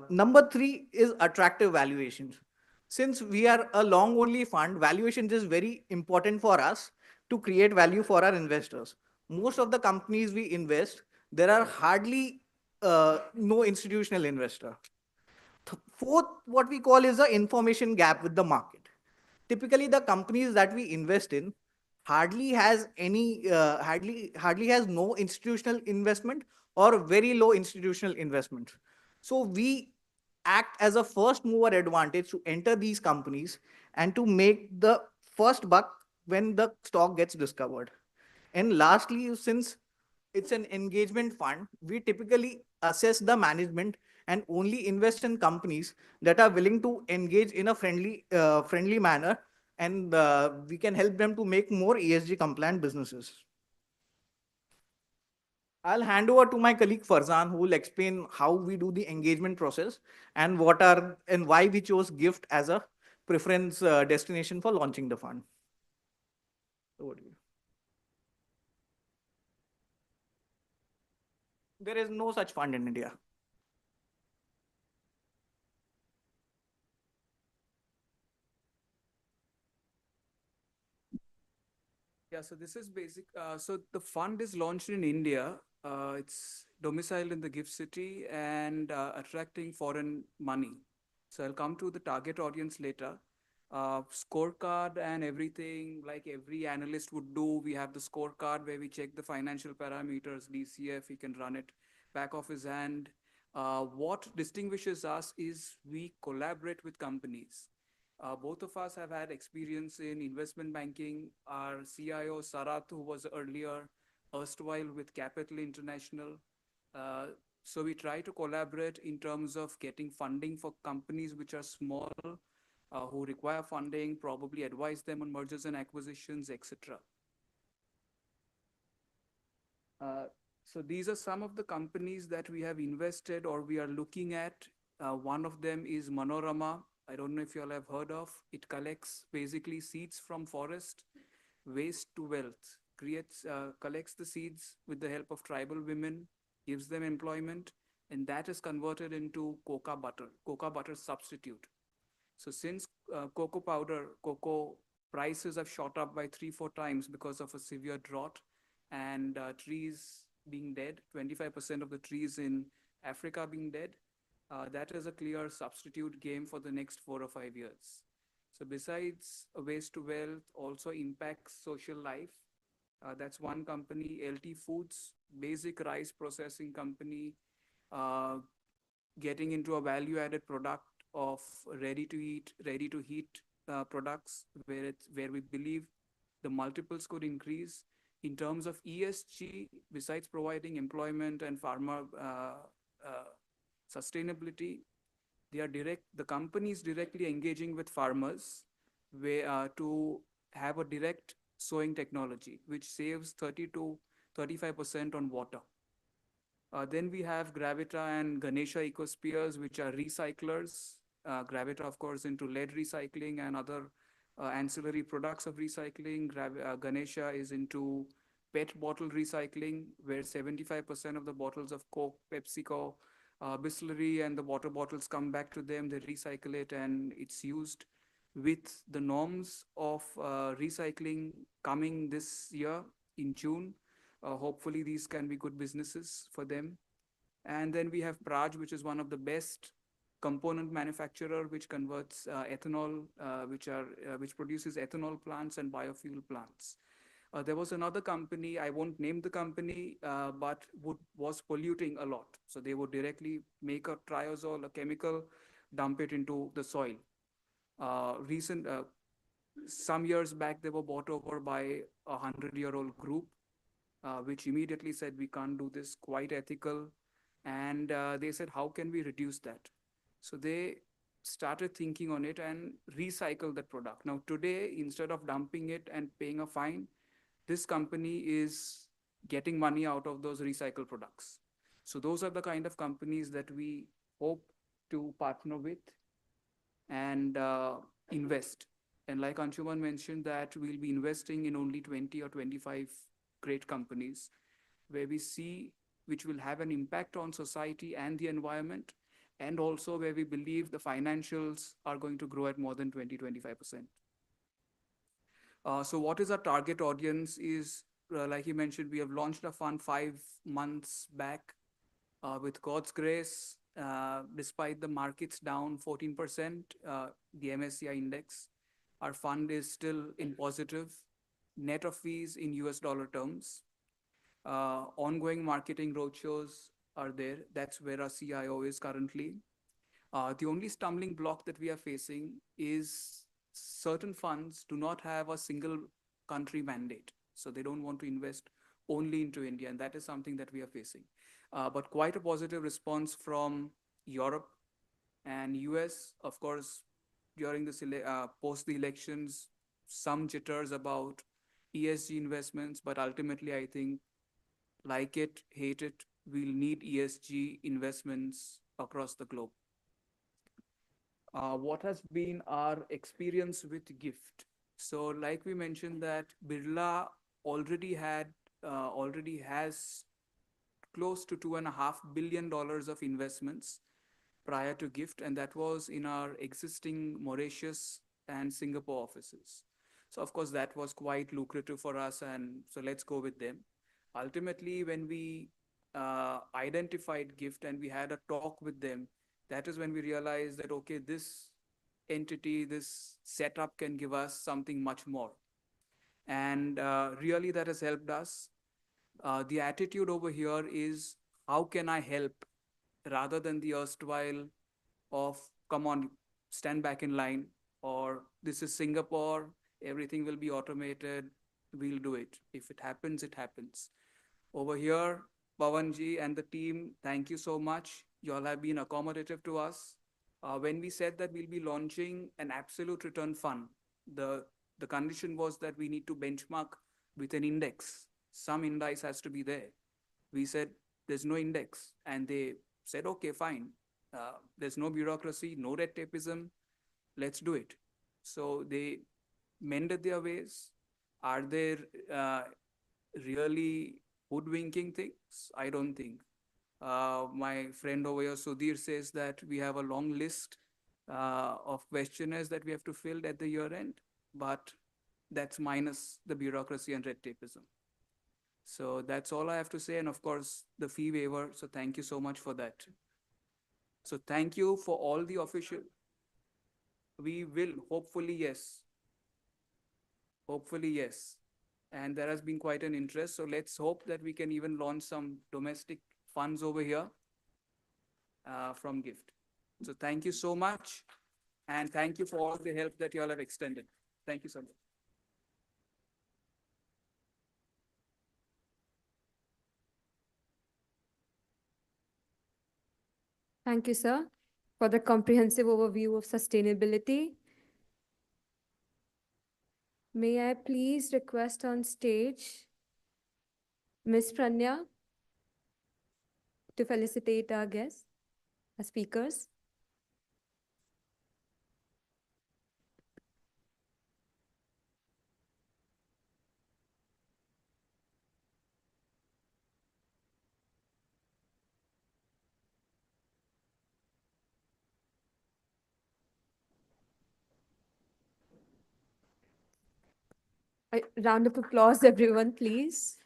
Number 3 is attractive valuations. Since we are a long only fund, valuations is very important for us to create value for our investors. Most of the companies we invest, there are hardly no institutional investor. Fourth, what we call is the information gap with the market. Typically, the companies that we invest in hardly has no institutional investment or very low institutional investment. So we act as a first mover advantage to enter these companies and to make the first buck when the stock gets discovered. And lastly, since it's an engagement fund, we typically assess the management and only invest in companies that are willing to engage in a friendly manner, and we can help them to make more ESG compliant businesses. I'll hand over to my colleague Farzan, who will explain how we do the engagement process and why we chose GIFT as a preference destination for launching the fund. Over to you. There is no such fund in India. Yeah, so this is basic. So the fund is launched in India. It's domiciled in the gift city and attracting foreign money. So I'll come to the target audience later. Scorecard and everything, like every analyst would do, we have the scorecard where we check the financial parameters, DCF, we can run it back of his hand. What distinguishes us is we collaborate with companies. Both of us have had experience in investment banking. Our CIO, Sarath, who was earlier erstwhile with Capital International. So we try to collaborate in terms of getting funding for companies which are small, who require funding, probably advise them on mergers and acquisitions, etc. So these are some of the companies that we have invested or we are looking at. One of them is Manorama. I don't know if you all have heard of. It collects basically seeds from forest, waste to wealth, collects the seeds with the help of tribal women, gives them employment, and that is converted into cocoa butter substitute. So since cocoa prices have shot up by 3-4 times because of a severe drought and trees being dead, 25% of the trees in Africa being dead, that is a clear substitute game for the next 4 or 5 years. So besides waste to wealth, also impacts social life. That's one company. LT Foods, basic rice processing company, getting into a value-added product of ready-to-eat, ready-to-heat products, where we believe the multiples could increase. In terms of ESG, besides providing employment and farmer sustainability, the company is directly engaging with farmers to have a direct sowing technology, which saves 30 to 35% on water. Then we have Gravita and Ganesha Ecospheres, which are recyclers. Gravita, of course, into lead recycling and other ancillary products of recycling. Ganesha is into PET bottle recycling, where 75% of the bottles of Coke, PepsiCo, Bisleri and the water bottles come back to them, they recycle it, and it's used. With the norms of recycling coming this year in June, hopefully these can be good businesses for them. And then we have Praj, which is one of the best component manufacturer, which converts ethanol, which produces ethanol plants and biofuel plants. There was another company, I won't name the company, but was polluting a lot. So they would directly make a triazole, a chemical, dump it into the soil. Some years back, they were bought over by a 100-year-old group, which immediately said, we can't do this, quite ethical. And they said, how can we reduce that? So they started thinking on it and recycle that product. Now today, instead of dumping it and paying a fine, this company is getting money out of those recycled products. So those are the kind of companies that we hope to partner with and invest. And like Anshuman mentioned, that we'll be investing in only 20 or 25 great companies where we see which will have an impact on society and the environment, and also where we believe the financials are going to grow at more than 20-25%. So what is our target audience is, like you mentioned, we have launched a fund 5 months back. With God's grace, despite the markets down 14%, the MSCI index, our fund is still in positive, net of fees in US dollar terms. Ongoing marketing roadshows are there. That's where our CIO is currently. The only stumbling block that we are facing is certain funds do not have a single country mandate. So they don't want to invest only into India, and that is something that we are facing. But quite a positive response from Europe and US. Of course, during the post the elections, some jitters about ESG investments, but ultimately, I think, like it, hate it, we'll need ESG investments across the globe. What has been our experience with GIFT? So, like we mentioned, that Birla already has close to $2.5 billion of investments prior to GIFT, and that was in our existing Mauritius and Singapore offices. So, of course, that was quite lucrative for us, and so let's go with them. Ultimately, when we identified GIFT and we had a talk with them, that is when we realized that, okay, this entity, this setup can give us something much more. And really that has helped us. The attitude over here is, how can I help, rather than the erstwhile of, come on, stand back in line, or this is Singapore, everything will be automated, we'll do it. If it happens, it happens. Over here, Pawanji and the team, thank you so much. You all have been accommodative to us. When we said that we'll be launching an absolute return fund, the condition was that we need to benchmark with an index. Some index has to be there. We said there's no index, and they said, okay, fine. There's no bureaucracy, no red tapeism. Let's do it. So they mended their ways. Are there really hoodwinking things? I don't think. My friend over here, Sudhir, says that we have a long list of questionnaires that we have to fill at the year end, but that's minus the bureaucracy and red tapeism. So that's all I have to say. And of course, the fee waiver. So thank you so much for that. So thank you for all the official. We will, hopefully, yes. Hopefully, yes. And there has been quite an interest. So let's hope that we can even launch some domestic funds over here from GIFT. So thank you so much. And thank you for all the help that you all have extended. Thank you so much. Thank you, sir, for the comprehensive overview of sustainability. May I please request on stage Ms. Pranya to felicitate our guests, our speakers. A round of applause, everyone, please.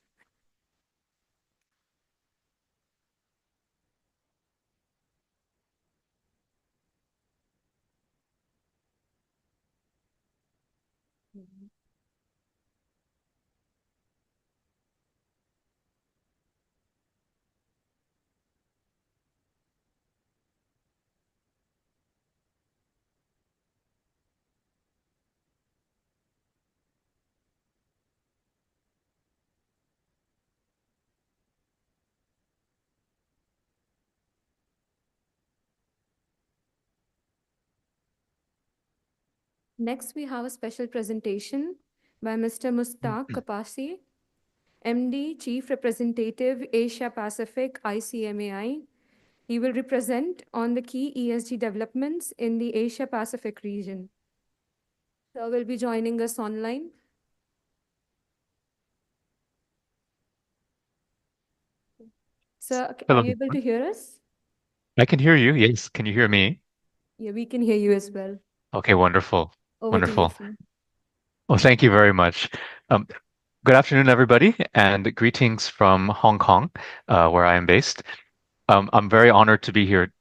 Next, we have a special presentation by Mr. Mustaq Kapasi, MD, Chief Representative, Asia Pacific, ICMAI. He will represent on the key ESG developments in the Asia Pacific region. So will be joining us online. Sir, Hello. are you able to hear us? I can hear you. Yes. Can you hear me? Yeah, we can hear you as well. Okay, wonderful. Over to you, Wonderful. sir. Well, thank you very much. Good afternoon, everybody, and greetings from Hong Kong, where I am based. I'm very honored to be here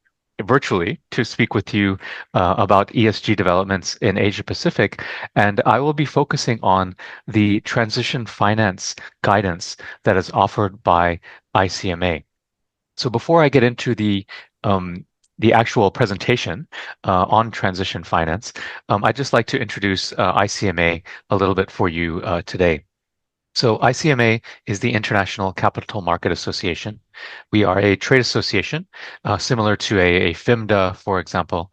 virtually to speak with you about ESG developments in Asia Pacific, and I will be focusing on the transition finance guidance that is offered by ICMA. So before I get into the actual presentation on transition finance, I'd just like to introduce ICMA a little bit for you today. So ICMA is the International Capital Market Association. We are a trade association, similar to a FIMDA, for example,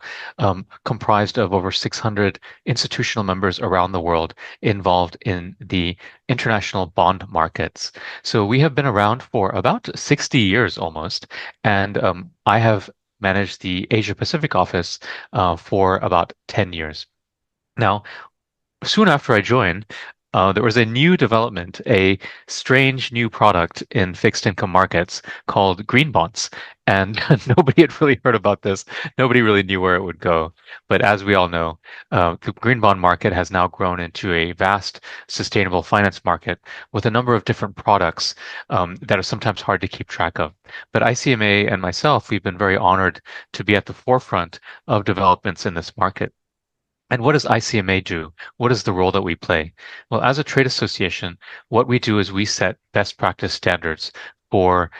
comprised of over 600 institutional members around the world involved in the international bond markets. So we have been around for about 60 years almost, and I have managed the Asia Pacific office for about 10 years. Now, soon after I joined, there was a new development, a strange new product in fixed income markets called green bonds. And nobody had really heard about this. Nobody really knew where it would go. But as we all know, the green bond market has now grown into a vast sustainable finance market with a number of different products that are sometimes hard to keep track of. But ICMA and myself, we've been very honored to be at the forefront of developments in this market. And what does ICMA do? What is the role that we play? Well, as a trade association, what we do is we set best practice standards for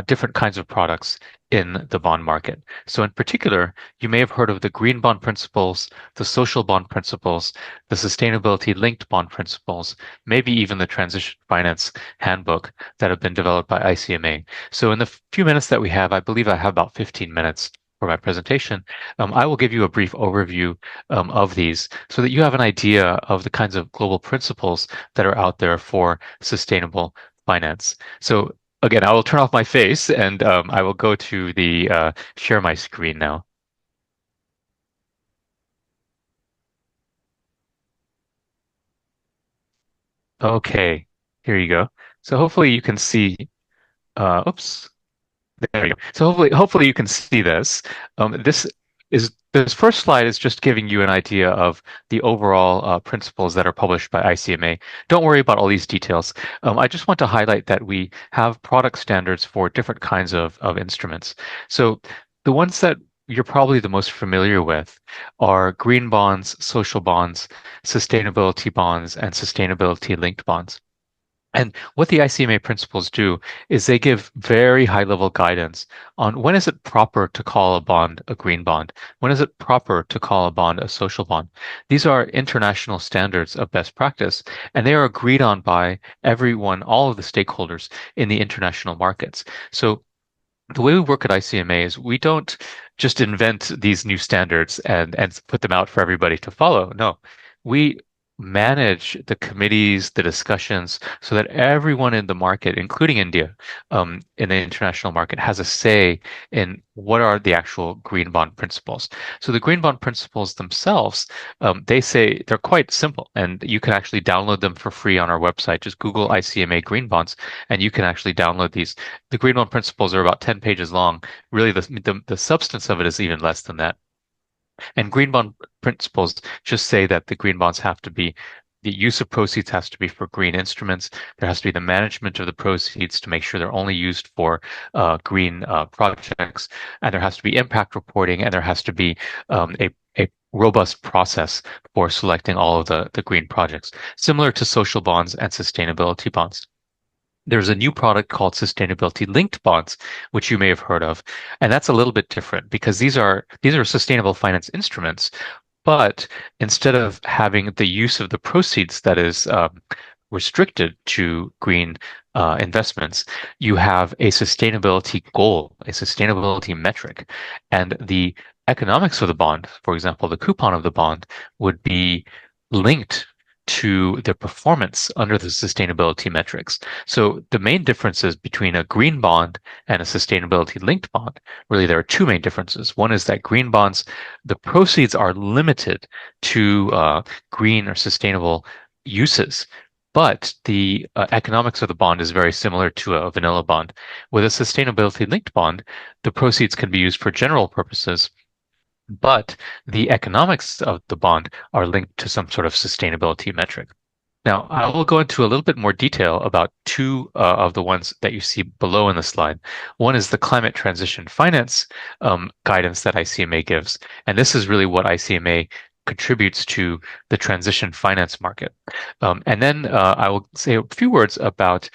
different kinds of products in the bond market. So in particular, you may have heard of the green bond principles, the social bond principles, the sustainability linked bond principles, maybe even the transition finance handbook that have been developed by ICMA. So in the few minutes that we have, I believe I have about 15 minutes for my presentation, I will give you a brief overview of these so that you have an idea of the kinds of global principles that are out there for sustainable finance. So again, I will turn off my face and I will go to the share my screen now. Okay, here you go. So hopefully you can see, oops. There you go. So hopefully you can see this. This first slide is just giving you an idea of the overall principles that are published by ICMA. Don't worry about all these details. I just want to highlight that we have product standards for different kinds of instruments. So the ones that you're probably the most familiar with are green bonds, social bonds, sustainability bonds, and sustainability linked bonds. And what the ICMA principles do is they give very high-level guidance on when is it proper to call a bond a green bond? When is it proper to call a bond a social bond? These are international standards of best practice, and they are agreed on by everyone, all of the stakeholders in the international markets. So the way we work at ICMA is we don't just invent these new standards and put them out for everybody to follow. No, we manage the committees, the discussions, so that everyone in the market, including India, in the international market, has a say in what are the actual green bond principles. So the green bond principles themselves, they say they're quite simple, and you can actually download them for free on our website. Just Google ICMA green bonds, and you can actually download these. The green bond principles are about 10 pages long. Really, the substance of it is even less than that. And green bond principles just say that the green bonds have to be, the use of proceeds has to be for green instruments. There has to be the management of the proceeds to make sure they're only used for green projects. And there has to be impact reporting, and there has to be a robust process for selecting all of the green projects, similar to social bonds and sustainability bonds. There's a new product called sustainability linked bonds, which you may have heard of. And that's a little bit different because these are sustainable finance instruments. But instead of having the use of the proceeds that is restricted to green investments, you have a sustainability goal, a sustainability metric. And the economics of the bond, for example, the coupon of the bond, would be linked to the performance under the sustainability metrics. So the main differences between a green bond and a sustainability linked bond, really there are two main differences. One is that green bonds, the proceeds are limited to green or sustainable uses, but the economics of the bond is very similar to a vanilla bond. With a sustainability linked bond, the proceeds can be used for general purposes, but the economics of the bond are linked to some sort of sustainability metric. Now, I will go into a little bit more detail about two of the ones that you see below in the slide. One is the climate transition finance guidance that ICMA gives, and this is really what ICMA contributes to the transition finance market. And then I will say a few words about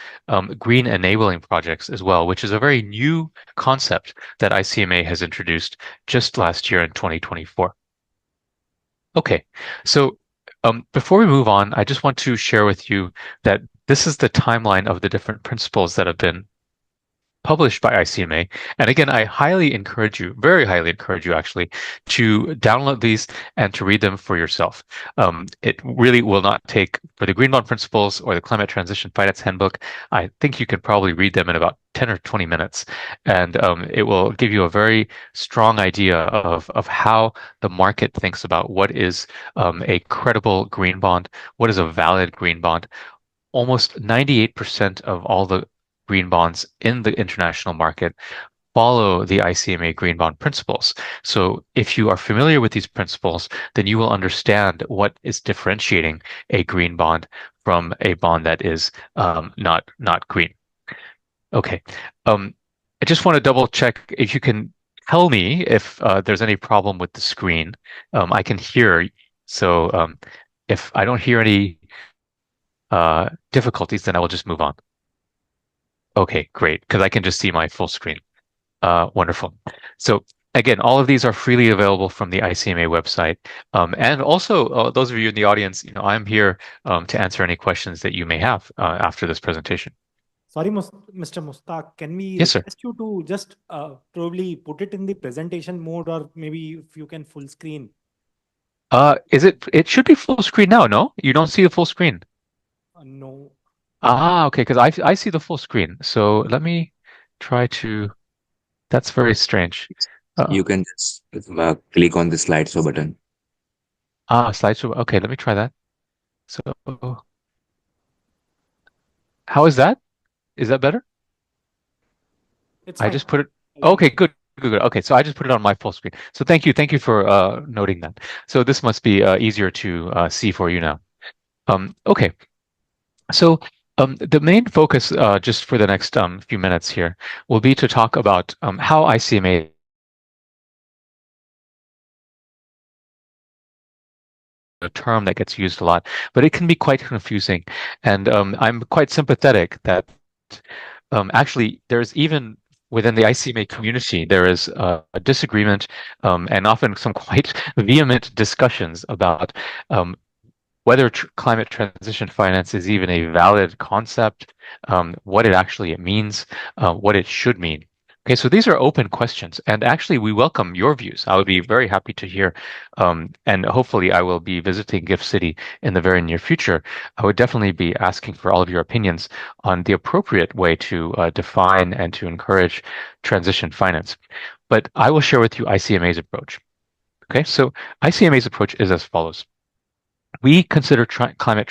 green enabling projects as well, which is a very new concept that ICMA has introduced just last year in 2024. Okay, so before we move on, I just want to share with you that this is the timeline of the different principles that have been published by ICMA. And again, I highly encourage you, very highly encourage you actually, to download these and to read them for yourself. It really will not take, for the Green Bond Principles or the Climate Transition Finance Handbook, I think you can probably read them in about 10 or 20 minutes. And it will give you a very strong idea of how the market thinks about what is a credible green bond, what is a valid green bond. Almost 98% of all the green bonds in the international market follow the ICMA green bond principles. So if you are familiar with these principles, then you will understand what is differentiating a green bond from a bond that is not green. Okay. I just want to double check if you can tell me if there's any problem with the screen. I can hear. So if I don't hear any difficulties, then I will just move on. Okay, great, because I can just see my full screen. Wonderful. So again, all of these are freely available from the ICMA website. And also, those of you in the audience, I'm here to answer any questions that you may have after this presentation. Sorry, Mr. Mustaq, can we Yes, sir. request you to just probably put it in the presentation mode, or maybe if you can full screen? It should be full screen now, no? You don't see the full screen? No. Okay, because I see the full screen. So let me try to, that's very strange. You can just click on the slideshow button. Slideshow. Okay, let me try that. So how is that? Is that better? It's I fine. just put it. Okay, good. Okay, so I just put it on my full screen. So thank you for noting that. So this must be easier to see for you now. Okay, so the main focus just for the next few minutes here will be to talk about how ICMA a term that gets used a lot, but it can be quite confusing. And I'm quite sympathetic that actually there's even within the ICMA community, there is a disagreement and often some quite vehement discussions about whether climate transition finance is even a valid concept, what it actually means, what it should mean. Okay, so these are open questions, and actually we welcome your views. I would be very happy to hear, and hopefully I will be visiting Gift City in the very near future. I would definitely be asking for all of your opinions on the appropriate way to define and to encourage transition finance. But I will share with you ICMA's approach. Okay, so ICMA's approach is as follows. We consider climate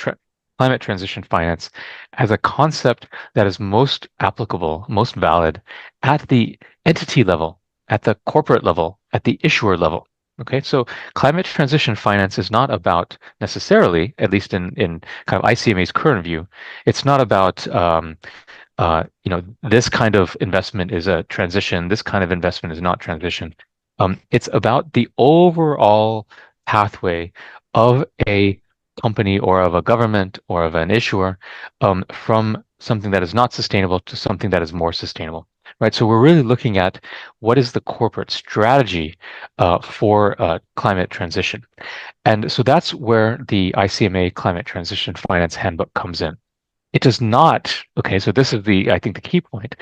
transition finance as a concept that is most applicable, most valid at the entity level, at the corporate level, at the issuer level. Okay, so climate transition finance is not about necessarily, at least in kind of ICMA's current view, it's not about this kind of investment is a transition, this kind of investment is not transition. It's about the overall pathway of a company or of a government or of an issuer from something that is not sustainable to something that is more sustainable, right? So we're really looking at what is the corporate strategy for climate transition. And so that's where the ICMA Climate Transition Finance Handbook comes in. It does not, okay, so this is I think the key point.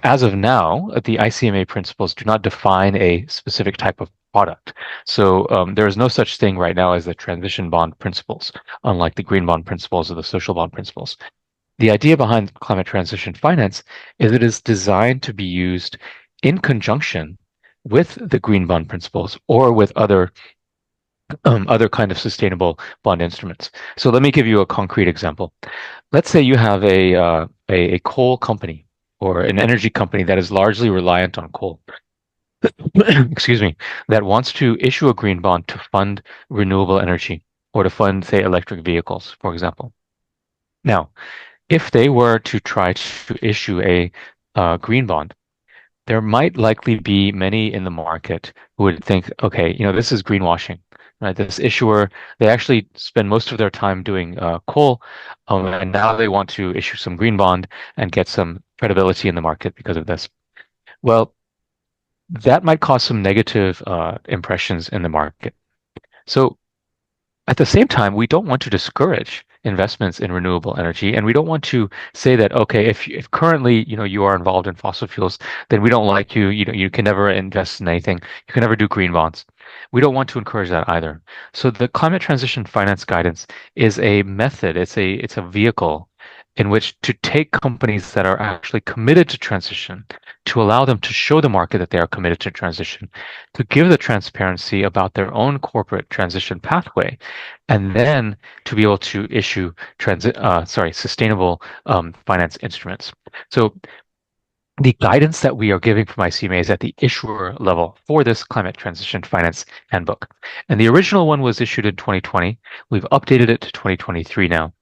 As of now, the ICMA principles do not define a specific type of product. So there is no such thing right now as the transition bond principles, unlike the green bond principles or the social bond principles. The idea behind climate transition finance is it is designed to be used in conjunction with the green bond principles or with other kind of sustainable bond instruments. So let me give you a concrete example. Let's say you have a coal company or an energy company that is largely reliant on coal. Excuse me, that wants to issue a green bond to fund renewable energy or to fund, say, electric vehicles, for example. Now, if they were to try to issue a green bond, there might likely be many in the market who would think, okay, this is greenwashing, right? This issuer, they actually spend most of their time doing coal, and now they want to issue some green bond and get some credibility in the market because of this. Well, that might cause some negative impressions in the market. So at the same time, we don't want to discourage investments in renewable energy, and we don't want to say that, okay, if currently you are involved in fossil fuels, then we don't like you. You can never invest in anything. You can never do green bonds. We don't want to encourage that either. So the climate transition finance guidance is a method. It's a vehicle in which to take companies that are actually committed to transition, to allow them to show the market that they are committed to transition, to give the transparency about their own corporate transition pathway, and then to be able to issue sustainable finance instruments. So the guidance that we are giving from ICMA is at the issuer level for this climate transition finance handbook. And the original one was issued in 2020. We've updated it to 2023 now.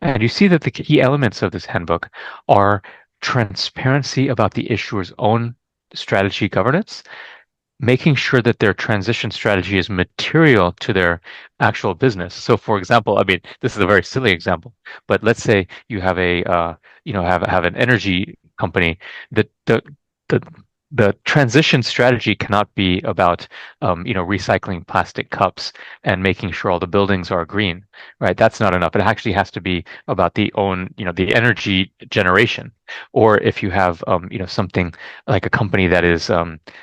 And you see that the key elements of this handbook are transparency about the issuer's own strategy governance, making sure that their transition strategy is material to their actual business. So, for example, I mean, this is a very silly example, but let's say you have have an energy company that the transition strategy cannot be about recycling plastic cups and making sure all the buildings are green, right? That's not enough. It actually has to be about the energy generation. Or if you have something like a company that is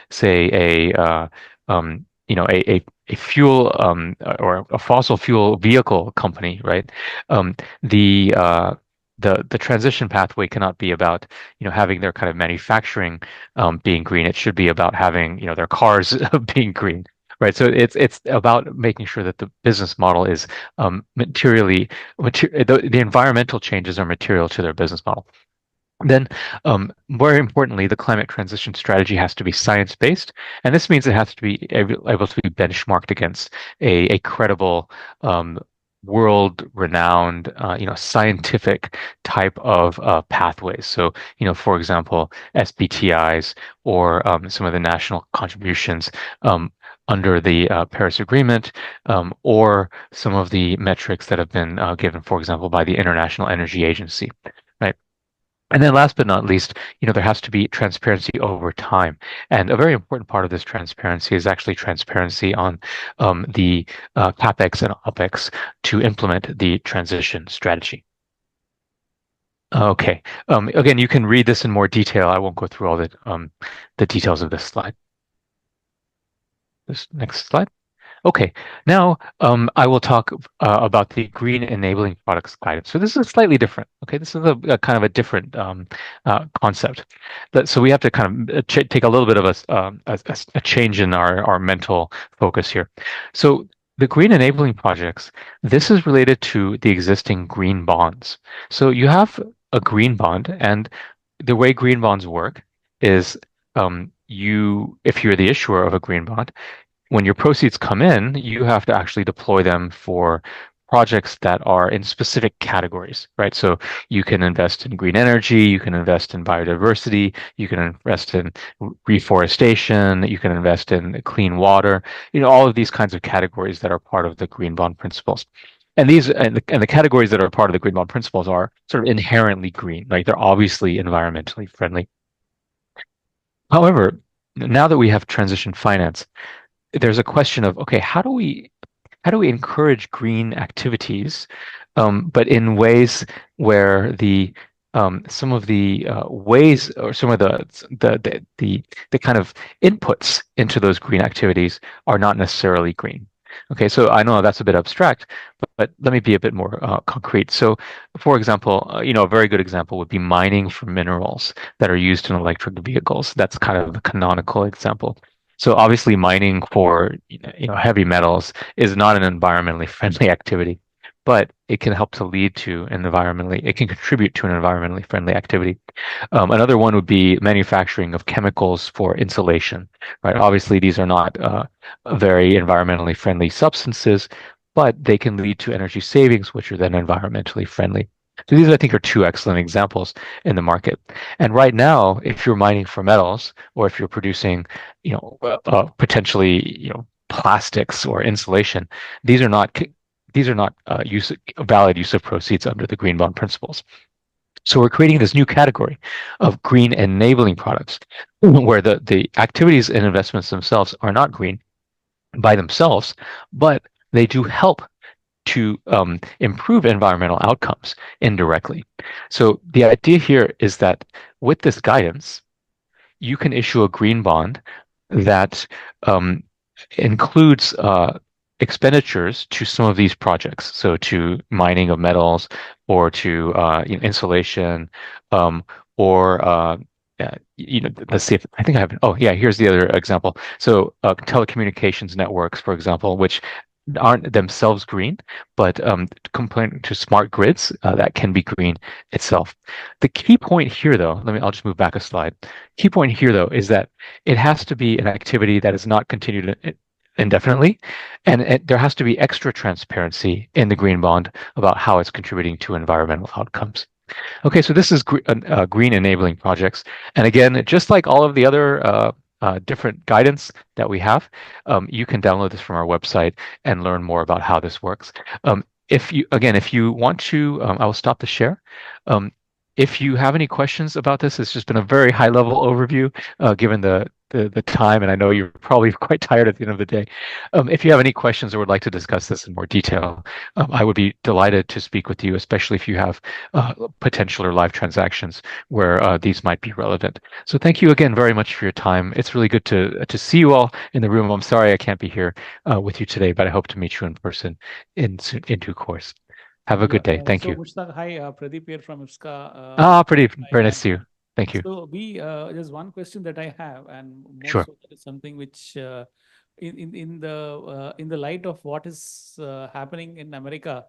say a fuel or a fossil fuel vehicle company, right? The transition pathway cannot be about having their kind of manufacturing being green. It should be about having their cars being green, right? So it's about making sure that the business model is the environmental changes are material to their business model. Then, more importantly, the climate transition strategy has to be science-based, and this means it has to be able to be benchmarked against a credible world-renowned, scientific type of pathways. So, for example, SBTIs or some of the national contributions under the Paris Agreement, or some of the metrics that have been given, for example, by the International Energy Agency, right? And then last but not least, there has to be transparency over time. And a very important part of this transparency is actually transparency on the CapEx and OpEx to implement the transition strategy. Okay. Again, you can read this in more detail. I won't go through all the details of this slide. This next slide. Okay, now I will talk about the green enabling products guidance. So this is slightly different. Okay, this is a kind of a different concept. So we have to kind of take a little bit of a change in our mental focus here. So the green enabling projects, this is related to the existing green bonds. So you have a green bond, and the way green bonds work is if you're the issuer of a green bond, when your proceeds come in, you have to actually deploy them for projects that are in specific categories, right? So you can invest in green energy, you can invest in biodiversity, you can invest in reforestation, you can invest in clean water, all of these kinds of categories that are part of the green bond principles. And the categories that are part of the green bond principles are sort of inherently green, like they're obviously environmentally friendly. However, now that we have transition finance, there's a question of, okay, how do we encourage green activities, but in ways where some of the ways or some of the kind of inputs into those green activities are not necessarily green. Okay, so I know that's a bit abstract, but let me be a bit more concrete. So, for example, a very good example would be mining for minerals that are used in electric vehicles. That's kind of the canonical example. So obviously mining for heavy metals is not an environmentally friendly activity, but it can help to lead to it can contribute to an environmentally friendly activity. Another one would be manufacturing of chemicals for insulation, right? Obviously these are not very environmentally friendly substances, but they can lead to energy savings, which are then environmentally friendly. So these, I think, are two excellent examples in the market. And right now, if you're mining for metals, or if you're producing, potentially, plastics or insulation, these are not valid use of proceeds under the green bond principles. So we're creating this new category of green enabling products, where the activities and investments themselves are not green by themselves, but they do help to improve environmental outcomes indirectly. So the idea here is that with this guidance, you can issue a green bond that includes expenditures to some of these projects, so to mining of metals, or to insulation, or let's see if I think I have. Oh yeah, here's the other example. So telecommunications networks, for example, which aren't themselves green, but component to smart grids that can be green itself. The key point here, though, I'll just move back a slide. Key point here, though, is that it has to be an activity that is not continued indefinitely, and there has to be extra transparency in the green bond about how it's contributing to environmental outcomes. Okay, so this is green enabling projects, and again, just like all of the other different guidance that we have, you can download this from our website and learn more about how this works. If you want to, I will stop the share. If you have any questions about this, it's just been a very high level overview, given the time, and I know you're probably quite tired at the end of the day. If you have any questions or would like to discuss this in more detail, I would be delighted to speak with you, especially if you have potential or live transactions where these might be relevant. So thank you again very much for your time. It's really good to see you all in the room. I'm sorry I can't be here with you today, but I hope to meet you in person in due course. Have a good day. Thank you. Mushtaq, hi, Pradeep here from IFSC. Pradeep, very nice to see you. Thank you. So there's one question that I have, and more Sure. so that is something which, in the light of what is happening in America,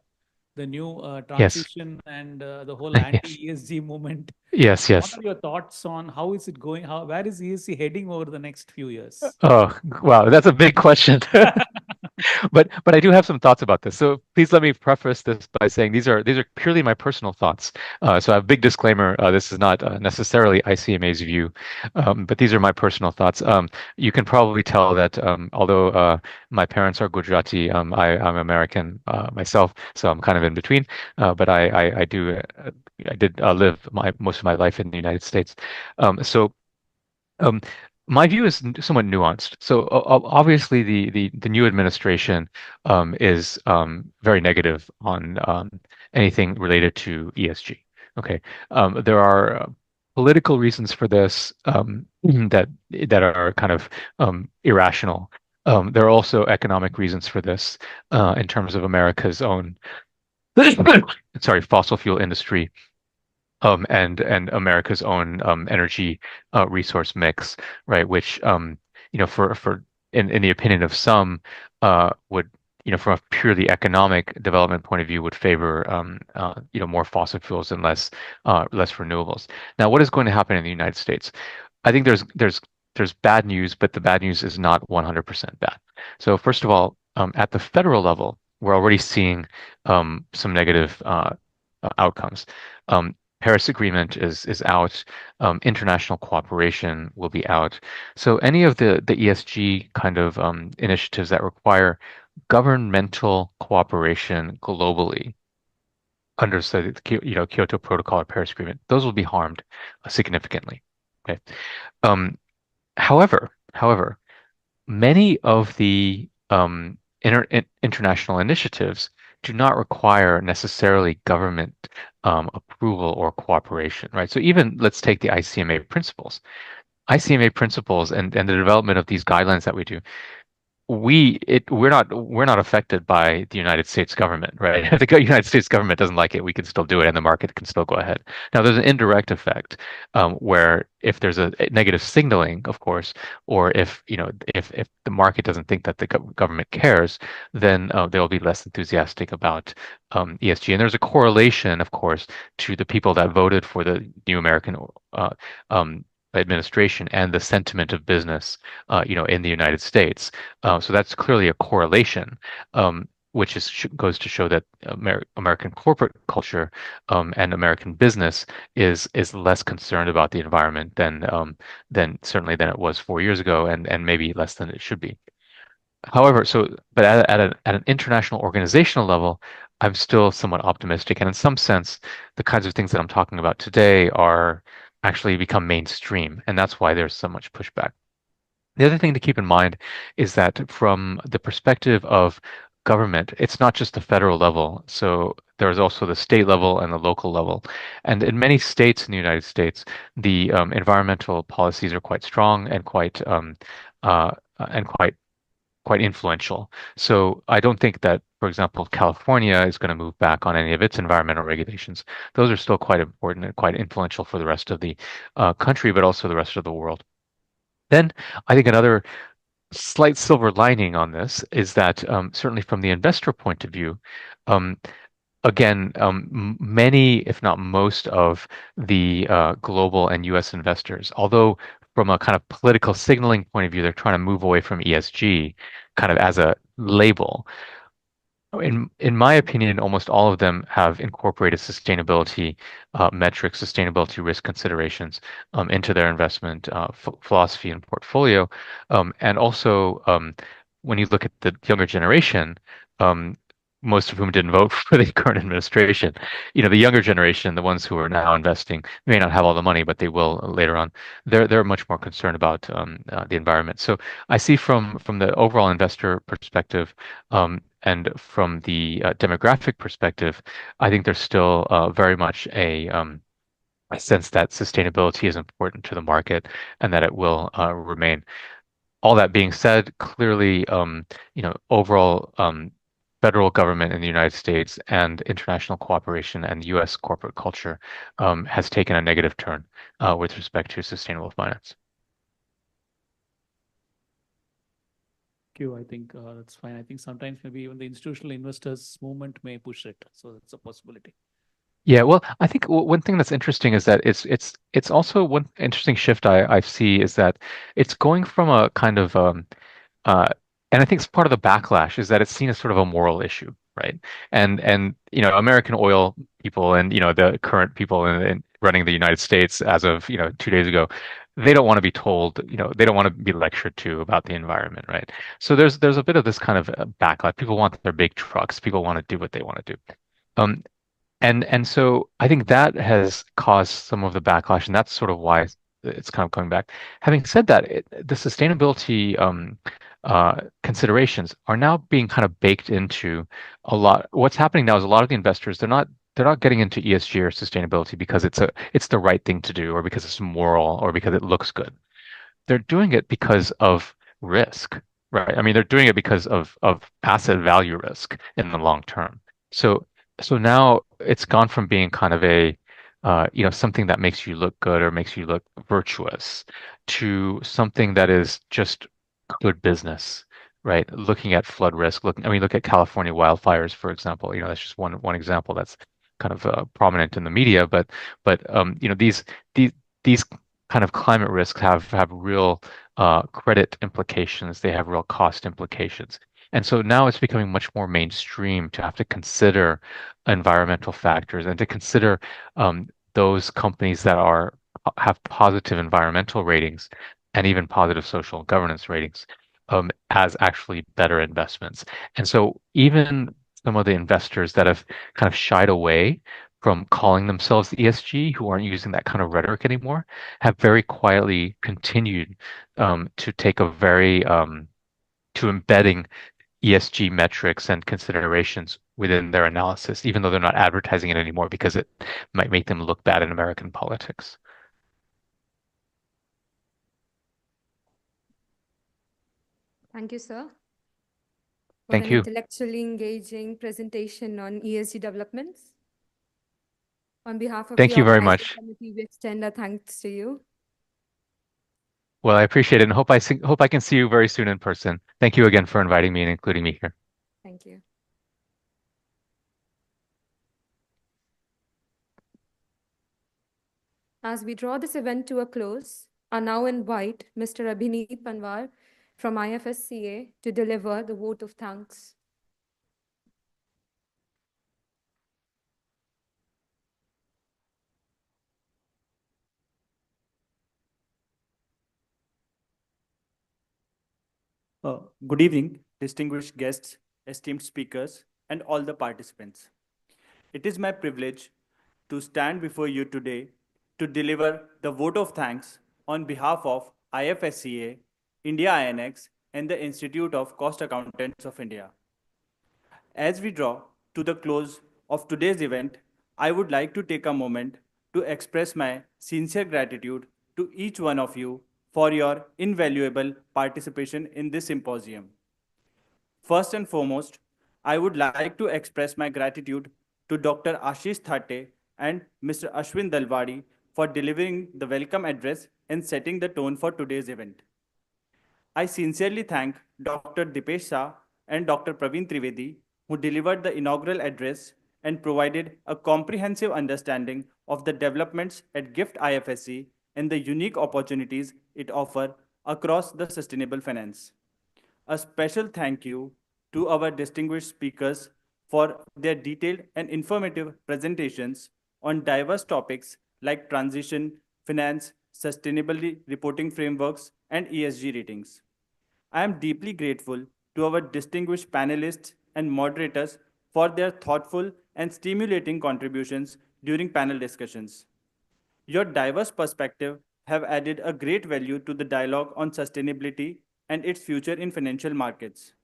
the new transition and the whole anti-ESG movement. Yes. What are your thoughts on how is it going? Where is ESG heading over the next few years? Oh, wow, that's a big question. But I do have some thoughts about this. So please let me preface this by saying these are purely my personal thoughts. So I have a big disclaimer. This is not necessarily ICMA's view, but these are my personal thoughts. You can probably tell that although my parents are Gujarati, I'm American myself, so I'm kind of in between. But I did live most of my life in the United States. My view is somewhat nuanced. So obviously, the new administration is very negative on anything related to ESG. Okay, there are political reasons for this that are kind of irrational. There are also economic reasons for this in terms of America's own fossil fuel industry. And America's own energy resource mix, right? Which for in the opinion of some would from a purely economic development point of view would favor more fossil fuels and less renewables. Now, what is going to happen in the United States? I think there's bad news, but the bad news is not 100% bad. So first of all, at the federal level, we're already seeing some negative outcomes. Paris Agreement is out. International cooperation will be out. So any of the ESG kind of initiatives that require governmental cooperation globally under the Kyoto Protocol or Paris Agreement, those will be harmed significantly. Okay. However, many of the international initiatives do not require necessarily government approval or cooperation, right? So even let's take the ICMA principles. ICMA principles and the development of these guidelines that we do, we're not affected by the United States government, right? If the United States government doesn't like it, we can still do it, and the market can still go ahead. Now, there's an indirect effect where if there's a negative signaling, of course, or if the market doesn't think that the government cares, then they'll be less enthusiastic about ESG. And there's a correlation, of course, to the people that voted for the new American administration and the sentiment of business, in the United States. So that's clearly a correlation, which goes to show that American corporate culture and American business is less concerned about the environment than certainly than it was 4 years ago, and maybe less than it should be. However, but at an international organizational level, I'm still somewhat optimistic, and in some sense, the kinds of things that I'm talking about today are actually become mainstream, and that's why there's so much pushback. The other thing to keep in mind is that from the perspective of government, it's not just the federal level. So there's also the state level and the local level. And in many states in the United States, the environmental policies are quite strong and quite influential. So I don't think that, for example, California is going to move back on any of its environmental regulations. Those are still quite important and quite influential for the rest of the country, but also the rest of the world. Then I think another slight silver lining on this is that certainly from the investor point of view, again, many, if not most of the global and US investors, although from a kind of political signaling point of view, they're trying to move away from ESG kind of as a label. In my opinion, almost all of them have incorporated sustainability metrics, sustainability risk considerations into their investment philosophy and portfolio. And also, when you look at the younger generation, most of whom didn't vote for the current administration, the younger generation, the ones who are now investing, may not have all the money, but they will later on. They're much more concerned about the environment. So I see from the overall investor perspective, and from the demographic perspective, I think there's still very much a sense that sustainability is important to the market and that it will remain. All that being said, clearly, overall federal government in the United States and international cooperation and US corporate culture has taken a negative turn with respect to sustainable finance. I think that's fine. I think sometimes maybe even the institutional investors movement may push it. So that's a possibility. Yeah, well, I think one thing that's interesting is that it's also one interesting shift I see is that it's going from a kind of and I think it's part of the backlash is that it's seen as sort of a moral issue, right? And American oil people and the current people in running the United States as of 2 days ago, they don't want to be told, they don't want to be lectured to about the environment, right? So there's a bit of this kind of backlash. People want their big trucks. People want to do what they want to do. And so I think that has caused some of the backlash, and that's sort of why it's kind of coming back. Having said that, the sustainability considerations are now being kind of baked into a lot. What's happening now is a lot of the investors, they're not getting into ESG or sustainability because it's the right thing to do or because it's moral or because it looks good. They're doing it because of risk, right? I mean, they're doing it because of asset value risk in the long term. So now it's gone from being kind of a something that makes you look good or makes you look virtuous to something that is just good business, right? Looking at flood risk, look at California wildfires, for example. That's just one example that's kind of prominent in the media. But these kind of climate risks have real credit implications. They have real cost implications. And so now it's becoming much more mainstream to have to consider environmental factors and to consider those companies that have positive environmental ratings and even positive social governance ratings as actually better investments. And so even some of the investors that have kind of shied away from calling themselves ESG, who aren't using that kind of rhetoric anymore, have very quietly continued to take a very to embedding ESG metrics and considerations within their analysis, even though they're not advertising it anymore because it might make them look bad in American politics. Thank you, sir, for Thank an you. intellectually engaging presentation on ESG developments. On behalf of Thank the you very organizing much. committee, we extend our thanks to you. Well, I appreciate it and hope I can see you very soon in person. Thank you again for inviting me and including me here. Thank you. As we draw this event to a close, I now invite Mr. Abhineet Panwar from IFSCA to deliver the vote of thanks. Good evening, distinguished guests, esteemed speakers, and all the participants. It is my privilege to stand before you today to deliver the vote of thanks on behalf of IFSCA, India INX, and the Institute of Cost Accountants of India. As we draw to the close of today's event, I would like to take a moment to express my sincere gratitude to each one of you for your invaluable participation in this symposium. First and foremost, I would like to express my gratitude to Dr. Ashish Thate and Mr. Ashwin Dalwadi for delivering the welcome address and setting the tone for today's event. I sincerely thank Dr. Dipesh Shah and Dr. Praveen Trivedi, who delivered the inaugural address and provided a comprehensive understanding of the developments at GIFT IFSC and the unique opportunities it offers across the sustainable finance. A special thank you to our distinguished speakers for their detailed and informative presentations on diverse topics like transition, finance, sustainability reporting frameworks, and ESG ratings. I am deeply grateful to our distinguished panelists and moderators for their thoughtful and stimulating contributions during panel discussions. Your diverse perspective have added a great value to the dialogue on sustainability and its future in financial markets.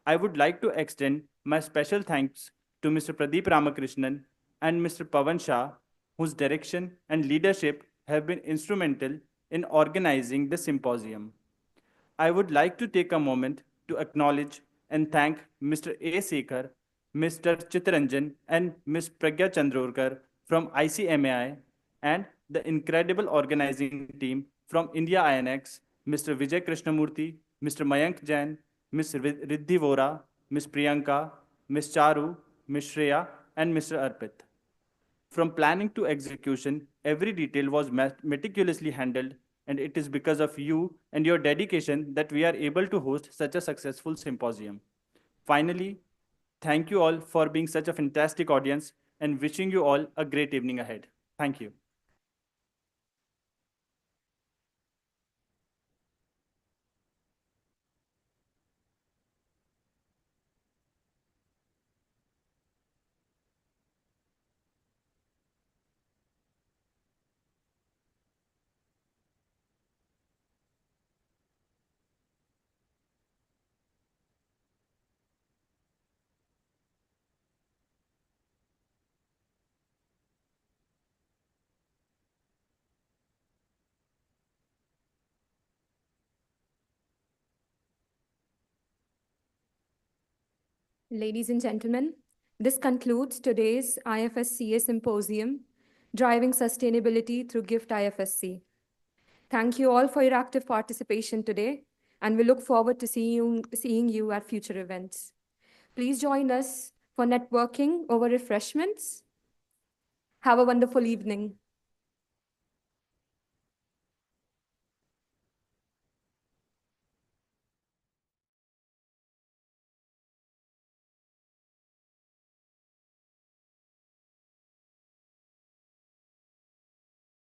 I would like to extend my special thanks to Mr. Pradeep Ramakrishnan and Mr. Pawan Shah, whose direction and leadership have been instrumental in organizing the symposium. I would like to take a moment to acknowledge and thank Mr. A. Sekhar, Mr. Chitranjan, and Ms. Pragya Chandrorkar from ICMAI and the incredible organizing team from India INX, Mr. Vijay Krishnamurthy, Mr. Mayank Jain, Ms. Riddhi Vora, Ms. Priyanka, Ms. Charu, Ms. Shreya, and Mr. Arpit. From planning to execution, every detail was meticulously handled, and it is because of you and your dedication that we are able to host such a successful symposium. Finally, thank you all for being such a fantastic audience and wishing you all a great evening ahead. Thank you. Ladies and gentlemen, this concludes today's IFSCA Symposium, Driving Sustainability Through GIFT IFSC. Thank you all for your active participation today, and we look forward to seeing you at future events. Please join us for networking over refreshments. Have a wonderful evening.